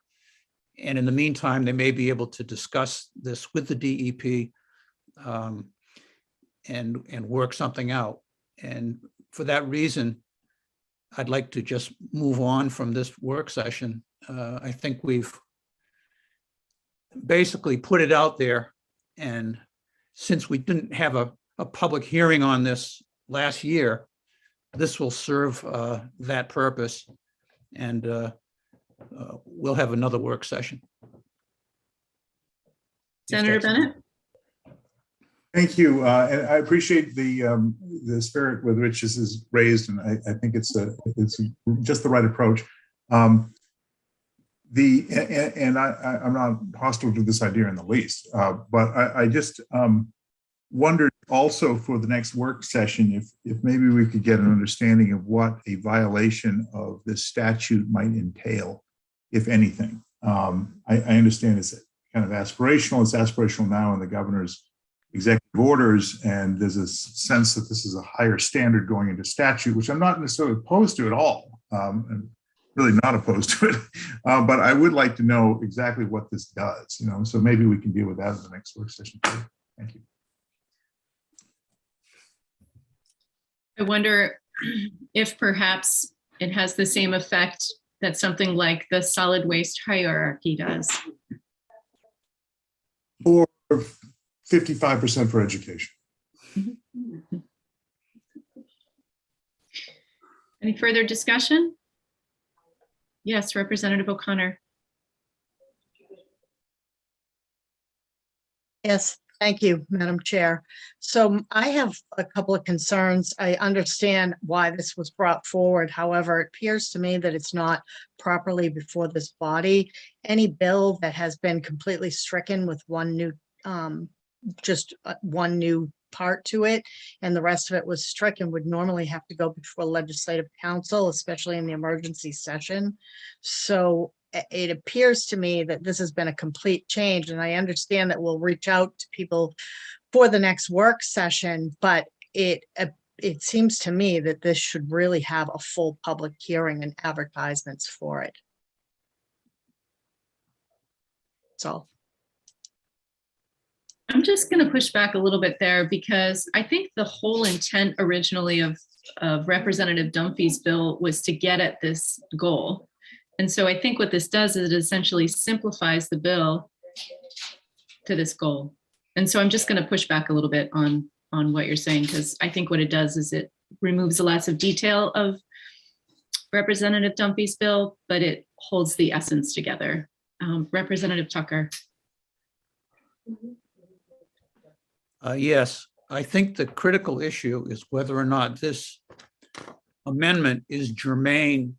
And in the meantime, they may be able to discuss this with the DEP and work something out. And for that reason, I'd like to just move on from this work session. I think we've basically put it out there. And since we didn't have a public hearing on this last year, this will serve that purpose. And we'll have another work session. Senator Bennett? Thank you. And I appreciate the spirit with which this is raised, and I think it's just the right approach. I'm not hostile to this idea in the least, but I just wondered also for the next work session if maybe we could get an understanding of what a violation of this statute might entail, if anything. I understand it's kind of aspirational. It's aspirational now in the governor's executive orders, and there's a sense that this is a higher standard going into statute, which I'm not necessarily opposed to at all. I'm really not opposed to it, but I would like to know exactly what this does, so maybe we can deal with that in the next work session too. Thank you. I wonder if perhaps it has the same effect that something like the solid waste hierarchy does. Or 55% for education. Any further discussion? Yes, Representative O'Connor. Yes, thank you, Madam Chair. So I have a couple of concerns. I understand why this was brought forward. However, it appears to me that it's not properly before this body. Any bill that has been completely stricken with one new, just one new part to it, and the rest of it was stricken, would normally have to go before legislative council, especially in the emergency session. So it appears to me that this has been a complete change, and I understand that we'll reach out to people for the next work session, but it seems to me that this should really have a full public hearing and advertisements for it. That's all. I'm just going to push back a little bit there, because I think the whole intent originally of Representative Dunphy's bill was to get at this goal. And so I think what this does is it essentially simplifies the bill to this goal. And so I'm just going to push back a little bit on what you're saying, because I think what it does is it removes lots of detail of Representative Dunphy's bill, but it holds the essence together. Representative Tucker. Yes, I think the critical issue is whether or not this amendment is germane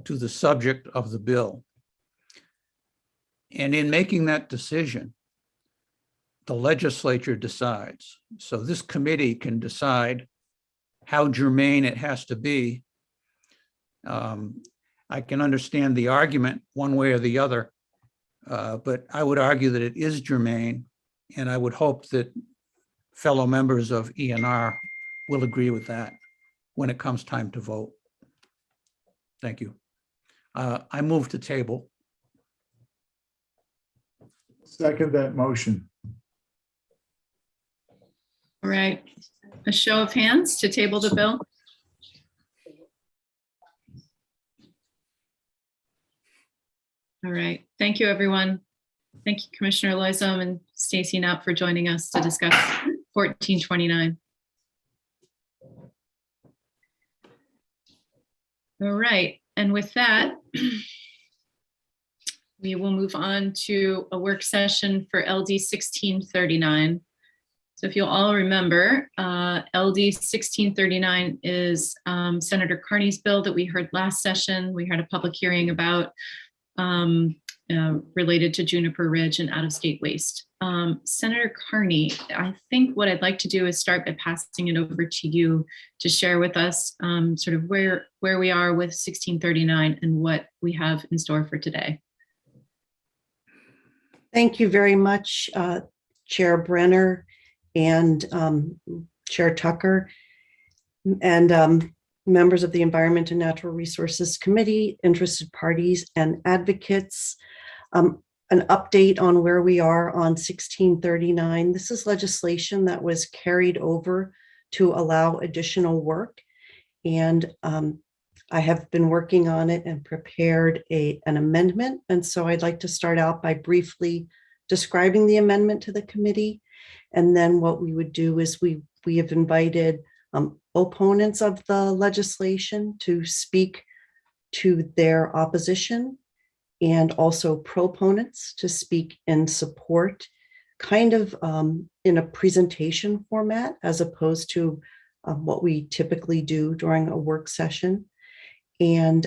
to the subject of the bill. And in making that decision, the legislature decides. So this committee can decide how germane it has to be. I can understand the argument one way or the other, but I would argue that it is germane, and I would hope that fellow members of ENR will agree with that when it comes time to vote. Thank you. I move to table. Second that motion. All right, a show of hands to table the bill. All right, thank you, everyone. Thank you, Commissioner Loisum and Stacy Knapp, for joining us to discuss 1429. All right, and with that, we will move on to a work session for LD 1639. So if you'll all remember, LD 1639 is Senator Carney's bill that we heard last session. We had a public hearing about related to Juniper Ridge and out-of-state waste. Senator Carney, I think what I'd like to do is start by passing it over to you to share with us sort of where we are with 1639 and what we have in store for today. Thank you very much, Chair Brenner and Chair Tucker, and members of the Environment and Natural Resources Committee, interested parties and advocates. An update on where we are on 1639. This is legislation that was carried over to allow additional work. And I have been working on it and prepared an amendment. And so I'd like to start out by briefly describing the amendment to the committee. And then what we would do is we have invited opponents of the legislation to speak to their opposition and also proponents to speak in support, kind of in a presentation format as opposed to what we typically do during a work session. And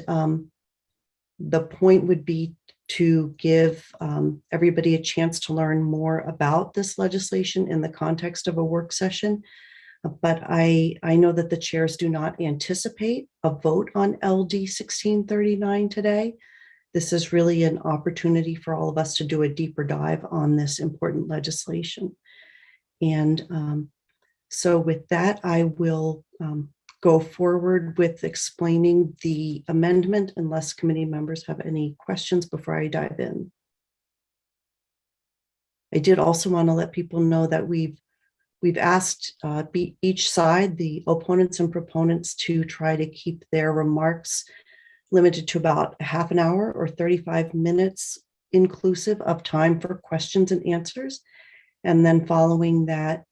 the point would be to give everybody a chance to learn more about this legislation in the context of a work session. But I know that the chairs do not anticipate a vote on LD 1639 today. This is really an opportunity for all of us to do a deeper dive on this important legislation. And so with that, I will go forward with explaining the amendment unless committee members have any questions before I dive in. I did also want to let people know that we've asked each side, the opponents and proponents, to try to keep their remarks limited to about a half an hour or 35 minutes, inclusive of time for questions and answers. And then following that,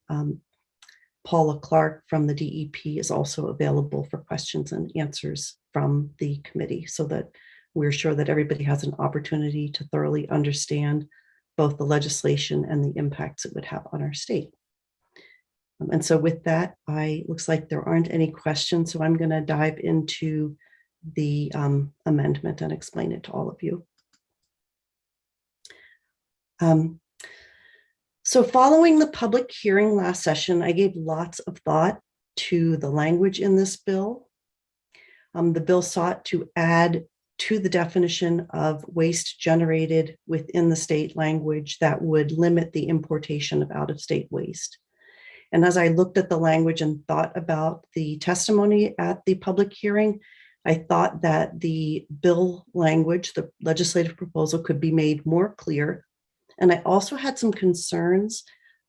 Paula Clark from the DEP is also available for questions and answers from the committee so that we're sure that everybody has an opportunity to thoroughly understand both the legislation and the impacts it would have on our state. And so with that, looks like there aren't any questions, so I'm going to dive into the amendment and explain it to all of you. So following the public hearing last session, I gave lots of thought to the language in this bill. The bill sought to add to the definition of waste generated within the state language that would limit the importation of out-of-state waste. And as I looked at the language and thought about the testimony at the public hearing, I thought that the bill language, the legislative proposal, could be made more clear. And I also had some concerns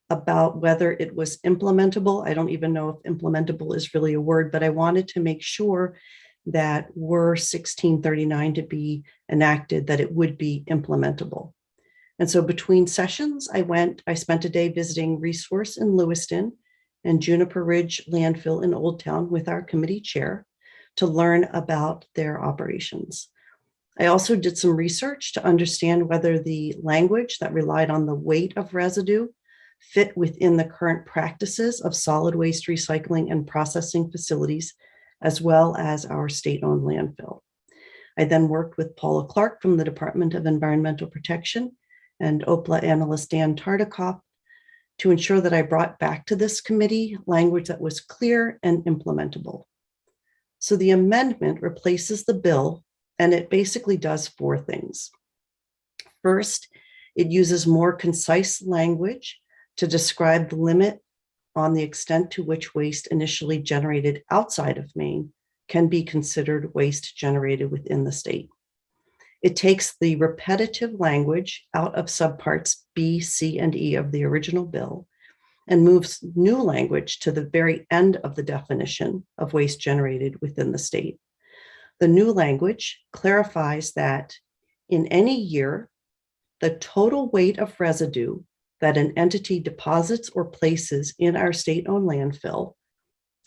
about whether it was implementable. I don't even know if implementable is really a word, but I wanted to make sure that were 1639 to be enacted, that it would be implementable. And so between sessions, I spent a day visiting Resource in Lewiston and Juniper Ridge Landfill in Old Town with our committee chair to learn about their operations. I also did some research to understand whether the language that relied on the weight of residue fit within the current practices of solid waste recycling and processing facilities, as well as our state-owned landfill. I then worked with Paula Clark from the Department of Environmental Protection and OPLA analyst Dan Tartikoff to ensure that I brought back to this committee language that was clear and implementable. So the amendment replaces the bill, and it basically does four things. First, it uses more concise language to describe the limit on the extent to which waste initially generated outside of Maine can be considered waste generated within the state. It takes the repetitive language out of subparts B, C, and E of the original bill and moves new language to the very end of the definition of waste generated within the state. The new language clarifies that in any year, the total weight of residue that an entity deposits or places in our state-owned landfill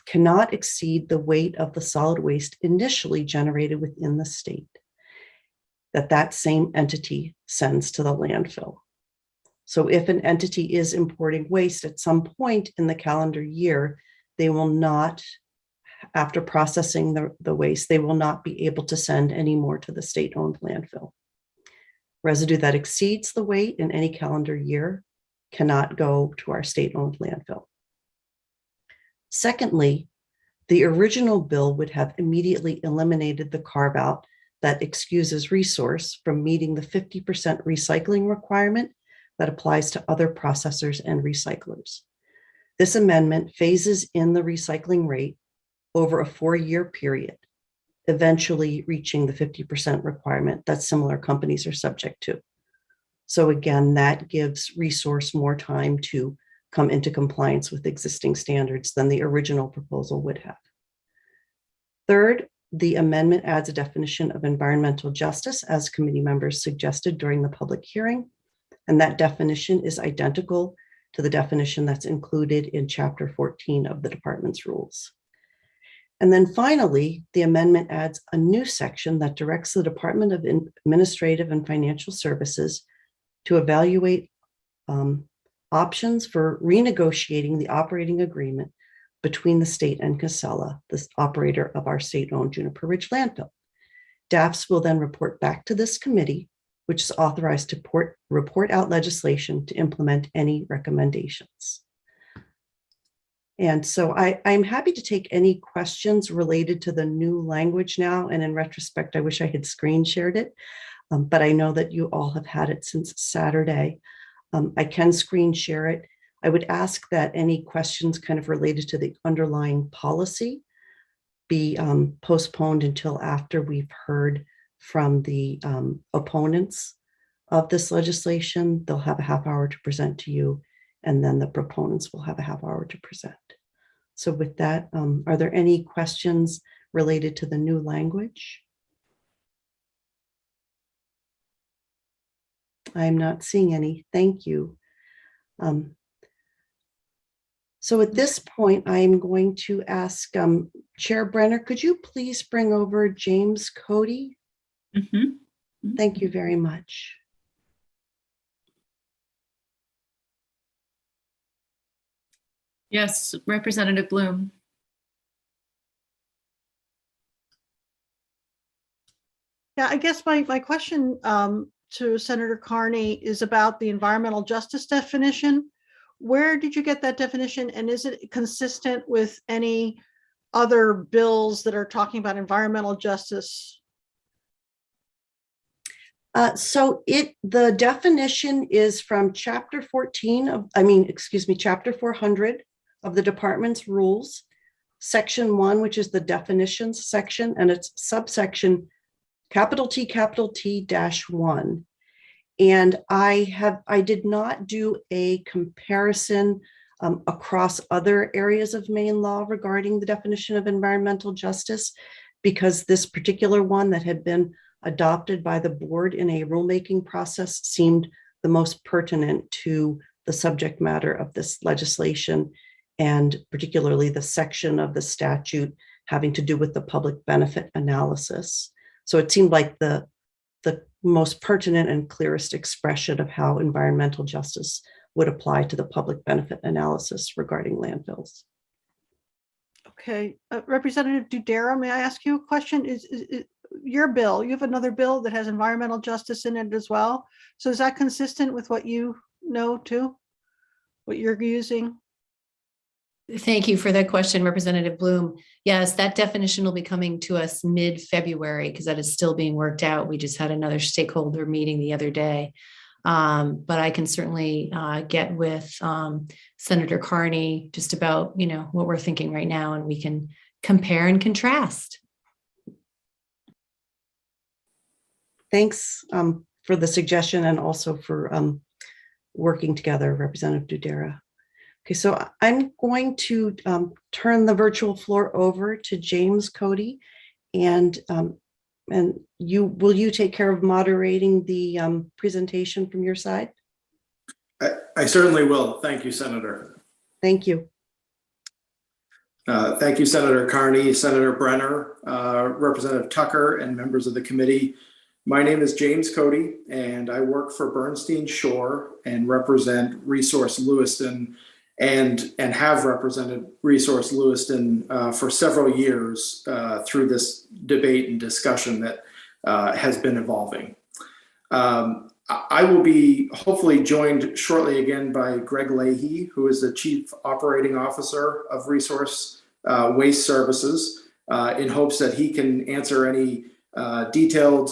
cannot exceed the weight of the solid waste initially generated within the state that same entity sends to the landfill. So if an entity is importing waste at some point in the calendar year, they will not, after processing the waste, they will not be able to send any more to the state-owned landfill. Residue that exceeds the weight in any calendar year cannot go to our state-owned landfill. Secondly, the original bill would have immediately eliminated the carve-out that excuses Resource from meeting the 50% recycling requirement that applies to other processors and recyclers. This amendment phases in the recycling rate over a 4-year period, eventually reaching the 50% requirement that similar companies are subject to. So again, that gives Resource more time to come into compliance with existing standards than the original proposal would have. Third, the amendment adds a definition of environmental justice as committee members suggested during the public hearing, and that definition is identical to the definition that's included in Chapter 14 of the department's rules. And then finally, the amendment adds a new section that directs the Department of Administrative and Financial Services to evaluate options for renegotiating the operating agreement between the state and Casella, the operator of our state-owned Juniper Ridge landfill. DAFS will then report back to this committee, which is authorized to report out legislation to implement any recommendations. And so I'm happy to take any questions related to the new language now. And in retrospect, I wish I had screen shared it, but I know that you all have had it since Saturday. I can screen share it. I would ask that any questions kind of related to the underlying policy be postponed until after we've heard from the opponents of this legislation. They'll have a half hour to present to you, and then the proponents will have a half hour to present. So with that, are there any questions related to the new language? I'm not seeing any. Thank you. So at this point, I'm going to ask Chair Brenner, could you please bring over James Cody? Thank you very much. Yes, Representative Bloom. Yeah, I guess my question to Senator Carney is about the environmental justice definition. Where did you get that definition, and is it consistent with any other bills that are talking about environmental justice? The definition is from chapter 14 of, chapter 400 of the department's rules, section 1, which is the definitions section, and it's subsection capital T -1. And I did not do a comparison across other areas of Maine law regarding the definition of environmental justice, because this particular one that had been adopted by the board in a rulemaking process seemed the most pertinent to the subject matter of this legislation, and particularly the section of the statute having to do with the public benefit analysis. So it seemed like the most pertinent and clearest expression of how environmental justice would apply to the public benefit analysis regarding landfills. Okay, Representative Dudera, may I ask you a question? Is your bill, you have another bill that has environmental justice in it as well. So is that consistent with what you know too? What you're using? Thank you for that question, Representative Bloom. Yes, that definition will be coming to us mid-February because that is still being worked out. We just had another stakeholder meeting the other day. But I can certainly get with Senator Carney just about, what we're thinking right now, and we can compare and contrast. Thanks for the suggestion, and also for working together, Representative Dudera. Okay, so I'm going to turn the virtual floor over to James Cody, and will you take care of moderating the presentation from your side? I certainly will. Thank you, Senator. Thank you. Thank you, Senator Carney, Senator Brenner, Representative Tucker, and members of the committee. My name is James Cody, and I work for Bernstein Shore and represent Resource Lewiston, and have represented Resource Lewiston for several years through this debate and discussion that has been evolving. I will be hopefully joined shortly again by Greg Leahy, who is the Chief Operating Officer of Resource Waste Services, in hopes that he can answer any detailed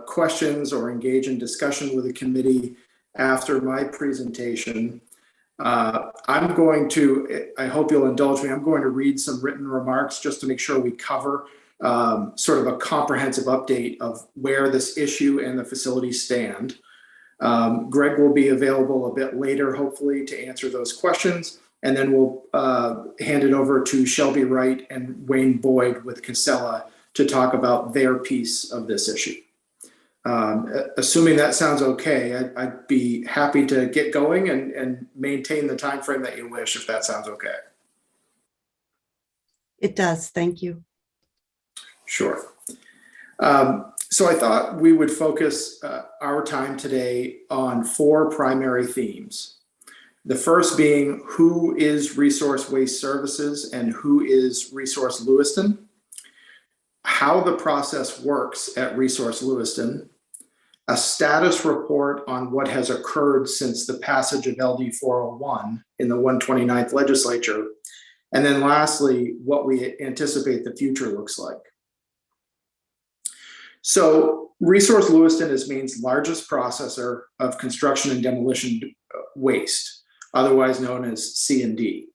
questions or engage in discussion with the committee after my presentation. I'm going to, I hope you'll indulge me, I'm going to read some written remarks just to make sure we cover sort of a comprehensive update of where this issue and the facility stand. Greg will be available a bit later, hopefully, to answer those questions. And then we'll hand it over to Shelby Wright and Wayne Boyd with Casella to talk about their piece of this issue. Assuming that sounds okay, I'd be happy to get going and maintain the time frame that you wish, if that sounds okay. It does. Thank you. Sure. So I thought we would focus our time today on 4 primary themes. The first being, who is Resource Waste Services and who is Resource Lewiston? How the process works at Resource Lewiston, a status report on what has occurred since the passage of LD 401 in the 129th legislature, and then lastly, what we anticipate the future looks like. So Resource Lewiston is Maine's largest processor of construction and demolition waste, otherwise known as C&D.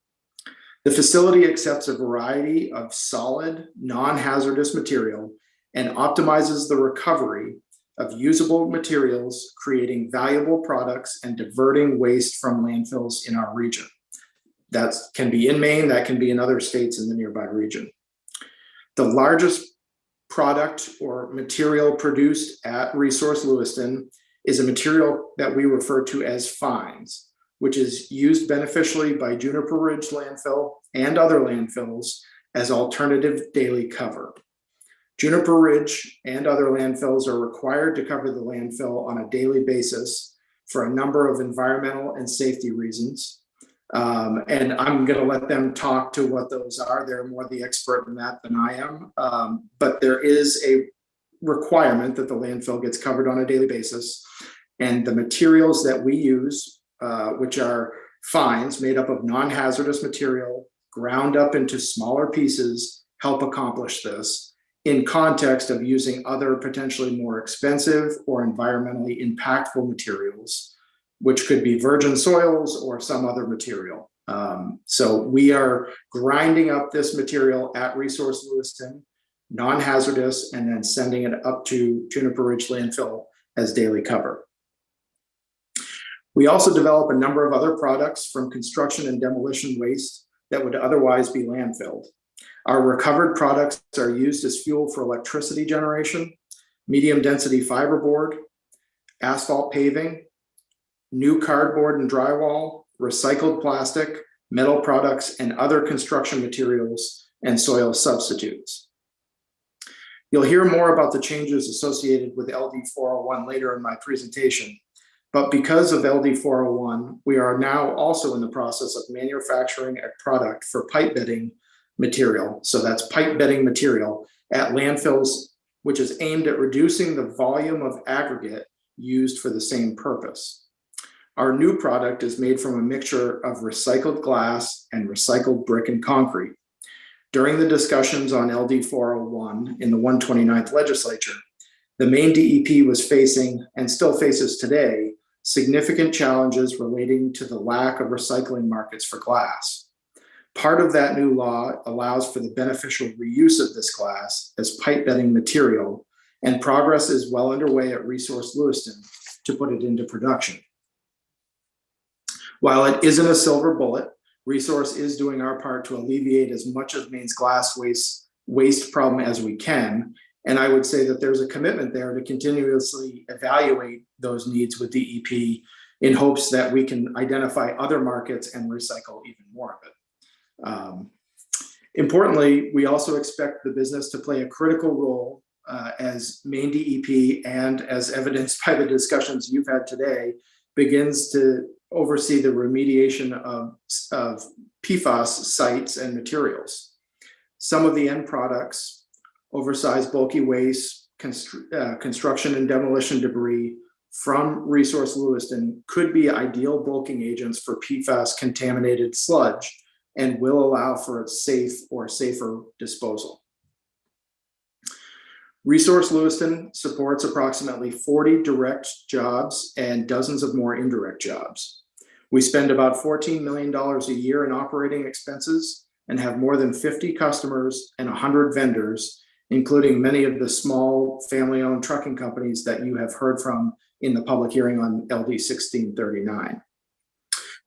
The facility accepts a variety of solid, non-hazardous material and optimizes the recovery of usable materials, creating valuable products and diverting waste from landfills in our region. That can be in Maine, that can be in other states in the nearby region. The largest product or material produced at Resource Lewiston is a material that we refer to as fines, which is used beneficially by Juniper Ridge landfill and other landfills as alternative daily cover. Juniper Ridge and other landfills are required to cover the landfill on a daily basis for a number of environmental and safety reasons. And I'm going to let them talk to what those are. They're more the expert in that than I am. But there is a requirement that the landfill gets covered on a daily basis. And the materials that we use, which are fines made up of non-hazardous material, ground up into smaller pieces, help accomplish this in context of using other potentially more expensive or environmentally impactful materials, which could be virgin soils or some other material. So we are grinding up this material at Resource Lewiston, non-hazardous, and then sending it up to Juniper Ridge landfill as daily cover. We also develop a number of other products from construction and demolition waste that would otherwise be landfilled. Our recovered products are used as fuel for electricity generation, medium density fiberboard, asphalt paving, new cardboard and drywall, recycled plastic, metal products, and other construction materials and soil substitutes. You'll hear more about the changes associated with LD 401 later in my presentation, but because of LD 401, we are now also in the process of manufacturing a product for pipe bedding material. So that's pipe bedding material at landfills, which is aimed at reducing the volume of aggregate used for the same purpose. Our new product is made from a mixture of recycled glass and recycled brick and concrete. During the discussions on LD 401 in the 129th legislature, the Maine DEP was facing, and still faces today, significant challenges relating to the lack of recycling markets for glass. Part of that new law allows for the beneficial reuse of this glass as pipe bedding material, and progress is well underway at Resource Lewiston to put it into production. While it isn't a silver bullet, Resource is doing our part to alleviate as much of Maine's glass waste problem as we can. And I would say that there's a commitment there to continuously evaluate those needs with DEP in hopes that we can identify other markets and recycle even more of it. Importantly, we also expect the business to play a critical role as Maine DEP, and as evidenced by the discussions you've had today, begins to oversee the remediation of PFAS sites and materials. Some of the end products, oversized bulky waste, construction and demolition debris from Resource Lewiston could be ideal bulking agents for PFAS contaminated sludge and will allow for its safe or safer disposal. Resource Lewiston supports approximately 40 direct jobs and dozens of more indirect jobs. We spend about $14 million a year in operating expenses and have more than 50 customers and 100 vendors, including many of the small family-owned trucking companies that you have heard from in the public hearing on LD 1639.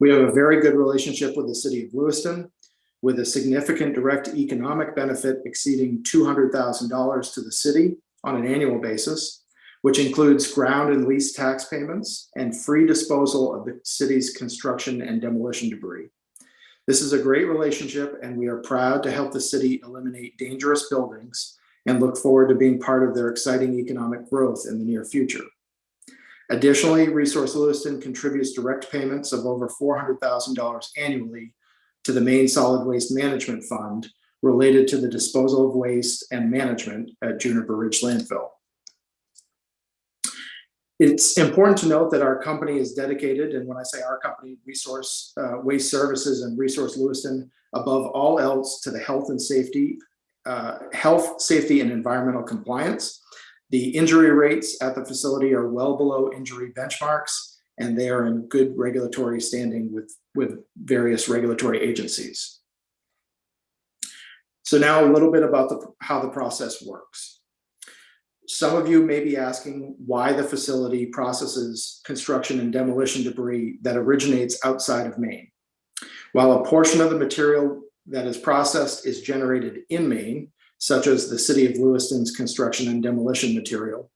We have a very good relationship with the city of Lewiston, with a significant direct economic benefit exceeding $200,000 to the city on an annual basis, which includes ground and lease tax payments and free disposal of the city's construction and demolition debris. This is a great relationship, and we are proud to help the city eliminate dangerous buildings and look forward to being part of their exciting economic growth in the near future. Additionally, Resource Lewiston contributes direct payments of over $400,000 annually to the Maine Solid Waste Management Fund related to the disposal of waste and management at Juniper Ridge Landfill. It's important to note that our company is dedicated, and when I say our company, Resource Waste Services and Resource Lewiston, above all else, to the health, safety, and environmental compliance. The injury rates at the facility are well below injury benchmarks, and they are in good regulatory standing with various regulatory agencies. So now a little bit about how the process works. Some of you may be asking why the facility processes construction and demolition debris that originates outside of Maine. While a portion of the material that is processed is generated in Maine, such as the City of Lewiston's construction and demolition material,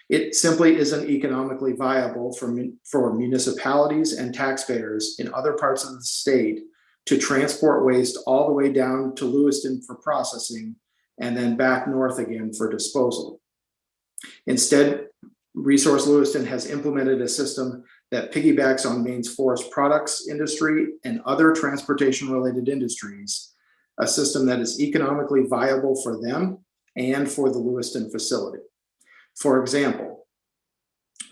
it simply isn't economically viable for municipalities and taxpayers in other parts of the state to transport waste all the way down to Lewiston for processing and then back north again for disposal. Instead, Resource Lewiston has implemented a system that piggybacks on Maine's forest products industry and other transportation-related industries, a system that is economically viable for them and for the Lewiston facility. For example,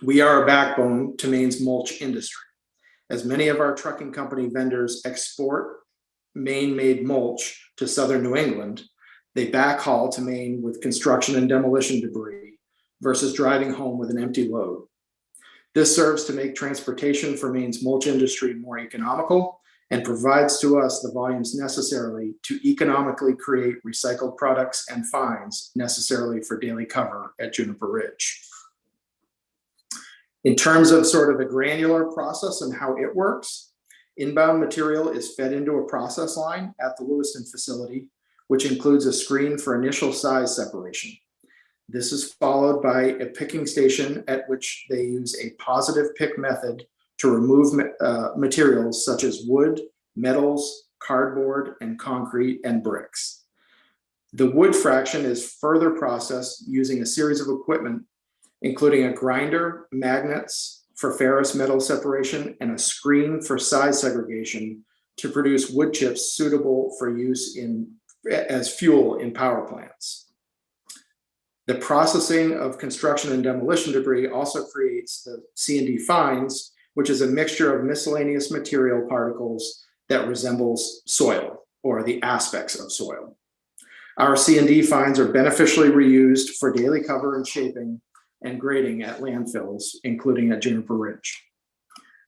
we are a backbone to Maine's mulch industry. As many of our trucking company vendors export Maine-made mulch to southern New England, they backhaul to Maine with construction and demolition debris versus driving home with an empty load. This serves to make transportation for Maine's mulch industry more economical and provides to us the volumes necessarily to economically create recycled products and fines necessarily for daily cover at Juniper Ridge. In terms of sort of the granular process and how it works, inbound material is fed into a process line at the Lewiston facility, which includes a screen for initial size separation. This is followed by a picking station at which they use a positive pick method to remove materials such as wood, metals, cardboard, and concrete and bricks. The wood fraction is further processed using a series of equipment, including a grinder, magnets for ferrous metal separation, and a screen for size segregation to produce wood chips suitable for use as fuel in power plants. The processing of construction and demolition debris also creates the C&D fines, which is a mixture of miscellaneous material particles that resembles soil or the aspects of soil. Our C&D fines are beneficially reused for daily cover and shaping and grading at landfills, including at Juniper Ridge.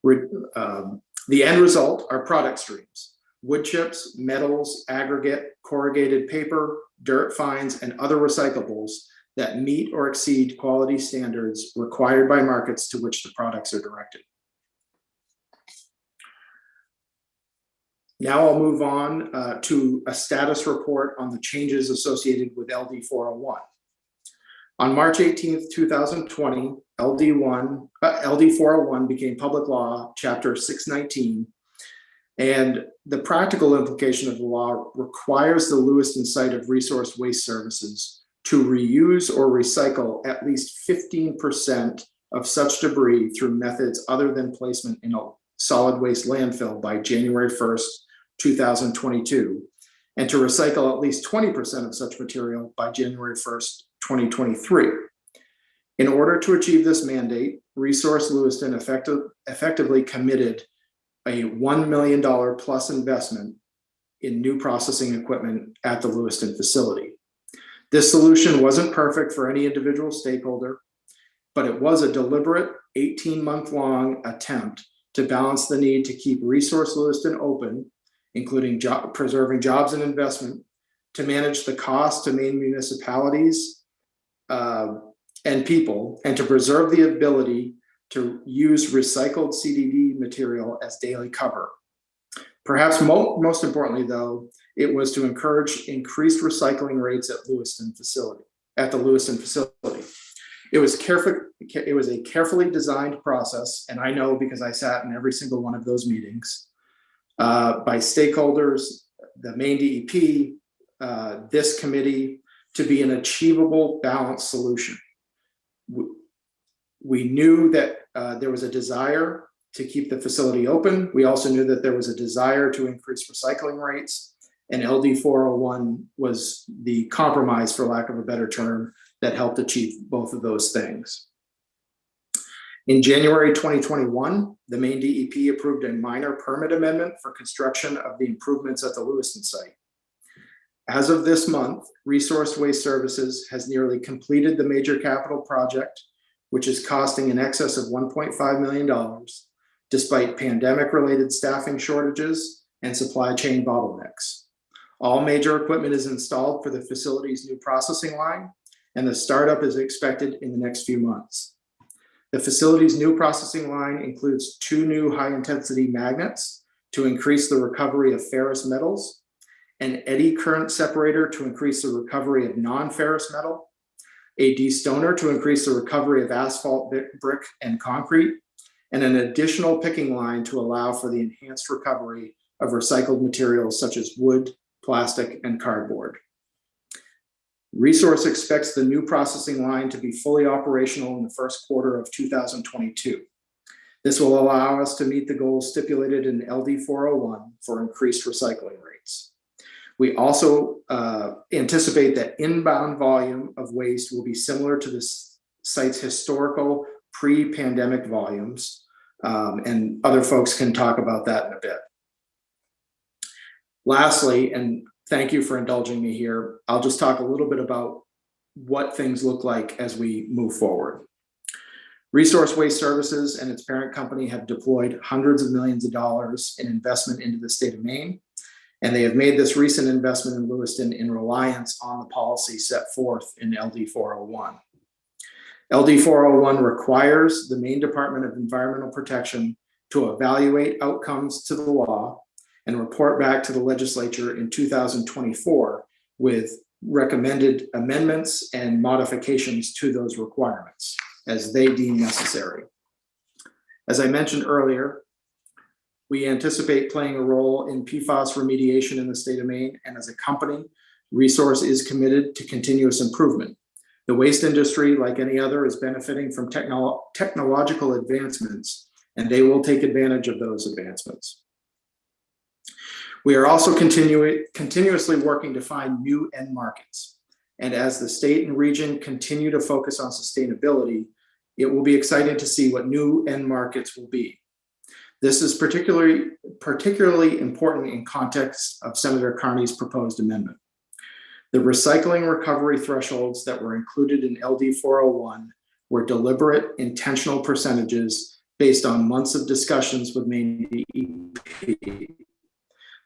The end result are product streams: wood chips, metals, aggregate, corrugated paper, dirt fines, and other recyclables that meet or exceed quality standards required by markets to which the products are directed. Now I'll move on to a status report on the changes associated with LD 401. On March 18th, 2020, LD 401 became public law, chapter 619, and the practical implication of the law requires the Lewiston site of Resource Waste Services to reuse or recycle at least 15% of such debris through methods other than placement in a solid waste landfill by January 1st, 2022, and to recycle at least 20% of such material by January 1st, 2023. In order to achieve this mandate, Resource Lewiston effectively committed a $1 million plus investment in new processing equipment at the Lewiston facility. This solution wasn't perfect for any individual stakeholder, but it was a deliberate 18-month-long attempt to balance the need to keep Resource Lewiston open, including preserving jobs and investment, to manage the cost to Maine municipalities and people, and to preserve the ability to use recycled CDD material as daily cover. Perhaps most importantly, though, it was to encourage increased recycling rates at the Lewiston facility. It was a carefully designed process, and I know because I sat in every single one of those meetings. by stakeholders, the Maine DEP, this committee, to be an achievable, balanced solution. We knew that there was a desire to keep the facility open. We also knew that there was a desire to increase recycling rates, and LD 401 was the compromise, for lack of a better term, that helped achieve both of those things. In January 2021, the Maine DEP approved a minor permit amendment for construction of the improvements at the Lewiston site. As of this month, Resource Waste Services has nearly completed the major capital project, which is costing in excess of $1.5 million, despite pandemic-related staffing shortages and supply chain bottlenecks. All major equipment is installed for the facility's new processing line, and the startup is expected in the next few months. The facility's new processing line includes 2 new high-intensity magnets to increase the recovery of ferrous metals, an eddy current separator to increase the recovery of non-ferrous metal, a destoner to increase the recovery of asphalt, brick, and concrete, and an additional picking line to allow for the enhanced recovery of recycled materials such as wood, plastic, and cardboard. Resource expects the new processing line to be fully operational in the first quarter of 2022. This will allow us to meet the goals stipulated in LD 401 for increased recycling rates. We also anticipate that inbound volume of waste will be similar to the site's historical pre-pandemic volumes, and other folks can talk about that in a bit. Lastly, and thank you for indulging me here, I'll just talk a little bit about what things look like as we move forward. Resource Waste Services and its parent company have deployed hundreds of millions of dollars in investment into the state of Maine, and they have made this recent investment in Lewiston in reliance on the policy set forth in LD 401. LD 401 requires the Maine Department of Environmental Protection to evaluate outcomes to the law and report back to the legislature in 2024 with recommended amendments and modifications to those requirements as they deem necessary. As I mentioned earlier, we anticipate playing a role in PFAS remediation in the state of Maine, and as a company, Resource is committed to continuous improvement. The waste industry, like any other, is benefiting from technological advancements, and they will take advantage of those advancements. We are also continuously working to find new end markets. And as the state and region continue to focus on sustainability, it will be exciting to see what new end markets will be. This is particularly important in context of Senator Carney's proposed amendment. The recycling recovery thresholds that were included in LD 401 were deliberate, intentional percentages based on months of discussions with Maine DEP.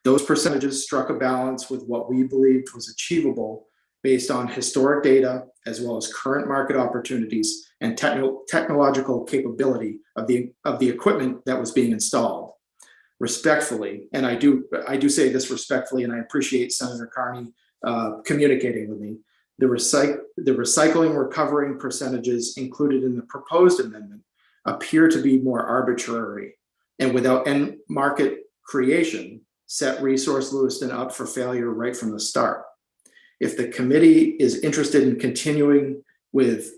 Those percentages struck a balance with what we believed was achievable based on historic data, as well as current market opportunities and technological capability of the equipment that was being installed. Respectfully, and I do say this respectfully, and I appreciate Senator Carney communicating with me, the recycling recovering percentages included in the proposed amendment appear to be more arbitrary and without end market creation, set Resource Lewiston up for failure right from the start. If the committee is interested in continuing with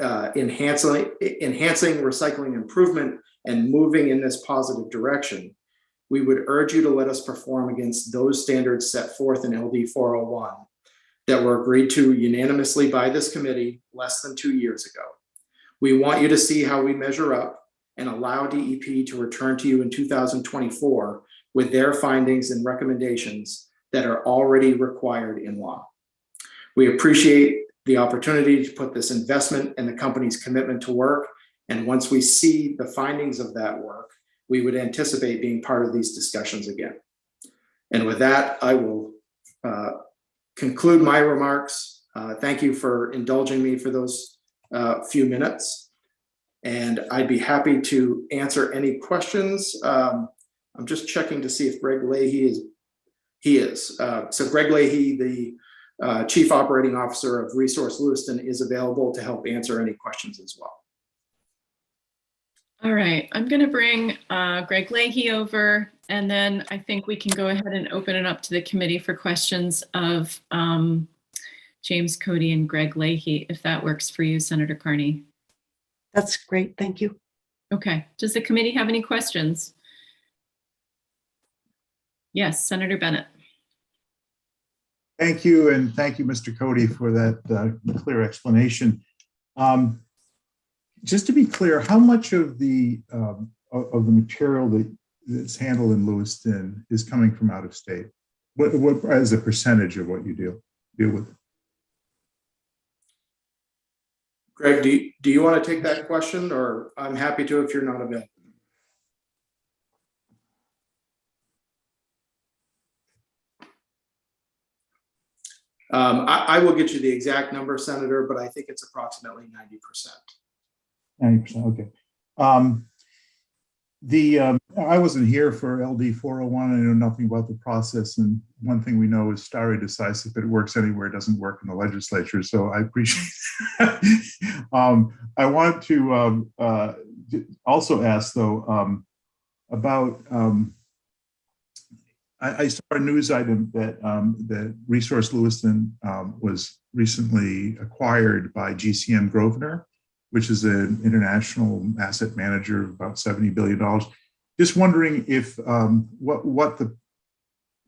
enhancing recycling improvement and moving in this positive direction, we would urge you to let us perform against those standards set forth in LD 401 that were agreed to unanimously by this committee less than 2 years ago. We want you to see how we measure up and allow DEP to return to you in 2024 with their findings and recommendations that are already required in law. We appreciate the opportunity to put this investment and the company's commitment to work. And once we see the findings of that work, we would anticipate being part of these discussions again. And with that, I will conclude my remarks. Thank you for indulging me for those few minutes. And I'd be happy to answer any questions. I'm just checking to see if Greg Leahy is. He is. So Greg Leahy, the Chief Operating Officer of Resource Lewiston, is available to help answer any questions as well. All right, I'm going to bring Greg Leahy over And then I think we can go ahead and open it up to the committee for questions of James Cody and Greg Leahy, if that works for you, Senator Carney. That's great. Thank you. Okay. Does the committee have any questions? Yes, Senator Bennett. Thank you, and thank you, Mr. Cody, for that clear explanation. Just to be clear, how much of the material that's handled in Lewiston is coming from out of state? What as a percentage of what you deal with? Greg, do you want to take that question, or I'm happy to if you're not available? I will get you the exact number, Senator, but I think it's approximately 90%. 90%, okay. I wasn't here for LD 401. I know nothing about the process. And one thing we know is stare decisis. If it works anywhere, it doesn't work in the legislature. So I appreciate I want to also ask, though, about I saw a news item that that Resource Lewiston was recently acquired by GCM Grosvenor, which is an international asset manager of about $70 billion. Just wondering if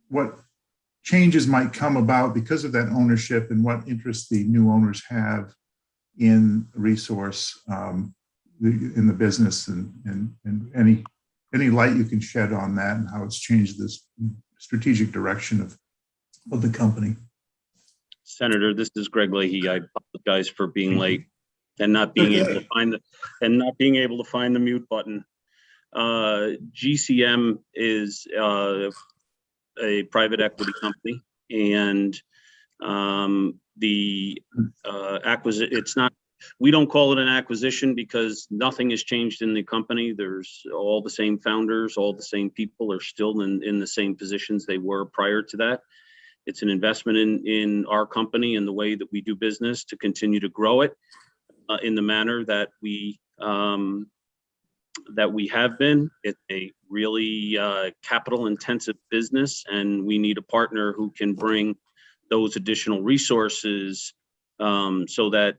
what changes might come about because of that ownership, and what interest the new owners have in Resource in the business, and any light you can shed on that and how it's changed this strategic direction of the company. Senator, this is Greg Leahy. I apologize for being late and not being able to find the mute button. GCM is a private equity company, and the acquisition, it's not, we don't call it an acquisition because nothing has changed in the company. There's all the same founders, all the same people are still in the same positions they were prior to that. It's an investment in our company and the way that we do business to continue to grow it in the manner that we have been. It's a really capital intensive business, and we need a partner who can bring those additional resources so that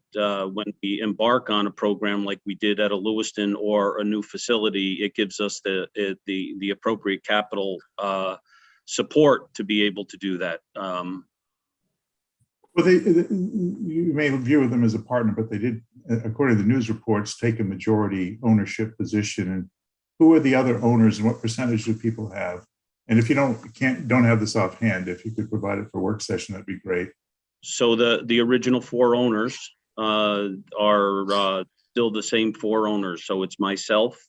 when we embark on a program like we did at a Lewiston or a new facility, it gives us the appropriate capital support to be able to do that. Well, you may view them as a partner, but they did, according to the news reports, take a majority ownership position. And who are the other owners, and what percentage do people have? And if you don't have this offhand, if you could provide it for work session, that'd be great. So the original four owners are still the same four owners. So it's myself,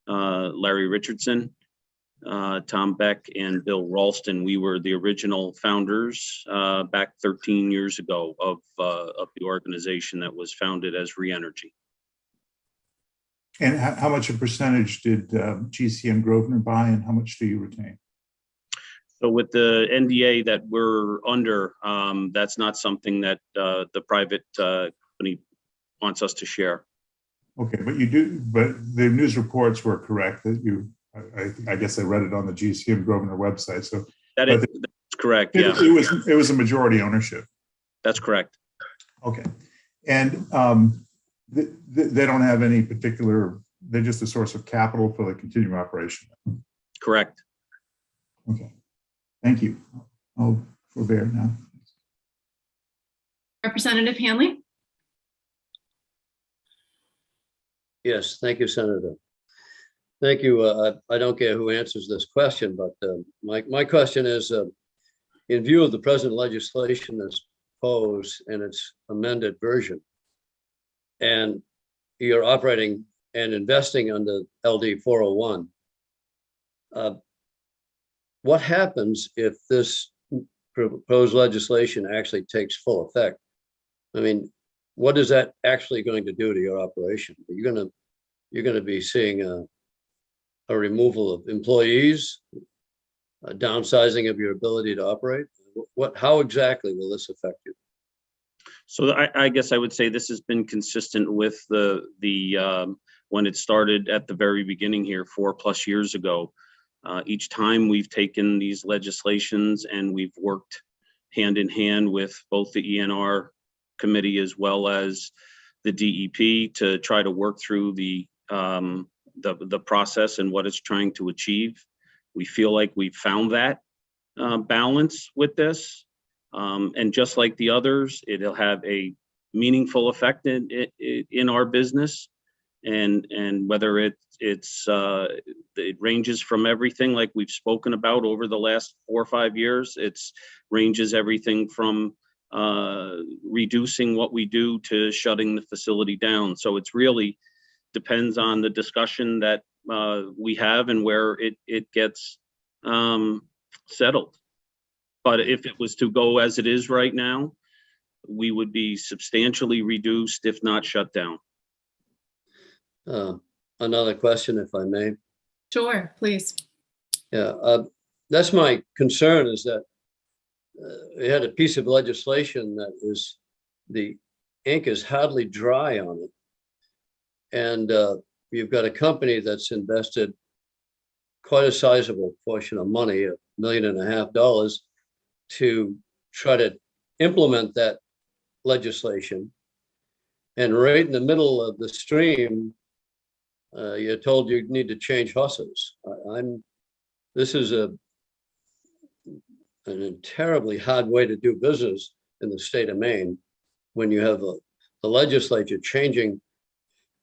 Larry Richardson, Tom Beck, and Bill Ralston. We were the original founders back 13 years ago of the organization that was founded as ReEnergy. And how much a percentage did GCM Grosvenor buy, and how much do you retain? So with the NDA that we're under, that's not something that the private company wants us to share. Okay, but you do. But the news reports were correct that you. I guess I read it on the GCM Grosvenor website. So that's correct. Yeah, it was a majority ownership. That's correct. Okay, and they don't have any particular. They're just a source of capital for the continuing operation. Correct. Okay. Thank you. I'll forbear now. Representative Hanley? Yes, thank you, Senator. Thank you. I don't care who answers this question, but my question is, in view of the present legislation that's proposed and its amended version, and you're operating and investing under LD 401, what happens if this proposed legislation actually takes full effect? I mean, what is that actually going to do to your operation? You're going to be seeing a removal of employees, a downsizing of your ability to operate. How exactly will this affect you? So I guess I would say this has been consistent with the when it started at the very beginning here 4+ years ago. Each time we've taken these legislations and we've worked hand in hand with both the ENR committee as well as the DEP to try to work through the process and what it's trying to achieve. We feel like we've found that balance with this. And just like the others, it'll have a meaningful effect in our business. And whether it ranges from everything like we've spoken about over the last 4 or 5 years, it's ranges everything from reducing what we do to shutting the facility down. So it's really depends on the discussion that we have and where it gets settled. But if it was to go as it is right now, we would be substantially reduced, if not shut down. Another question, if I may. Sure, please. Yeah, that's my concern, is that we had a piece of legislation that is, the ink is hardly dry on it. And you've got a company that's invested quite a sizable portion of money, $1.5 million, to try to implement that legislation. And right in the middle of the stream, you're told you need to change horses. This is a terribly hard way to do business in the state of Maine, when you have the legislature changing,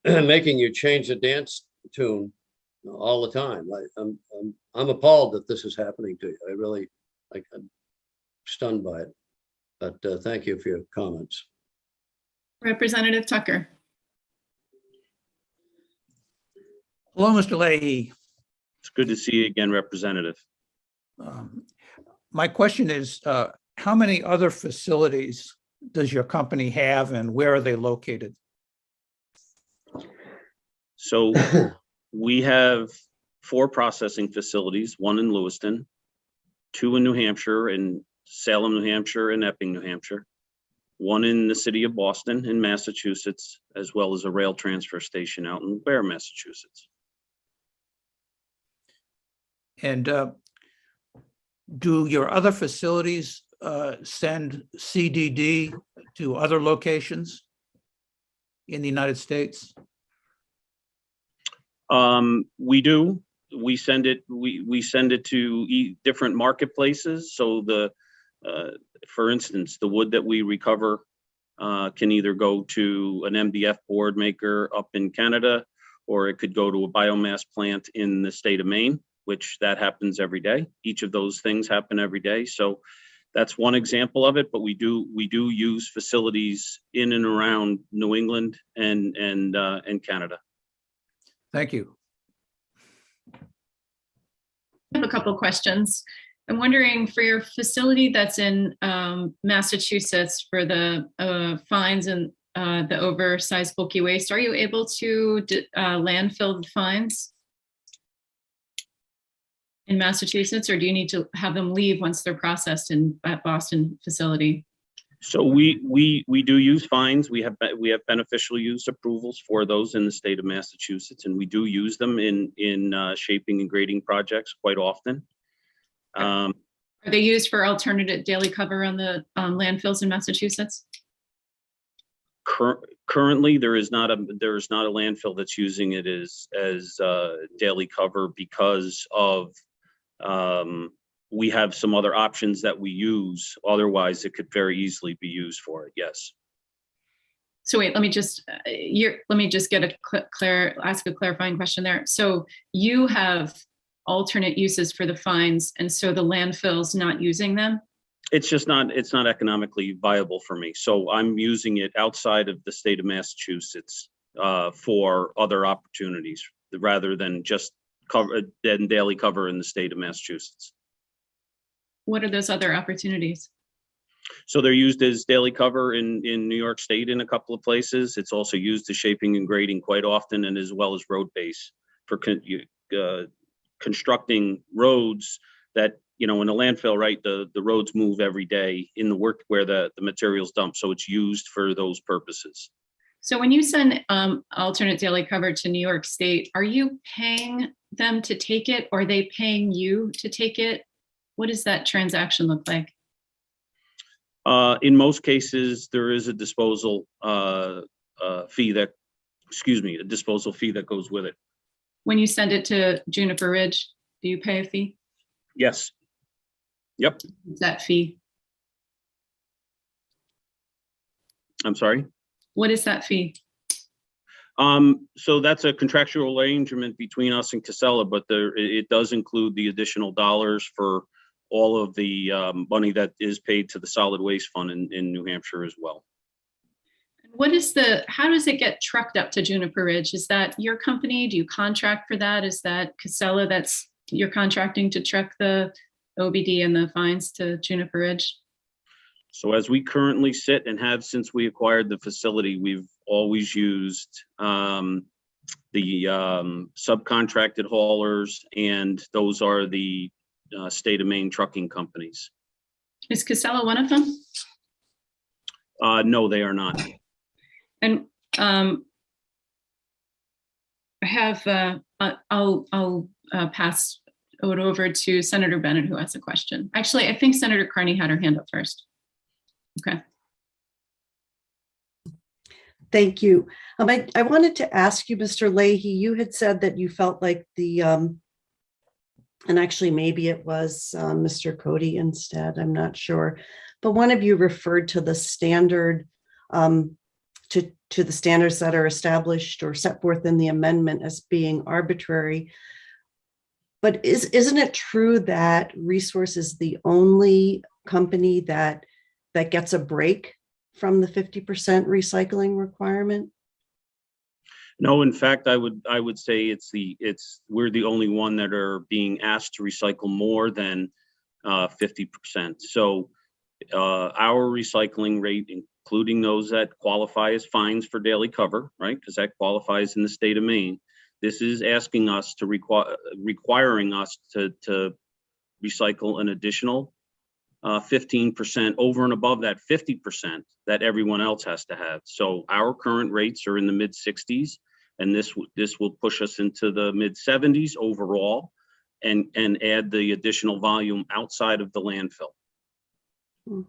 making you change the dance tune all the time. I'm appalled that this is happening to you. I'm stunned by it. But thank you for your comments. Representative Tucker. Hello, Mr. Leahy. It's good to see you again, Representative. My question is, how many other facilities does your company have and where are they located? So we have 4 processing facilities, 1 in Lewiston, 2 in New Hampshire, in Salem, New Hampshire, and Epping, New Hampshire, 1 in the city of Boston in Massachusetts, as well as a rail transfer station out in Ware, Massachusetts. And do your other facilities send CDD to other locations in the United States? We do. We send it. We send it to different marketplaces. So for instance, the wood that we recover can either go to an MDF board maker up in Canada, or it could go to a biomass plant in the state of Maine, which that happens every day. Each of those things happen every day. So that's one example of it. But we do use facilities in and around New England and Canada. Thank you. I have a couple questions. I'm wondering, for your facility that's in Massachusetts for the fines and the oversized bulky waste, are you able to landfill the fines in Massachusetts, or do you need to have them leave once they're processed in at Boston facility? So we do use fines. We have beneficial use approvals for those in the state of Massachusetts, and we do use them in shaping and grading projects quite often. Are they used for alternative daily cover on the landfills in Massachusetts? Currently, there is not a landfill that's using it as daily cover because of we have some other options that we use. Otherwise, it could very easily be used for it. Yes. So wait, let me just get ask a clarifying question there. So you have alternate uses for the fines, and so the landfill's not using them? It's not economically viable for me. So I'm using it outside of the state of Massachusetts for other opportunities rather than just daily cover in the state of Massachusetts. What are those other opportunities? So they're used as daily cover in New York State in a couple of places. It's also used as shaping and grading quite often, and as well as road base for constructing roads that, in a landfill, right? The roads move every day in the work where the materials dump. So it's used for those purposes. So when you send alternate daily cover to New York State, are you paying them to take it, or are they paying you to take it? What does that transaction look like? In most cases, there is a disposal fee that, a disposal fee that goes with it. When you send it to Juniper Ridge, do you pay a fee? Yes. Yep. What's that fee? I'm sorry. What is that fee? So that's a contractual arrangement between us and Casella, but it does include the additional dollars for all of the money that is paid to the solid waste fund in New Hampshire as well. How does it get trucked up to Juniper Ridge? Is that your company? Do you contract for that? Is that Casella you're contracting to truck the OBD and the fines to Juniper Ridge? So as we currently sit and have since we acquired the facility, we've always used the subcontracted haulers, and those are the state of Maine trucking companies. Is Casella one of them? No, they are not. And I'll pass it over to Senator Bennett, who has a question. Actually, I think Senator Carney had her hand up first. Okay. Thank you. I wanted to ask you, Mr. Leahy, you had said that you felt like and actually maybe it was Mr. Cody instead, I'm not sure, but one of you referred to the standard, to the standards that are established or set forth in the amendment as being arbitrary. But isn't it true that Resource is the only company that gets a break from the 50% recycling requirement? No, in fact, I would say we're the only one that are being asked to recycle more than 50%. So our recycling rate, including those that qualify as fines for daily cover, right? Because that qualifies in the state of Maine. This is asking us to requiring us to recycle an additional 15% over and above that 50% that everyone else has to have. So our current rates are in the mid 60s, and this will push us into the mid 70s overall, and add the additional volume outside of the landfill. I'm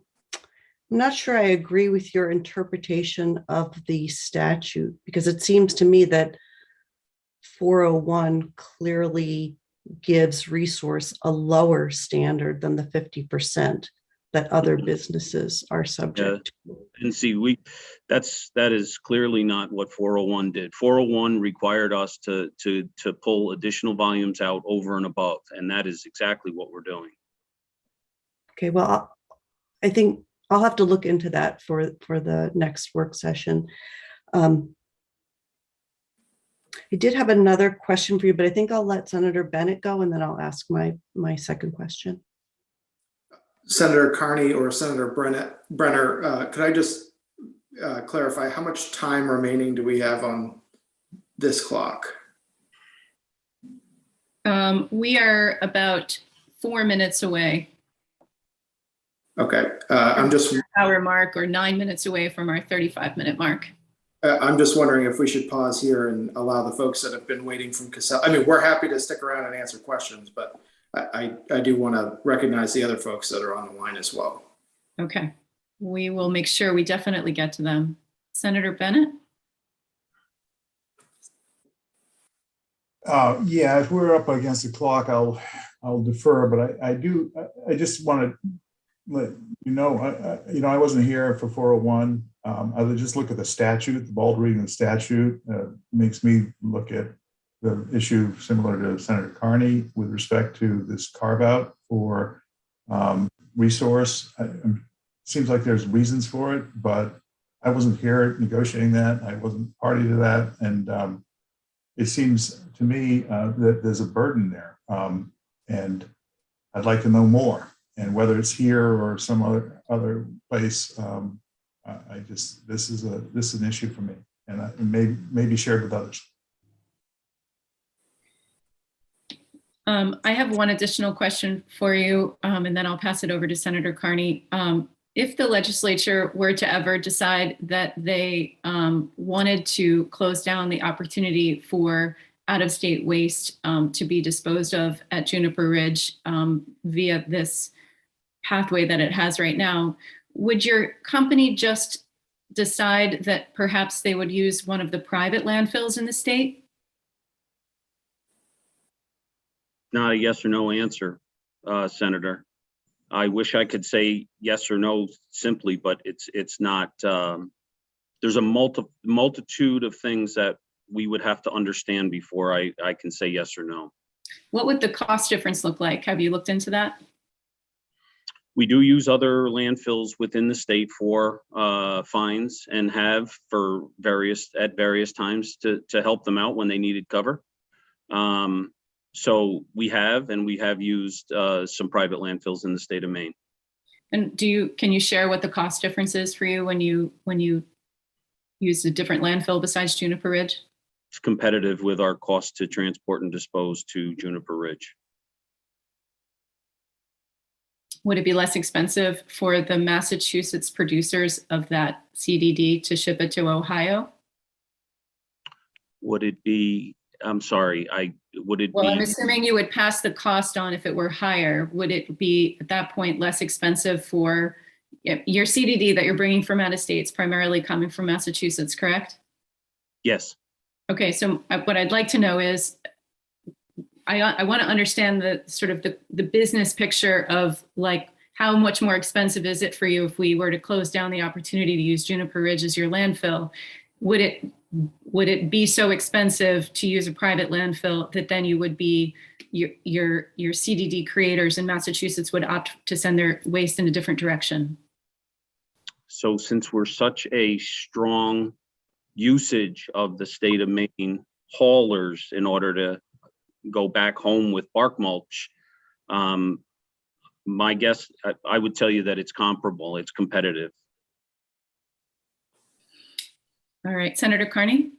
not sure I agree with your interpretation of the statute, because it seems to me that 401 clearly gives Resource a lower standard than the 50% that other businesses are subject to. And see, that is clearly not what 401 did. 401 required us to pull additional volumes out over and above, and that is exactly what we're doing. Okay, well, I think I'll have to look into that for the next work session. I did have another question for you, but I think I'll let Senator Bennett go, and then I'll ask my second question. Senator Carney or Senator Brenner, could I just clarify how much time remaining do we have on this clock? We are about 4 minutes away. Okay, I'm just hour mark, or 9 minutes away from our 35-minute mark. I'm just wondering if we should pause here and allow the folks that have been waiting from Casella. I mean, we're happy to stick around and answer questions, but I do want to recognize the other folks that are on the line as well. Okay, we will make sure we definitely get to them. Senator Bennett? Yeah, if we're up against the clock, I'll defer, but I just want to let you know, I wasn't here for 401. I would just look at the statute, the bald reading of the statute makes me look at the issue similar to Senator Carney with respect to this carve out for Resource. Seems like there's reasons for it, but I wasn't here negotiating that. I wasn't party to that. And it seems to me that there's a burden there. And I'd like to know more. And whether it's here or some other place, this is an issue for me, and it may be shared with others. I have one additional question for you, and then I'll pass it over to Senator Carney. if the legislature were to ever decide that they wanted to close down the opportunity for out-of-state waste to be disposed of at Juniper Ridge via this pathway that it has right now, would your company just decide that perhaps they would use one of the private landfills in the state? Not a yes or no answer, Senator. I wish I could say yes or no simply, but it's not. There's a multitude of things that we would have to understand before I can say yes or no. What would the cost difference look like? Have you looked into that? We do use other landfills within the state for fines and have for at various times to help them out when they needed cover. So we have used some private landfills in the state of Maine. And can you share what the cost difference is for you when you use a different landfill besides Juniper Ridge? It's competitive with our cost to transport and dispose to Juniper Ridge. Would it be less expensive for the Massachusetts producers of that CDD to ship it to Ohio? Would it be, I'm sorry, Well, I'm assuming you would pass the cost on if it were higher. Would it be at that point less expensive for your CDD that you're bringing from out of states, primarily coming from Massachusetts, correct? Yes. Okay, so what I'd like to know is, I want to understand the sort of the business picture of like how much more expensive is it for you if we were to close down the opportunity to use Juniper Ridge as your landfill? Would it be so expensive to use a private landfill that then you would be your CDD creators in Massachusetts would opt to send their waste in a different direction? So since we're such a strong usage of the state of Maine haulers in order to go back home with bark mulch, my guess, I would tell you that it's comparable, it's competitive. All right, Senator Carney.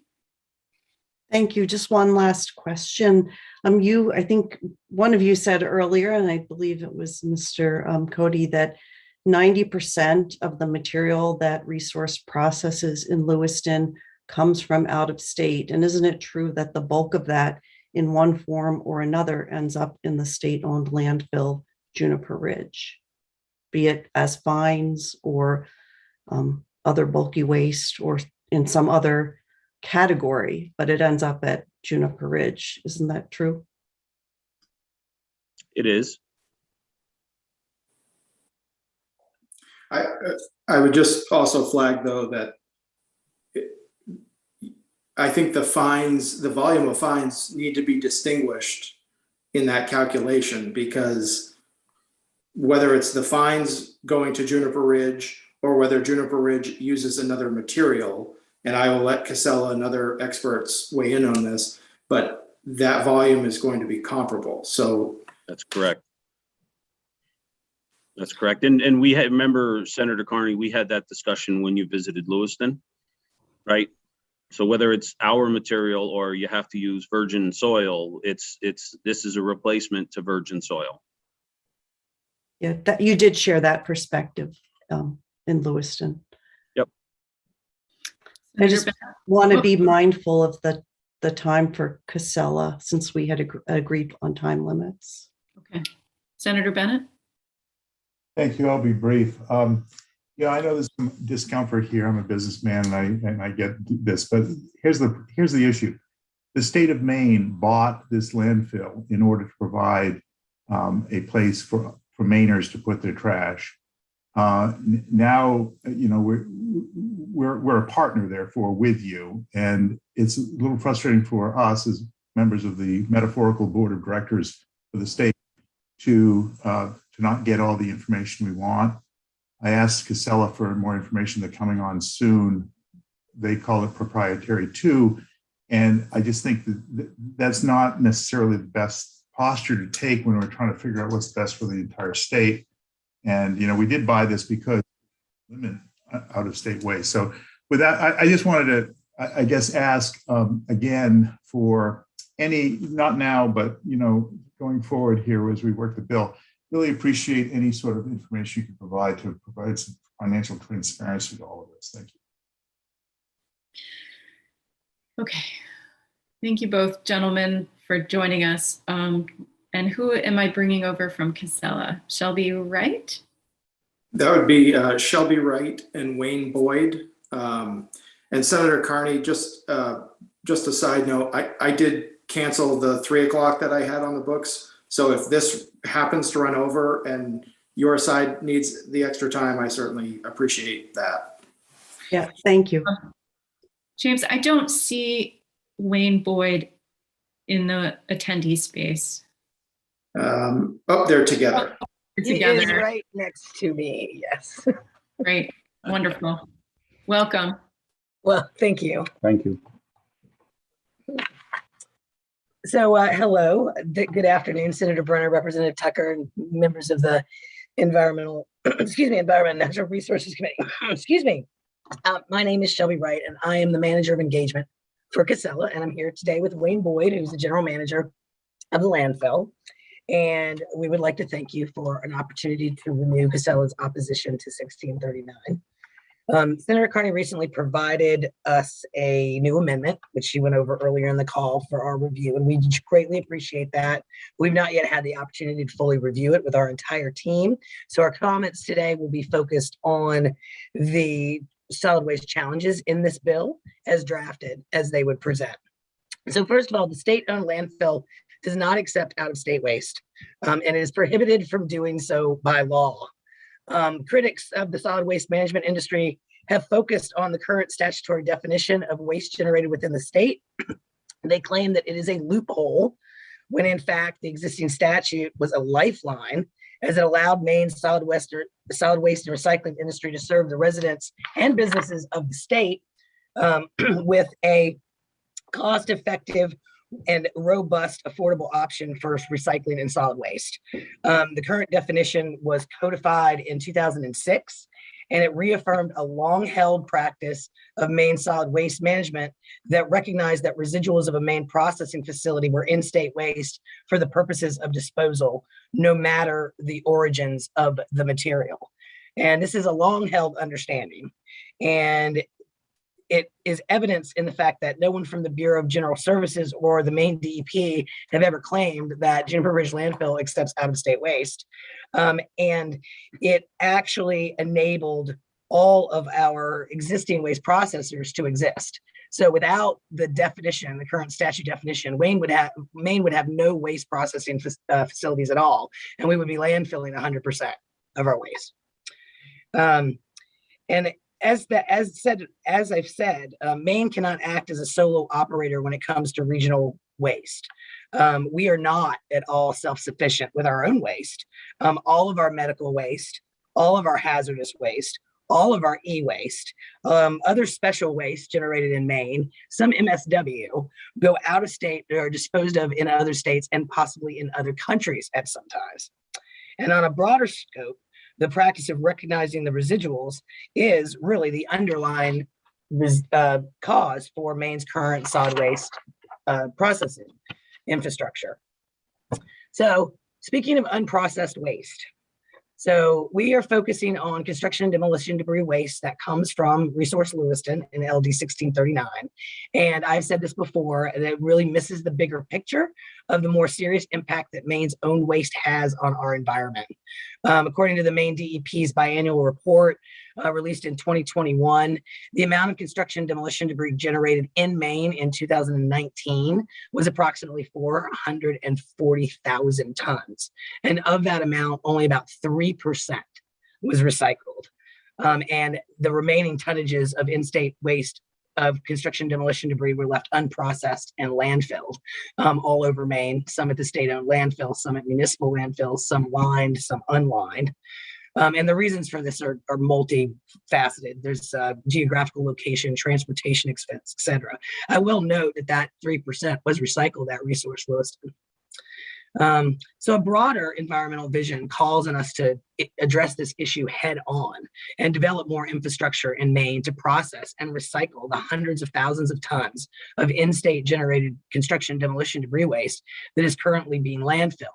Thank you. Just one last question. I think one of you said earlier, and I believe it was Mr. Cody, that 90% of the material that Resource processes in Lewiston comes from out of state. And isn't it true that the bulk of that in one form or another ends up in the state-owned landfill, Juniper Ridge, be it as fines or other bulky waste or in some other category, but it ends up at Juniper Ridge. Isn't that true? It is. I would just also flag, though, that I think the volume of fines need to be distinguished in that calculation, because whether it's the fines going to Juniper Ridge or whether Juniper Ridge uses another material, and I will let Casella and other experts weigh in on this, but that volume is going to be comparable. So that's correct. That's correct. And we had, remember, Senator Carney, we had that discussion when you visited Lewiston, right? So whether it's our material or you have to use virgin soil, this is a replacement to virgin soil. Yeah, that you did share that perspective in Lewiston. Yep. I just want to be mindful of the time for Casella, since we had agreed on time limits. Okay. Senator Bennett? Thank you. I'll be brief. Yeah, I know there's some discomfort here. I'm a businessman and I get this, but here's the issue. The state of Maine bought this landfill in order to provide a place for Mainers to put their trash. Now, you know, we're a partner, therefore, with you, and it's a little frustrating for us as members of the metaphorical board of directors for the state to not get all the information we want. I asked Casella for more information. They're coming on soon. They call it proprietary too. And I just think that that's not necessarily the best posture to take when we're trying to figure out what's best for the entire state. And, you know, we did buy this because limit out of state waste. So with that, I just wanted to, I guess, ask again for any, not now, but, you know, going forward here as we work the bill, really appreciate any sort of information you can provide to provide some financial transparency to all of this. Thank you. Okay. Thank you both, gentlemen, for joining us. And who am I bringing over from Casella? Shelby Wright? That would be Shelby Wright and Wayne Boyd. And Senator Carney, just a side note, I did cancel the 3 o'clock that I had on the books. So if this happens to run over and your side needs the extra time, I certainly appreciate that. Yeah, thank you. James, I don't see Wayne Boyd in the attendee space. Oh, they're together. He is right next to me, yes. Great, wonderful. Welcome. Well, thank you. Thank you. So, hello, good afternoon, Senator Brenner, Representative Tucker, and members of the Environment and Natural Resources Committee. Excuse me. My name is Shelby Wright, and I am the Manager of Engagement for Casella, and I'm here today with Wayne Boyd, who's the General Manager of the landfill. And we would like to thank you for an opportunity to renew Casella's opposition to 1639. Senator Carney recently provided us a new amendment, which she went over earlier in the call for our review, and we greatly appreciate that. We've not yet had the opportunity to fully review it with our entire team. So our comments today will be focused on the solid waste challenges in this bill as drafted, as they would present. So first of all, the state-owned landfill does not accept out-of-state waste, and it is prohibited from doing so by law. Critics of the solid waste management industry have focused on the current statutory definition of waste generated within the state. They claim that it is a loophole, when in fact the existing statute was a lifeline, as it allowed Maine's solid waste and recycling industry to serve the residents and businesses of the state with a cost-effective and robust, affordable option for recycling and solid waste. The current definition was codified in 2006, and it reaffirmed a long-held practice of Maine solid waste management that recognized that residuals of a Maine processing facility were in-state waste for the purposes of disposal, no matter the origins of the material. And this is a long-held understanding. And it is evidence in the fact that no one from the Bureau of General Services or the Maine DEP have ever claimed that Juniper Ridge landfill accepts out-of-state waste. And it actually enabled all of our existing waste processors to exist. So without the definition, the current statute definition, Maine would have no waste processing facilities at all, and we would be landfilling 100% of our waste. And as I've said, Maine cannot act as a solo operator when it comes to regional waste. We are not at all self-sufficient with our own waste. All of our medical waste, all of our hazardous waste, all of our e-waste, other special waste generated in Maine, some MSW, go out of state or are disposed of in other states and possibly in other countries at some times. And on a broader scope, the practice of recognizing the residuals is really the underlying cause for Maine's current solid waste processing infrastructure. So speaking of unprocessed waste, so we are focusing on construction and demolition debris waste that comes from Resource Lewiston in LD 1639. And I've said this before, and it really misses the bigger picture of the more serious impact that Maine's own waste has on our environment. According to the Maine DEP's biannual report released in 2021, the amount of construction and demolition debris generated in Maine in 2019 was approximately 440,000 tons. And of that amount, only about 3% was recycled. And the remaining tonnages of in-state waste of construction demolition debris were left unprocessed and landfilled all over Maine, some at the state-owned landfill, some at municipal landfills, some lined, some unlined. And the reasons for this are multifaceted. There's geographical location, transportation expense, et cetera. I will note that 3% was recycled at Resource Lewiston. So a broader environmental vision calls on us to address this issue head on and develop more infrastructure in Maine to process and recycle the hundreds of thousands of tons of in-state generated construction demolition debris waste that is currently being landfilled.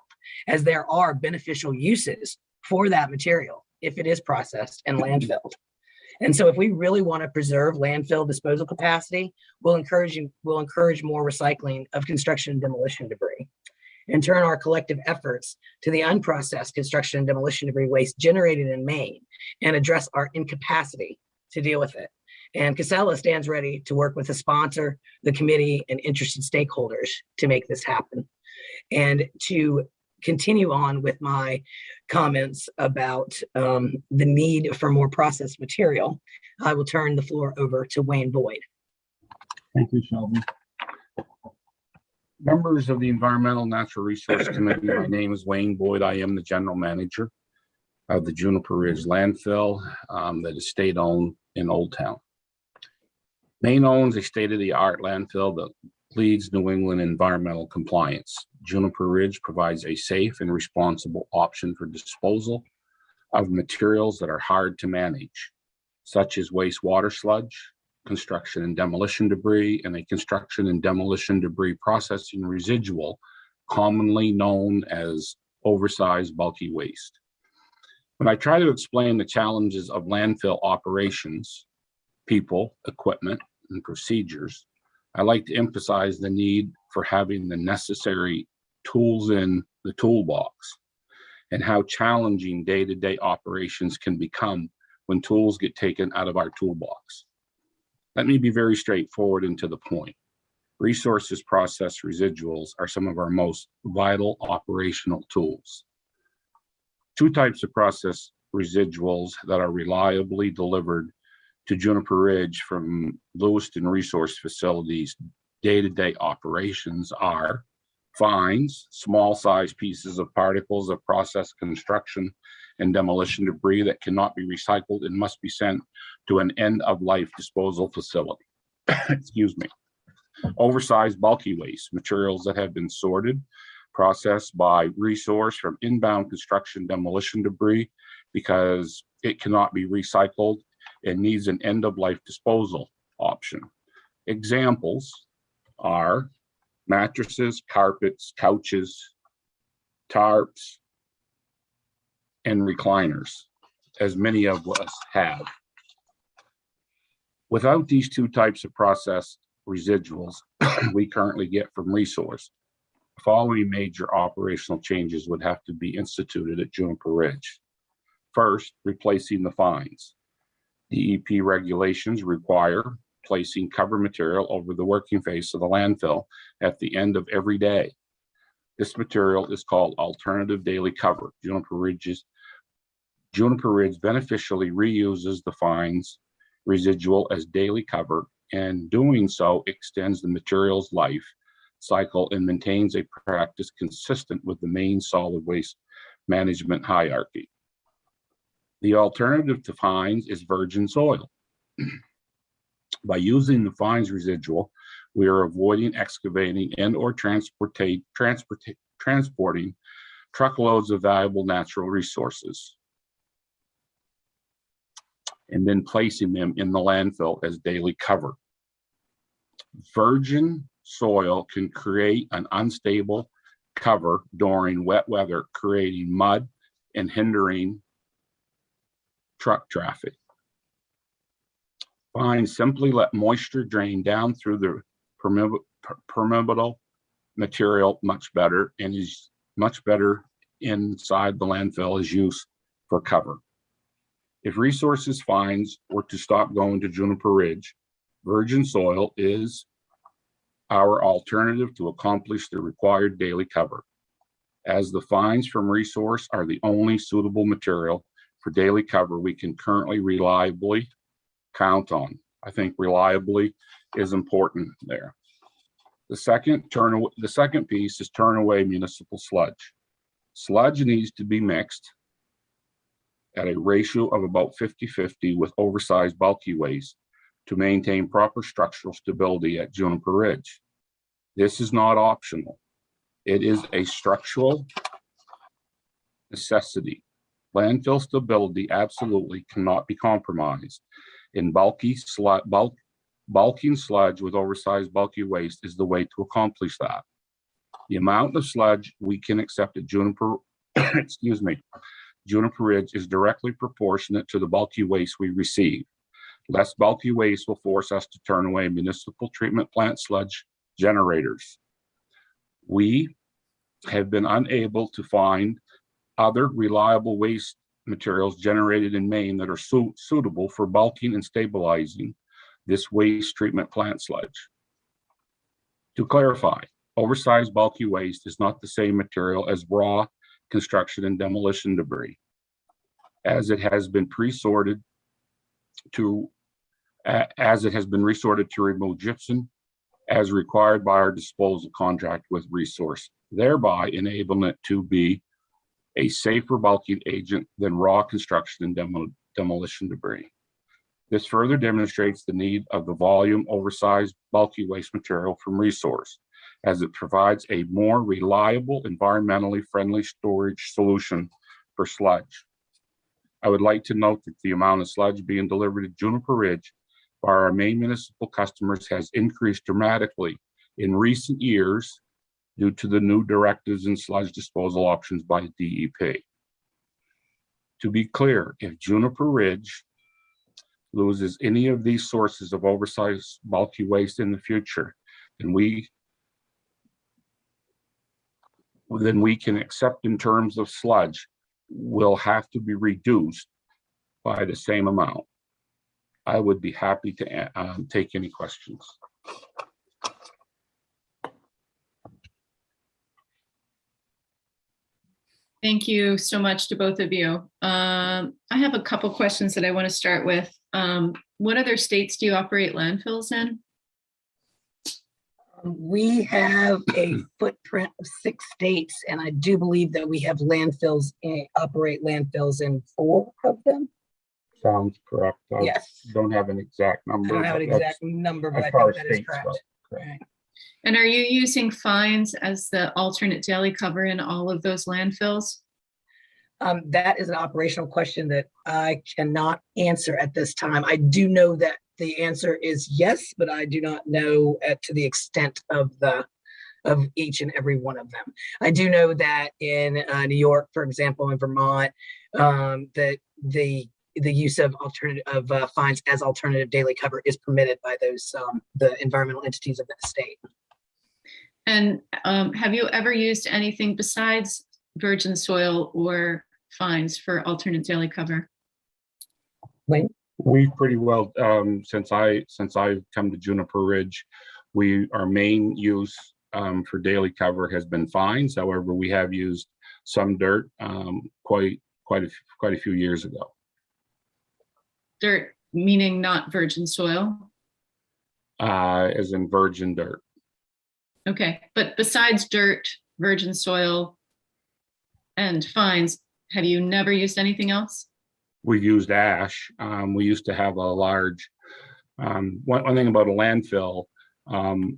as there are beneficial uses for that material if it is processed and landfilled. And so if we really want to preserve landfill disposal capacity, we'll encourage more recycling of construction and demolition debris, and turn our collective efforts to the unprocessed construction and demolition debris waste generated in Maine and address our incapacity to deal with it. And Casella stands ready to work with the sponsor, the committee, and interested stakeholders to make this happen. And to continue on with my comments about the need for more processed material, I will turn the floor over to Wayne Boyd. Thank you, Sheldon. Members of the Environmental Natural Resource Committee, my name is Wayne Boyd. I am the general manager of the Juniper Ridge landfill that is state-owned in Old Town. Maine owns a state-of-the-art landfill that leads New England environmental compliance. Juniper Ridge provides a safe and responsible option for disposal of materials that are hard to manage, such as wastewater sludge, construction and demolition debris, and a construction and demolition debris processing residual, commonly known as oversized bulky waste. When I try to explain the challenges of landfill operations, people, equipment, and procedures, I like to emphasize the need for having the necessary tools in the toolbox and how challenging day-to-day operations can become when tools get taken out of our toolbox. Let me be very straightforward and to the point. Resources processed residuals are some of our most vital operational tools. Two types of processed residuals that are reliably delivered to Juniper Ridge from Lewiston Resource Facilities day-to-day operations are fines, small size pieces of particles of processed construction and demolition debris that cannot be recycled and must be sent to an end-of-life disposal facility. Excuse me. Oversized bulky waste, materials that have been sorted, processed by resource from inbound construction demolition debris because it cannot be recycled and needs an end-of-life disposal option. Examples are mattresses, carpets, couches, tarps, and recliners, as many of us have. Without these two types of processed residuals we currently get from resource, the following major operational changes would have to be instituted at Juniper Ridge. First, replacing the fines. DEP regulations require placing cover material over the working face of the landfill at the end of every day. This material is called alternative daily cover. Juniper Ridge beneficially reuses the fines residual as daily cover, and doing so extends the material's life cycle and maintains a practice consistent with the Maine solid waste management hierarchy. The alternative to fines is virgin soil. By using the fines residual, we are avoiding excavating and or transporting truckloads of valuable natural resources and then placing them in the landfill as daily cover. Virgin soil can create an unstable cover during wet weather, creating mud and hindering truck traffic. Fines simply let moisture drain down through the permeable material much better and is much better inside the landfill as used for cover. If resources fines were to stop going to Juniper Ridge, virgin soil is our alternative to accomplish the required daily cover. As the fines from resource are the only suitable material for daily cover we can currently reliably count on. I think reliably is important there. The second piece is turn away municipal sludge. Sludge needs to be mixed at a ratio of about 50-50 with oversized bulky waste to maintain proper structural stability at Juniper Ridge. This is not optional. It is a structural necessity. Landfill stability absolutely cannot be compromised, and bulking sludge with oversized bulky waste is the way to accomplish that. The amount of sludge we can accept at Juniper, excuse me, Juniper Ridge is directly proportionate to the bulky waste we receive. Less bulky waste will force us to turn away municipal treatment plant sludge generators. We have been unable to find other reliable waste materials generated in Maine that are suitable for bulking and stabilizing this waste treatment plant sludge. To clarify, oversized bulky waste is not the same material as raw construction and demolition debris, as it has been resorted to remove gypsum as required by our disposal contract with Resource, thereby enabling it to be a safer bulking agent than raw construction and demolition debris. This further demonstrates the need of the volume oversized bulky waste material from Resource, as it provides a more reliable, environmentally friendly storage solution for sludge. I would like to note that the amount of sludge being delivered at Juniper Ridge by our main municipal customers has increased dramatically in recent years due to the new directives and sludge disposal options by DEP. To be clear, if Juniper Ridge loses any of these sources of oversized bulky waste in the future, then we can accept in terms of sludge will have to be reduced by the same amount. I would be happy to take any questions. Thank you so much to both of you. I have a couple questions that I want to start with. What other states do you operate landfills in? We have a footprint of 6 states, and I do believe that we have operate landfills in 4 of them. Sounds correct. Yes. Don't have an exact number. I don't have an exact number, but I think that is correct. Right. And are you using fines as the alternate daily cover in all of those landfills? That is an operational question that I cannot answer at this time. I do know that the answer is yes, but I do not know to the extent of each and every one of them. I do know that in New York, for example, in Vermont, that the use of fines as alternative daily cover is permitted by those the environmental entities of that state. And have you ever used anything besides virgin soil or fines for alternate daily cover? Wayne? We pretty well, since I've come to Juniper Ridge, our main use for daily cover has been fines. However, we have used some dirt quite a few years ago. Dirt meaning not virgin soil? As in virgin dirt. Okay, but besides dirt, virgin soil, and fines, have you never used anything else? We used ash. We used to have a large, one thing about a landfill,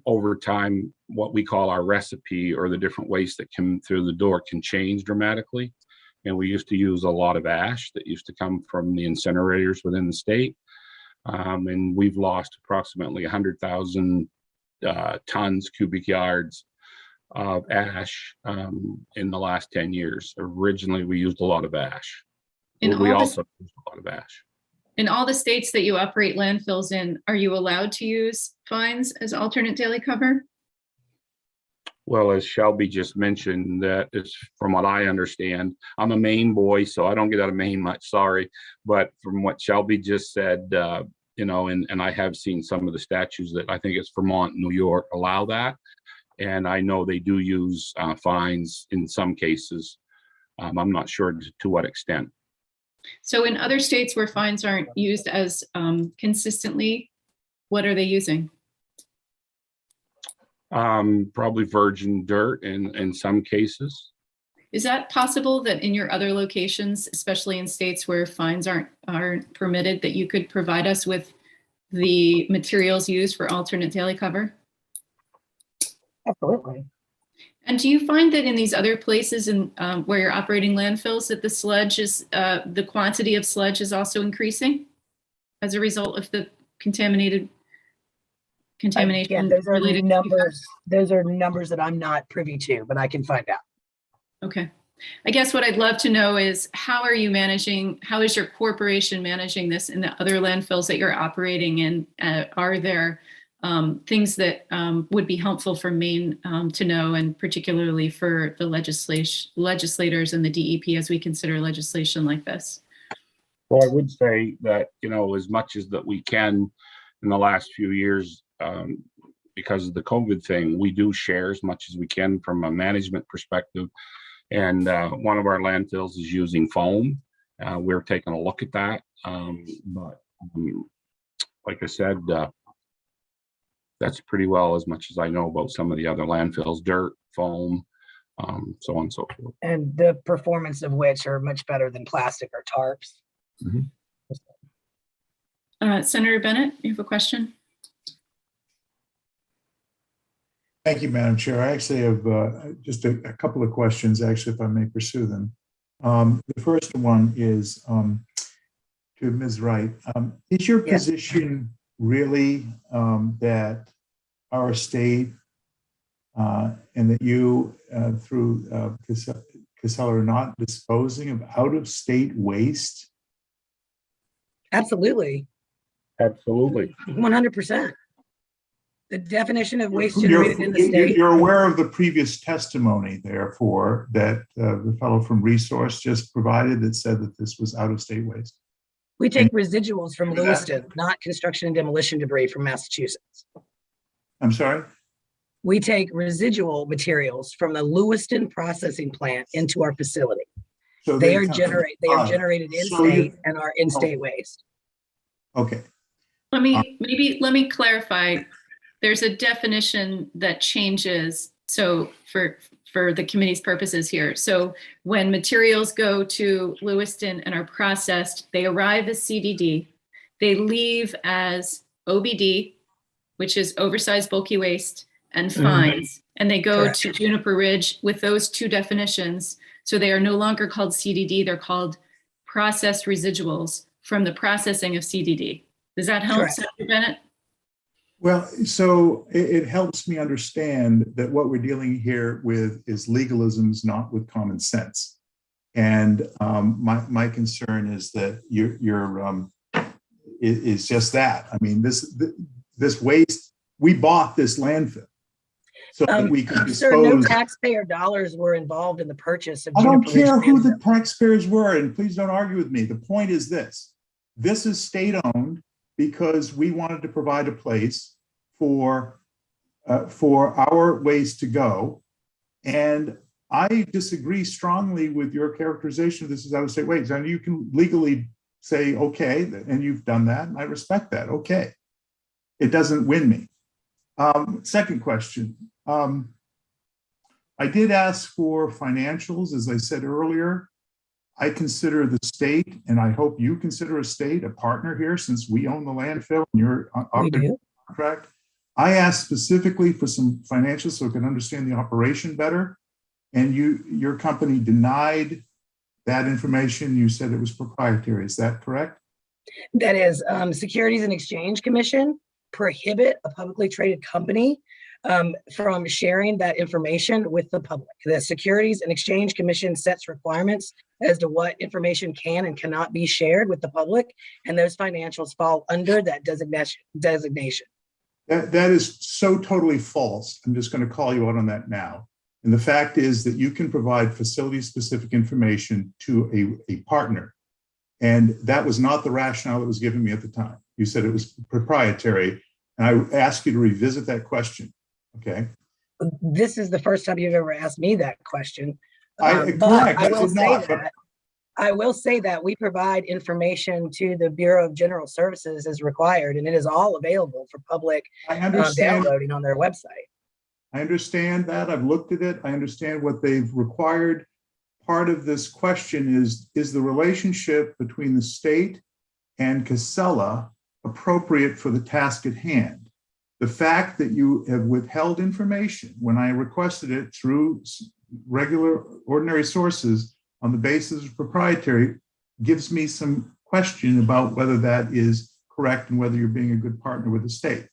over time, what we call our recipe or the different waste that come through the door can change dramatically. And we used to use a lot of ash that used to come from the incinerators within the state. And we've lost approximately 100,000 tons, cubic yards of ash in the last 10 years. Originally, we used a lot of ash. We also use a lot of ash. In all the states that you operate landfills in, are you allowed to use fines as alternate daily cover? Well, as Shelby just mentioned, that is from what I understand. I'm a Maine boy, so I don't get out of Maine much, sorry. But from what Shelby just said, and I have seen some of the statutes that I think it's Vermont, New York allow that. And I know they do use fines in some cases. I'm not sure to what extent. So in other states where fines aren't used as consistently, what are they using? Probably virgin dirt in some cases. Is that possible that in your other locations, especially in states where fines aren't permitted, that you could provide us with the materials used for alternate daily cover? Absolutely. And do you find that in these other places where you're operating landfills that the sludge is, the quantity of sludge is also increasing as a result of the contaminated contamination Those are related to numbers. Those are numbers that I'm not privy to, but I can find out. Okay. I guess what I'd love to know is how is your corporation managing this in the other landfills that you're operating in? Are there things that would be helpful for Maine to know, and particularly for the legislators and the DEP as we consider legislation like this? Well, I would say that, as much as that we can in the last few years, because of the COVID thing, we do share as much as we can from a management perspective. And one of our landfills is using foam. We're taking a look at that. But like I said, that's pretty well as much as I know about some of the other landfills: dirt, foam, so on and so forth. And the performance of which are much better than plastic or tarps. Mm-hmm. Senator Bennett, you have a question? Thank you, Madam Chair. I actually have just a couple of questions, actually, if I may pursue them. The first one is to Ms. Wright. Is your position really that our state and that you, through Casella, are not disposing of out-of-state waste? Absolutely. Absolutely. 100%. The definition of waste generated in the state. You're aware of the previous testimony, therefore, that the fellow from Resource just provided that said that this was out-of-state waste. We take residuals from Lewiston, not construction and demolition debris from Massachusetts. I'm sorry? We take residual materials from the Lewiston processing plant into our facility. So they are generated in state and are in-state waste. Okay. Let me clarify. There's a definition that changes. So for the committee's purposes here. So when materials go to Lewiston and are processed, they arrive as CDD. They leave as OBD, which is oversized bulky waste, and fines. And they go to Juniper Ridge with those two definitions. So they are no longer called CDD. They're called processed residuals from the processing of CDD. Does that help, Senator Bennett? Well, so it helps me understand that what we're dealing here with is legalisms, not with common sense. And my concern is that is just that. I mean, this waste, we bought this landfill so that we could dispose. Sir, no taxpayer dollars were involved in the purchase of. I don't care who the taxpayers were, and please don't argue with me. The point is this: this is state-owned because we wanted to provide a place for our waste to go. And I disagree strongly with your characterization of this as out-of-state waste. And you can legally say, okay, and you've done that, and I respect that, okay. It doesn't win me. Second question. I did ask for financials, as I said earlier. I consider the state, and I hope you consider a state a partner here, since we own the landfill and you're operating contract. I asked specifically for some financials so I could understand the operation better, and your company denied that information. You said it was proprietary. Is that correct? That is, Securities and Exchange Commission prohibit a publicly traded company from sharing that information with the public. The Securities and Exchange Commission sets requirements as to what information can and cannot be shared with the public, and those financials fall under that designation. That is so totally false. I'm just going to call you out on that now. And the fact is that you can provide facility-specific information to a partner. And that was not the rationale that was given me at the time. You said it was proprietary. And I asked you to revisit that question. Okay. This is the first time you've ever asked me that question. Correct. I will say that we provide information to the Bureau of General Services as required, and it is all available for public downloading on their website. I understand that. I've looked at it. I understand what they've required. Part of this question is the relationship between the state and Casella appropriate for the task at hand? The fact that you have withheld information when I requested it through regular, ordinary sources on the basis of proprietary gives me some question about whether that is correct and whether you're being a good partner with the state.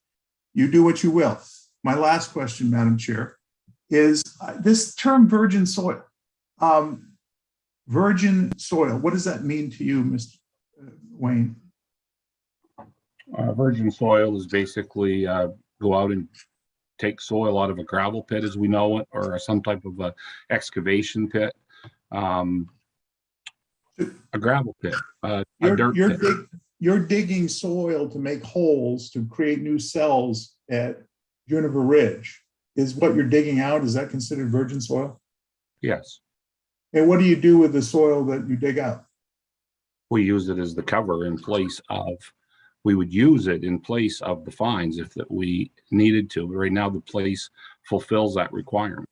You do what you will. My last question, Madam Chair, is this term virgin soil. Virgin soil, what does that mean to you, Mr. Wayne? Virgin soil is basically go out and take soil out of a gravel pit as we know it, or some type of a excavation pit, a gravel pit, a dirt pit. You're digging soil to make holes to create new cells at Juniper Ridge. Is what you're digging out, is that considered virgin soil? Yes. And what do you do with the soil that you dig out? We use it as the cover in place of, we would use it in place of the fines if that we needed to. But right now, the place fulfills that requirement.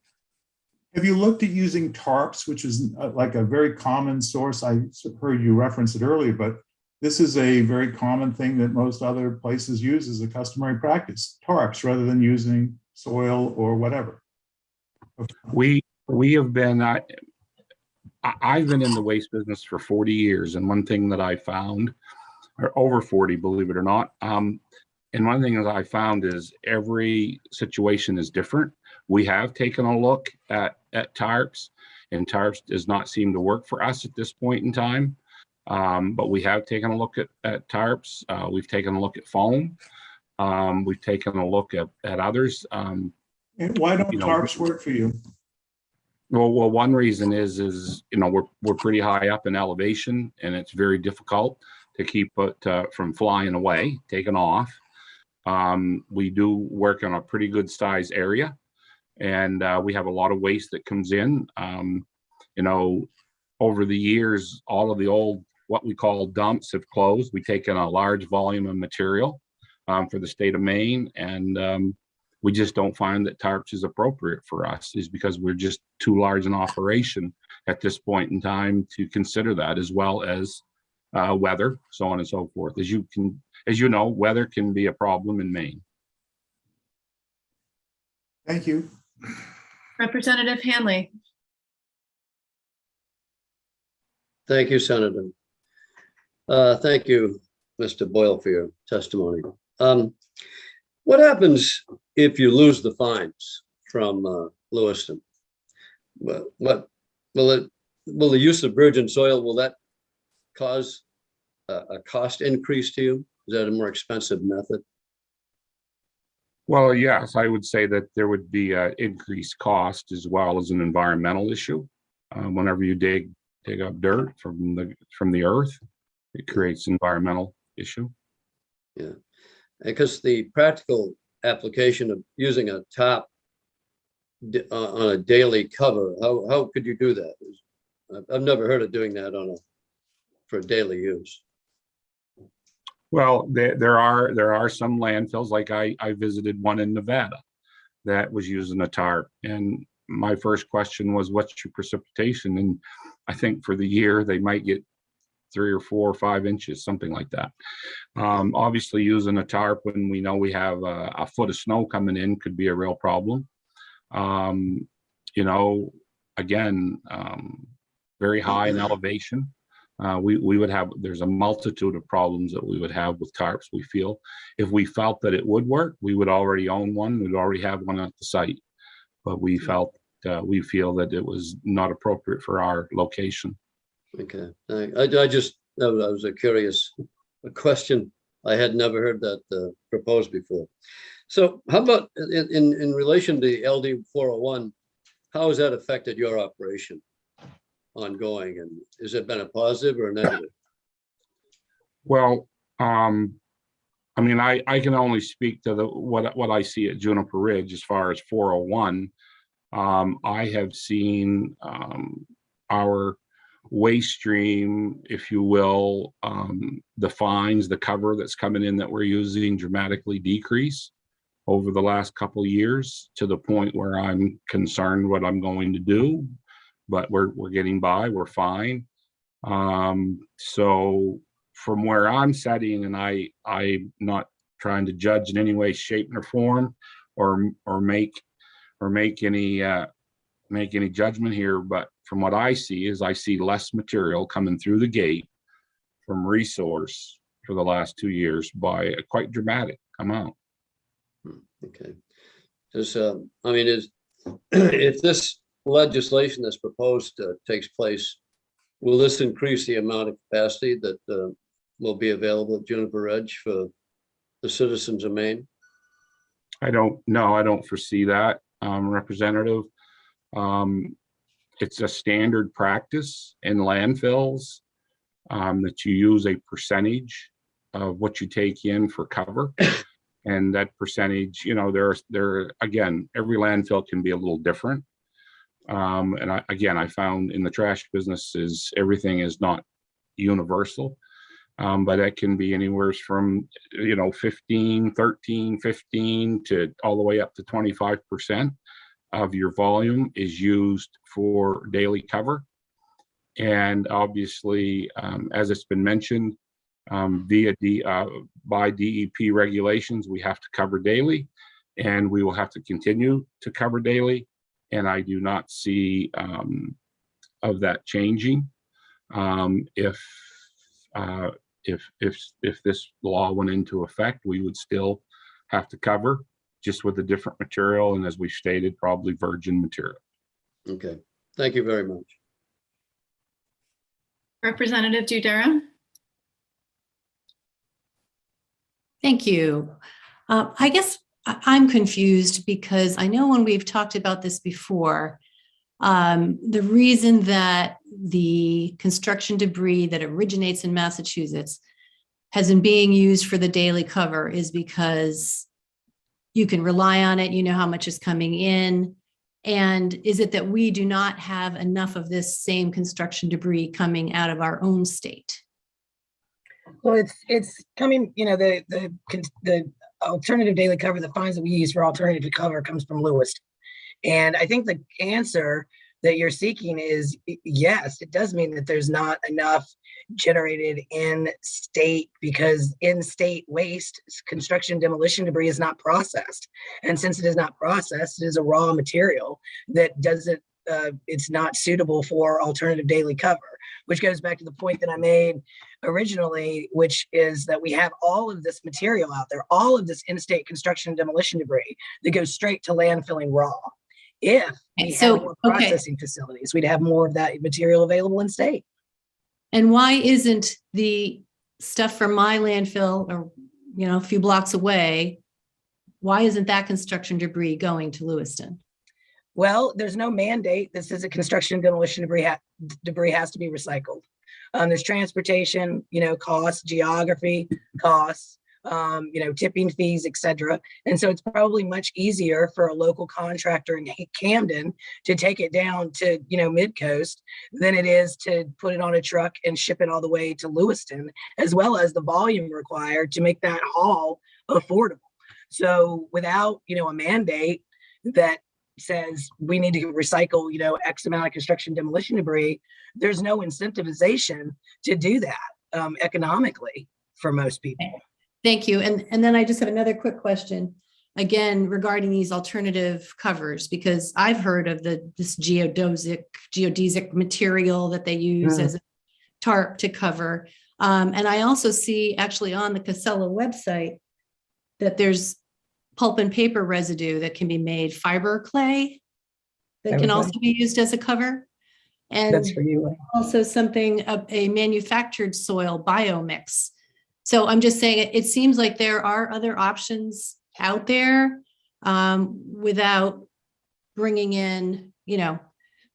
Have you looked at using tarps, which is like a very common source? I heard you reference it earlier, but this is a very common thing that most other places use as a customary practice, tarps, rather than using soil or whatever. We have been, I've been in the waste business for 40 years. And one thing that I found, or over 40, believe it or not, and one thing that I found is every situation is different. We have taken a look at tarps, and tarps does not seem to work for us at this point in time. But we have taken a look at tarps. We've taken a look at foam. We've taken a look at others. And why don't tarps work for you? Well, one reason is we're pretty high up in elevation, and it's very difficult to keep it from flying away, taking off. We do work on a pretty good size area, and we have a lot of waste that comes in. Over the years, all of the old, what we call dumps, have closed. We've taken a large volume of material for the state of Maine, and we just don't find that tarps is appropriate for us, is because we're just too large an operation at this point in time to consider that, as well as weather, so on and so forth. As you know, weather can be a problem in Maine. Thank you. Representative Hanley. Thank you, Senator. Thank you, Mr. Boyle, for your testimony. What happens if you lose the fines from Lewiston? What will the use of virgin soil, will that cause a cost increase to you? Is that a more expensive method? Well, yes, I would say that there would be an increased cost as well as an environmental issue. Whenever you dig up dirt from the earth, it creates environmental issue. Yeah, because the practical application of using a top on a daily cover, how could you do that? I've never heard of doing that for daily use. Well, there are some landfills, like I visited one in Nevada that was using a tarp, and my first question was, what's your precipitation? And I think for the year they might get 3 or 4 or 5 inches, something like that. Obviously, using a tarp when we know we have a foot of snow coming in could be a real problem. Again, very high in elevation. We would have, there's a multitude of problems that we would have with tarps. We feel if we felt that it would work, we would already own one. We'd already have one at the site, but we feel that it was not appropriate for our location. Okay, I was a curious question. I had never heard that proposed before. So how about in relation to the LD 401, how has that affected your operation ongoing, and has it been a positive or a negative? Well, I mean, I can only speak to what I see at Juniper Ridge as far as 401. I have seen our waste stream, if you will, the fines, the cover that's coming in that we're using dramatically decrease over the last couple of years, to the point where I'm concerned what I'm going to do, but we're getting by, we're fine. So from where I'm sitting, and I'm not trying to judge in any way, shape, or form, or make any judgment here, but from what I see is I see less material coming through the gate from Resource for the last 2 years by a quite dramatic amount. Okay. Just, I mean, if this legislation that's proposed takes place, will this increase the amount of capacity that will be available at Juniper Ridge for the citizens of Maine? I don't foresee that, Representative. It's a standard practice in landfills that you use a percentage of what you take in for cover. And that percentage, you know, again, every landfill can be a little different. And I found in the trash businesses, everything is not universal, but it can be anywhere from, 15 to all the way up to 25% of your volume is used for daily cover. And obviously, as it's been mentioned, by DEP regulations, we have to cover daily, and we will have to continue to cover daily. And I do not see of that changing. If this law went into effect, we would still have to cover, just with a different material, and as we stated, probably virgin material. Okay, thank you very much. Representative Dudera. Thank you. I guess I'm confused because I know when we've talked about this before, the reason that the construction debris that originates in Massachusetts has been being used for the daily cover is because you can rely on it, you know how much is coming in. And is it that we do not have enough of this same construction debris coming out of our own state? Well, it's coming, the alternative daily cover, the fines that we use for alternative cover comes from Lewiston. And I think the answer that you're seeking is yes, it does mean that there's not enough generated in state, because in state waste, construction demolition debris is not processed. And since it is not processed, it is a raw material that doesn't, it's not suitable for alternative daily cover, which goes back to the point that I made originally, which is that we have all of this material out there, all of this in-state construction demolition debris that goes straight to landfilling raw. If we had more processing facilities, we'd have more of that material available in state. And why isn't the stuff from my landfill, or a few blocks away, why isn't that construction debris going to Lewiston? Well, there's no mandate that says that construction demolition debris has to be recycled. There's transportation, costs, geography costs, tipping fees, etc. And so it's probably much easier for a local contractor in Camden to take it down to, mid-coast than it is to put it on a truck and ship it all the way to Lewiston, as well as the volume required to make that haul affordable. So without, a mandate that says we need to recycle, X amount of construction demolition debris, there's no incentivization to do that economically for most people. Thank you. And then I just have another quick question, again, regarding these alternative covers, because I've heard of this geodesic material that they use as a tarp to cover. And I also see actually on the Casella website that there's pulp and paper residue that can be made, fiber clay that can also be used as a cover. And that's for you. Also something, a manufactured soil biomix. So I'm just saying, it seems like there are other options out there without bringing in,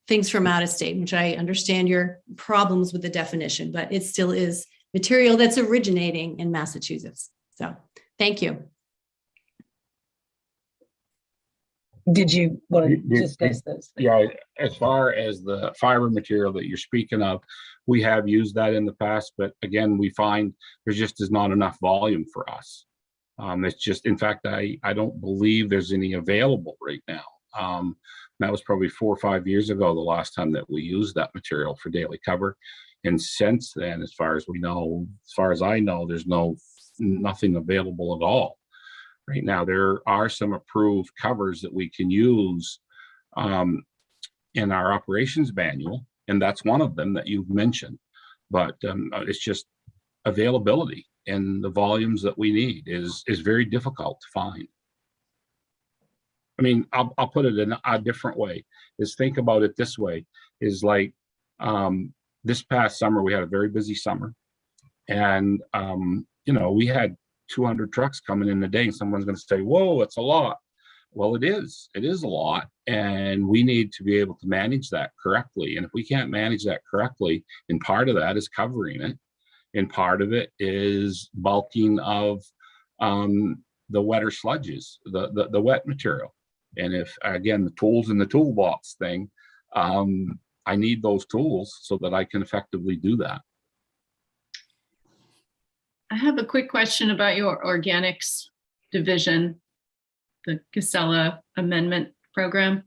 things from out of state, which I understand your problems with the definition, but it still is material that's originating in Massachusetts. So thank you. Did you want to discuss those? Yeah, as far as the fiber material that you're speaking of, we have used that in the past, but again, we find there just is not enough volume for us. It's just, in fact, I don't believe there's any available right now. That was probably 4 or 5 years ago, the last time that we used that material for daily cover. And since then, as far as I know, there's nothing available at all. Right now, there are some approved covers that we can use in our operations manual, and that's one of them that you've mentioned. But it's just availability and the volumes that we need is very difficult to find. I mean, I'll put it in a different way, is think about it this way, is like, this past summer, we had a very busy summer. And, we had 200 trucks coming in a day, and someone's going to say, whoa, it's a lot. Well, it is a lot. And we need to be able to manage that correctly. And if we can't manage that correctly, and part of that is covering it, and part of it is bulking of the wetter sludges, the wet material. And if, again, the tools in the toolbox thing, I need those tools so that I can effectively do that. I have a quick question about your organics division, the Casella Amendment Program.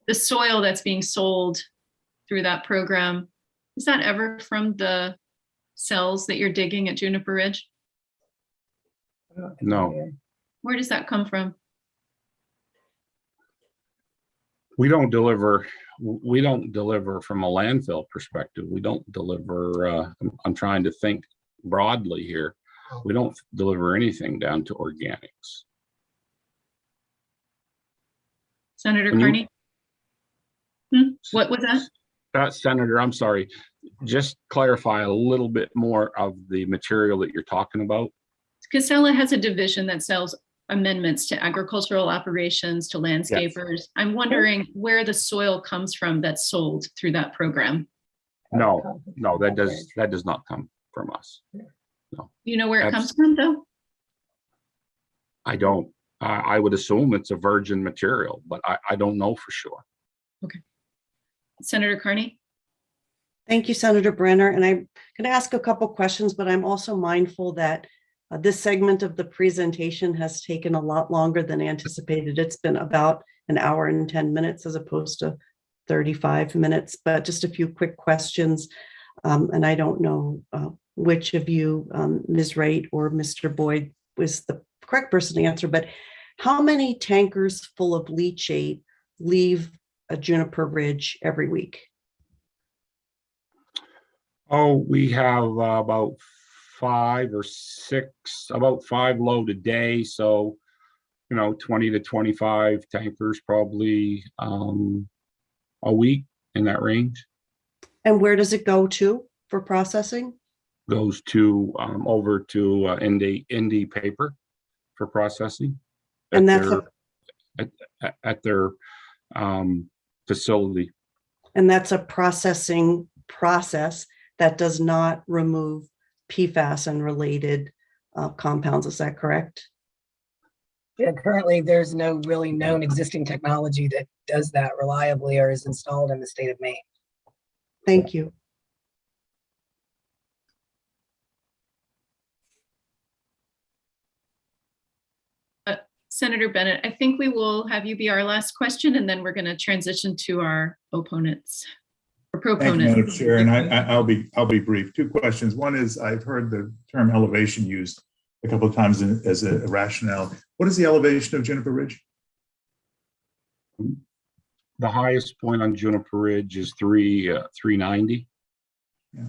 The soil that's being sold through that program, is that ever from the cells that you're digging at Juniper Ridge? No. Where does that come from? We don't deliver from a landfill perspective. We don't deliver, I'm trying to think broadly here. We don't deliver anything down to organics. Senator Carney? What was that? Senator, I'm sorry. Just clarify a little bit more of the material that you're talking about. Casella has a division that sells amendments to agricultural operations, to landscapers. Yes. I'm wondering where the soil comes from that's sold through that program. No, that does not come from us. No. You know where it comes from, though? I don't. I would assume it's a virgin material, but I don't know for sure. Okay. Senator Carney? Thank you, Senator Brenner. And I'm going to ask a couple questions, but I'm also mindful that this segment of the presentation has taken a lot longer than anticipated. It's been about an hour and 10 minutes as opposed to 35 minutes, but just a few quick questions. And I don't know which of you, Ms. Wright or Mr. Boyd, was the correct person to answer, but how many tankers full of leachate leave a Juniper Ridge every week? Oh, we have about 5 or 6, about 5 load a day. So, 20 to 25 tankers probably a week, in that range. And where does it go to for processing? Goes to over to Indy paper for processing. And that's at their facility. And that's a processing process that does not remove PFAS and related compounds. Is that correct? Yeah, currently there's no really known existing technology that does that reliably or is installed in the state of Maine. Thank you. Senator Bennett, I think we will have you be our last question, and then we're going to transition to our opponents or proponents. Thank you, Madam Chair, and I'll be brief. 2 questions. One is, I've heard the term elevation used a couple of times as a rationale. What is the elevation of Juniper Ridge? The highest point on Juniper Ridge is 390. Yeah.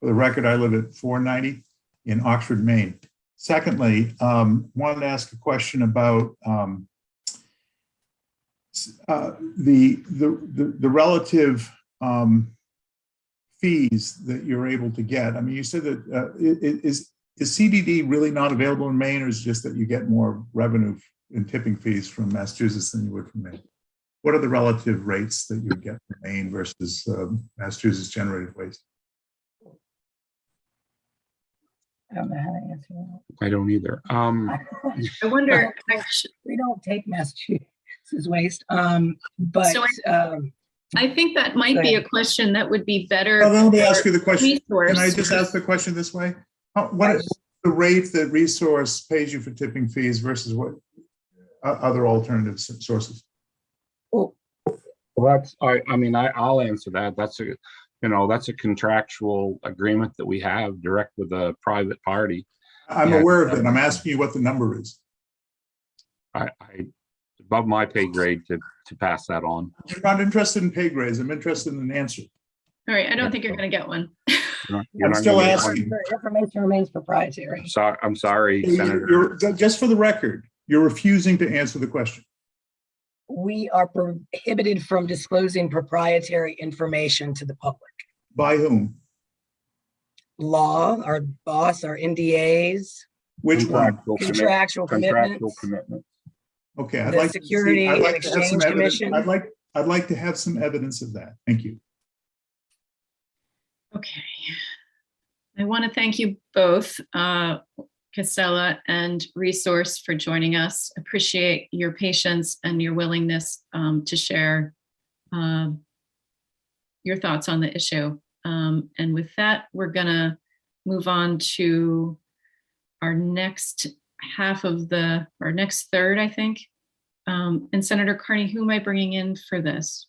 For the record, I live at 490 in Oxford, Maine. Secondly, wanted to ask a question about the relative fees that you're able to get. I mean, you said that is CDD really not available in Maine, or is it just that you get more revenue in tipping fees from Massachusetts than you would from Maine? What are the relative rates that you get from Maine versus Massachusetts generated waste? I don't know how to answer that. I don't either. I wonder. We don't take Massachusetts waste, but so I think that might be a question that would be better. Well, let me ask you the question. Resource. Can I just ask the question this way? What is the rate that Resource pays you for tipping fees versus what other alternative sources? Well, that's I'll answer that. That's a contractual agreement that we have direct with a private party. I'm aware of it. I'm asking you what the number is. Above my pay grade to pass that on. I'm not interested in pay grades. I'm interested in an answer. All right, I don't think you're going to get one. I'm still asking. Information remains proprietary. I'm sorry, Senator. Just for the record, you're refusing to answer the question. we are prohibited from disclosing proprietary information to the public. By whom? Law, our boss, our NDAs. Which one? Contractual commitments. Okay, I'd The like Security to see, I'd and like to have some Exchange evidence. Commission. I'd like to have some evidence of that. Thank you. Okay. I want to thank you both, Castella and Resource, for joining us. Appreciate your patience and your willingness to share your thoughts on the issue. And with that, we're gonna move on to our next half of our next third, I think. And Senator Carney, who am I bringing in for this?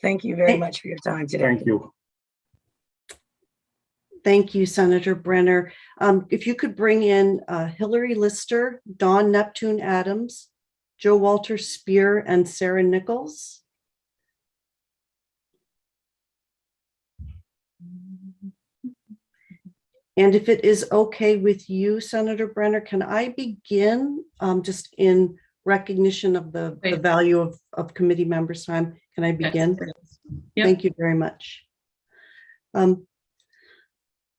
Thank you very much for your time today. Thank you. Thank you, Senator Brenner. If you could bring in Hillary Lister, Dawn Neptune Adams, Joe Walter Spear, and Sarah Nichols. And if it is okay with you, Senator Brenner, can I begin just in recognition of the value of committee members' time? Can I begin? Yep. Thank you very much.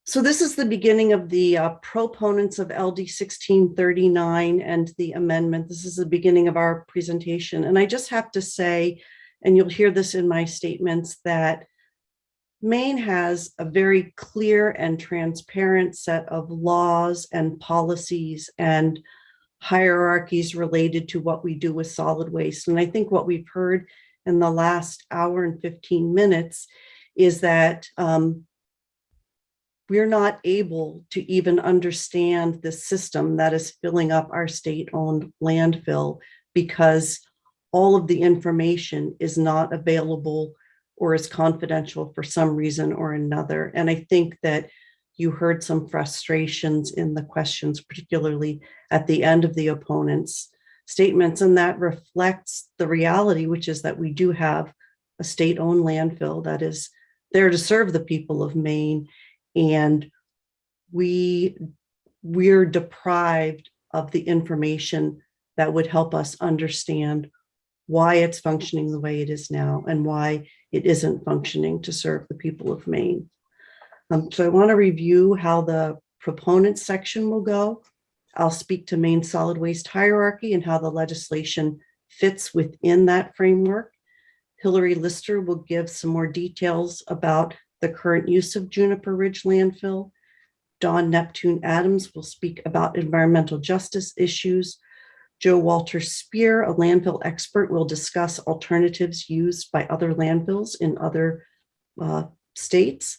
So this is the beginning of the proponents of LD 1639 and the amendment. This is the beginning of our presentation. And I just have to say, and you'll hear this in my statements, that Maine has a very clear and transparent set of laws and policies and hierarchies related to what we do with solid waste. And I think what we've heard in the last hour and 15 minutes is that we're not able to even understand the system that is filling up our state-owned landfill because all of the information is not available or is confidential for some reason or another. And I think that you heard some frustrations in the questions, particularly at the end of the opponents' statements, and that reflects the reality, which is that we do have a state-owned landfill that is there to serve the people of Maine, and we're deprived of the information that would help us understand why it's functioning the way it is now and why it isn't functioning to serve the people of Maine. So I want to review how the proponent section will go. I'll speak to Maine solid waste hierarchy and how the legislation fits within that framework. Hillary Lister will give some more details about the current use of Juniper Ridge landfill. Dawn Neptune Adams will speak about environmental justice issues. Joe Walter Spear, a landfill expert, will discuss alternatives used by other landfills in other states.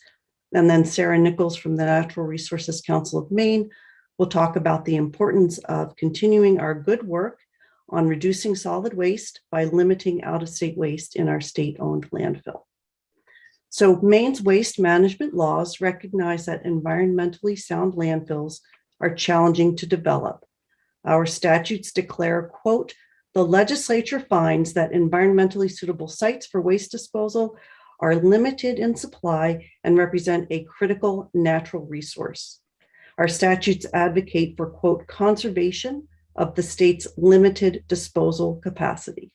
And then Sarah Nichols from the Natural Resources Council of Maine will talk about the importance of continuing our good work on reducing solid waste by limiting out-of-state waste in our state-owned landfill. So Maine's waste management laws recognize that environmentally sound landfills are challenging to develop. Our statutes declare, quote, the legislature finds that environmentally suitable sites for waste disposal are limited in supply and represent a critical natural resource. Our statutes advocate for, quote, conservation of the state's limited disposal capacity.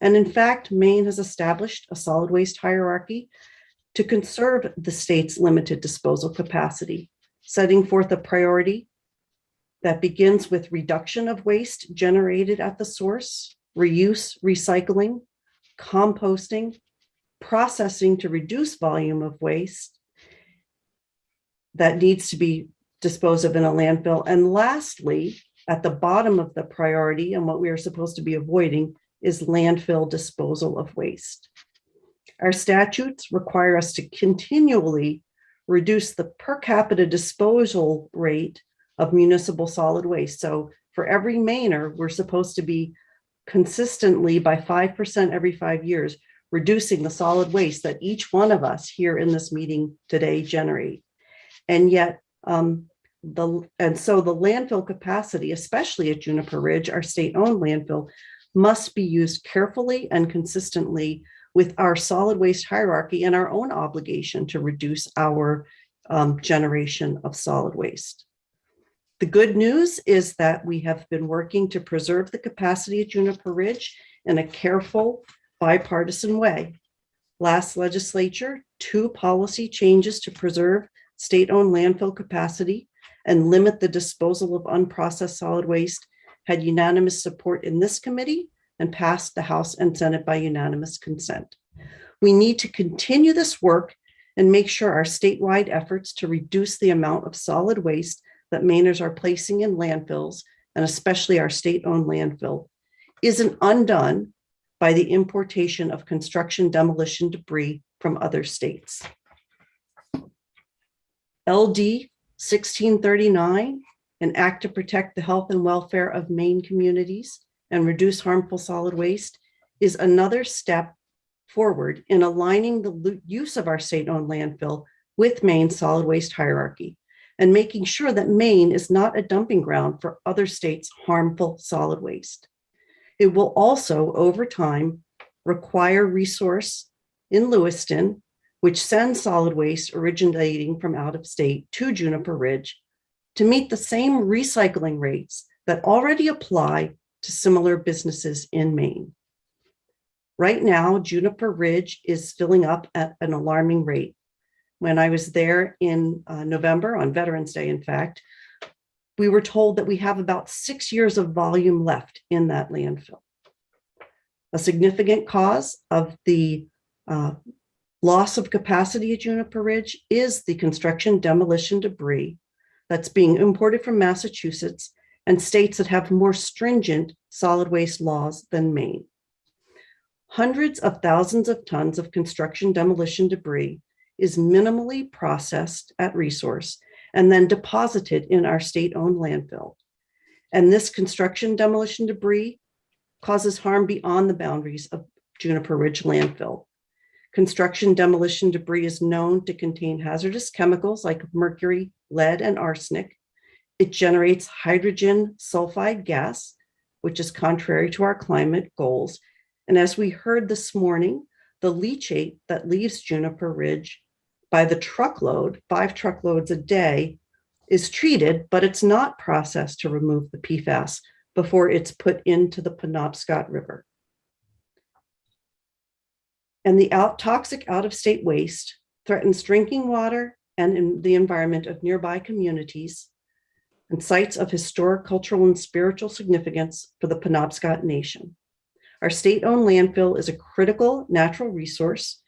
And in fact, Maine has established a solid waste hierarchy to conserve the state's limited disposal capacity, setting forth a priority that begins with reduction of waste generated at the source, reuse, recycling, composting, processing to reduce volume of waste that needs to be disposed of in a landfill. And lastly, at the bottom of the priority and what we are supposed to be avoiding is landfill disposal of waste. Our statutes require us to continually reduce the per capita disposal rate of municipal solid waste. So for every Mainer, we're supposed to be consistently by 5% every 5 years, reducing the solid waste that each one of us here in this meeting today generate. And yet, so the landfill capacity, especially at Juniper Ridge, our state-owned landfill, must be used carefully and consistently with our solid waste hierarchy and our own obligation to reduce our generation of solid waste. The good news is that we have been working to preserve the capacity at Juniper Ridge in a careful, bipartisan way. Last legislature, 2 policy changes to preserve state-owned landfill capacity and limit the disposal of unprocessed solid waste had unanimous support in this committee and passed the House and Senate by unanimous consent. We need to continue this work and make sure our statewide efforts to reduce the amount of solid waste that Mainers are placing in landfills, and especially our state-owned landfill, isn't undone by the importation of construction demolition debris from other states. LD 1639, an act to protect the health and welfare of Maine communities and reduce harmful solid waste, is another step forward in aligning the use of our state-owned landfill with Maine's solid waste hierarchy and making sure that Maine is not a dumping ground for other states' harmful solid waste. It will also, over time, require resource in Lewiston, which sends solid waste originating from out of state to Juniper Ridge, to meet the same recycling rates that already apply to similar businesses in Maine. Right now, Juniper Ridge is filling up at an alarming rate. When I was there in November, on Veterans Day, in fact, we were told that we have about 6 years of volume left in that landfill. A significant cause of the loss of capacity at Juniper Ridge is the construction demolition debris that's being imported from Massachusetts and states that have more stringent solid waste laws than Maine. Hundreds of thousands of tons of construction demolition debris is minimally processed at resource and then deposited in our state-owned landfill. And this construction demolition debris causes harm beyond the boundaries of Juniper Ridge landfill. Construction demolition debris is known to contain hazardous chemicals like mercury, lead, and arsenic. It generates hydrogen sulfide gas, which is contrary to our climate goals. And as we heard this morning, the leachate that leaves Juniper Ridge by the truckload, 5 truckloads a day, is treated, but it's not processed to remove the PFAS before it's put into the Penobscot River. And the toxic out-of-state waste threatens drinking water and in the environment of nearby communities and sites of historic, cultural, and spiritual significance for the Penobscot Nation. Our state-owned landfill is a critical natural resource.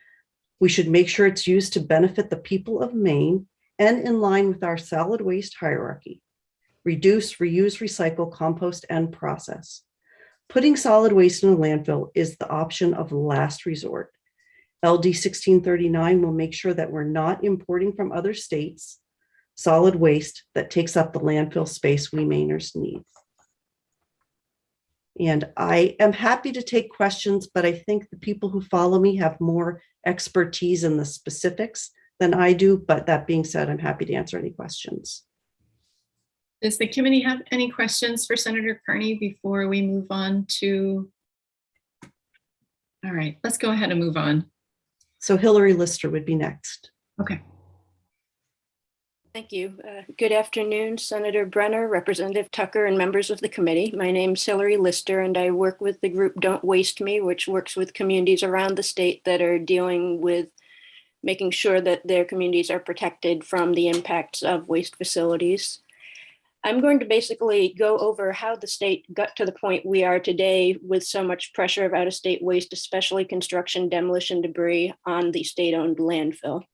We should make sure it's used to benefit the people of Maine and in line with our solid waste hierarchy. Reduce, reuse, recycle, compost, and process. Putting solid waste in a landfill is the option of last resort. LD 1639 will make sure that we're not importing from other states solid waste that takes up the landfill space we Mainers need. And I am happy to take questions, but I think the people who follow me have more expertise in the specifics than I do. But that being said, I'm happy to answer any questions. Does the committee have any questions for Senator Carney before we move on to? All right, let's go ahead and move on. So Hillary Lister would be next. Okay. Thank you. Good afternoon, Senator Brenner, Representative Tucker, and members of the committee. My name's Hillary Lister, and I work with the group Don't Waste Me, which works with communities around the state that are dealing with making sure that their communities are protected from the impacts of waste facilities. I'm going to basically go over how the state got to the point we are today with so much pressure of out-of-state waste, especially construction demolition debris on the state-owned landfill.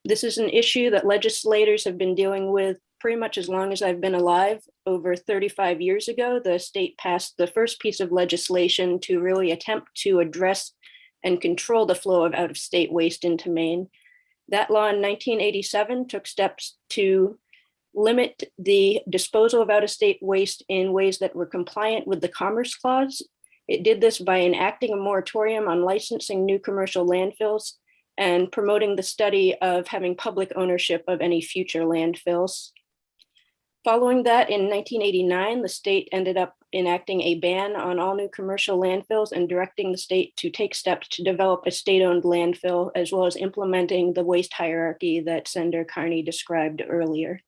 This is an issue that legislators have been dealing with pretty much as long as I've been alive. Over 35 years ago, the state passed the first piece of legislation to really attempt to address and control the flow of out-of-state waste into Maine. That law in 1987 took steps to limit the disposal of out-of-state waste in ways that were compliant with the Commerce Clause. It did this by enacting a moratorium on licensing new commercial landfills and promoting the study of having public ownership of any future landfills. Following that, in 1989, the state ended up enacting a ban on all new commercial landfills and directing the state to take steps to develop a state-owned landfill, as well as implementing the waste hierarchy that Senator Carney described earlier.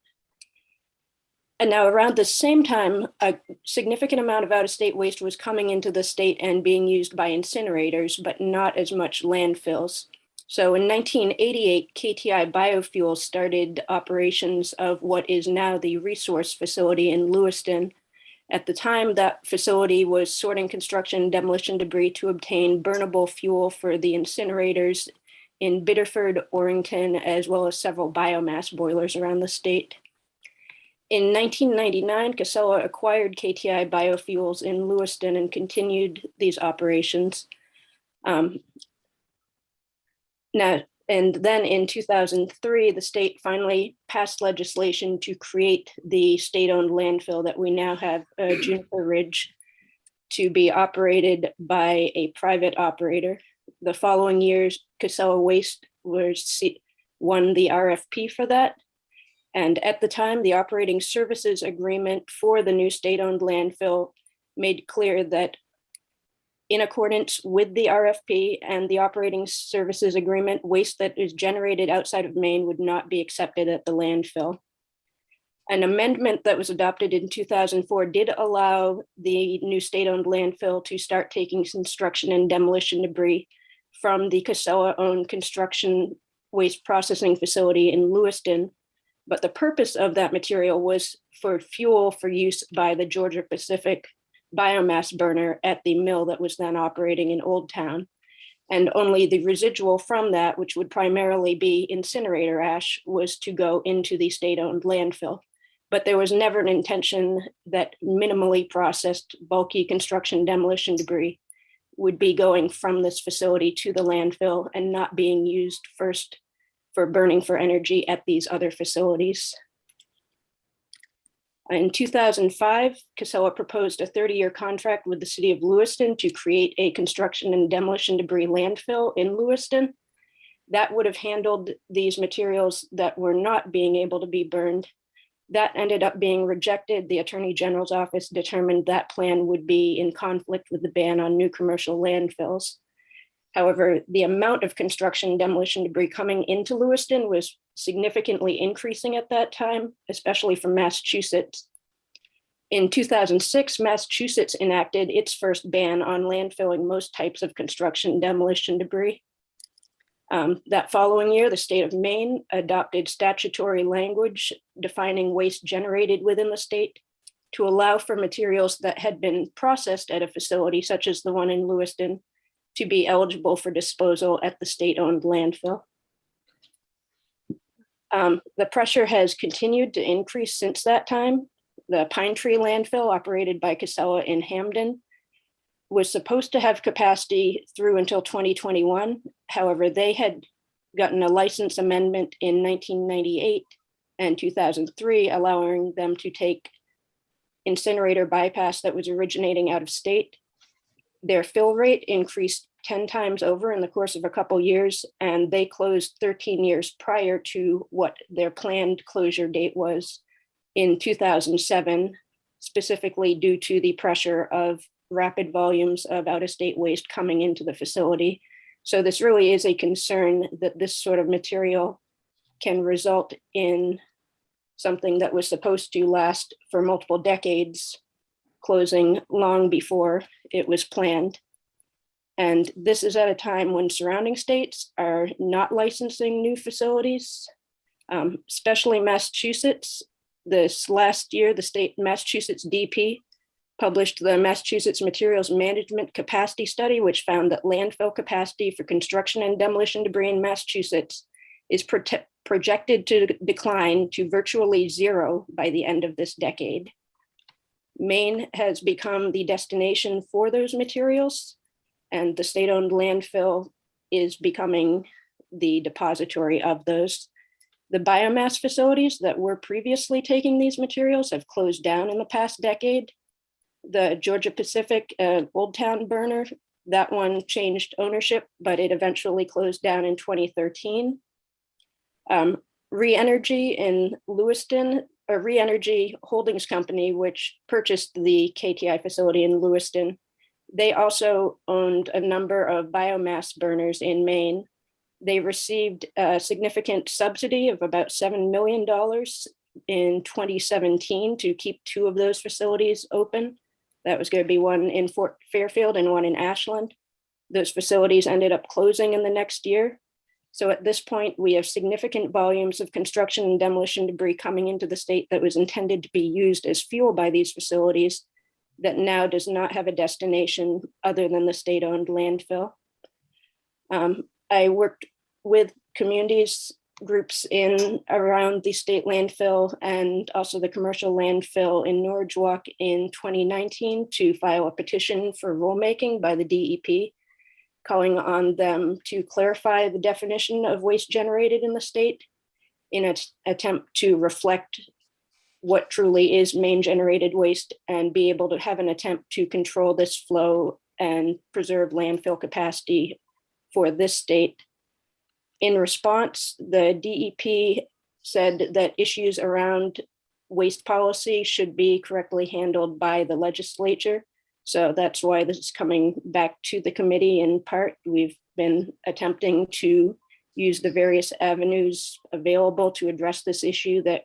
And now around the same time, a significant amount of out-of-state waste was coming into the state and being used by incinerators, but not as much landfills. So in 1988, KTI Biofuels started operations of what is now the resource facility in Lewiston. At the time, that facility was sorting construction and demolition debris to obtain burnable fuel for the incinerators in Biddeford, Orrington, as well as several biomass boilers around the state. In 1999, Casella acquired KTI Biofuels in Lewiston and continued these operations. And then in 2003, the state finally passed legislation to create the state-owned landfill that we now have, Juniper Ridge, to be operated by a private operator. The following years, Casella Waste won the RFP for that. And at the time, the operating services agreement for the new state-owned landfill made clear that in accordance with the RFP and the operating services agreement, waste that is generated outside of Maine would not be accepted at the landfill. An amendment that was adopted in 2004 did allow the new state-owned landfill to start taking construction and demolition debris from the Casella-owned construction waste processing facility in Lewiston. But the purpose of that material was for fuel for use by the Georgia Pacific biomass burner at the mill that was then operating in Old Town. And only the residual from that, which would primarily be incinerator ash, was to go into the state-owned landfill. But there was never an intention that minimally processed bulky construction demolition debris would be going from this facility to the landfill and not being used first for burning for energy at these other facilities. In 2005, Casella proposed a 30-year contract with the city of Lewiston to create a construction and demolition debris landfill in Lewiston. That would have handled these materials that were not being able to be burned. That ended up being rejected. The Attorney General's office determined that plan would be in conflict with the ban on new commercial landfills. However, the amount of construction and demolition debris coming into Lewiston was significantly increasing at that time, especially from Massachusetts. In 2006, Massachusetts enacted its first ban on landfilling most types of construction and demolition debris. That following year, the state of Maine adopted statutory language defining waste generated within the state to allow for materials that had been processed at a facility such as the one in Lewiston to be eligible for disposal at the state-owned landfill. The pressure has continued to increase since that time. The Pine Tree landfill, operated by Casella in Hamden, was supposed to have capacity through until 2021. However, they had gotten a license amendment in 1998 and 2003, allowing them to take incinerator bypass that was originating out of state. Their fill rate increased 10 times over in the course of a couple years, and they closed 13 years prior to what their planned closure date was in 2007, specifically due to the pressure of rapid volumes of out-of-state waste coming into the facility. So this really is a concern that this sort of material can result in something that was supposed to last for multiple decades, closing long before it was planned. And this is at a time when surrounding states are not licensing new facilities, especially Massachusetts. This last year, the state Massachusetts DP published the Massachusetts Materials Management Capacity Study, which found that landfill capacity for construction and demolition debris in Massachusetts is projected to decline to virtually zero by the end of this decade. Maine has become the destination for those materials, and the state-owned landfill is becoming the depository of those. The biomass facilities that were previously taking these materials have closed down in the past decade. The Georgia Pacific Old Town burner, that one changed ownership, but it eventually closed down in 2013. Re-Energy in Lewiston, a Re-Energy Holdings Company, which purchased the KTI facility in Lewiston, they also owned a number of biomass burners in Maine. They received a significant subsidy of about $7 million in 2017 to keep 2 of those facilities open. That was going to be one in Fort Fairfield and one in Ashland. Those facilities ended up closing in the next year. So at this point, we have significant volumes of construction and demolition debris coming into the state that was intended to be used as fuel by these facilities that now does not have a destination other than the state-owned landfill. I worked with communities groups in around the state landfill and also the commercial landfill in Norridgewock in 2019 to file a petition for rulemaking by the DEP, calling on them to clarify the definition of waste generated in the state in an attempt to reflect what truly is main generated waste and be able to have an attempt to control this flow and preserve landfill capacity for this state. In response, the DEP said that issues around waste policy should be correctly handled by the legislature. So that's why this is coming back to the committee in part. We've been attempting to use the various avenues available to address this issue that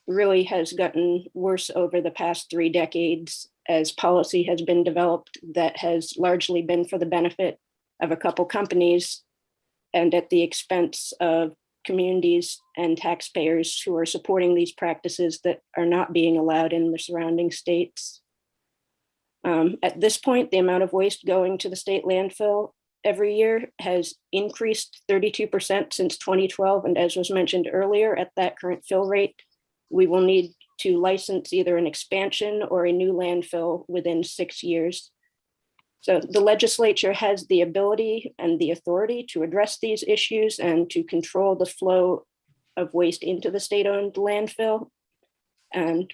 really has gotten worse over the past 3 decades as policy has been developed that has largely been for the benefit of a couple companies and at the expense of communities and taxpayers who are supporting these practices that are not being allowed in the surrounding states. At this point, the amount of waste going to the state landfill every year has increased 32% since 2012. And as was mentioned earlier, at that current fill rate, we will need to license either an expansion or a new landfill within 6 years. So the legislature has the ability and the authority to address these issues and to control the flow of waste into the state-owned landfill. And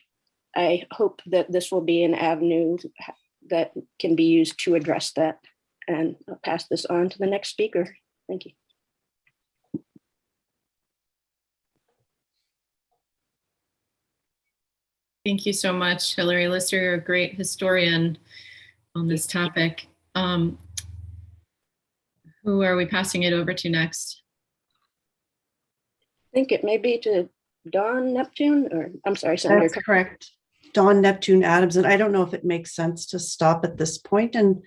I hope that this will be an avenue that can be used to address that. And I'll pass this on to the next speaker. Thank you. Thank you so much, Hillary Lister. You're a great historian on this topic. Who are we passing it over to next? I think it may be to Dawn Neptune, or I'm sorry, Senator. That's correct. Dawn Neptune Adams. And I don't know if it makes sense to stop at this point and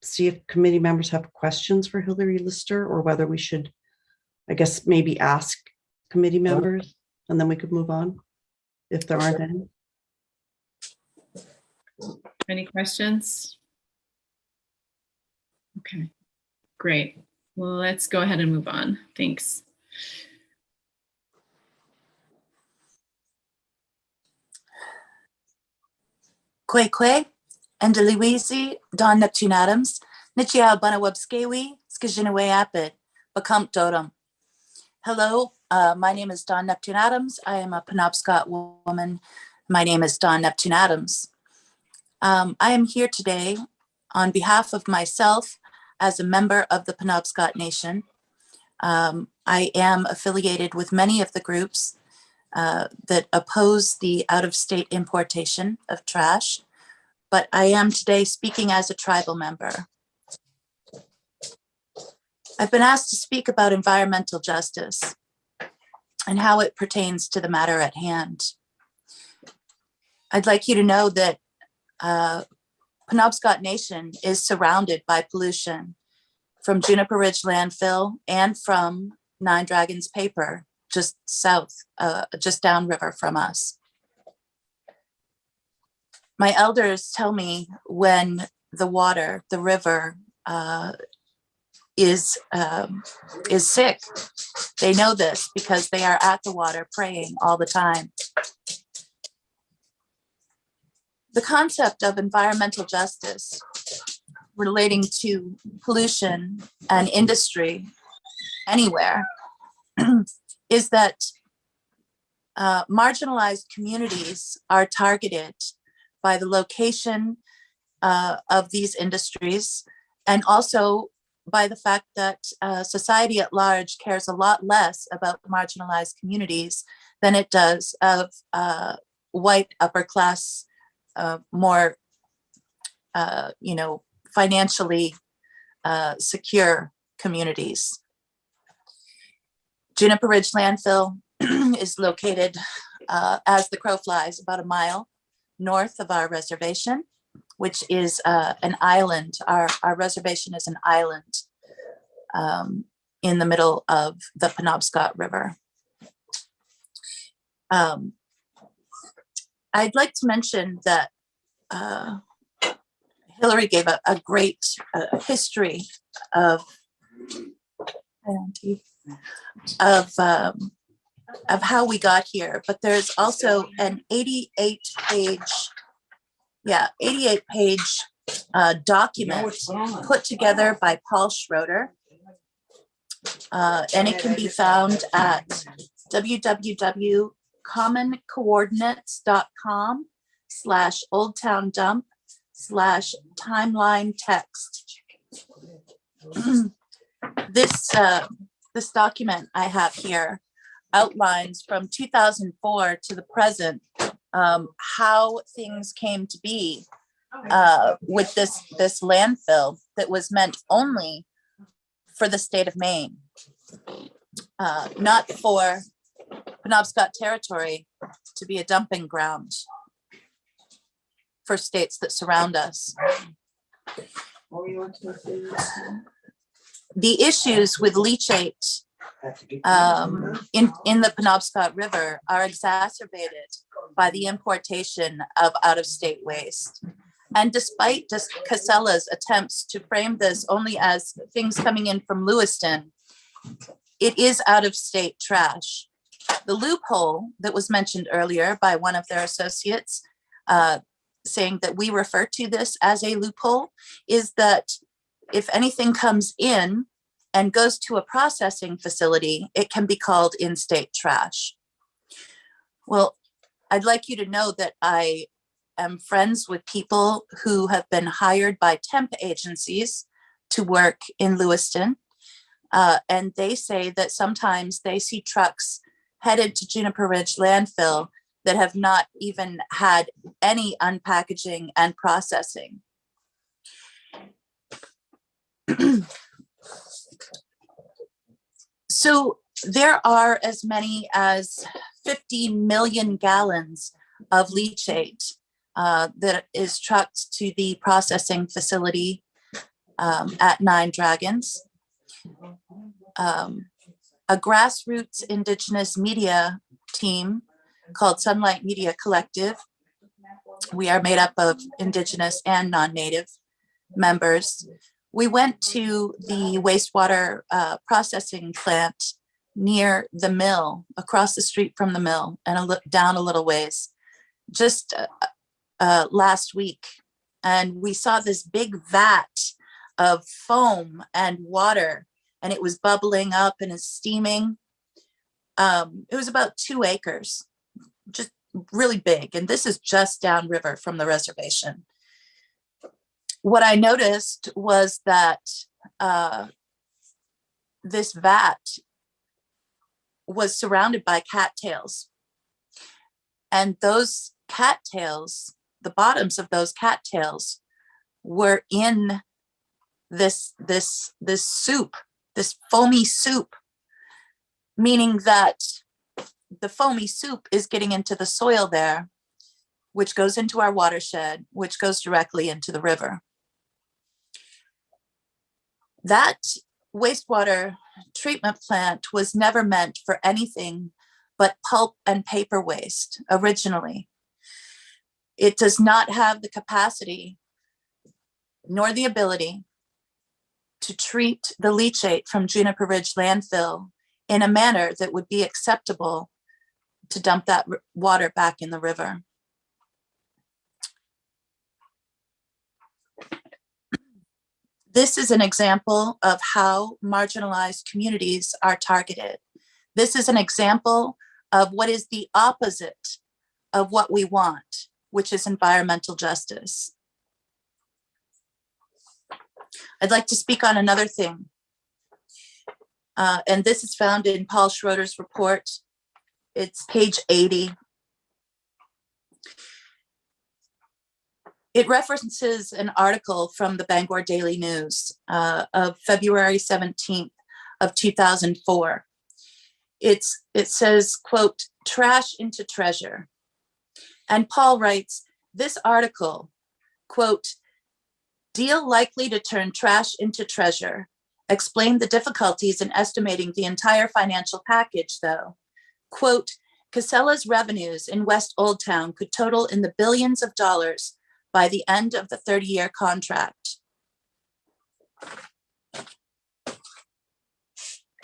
see if committee members have questions for Hillary Lister, or whether we should, I guess, maybe ask committee members and then we could move on if there aren't any. Any questions? Okay, great. Well, let's go ahead and move on. Thanks. Kwekwe, Endeliwizi, Don Neptune Adams, Nichia Banawabskewi, Skijinawe Apid, Bakamp Dodom. Hello, my name is Don Neptune Adams. I am a Penobscot woman. My name is Don Neptune Adams. I am here today on behalf of myself as a member of the Penobscot Nation. I am affiliated with many of the groups that oppose the out-of-state importation of trash, but I am today speaking as a tribal member. I've been asked to speak about environmental justice and how it pertains to the matter at hand. I'd like you to know that Penobscot Nation is surrounded by pollution from Juniper Ridge landfill and from Nine Dragons paper, just south, just downriver from us. My elders tell me when the water, the river, is sick. They know this because they are at the water praying all the time. The concept of environmental justice relating to pollution and industry anywhere is that marginalized communities are targeted by the location of these industries, and also by the fact that society at large cares a lot less about marginalized communities than it does of white upper class, more financially secure communities. Juniper Ridge landfill is located, as the crow flies, about a mile north of our reservation, which is an island. Our reservation is an island in the middle of the Penobscot River. I'd like to mention that Hillary gave a great history of how we got here, but there's also an 88-page document put together by Paul Schroeder, and it can be found at www.commoncoordinates.com/oldtowndump/timeline text. This document I have here outlines from 2004 to the present how things came to be with this landfill that was meant only for the state of Maine, not for Penobscot territory to be a dumping ground for states that surround us. The issues with leachate in the Penobscot River are exacerbated by the importation of out-of-state waste. And despite Casella's attempts to frame this only as things coming in from Lewiston, it is out-of-state trash. The loophole that was mentioned earlier by one of their associates, saying that we refer to this as a loophole, is that if anything comes in and goes to a processing facility, it can be called in-state trash. Well, I'd like you to know that I am friends with people who have been hired by temp agencies to work in Lewiston, and they say that sometimes they see trucks headed to Juniper Ridge landfill that have not even had any unpackaging and processing. So there are as many as 50 million gallons of leachate that is trucked to the processing facility at Nine Dragons. A grassroots Indigenous media team called Sunlight Media Collective. We are made up of Indigenous and non-Native members. We went to the wastewater processing plant near the mill, across the street from the mill, and down a little ways, just last week. And we saw this big vat of foam and water, and it was bubbling up and is steaming. It was about 2 acres, just really big. And this is just downriver from the reservation. What I noticed was that this vat was surrounded by cattails. And those cattails, the bottoms of those cattails, were in this soup, this foamy soup, meaning that the foamy soup is getting into the soil there, which goes into our watershed, which goes directly into the river. That wastewater treatment plant was never meant for anything but pulp and paper waste originally. It does not have the capacity nor the ability to treat the leachate from Juniper Ridge landfill in a manner that would be acceptable to dump that water back in the river. This is an example of how marginalized communities are targeted. This is an example of what is the opposite of what we want, which is environmental justice. I'd like to speak on another thing. And this is found in Paul Schroeder's report. It's page 80. It references an article from the Bangor Daily News of February 17th of 2004. it says, quote, trash into treasure. And Paul writes, this article, quote, deal likely to turn trash into treasure. Explain the difficulties in estimating the entire financial package, though. Quote, Casella's revenues in West Old Town could total in the billions of dollars by the end of the 30-year contract.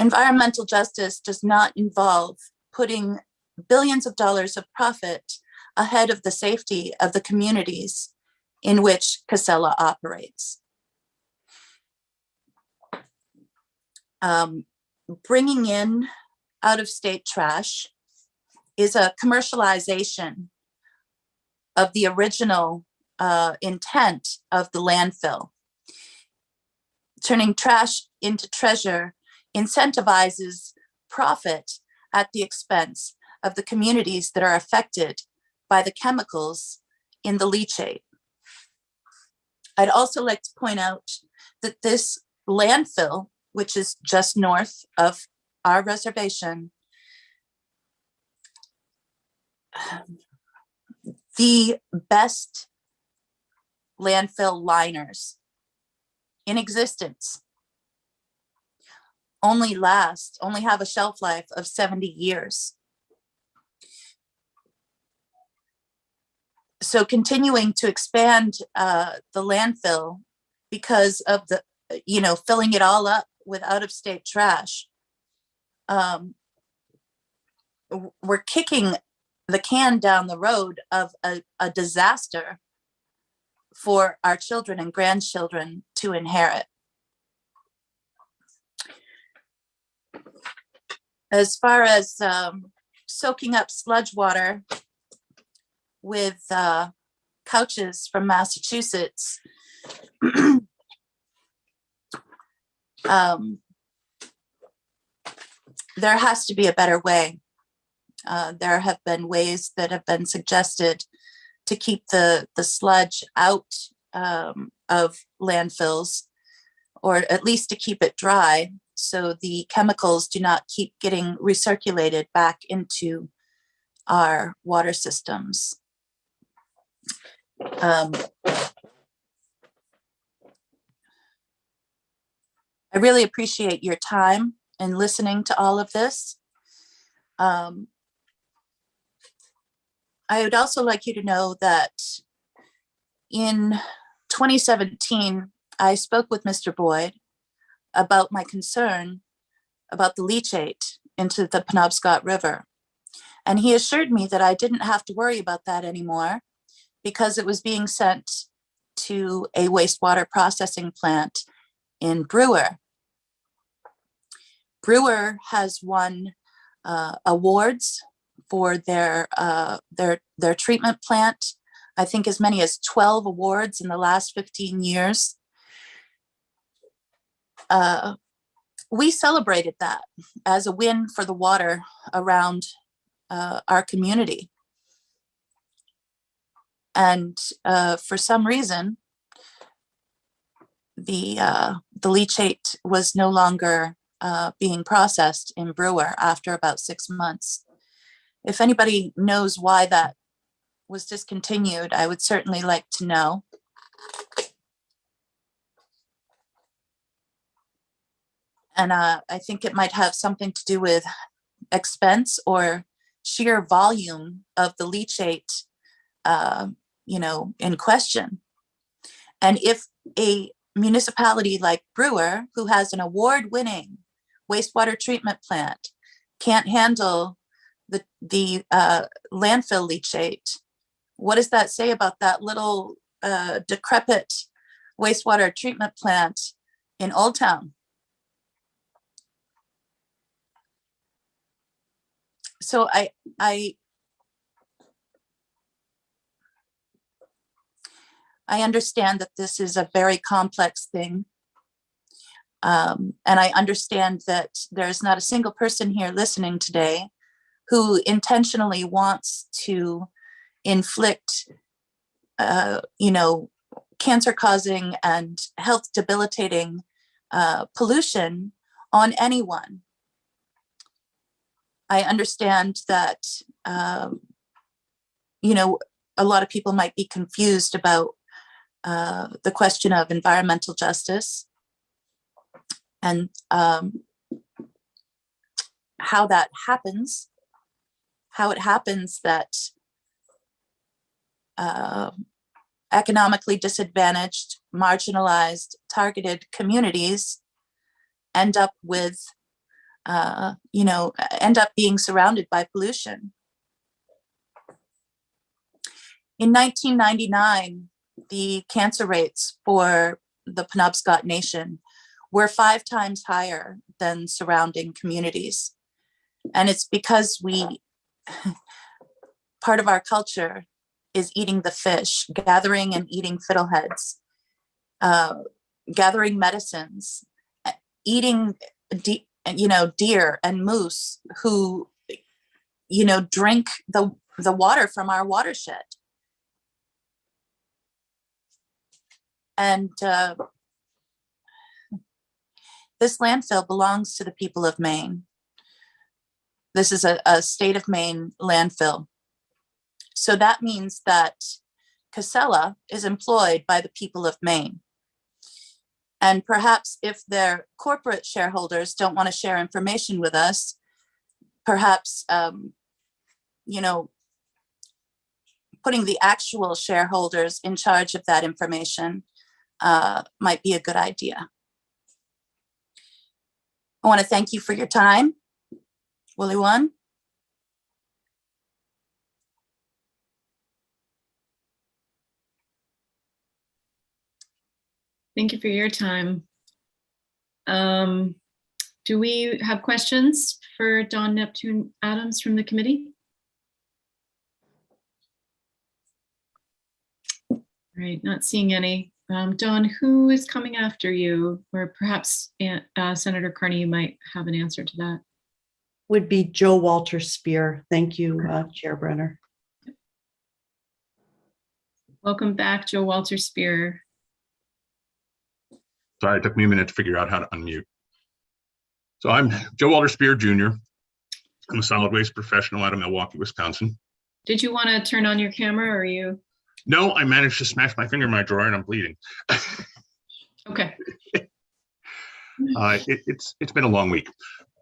Environmental justice does not involve putting billions of dollars of profit ahead of the safety of the communities in which Casella operates. Bringing in out-of-state trash is a commercialization of the original intent of the landfill. Turning trash into treasure incentivizes profit at the expense of the communities that are affected by the chemicals in the leachate. I'd also like to point out that this landfill, which is just north of our reservation, the best landfill liners in existence only have a shelf life of 70 years. So continuing to expand the landfill because of the, filling it all up with out-of-state trash, we're kicking the can down the road of a disaster for our children and grandchildren to inherit. As far as soaking up sludge water with couches from Massachusetts, there has to be a better way. There have been ways that have been suggested to keep the sludge out of landfills, or at least to keep it dry, so the chemicals do not keep getting recirculated back into our water systems. I really appreciate your time and listening to all of this. I would also like you to know that in 2017, I spoke with Mr. Boyd about my concern about the leachate into the Penobscot River. And he assured me that I didn't have to worry about that anymore because it was being sent to a wastewater processing plant in Brewer. Brewer has won awards for their treatment plant. I think as many as 12 awards in the last 15 years. We celebrated that as a win for the water around our community. And for some reason, the leachate was no longer being processed in Brewer after about 6 months. If anybody knows why that was discontinued, I would certainly like to know. And I think it might have something to do with expense or sheer volume of the leachate, in question. And if a municipality like Brewer, who has an award-winning wastewater treatment plant, can't handle the landfill leachate, what does that say about that little decrepit wastewater treatment plant in Old Town? So I understand that this is a very complex thing. And I understand that there's not a single person here listening today who intentionally wants to inflict, cancer-causing and health debilitating pollution on anyone. I understand that, you know, a lot of people might be confused about the question of environmental justice and how that happens, how it happens that economically disadvantaged, marginalized, targeted communities end up with, end up being surrounded by pollution. In 1999, the cancer rates for the Penobscot Nation were 5 times higher than surrounding communities. And it's because part of our culture is eating the fish, gathering and eating fiddleheads, gathering medicines, eating, deer and moose who, drink the water from our watershed. And this landfill belongs to the people of Maine. This is a state of Maine landfill. So that means that Casella is employed by the people of Maine. And perhaps if their corporate shareholders don't want to share information with us, perhaps, putting the actual shareholders in charge of that information might be a good idea. I want to thank you for your time. Willie One. Thank you for your time. Do we have questions for Dawn Neptune Adams from the committee? All right, not seeing any. Dawn, who is coming after you? Or perhaps Senator Carney, you might have an answer to that. Would be Joe Walter Spear. Thank you, Chair Brenner. Welcome back, Joe Walter Spear. Sorry, it took me a minute to figure out how to unmute. So I'm Joe Walter Spear, Jr. I'm a solid waste professional out of Milwaukee, Wisconsin. Did you want to turn on your camera, or are you? No, I managed to smash my finger in my drawer and I'm bleeding. Okay. It's been a long week.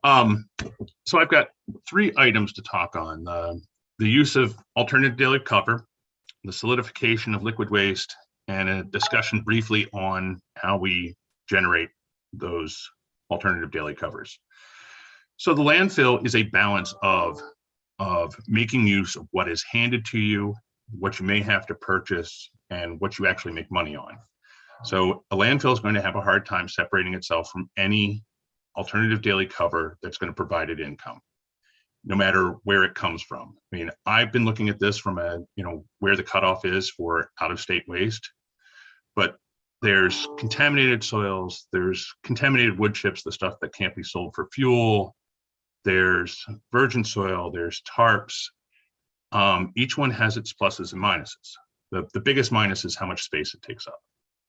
So I've got 3 items to talk on. The use of alternative daily cover, the solidification of liquid waste, and a discussion briefly on how we generate those alternative daily covers. So the landfill is a balance of making use of what is handed to you, what you may have to purchase, and what you actually make money on. So a landfill is going to have a hard time separating itself from any alternative daily cover that's going to provide it income, no matter where it comes from. I mean, I've been looking at this from where the cutoff is for out-of-state waste, but there's contaminated soils, there's contaminated wood chips, the stuff that can't be sold for fuel, there's virgin soil, there's tarps. Each one has its pluses and minuses. The biggest minus is how much space it takes up.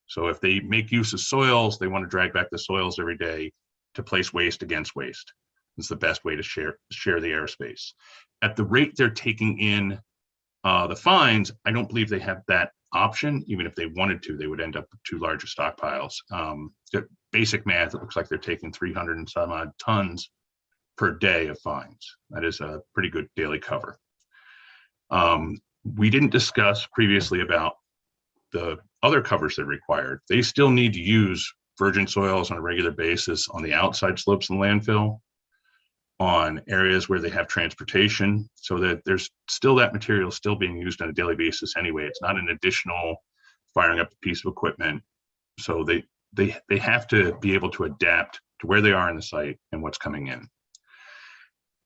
So if they make use of soils, they want to drag back the soils every day to place waste against waste. It's the best way to share the airspace. At the rate they're taking in the fines, I don't believe they have that option. Even if they wanted to, they would end up with too large of stockpiles. Basic math, it looks like they're taking 300 and some odd tons per day of fines. That is a pretty good daily cover. We didn't discuss previously about the other covers that are required. They still need to use virgin soils on a regular basis on the outside slopes of the landfill, on areas where they have transportation, so that there's still that material still being used on a daily basis anyway. It's not an additional firing up a piece of equipment. So they have to be able to adapt to where they are in the site and what's coming in.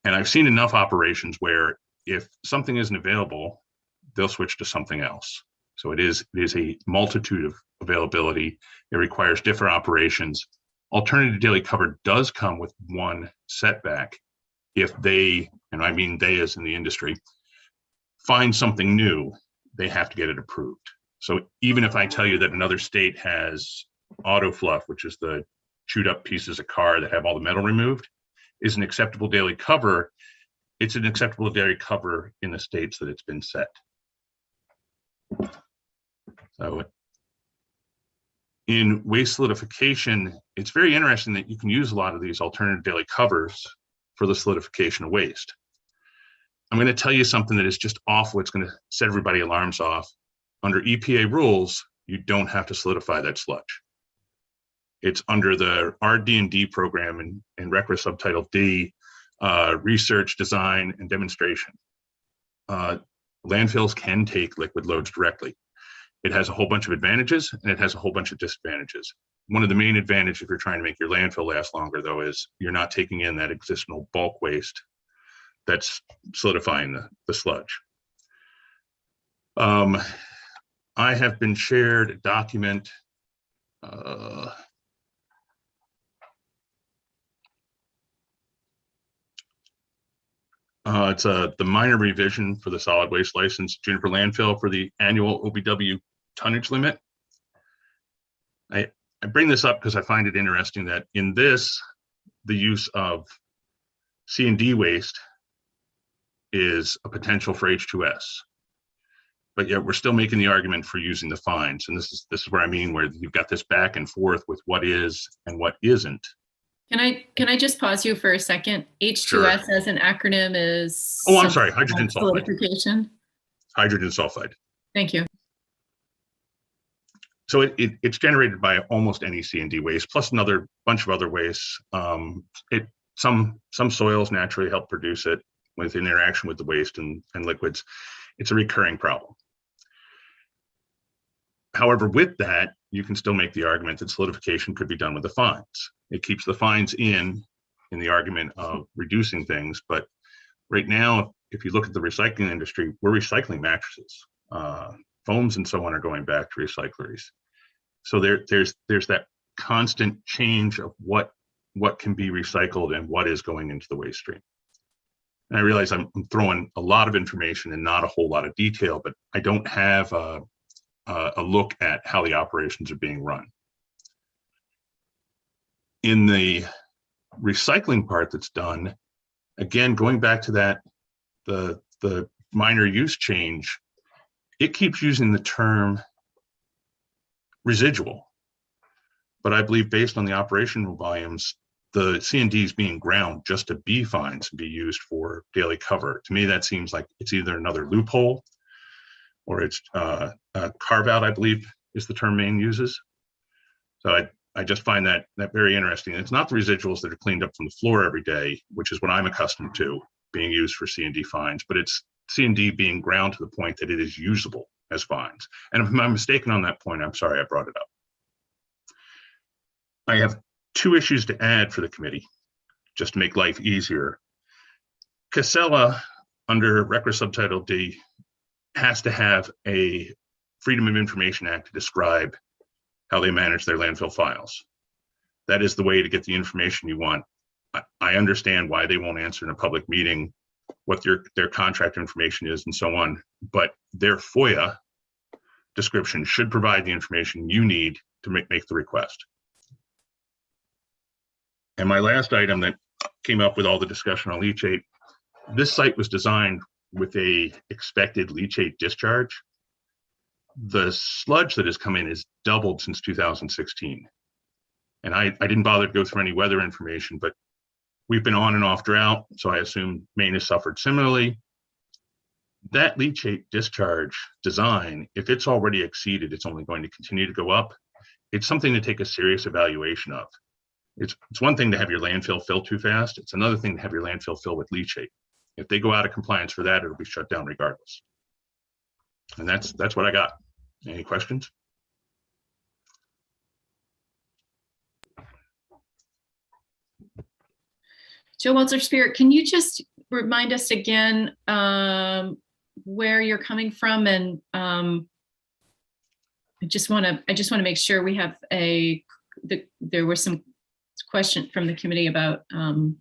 And I've seen enough operations where if something isn't available, they'll switch to something else. So it is a multitude of availability. It requires different operations. Alternative daily cover does come with one setback. If they, and I mean they as in the industry, find something new, they have to get it approved. So even if I tell you that another state has auto fluff, which is the chewed up pieces of car that have all the metal removed, is an acceptable daily cover, it's an acceptable daily cover in the states that it's been set. So in waste solidification, it's very interesting that you can use a lot of these alternative daily covers for the solidification of waste. I'm going to tell you something that is just awful. It's going to set everybody alarms off. Under EPA rules, you don't have to solidify that sludge. It's under the RD&D program in RCRA subtitle D, research, design, and demonstration. Landfills can take liquid loads directly. It has a whole bunch of advantages and it has a whole bunch of disadvantages. One of the main advantages if you're trying to make your landfill last longer, though, is you're not taking in that existing bulk waste that's solidifying the sludge. I have been shared a document. It's the minor revision for the solid waste license, Juniper landfill, for the annual OBW tonnage limit. I bring this up because I find it interesting that in this, the use of C&D waste is a potential for H2S, but yet we're still making the argument for using the fines. And this is where I mean, where you've got this back and forth with what is and what isn't. Can I just pause you for a second? H2S Sure. as an acronym is. Oh, I'm sorry, hydrogen sulfide. Solidification. Hydrogen sulfide. Thank you. So it's generated by almost any C&D waste, plus another bunch of other wastes. Some soils naturally help produce it with interaction with the waste and liquids. It's a recurring problem. However, with that, you can still make the argument that solidification could be done with the fines. It keeps the fines in the argument of reducing things. But right now, if you look at the recycling industry, we're recycling mattresses. Foams and so on are going back to recycleries. So there's that constant change of what can be recycled and what is going into the waste stream. And I realize I'm throwing a lot of information and not a whole lot of detail, but I don't have a look at how the operations are being run. In the recycling part that's done, again, going back to that, the minor use change, it keeps using the term residual. But I believe based on the operational volumes, the C&D is being ground just to be fines and be used for daily cover. To me, that seems like it's either another loophole or it's a carve out, I believe is the term Maine uses. So I just find that very interesting. It's not the residuals that are cleaned up from the floor every day, which is what I'm accustomed to being used for C&D fines, but it's C&D being ground to the point that it is usable as fines. And if I'm mistaken on that point, I'm sorry I brought it up. I have two issues to add for the committee, just to make life easier. Casella, under RCRA subtitle D, has to have a Freedom of Information Act to describe how they manage their landfill files. That is the way to get the information you want. I understand why they won't answer in a public meeting what their contract information is and so on, but their FOIA description should provide the information you need to make the request. And my last item that came up with all the discussion on leachate, this site was designed with a expected leachate discharge. The sludge that has come in is doubled since 2016. And I didn't bother to go through any weather information, but we've been on and off drought, so I assume Maine has suffered similarly. That leachate discharge design, if it's already exceeded, it's only going to continue to go up. It's something to take a serious evaluation of. It's one thing to have your landfill fill too fast. It's another thing to have your landfill fill with leachate. If they go out of compliance for that, it'll be shut down regardless. And that's what I got. Any questions? Joe Walter-Spirit, can you just remind us again where you're coming from? And I just want to make sure we have there were some question from the committee about, you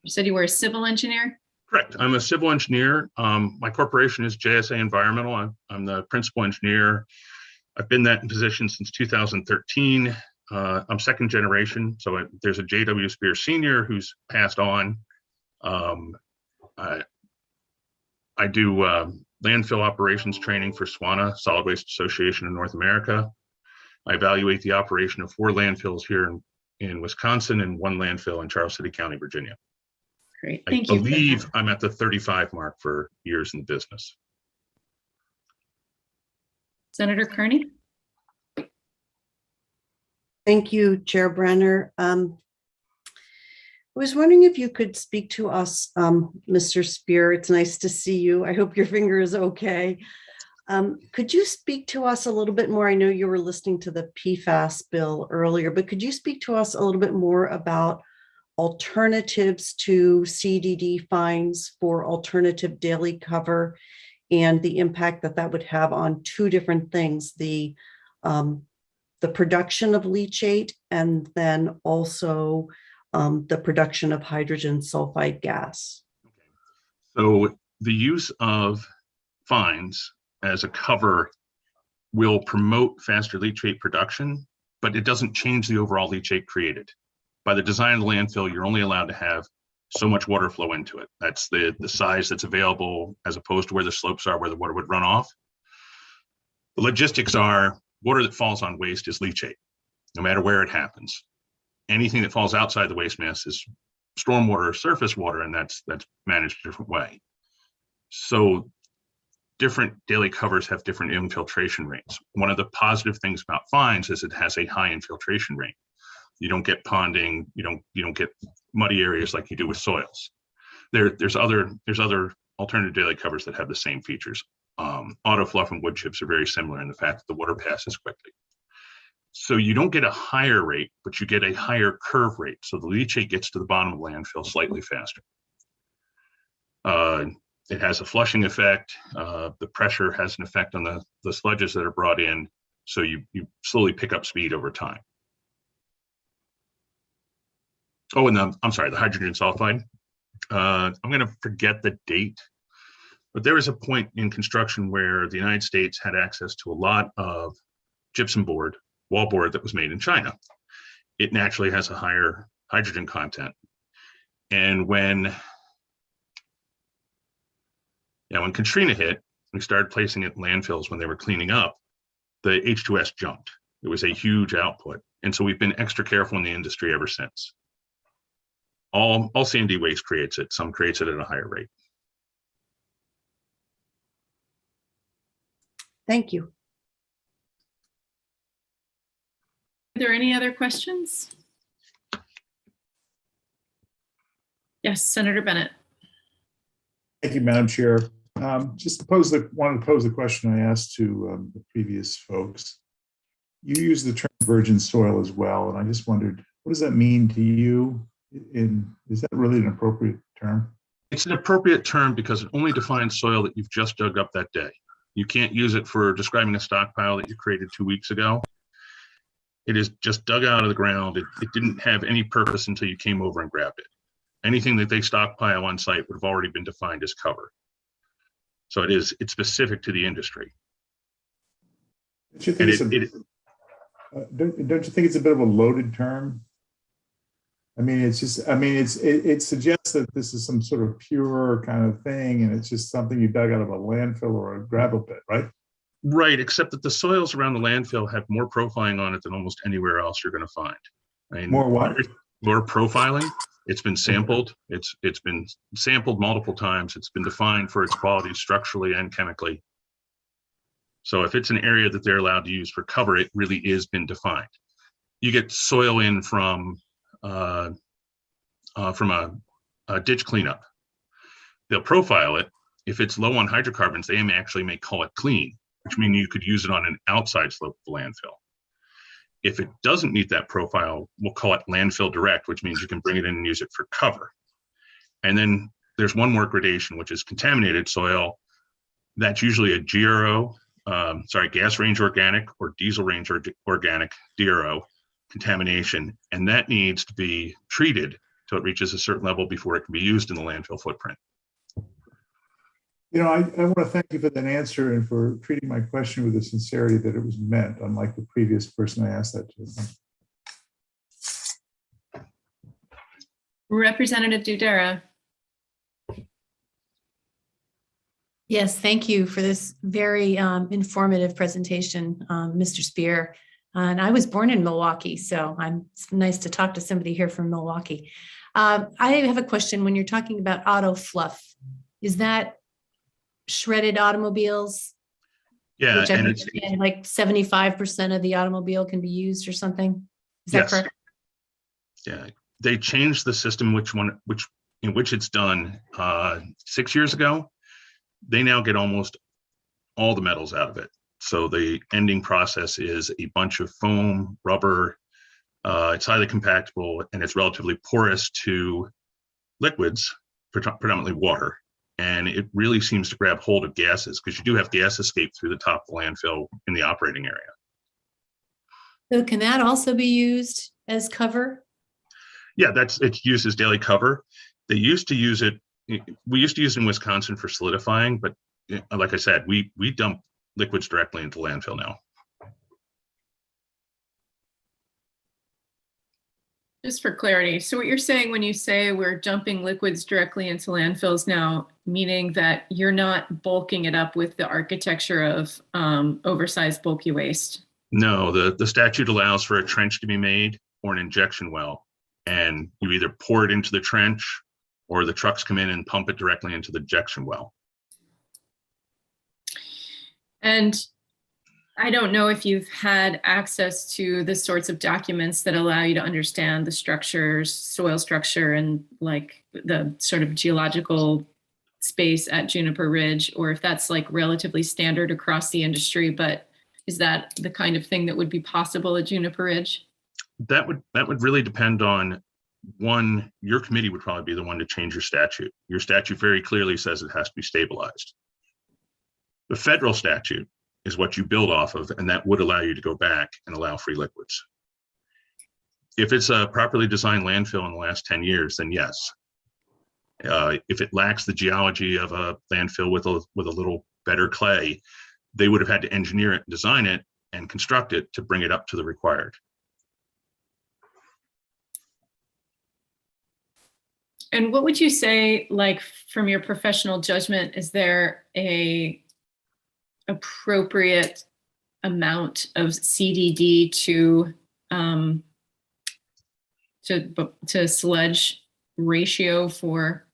said you were a civil engineer? Correct. I'm a civil engineer. My corporation is JSA Environmental. I'm the principal engineer. I've been that in position since 2013. I'm second generation. So there's a J.W. Spear Sr. who's passed on. I do landfill operations training for SWANA, Solid Waste Association of North America. I evaluate the operation of 4 landfills here in Wisconsin and 1 landfill in Charles City County, Virginia. Great, I thank you. believe I'm at the 35 mark for years in the business. Senator Carney? Thank you, Chair Brenner. I was wondering if you could speak to us, Mr. Spear. It's nice to see you. I hope your finger is okay. Could you speak to us a little bit more? I know you were listening to the PFAS bill earlier, but could you speak to us a little bit more about alternatives to CDD fines for alternative daily cover and the impact that that would have on 2 different things, the production of leachate and then also the production of hydrogen sulfide gas? So the use of fines as a cover will promote faster leachate production, but it doesn't change the overall leachate created. By the design of the landfill, you're only allowed to have so much water flow into it. That's the size that's available as opposed to where the slopes are, where the water would run off. The logistics are water that falls on waste is leachate, no matter where it happens. Anything that falls outside the waste mass is stormwater or surface water, and that's managed a different way. So different daily covers have different infiltration rates. One of the positive things about fines is it has a high infiltration rate. You don't get ponding, you don't get muddy areas like you do with soils. There's other alternative daily covers that have the same features. Auto fluff and wood chips are very similar in the fact that the water passes quickly. So you don't get a higher rate, but you get a higher curve rate. So the leachate gets to the bottom of the landfill slightly faster. It has a flushing effect. The pressure has an effect on the sludges that are brought in. So you slowly pick up speed over time. Oh, and I'm sorry, the hydrogen sulfide. I'm going to forget the date, but there was a point in construction where the United States had access to a lot of gypsum board, wallboard that was made in China. It naturally has a higher hydrogen content. And when Katrina hit, we started placing it in landfills when they were cleaning up, the H2S jumped. It was a huge output. And so we've been extra careful in the industry ever since. All C&D waste creates it. Some creates it at a higher rate. Thank you. Are there any other questions? Yes, Senator Bennett. Thank you, Madam Chair. Just wanted to pose the question I asked to the previous folks. You use the term virgin soil as well, and I just wondered, what does that mean to you? Is that really an appropriate term? It's an appropriate term because it only defines soil that you've just dug up that day. You can't use it for describing a stockpile that you created 2 weeks ago. It is just dug out of the ground. It didn't have any purpose until you came over and grabbed it. Anything that they stockpile on site would have already been defined as cover. So it's specific to the industry. Don't you think it's a bit of a loaded term? I mean, it suggests that this is some sort of pure kind of thing, and it's just something you dug out of a landfill or a gravel pit, right? Right, except that the soils around the landfill have more profiling on it than almost anywhere else you're going to find. I mean, more what? More profiling. It's been sampled. It's been sampled multiple times. It's been defined for its qualities structurally and chemically. So if it's an area that they're allowed to use for cover, it really is been defined. You get soil in from a ditch cleanup. They'll profile it. If it's low on hydrocarbons, they may call it clean, which means you could use it on an outside slope of the landfill. If it doesn't meet that profile, we'll call it landfill direct, which means you can bring it in and use it for cover. And then there's one more gradation, which is contaminated soil. That's usually a GRO, gas range organic or diesel range organic, DRO contamination. And that needs to be treated till it reaches a certain level before it can be used in the landfill footprint. You know, I want to thank you for that answer and for treating my question with the sincerity that it was meant, unlike the previous person I asked that to. Representative Dudera. Yes, thank you for this very informative presentation, Mr. Spear. And I was born in Milwaukee, so it's nice to talk to somebody here from Milwaukee. I have a question. When you're talking about auto fluff, is that shredded automobiles? Yeah, Which I and understand like 75% of the automobile can be used or something. Is that yes, correct? yeah, they changed the system in which it's done 6 years ago. They now get almost all the metals out of it. So the ending process is a bunch of foam, rubber. It's highly compactable and it's relatively porous to liquids, predominantly water. And it really seems to grab hold of gases because you do have gas escape through the top of the landfill in the operating area. So can that also be used as cover? Yeah, it's used as daily cover. They used to use it. We used to use it in Wisconsin for solidifying, but like I said, we dump liquids directly into landfill now. Just for clarity, so what you're saying when you say we're dumping liquids directly into landfills now, meaning that you're not bulking it up with the architecture of oversized bulky waste? No, the statute allows for a trench to be made or an injection well, and you either pour it into the trench or the trucks come in and pump it directly into the injection well. And I don't know if you've had access to the sorts of documents that allow you to understand the structures, soil structure, and like the sort of geological space at Juniper Ridge, or if that's like relatively standard across the industry, but is that the kind of thing that would be possible at Juniper Ridge? That would really depend on one, your committee would probably be the one to change your statute. Your statute very clearly says it has to be stabilized. The federal statute is what you build off of, and that would allow you to go back and allow free liquids. If it's a properly designed landfill in the last 10 years, then yes. If it lacks the geology of a landfill with a little better clay, they would have had to engineer it, design it, and construct it to bring it up to the required. And what would you say, like from your professional judgment, is there a appropriate amount of CDD to sludge ratio for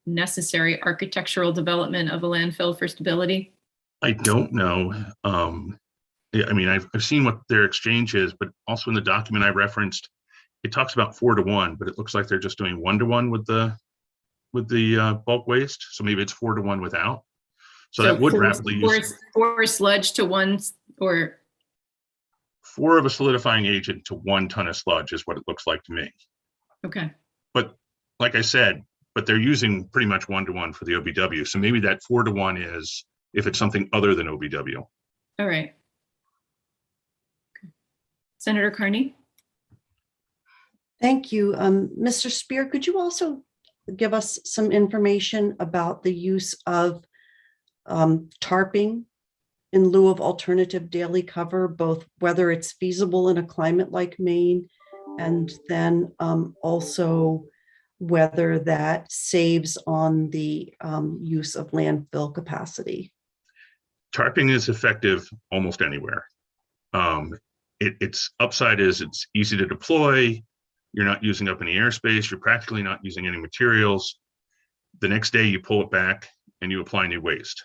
necessary architectural development of a landfill for stability? I don't know. I mean, I've seen what their exchange is, but also in the document I referenced, it talks about 4-to-1, but it looks like they're just doing 1-to-1 with the bulk waste. So maybe it's 4-to-1 without. So that would rapidly use four sludge to one, or 4 of a solidifying agent to 1 ton of sludge is what it looks like to me. Okay. But like I said, but they're using pretty much 1-to-1 for the OBW. So maybe that 4-to-1 is if it's something other than OBW. All right. Okay. Senator Carney. Thank you. Mr. Spear, could you also give us some information about the use of tarping in lieu of alternative daily cover, both whether it's feasible in a climate like Maine, and then also whether that saves on the use of landfill capacity? Tarping is effective almost anywhere. Its upside is it's easy to deploy. You're not using up any airspace. You're practically not using any materials. The next day you pull it back and you apply new waste.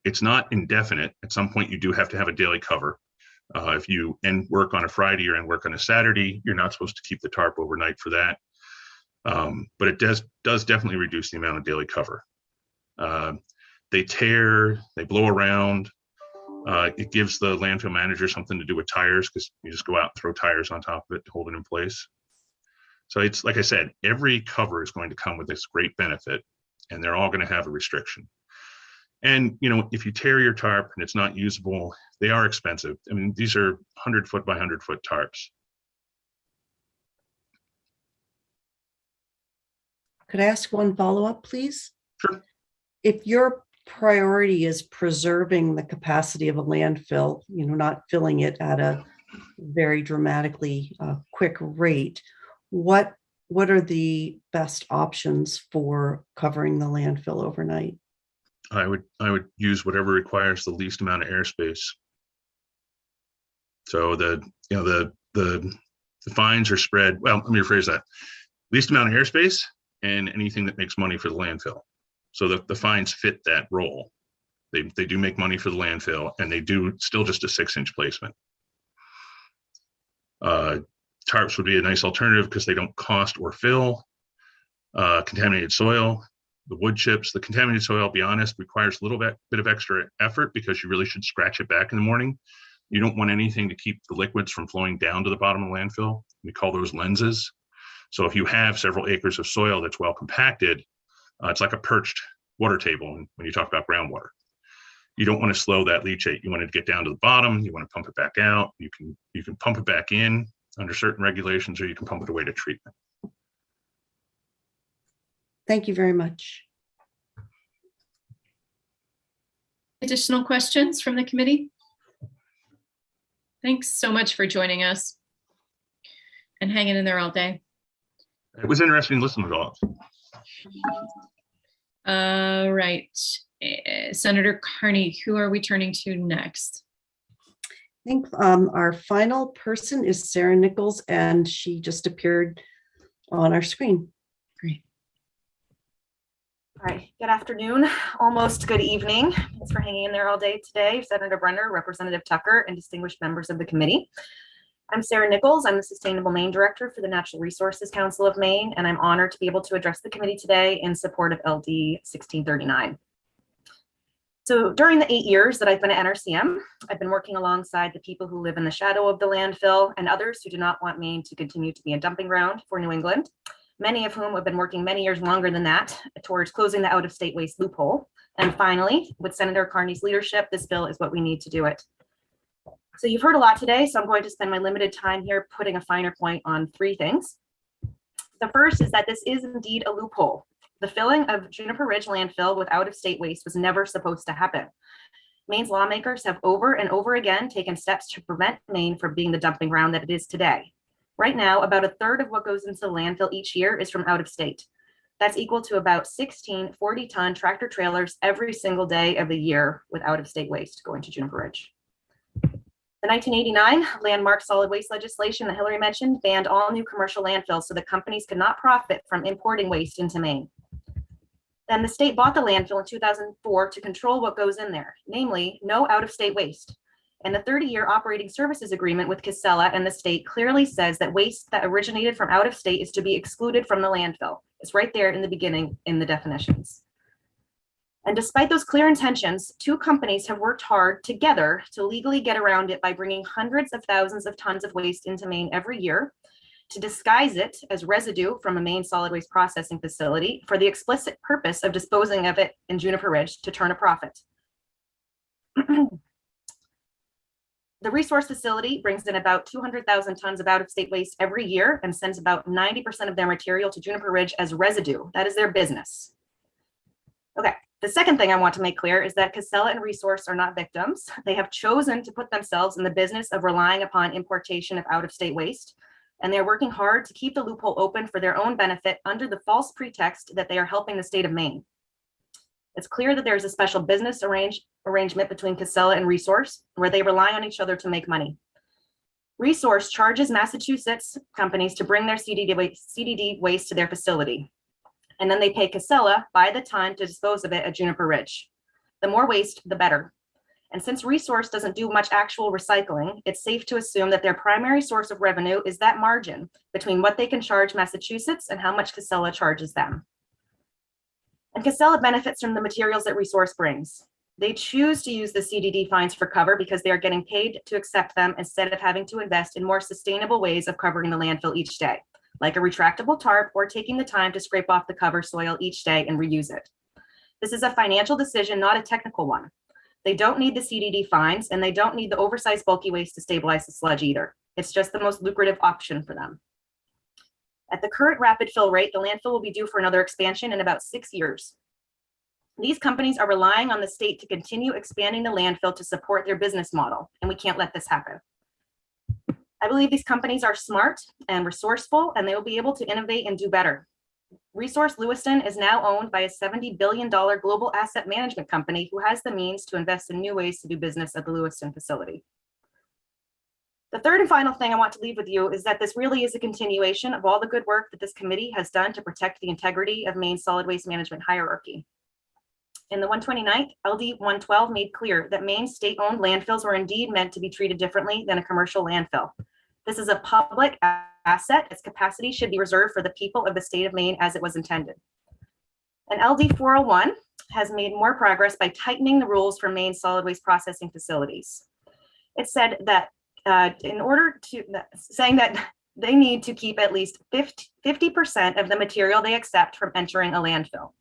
It's not indefinite. At some point you do have to have a daily cover. If you end work on a Friday or end work on a Saturday, you're not supposed to keep the tarp overnight for that. But it does definitely reduce the amount of daily cover. They tear, they blow around. It gives the landfill manager something to do with tires because you just go out and throw tires on top of it to hold it in place. So it's like I said, every cover is going to come with this great benefit, and they're all going to have a restriction. And you know, if you tear your tarp and it's not usable, they are expensive. I mean, these are 100-foot by 100-foot tarps. Could I ask one follow-up, please? Sure. If your priority is preserving the capacity of a landfill, you know, not filling it at a very dramatically quick rate, what are the best options for covering the landfill overnight? I would use whatever requires the least amount of airspace. So the fines are spread. Well, let me rephrase that: least amount of airspace and anything that makes money for the landfill. So the fines fit that role. They do make money for the landfill, and they do still just a 6-inch placement. Tarps would be a nice alternative because they don't cost or fill. Contaminated soil, the wood chips, the contaminated soil, I'll be honest, requires a little bit of extra effort because you really should scratch it back in the morning. You don't want anything to keep the liquids from flowing down to the bottom of the landfill. We call those lenses. So if you have several acres of soil that's well compacted, it's like a perched water table when you talk about groundwater. You don't want to slow that leachate. You want it to get down to the bottom. You want to pump it back out. You can pump it back in under certain regulations, or you can pump it away to treatment. Thank you very much. Additional questions from the committee? Thanks so much for joining us and hanging in there all day. It was interesting listening to all. All right. Senator Carney, who are we turning to next? I think our final person is Sarah Nichols, and she just appeared on our screen. Great. All right, good afternoon, almost good evening. Thanks for hanging in there all day today. Senator Brenner, Representative Tucker, and distinguished members of the committee. I'm Sarah Nichols. I'm the Sustainable Maine Director for the Natural Resources Council of Maine, and I'm honored to be able to address the committee today in support of LD 1639. So during the 8 years that I've been at NRCM, I've been working alongside the people who live in the shadow of the landfill and others who do not want Maine to continue to be a dumping ground for New England, many of whom have been working many years longer than that towards closing the out-of-state waste loophole. And finally, with Senator Carney's leadership, this bill is what we need to do it. So you've heard a lot today, so I'm going to spend my limited time here putting a finer point on 3 things. The first is that this is indeed a loophole. The filling of Juniper Ridge landfill with out-of-state waste was never supposed to happen. Maine's lawmakers have over and over again taken steps to prevent Maine from being the dumping ground that it is today. Right now, about 1/3 of what goes into the landfill each year is from out of state. That's equal to about 16 40-ton tractor trailers every single day of the year with out of state waste going to Juniper Ridge. The 1989 landmark solid waste legislation that Hillary mentioned banned all new commercial landfills so that companies could not profit from importing waste into Maine. Then the state bought the landfill in 2004 to control what goes in there, namely no out-of-state waste. And the 30-year operating services agreement with Casella and the state clearly says that waste that originated from out of state is to be excluded from the landfill. It's right there in the beginning in the definitions. And despite those clear intentions, 2 companies have worked hard together to legally get around it by bringing hundreds of thousands of tons of waste into Maine every year, to disguise it as residue from a Maine solid waste processing facility for the explicit purpose of disposing of it in Juniper Ridge to turn a profit. The resource facility brings in about 200,000 tons of out-of-state waste every year and sends about 90% of their material to Juniper Ridge as residue. That is their business. Okay, the second thing I want to make clear is that Casella and Resource are not victims. They have chosen to put themselves in the business of relying upon importation of out-of-state waste, and they're working hard to keep the loophole open for their own benefit under the false pretext that they are helping the state of Maine. It's clear that there's a special business arrangement between Casella and Resource, where they rely on each other to make money. Resource charges Massachusetts companies to bring their CDD waste to their facility, and then they pay Casella by the ton to dispose of it at Juniper Ridge. The more waste, the better. And since Resource doesn't do much actual recycling, it's safe to assume that their primary source of revenue is that margin between what they can charge Massachusetts and how much Casella charges them. And Casella benefits from the materials that Resource brings. They choose to use the CDD fines for cover because they are getting paid to accept them instead of having to invest in more sustainable ways of covering the landfill each day, like a retractable tarp or taking the time to scrape off the cover soil each day and reuse it. This is a financial decision, not a technical one. They don't need the CDD fines, and they don't need the oversized bulky waste to stabilize the sludge either. It's just the most lucrative option for them. At the current rapid fill rate, the landfill will be due for another expansion in about 6 years. These companies are relying on the state to continue expanding the landfill to support their business model, and we can't let this happen. I believe these companies are smart and resourceful, and they will be able to innovate and do better. Resource Lewiston is now owned by a $70 billion global asset management company who has the means to invest in new ways to do business at the Lewiston facility. The third and final thing I want to leave with you is that this really is a continuation of all the good work that this committee has done to protect the integrity of Maine's solid waste management hierarchy. In the 129th, LD 112 made clear that Maine state-owned landfills were indeed meant to be treated differently than a commercial landfill. This is a public asset. Its capacity should be reserved for the people of the state of Maine as it was intended. And LD 401 has made more progress by tightening the rules for Maine solid waste processing facilities. It said that saying that they need to keep at least 50% of the material they accept from entering a landfill.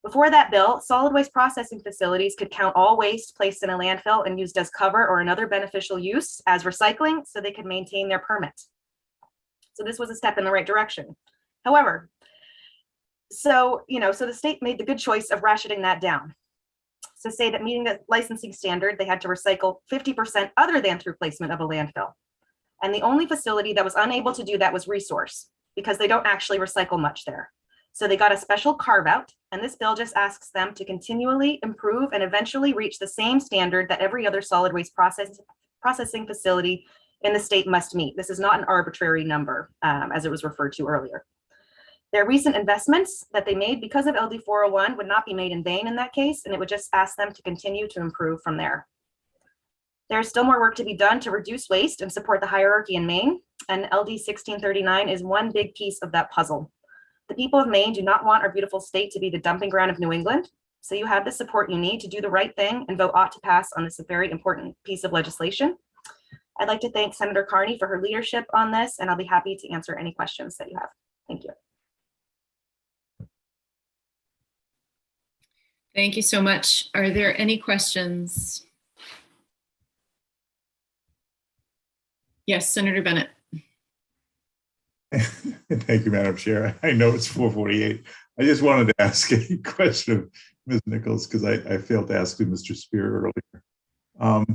Before that bill, solid waste processing facilities could count all waste placed in a landfill and used as cover or another beneficial use as recycling so they could maintain their permit. So this was a step in the right direction. However, so the state made the good choice of ratcheting that down. So say that meeting the licensing standard, they had to recycle 50% other than through placement of a landfill. And the only facility that was unable to do that was Resource, because they don't actually recycle much there. So they got a special carve out, and this bill just asks them to continually improve and eventually reach the same standard that every other solid waste processing facility in the state must meet. This is not an arbitrary number, as it was referred to earlier. Their recent investments that they made because of LD 401 would not be made in vain in that case, and it would just ask them to continue to improve from there. There's still more work to be done to reduce waste and support the hierarchy in Maine, and LD 1639 is one big piece of that puzzle. The people of Maine do not want our beautiful state to be the dumping ground of New England, so you have the support you need to do the right thing and vote ought to pass on this very important piece of legislation. I'd like to thank Senator Carney for her leadership on this, and I'll be happy to answer any questions that you have. Thank you. Thank you so much. Are there any questions? Yes, Senator Bennett. Thank you, Madam Chair. I know it's 4:48. I just wanted to ask a question of Ms. Nichols because I failed to ask Mr. Spear earlier.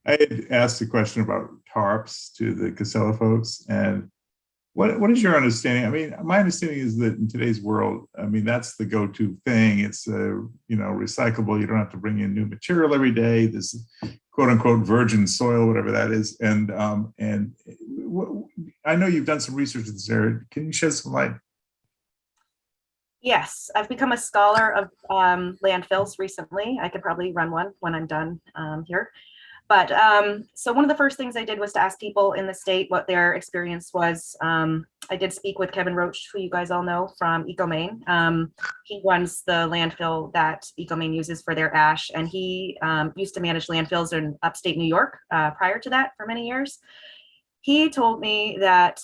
I had asked a question about tarps to the Casella folks, and what is your understanding? I mean, my understanding is that in today's world, I mean, that's the go-to thing. It's recyclable. You don't have to bring in new material every day. This quote-unquote virgin soil, whatever that is, and I know you've done some research in this area. Can you shed some light? Yes, I've become a scholar of landfills recently. I could probably run one when I'm done here. But so one of the first things I did was to ask people in the state what their experience was. I did speak with Kevin Roach, who you guys all know from EcoMaine. He runs the landfill that EcoMaine uses for their ash, and he used to manage landfills in upstate New York prior to that for many years. He told me that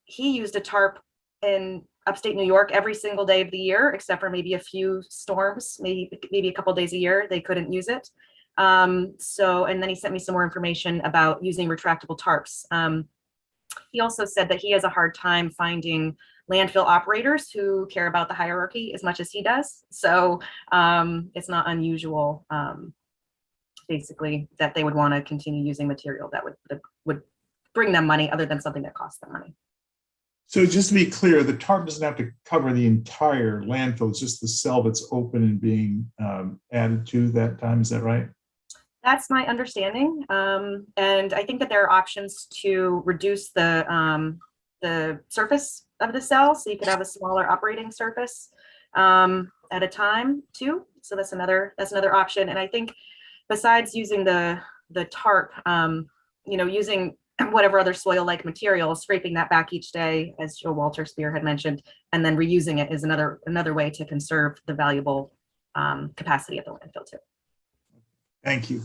he used a tarp in upstate New York every single day of the year, except for maybe a few storms, maybe a couple days a year, they couldn't use it. And then he sent me some more information about using retractable tarps. He also said that he has a hard time finding landfill operators who care about the hierarchy as much as he does. So it's not unusual, basically, that they would want to continue using material that would bring them money other than something that costs them money. So just to be clear, the tarp doesn't have to cover the entire landfill. It's just the cell that's open and being added to that time. Is that right? That's my understanding. And I think that there are options to reduce the surface of the cell. So you could have a smaller operating surface at a time too. So that's another option. And I think besides using the tarp, using whatever other soil-like material, scraping that back each day, as Joe Walter Spear had mentioned, and then reusing it is another way to conserve the valuable capacity of the landfill too. Thank you.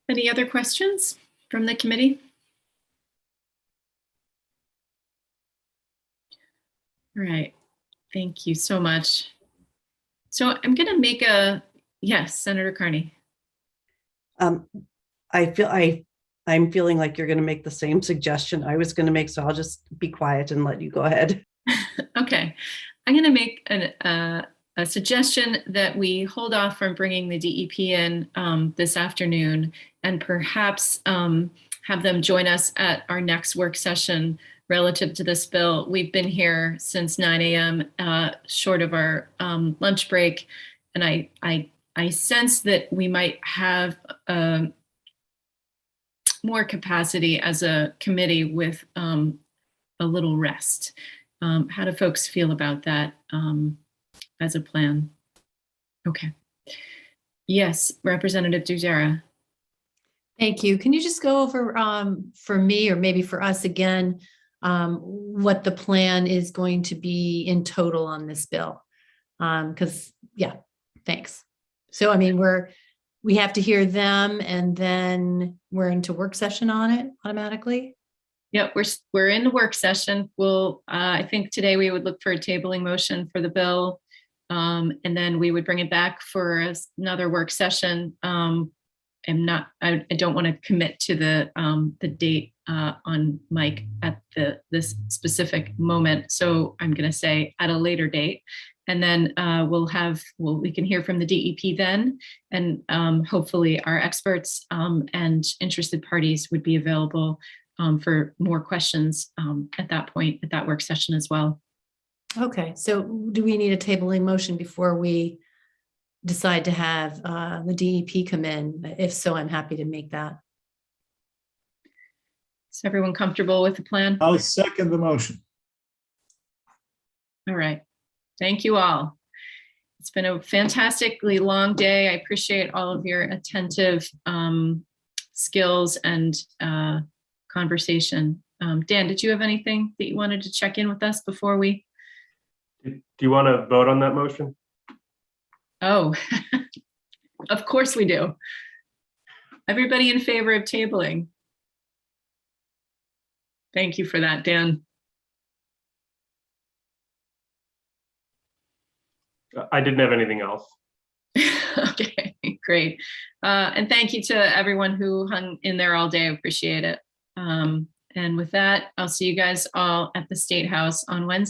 Any other questions from the committee? All right, thank you so much. So I'm going to make yes, Senator Carney. I'm feeling like you're going to make the same suggestion I was going to make, so I'll just be quiet and let you go ahead. Okay, I'm going to make a suggestion that we hold off from bringing the DEP in this afternoon, and perhaps have them join us at our next work session relative to this bill. We've been here since 9 a.m. Short of our lunch break, and I sense that we might have more capacity as a committee with a little rest. How do folks feel about that as a plan? Okay. Yes, Representative Duzera. Thank you. Can you just go over for me, or maybe for us again, what the plan is going to be in total on this bill? Because yeah, thanks. So I mean, we have to hear them, and then we're into work session on it automatically. Yep, we're in the work session. We'll I think today we would look for a tabling motion for the bill, and then we would bring it back for another work session. I don't want to commit to the date on Mike at this specific moment, so I'm going to say at a later date, and then we can hear from the DEP then, and hopefully our experts and interested parties would be available for more questions at that point, at that work session as well. Okay, so do we need a tabling motion before we decide to have the DEP come in? If so, I'm happy to make that. Is everyone comfortable with the plan? I'll second the motion. All right. Thank you all. It's been a fantastically long day. I appreciate all of your attentive skills and conversation. Dan, did you have anything that you wanted to check in with us before we? Do you want to vote on that motion? Oh, of course we do. Everybody in favor of tabling? Thank you for that, Dan. I didn't have anything else. Okay, great. And thank you to everyone who hung in there all day. I appreciate it. And with that, I'll see you guys all at the State House on Wednesday.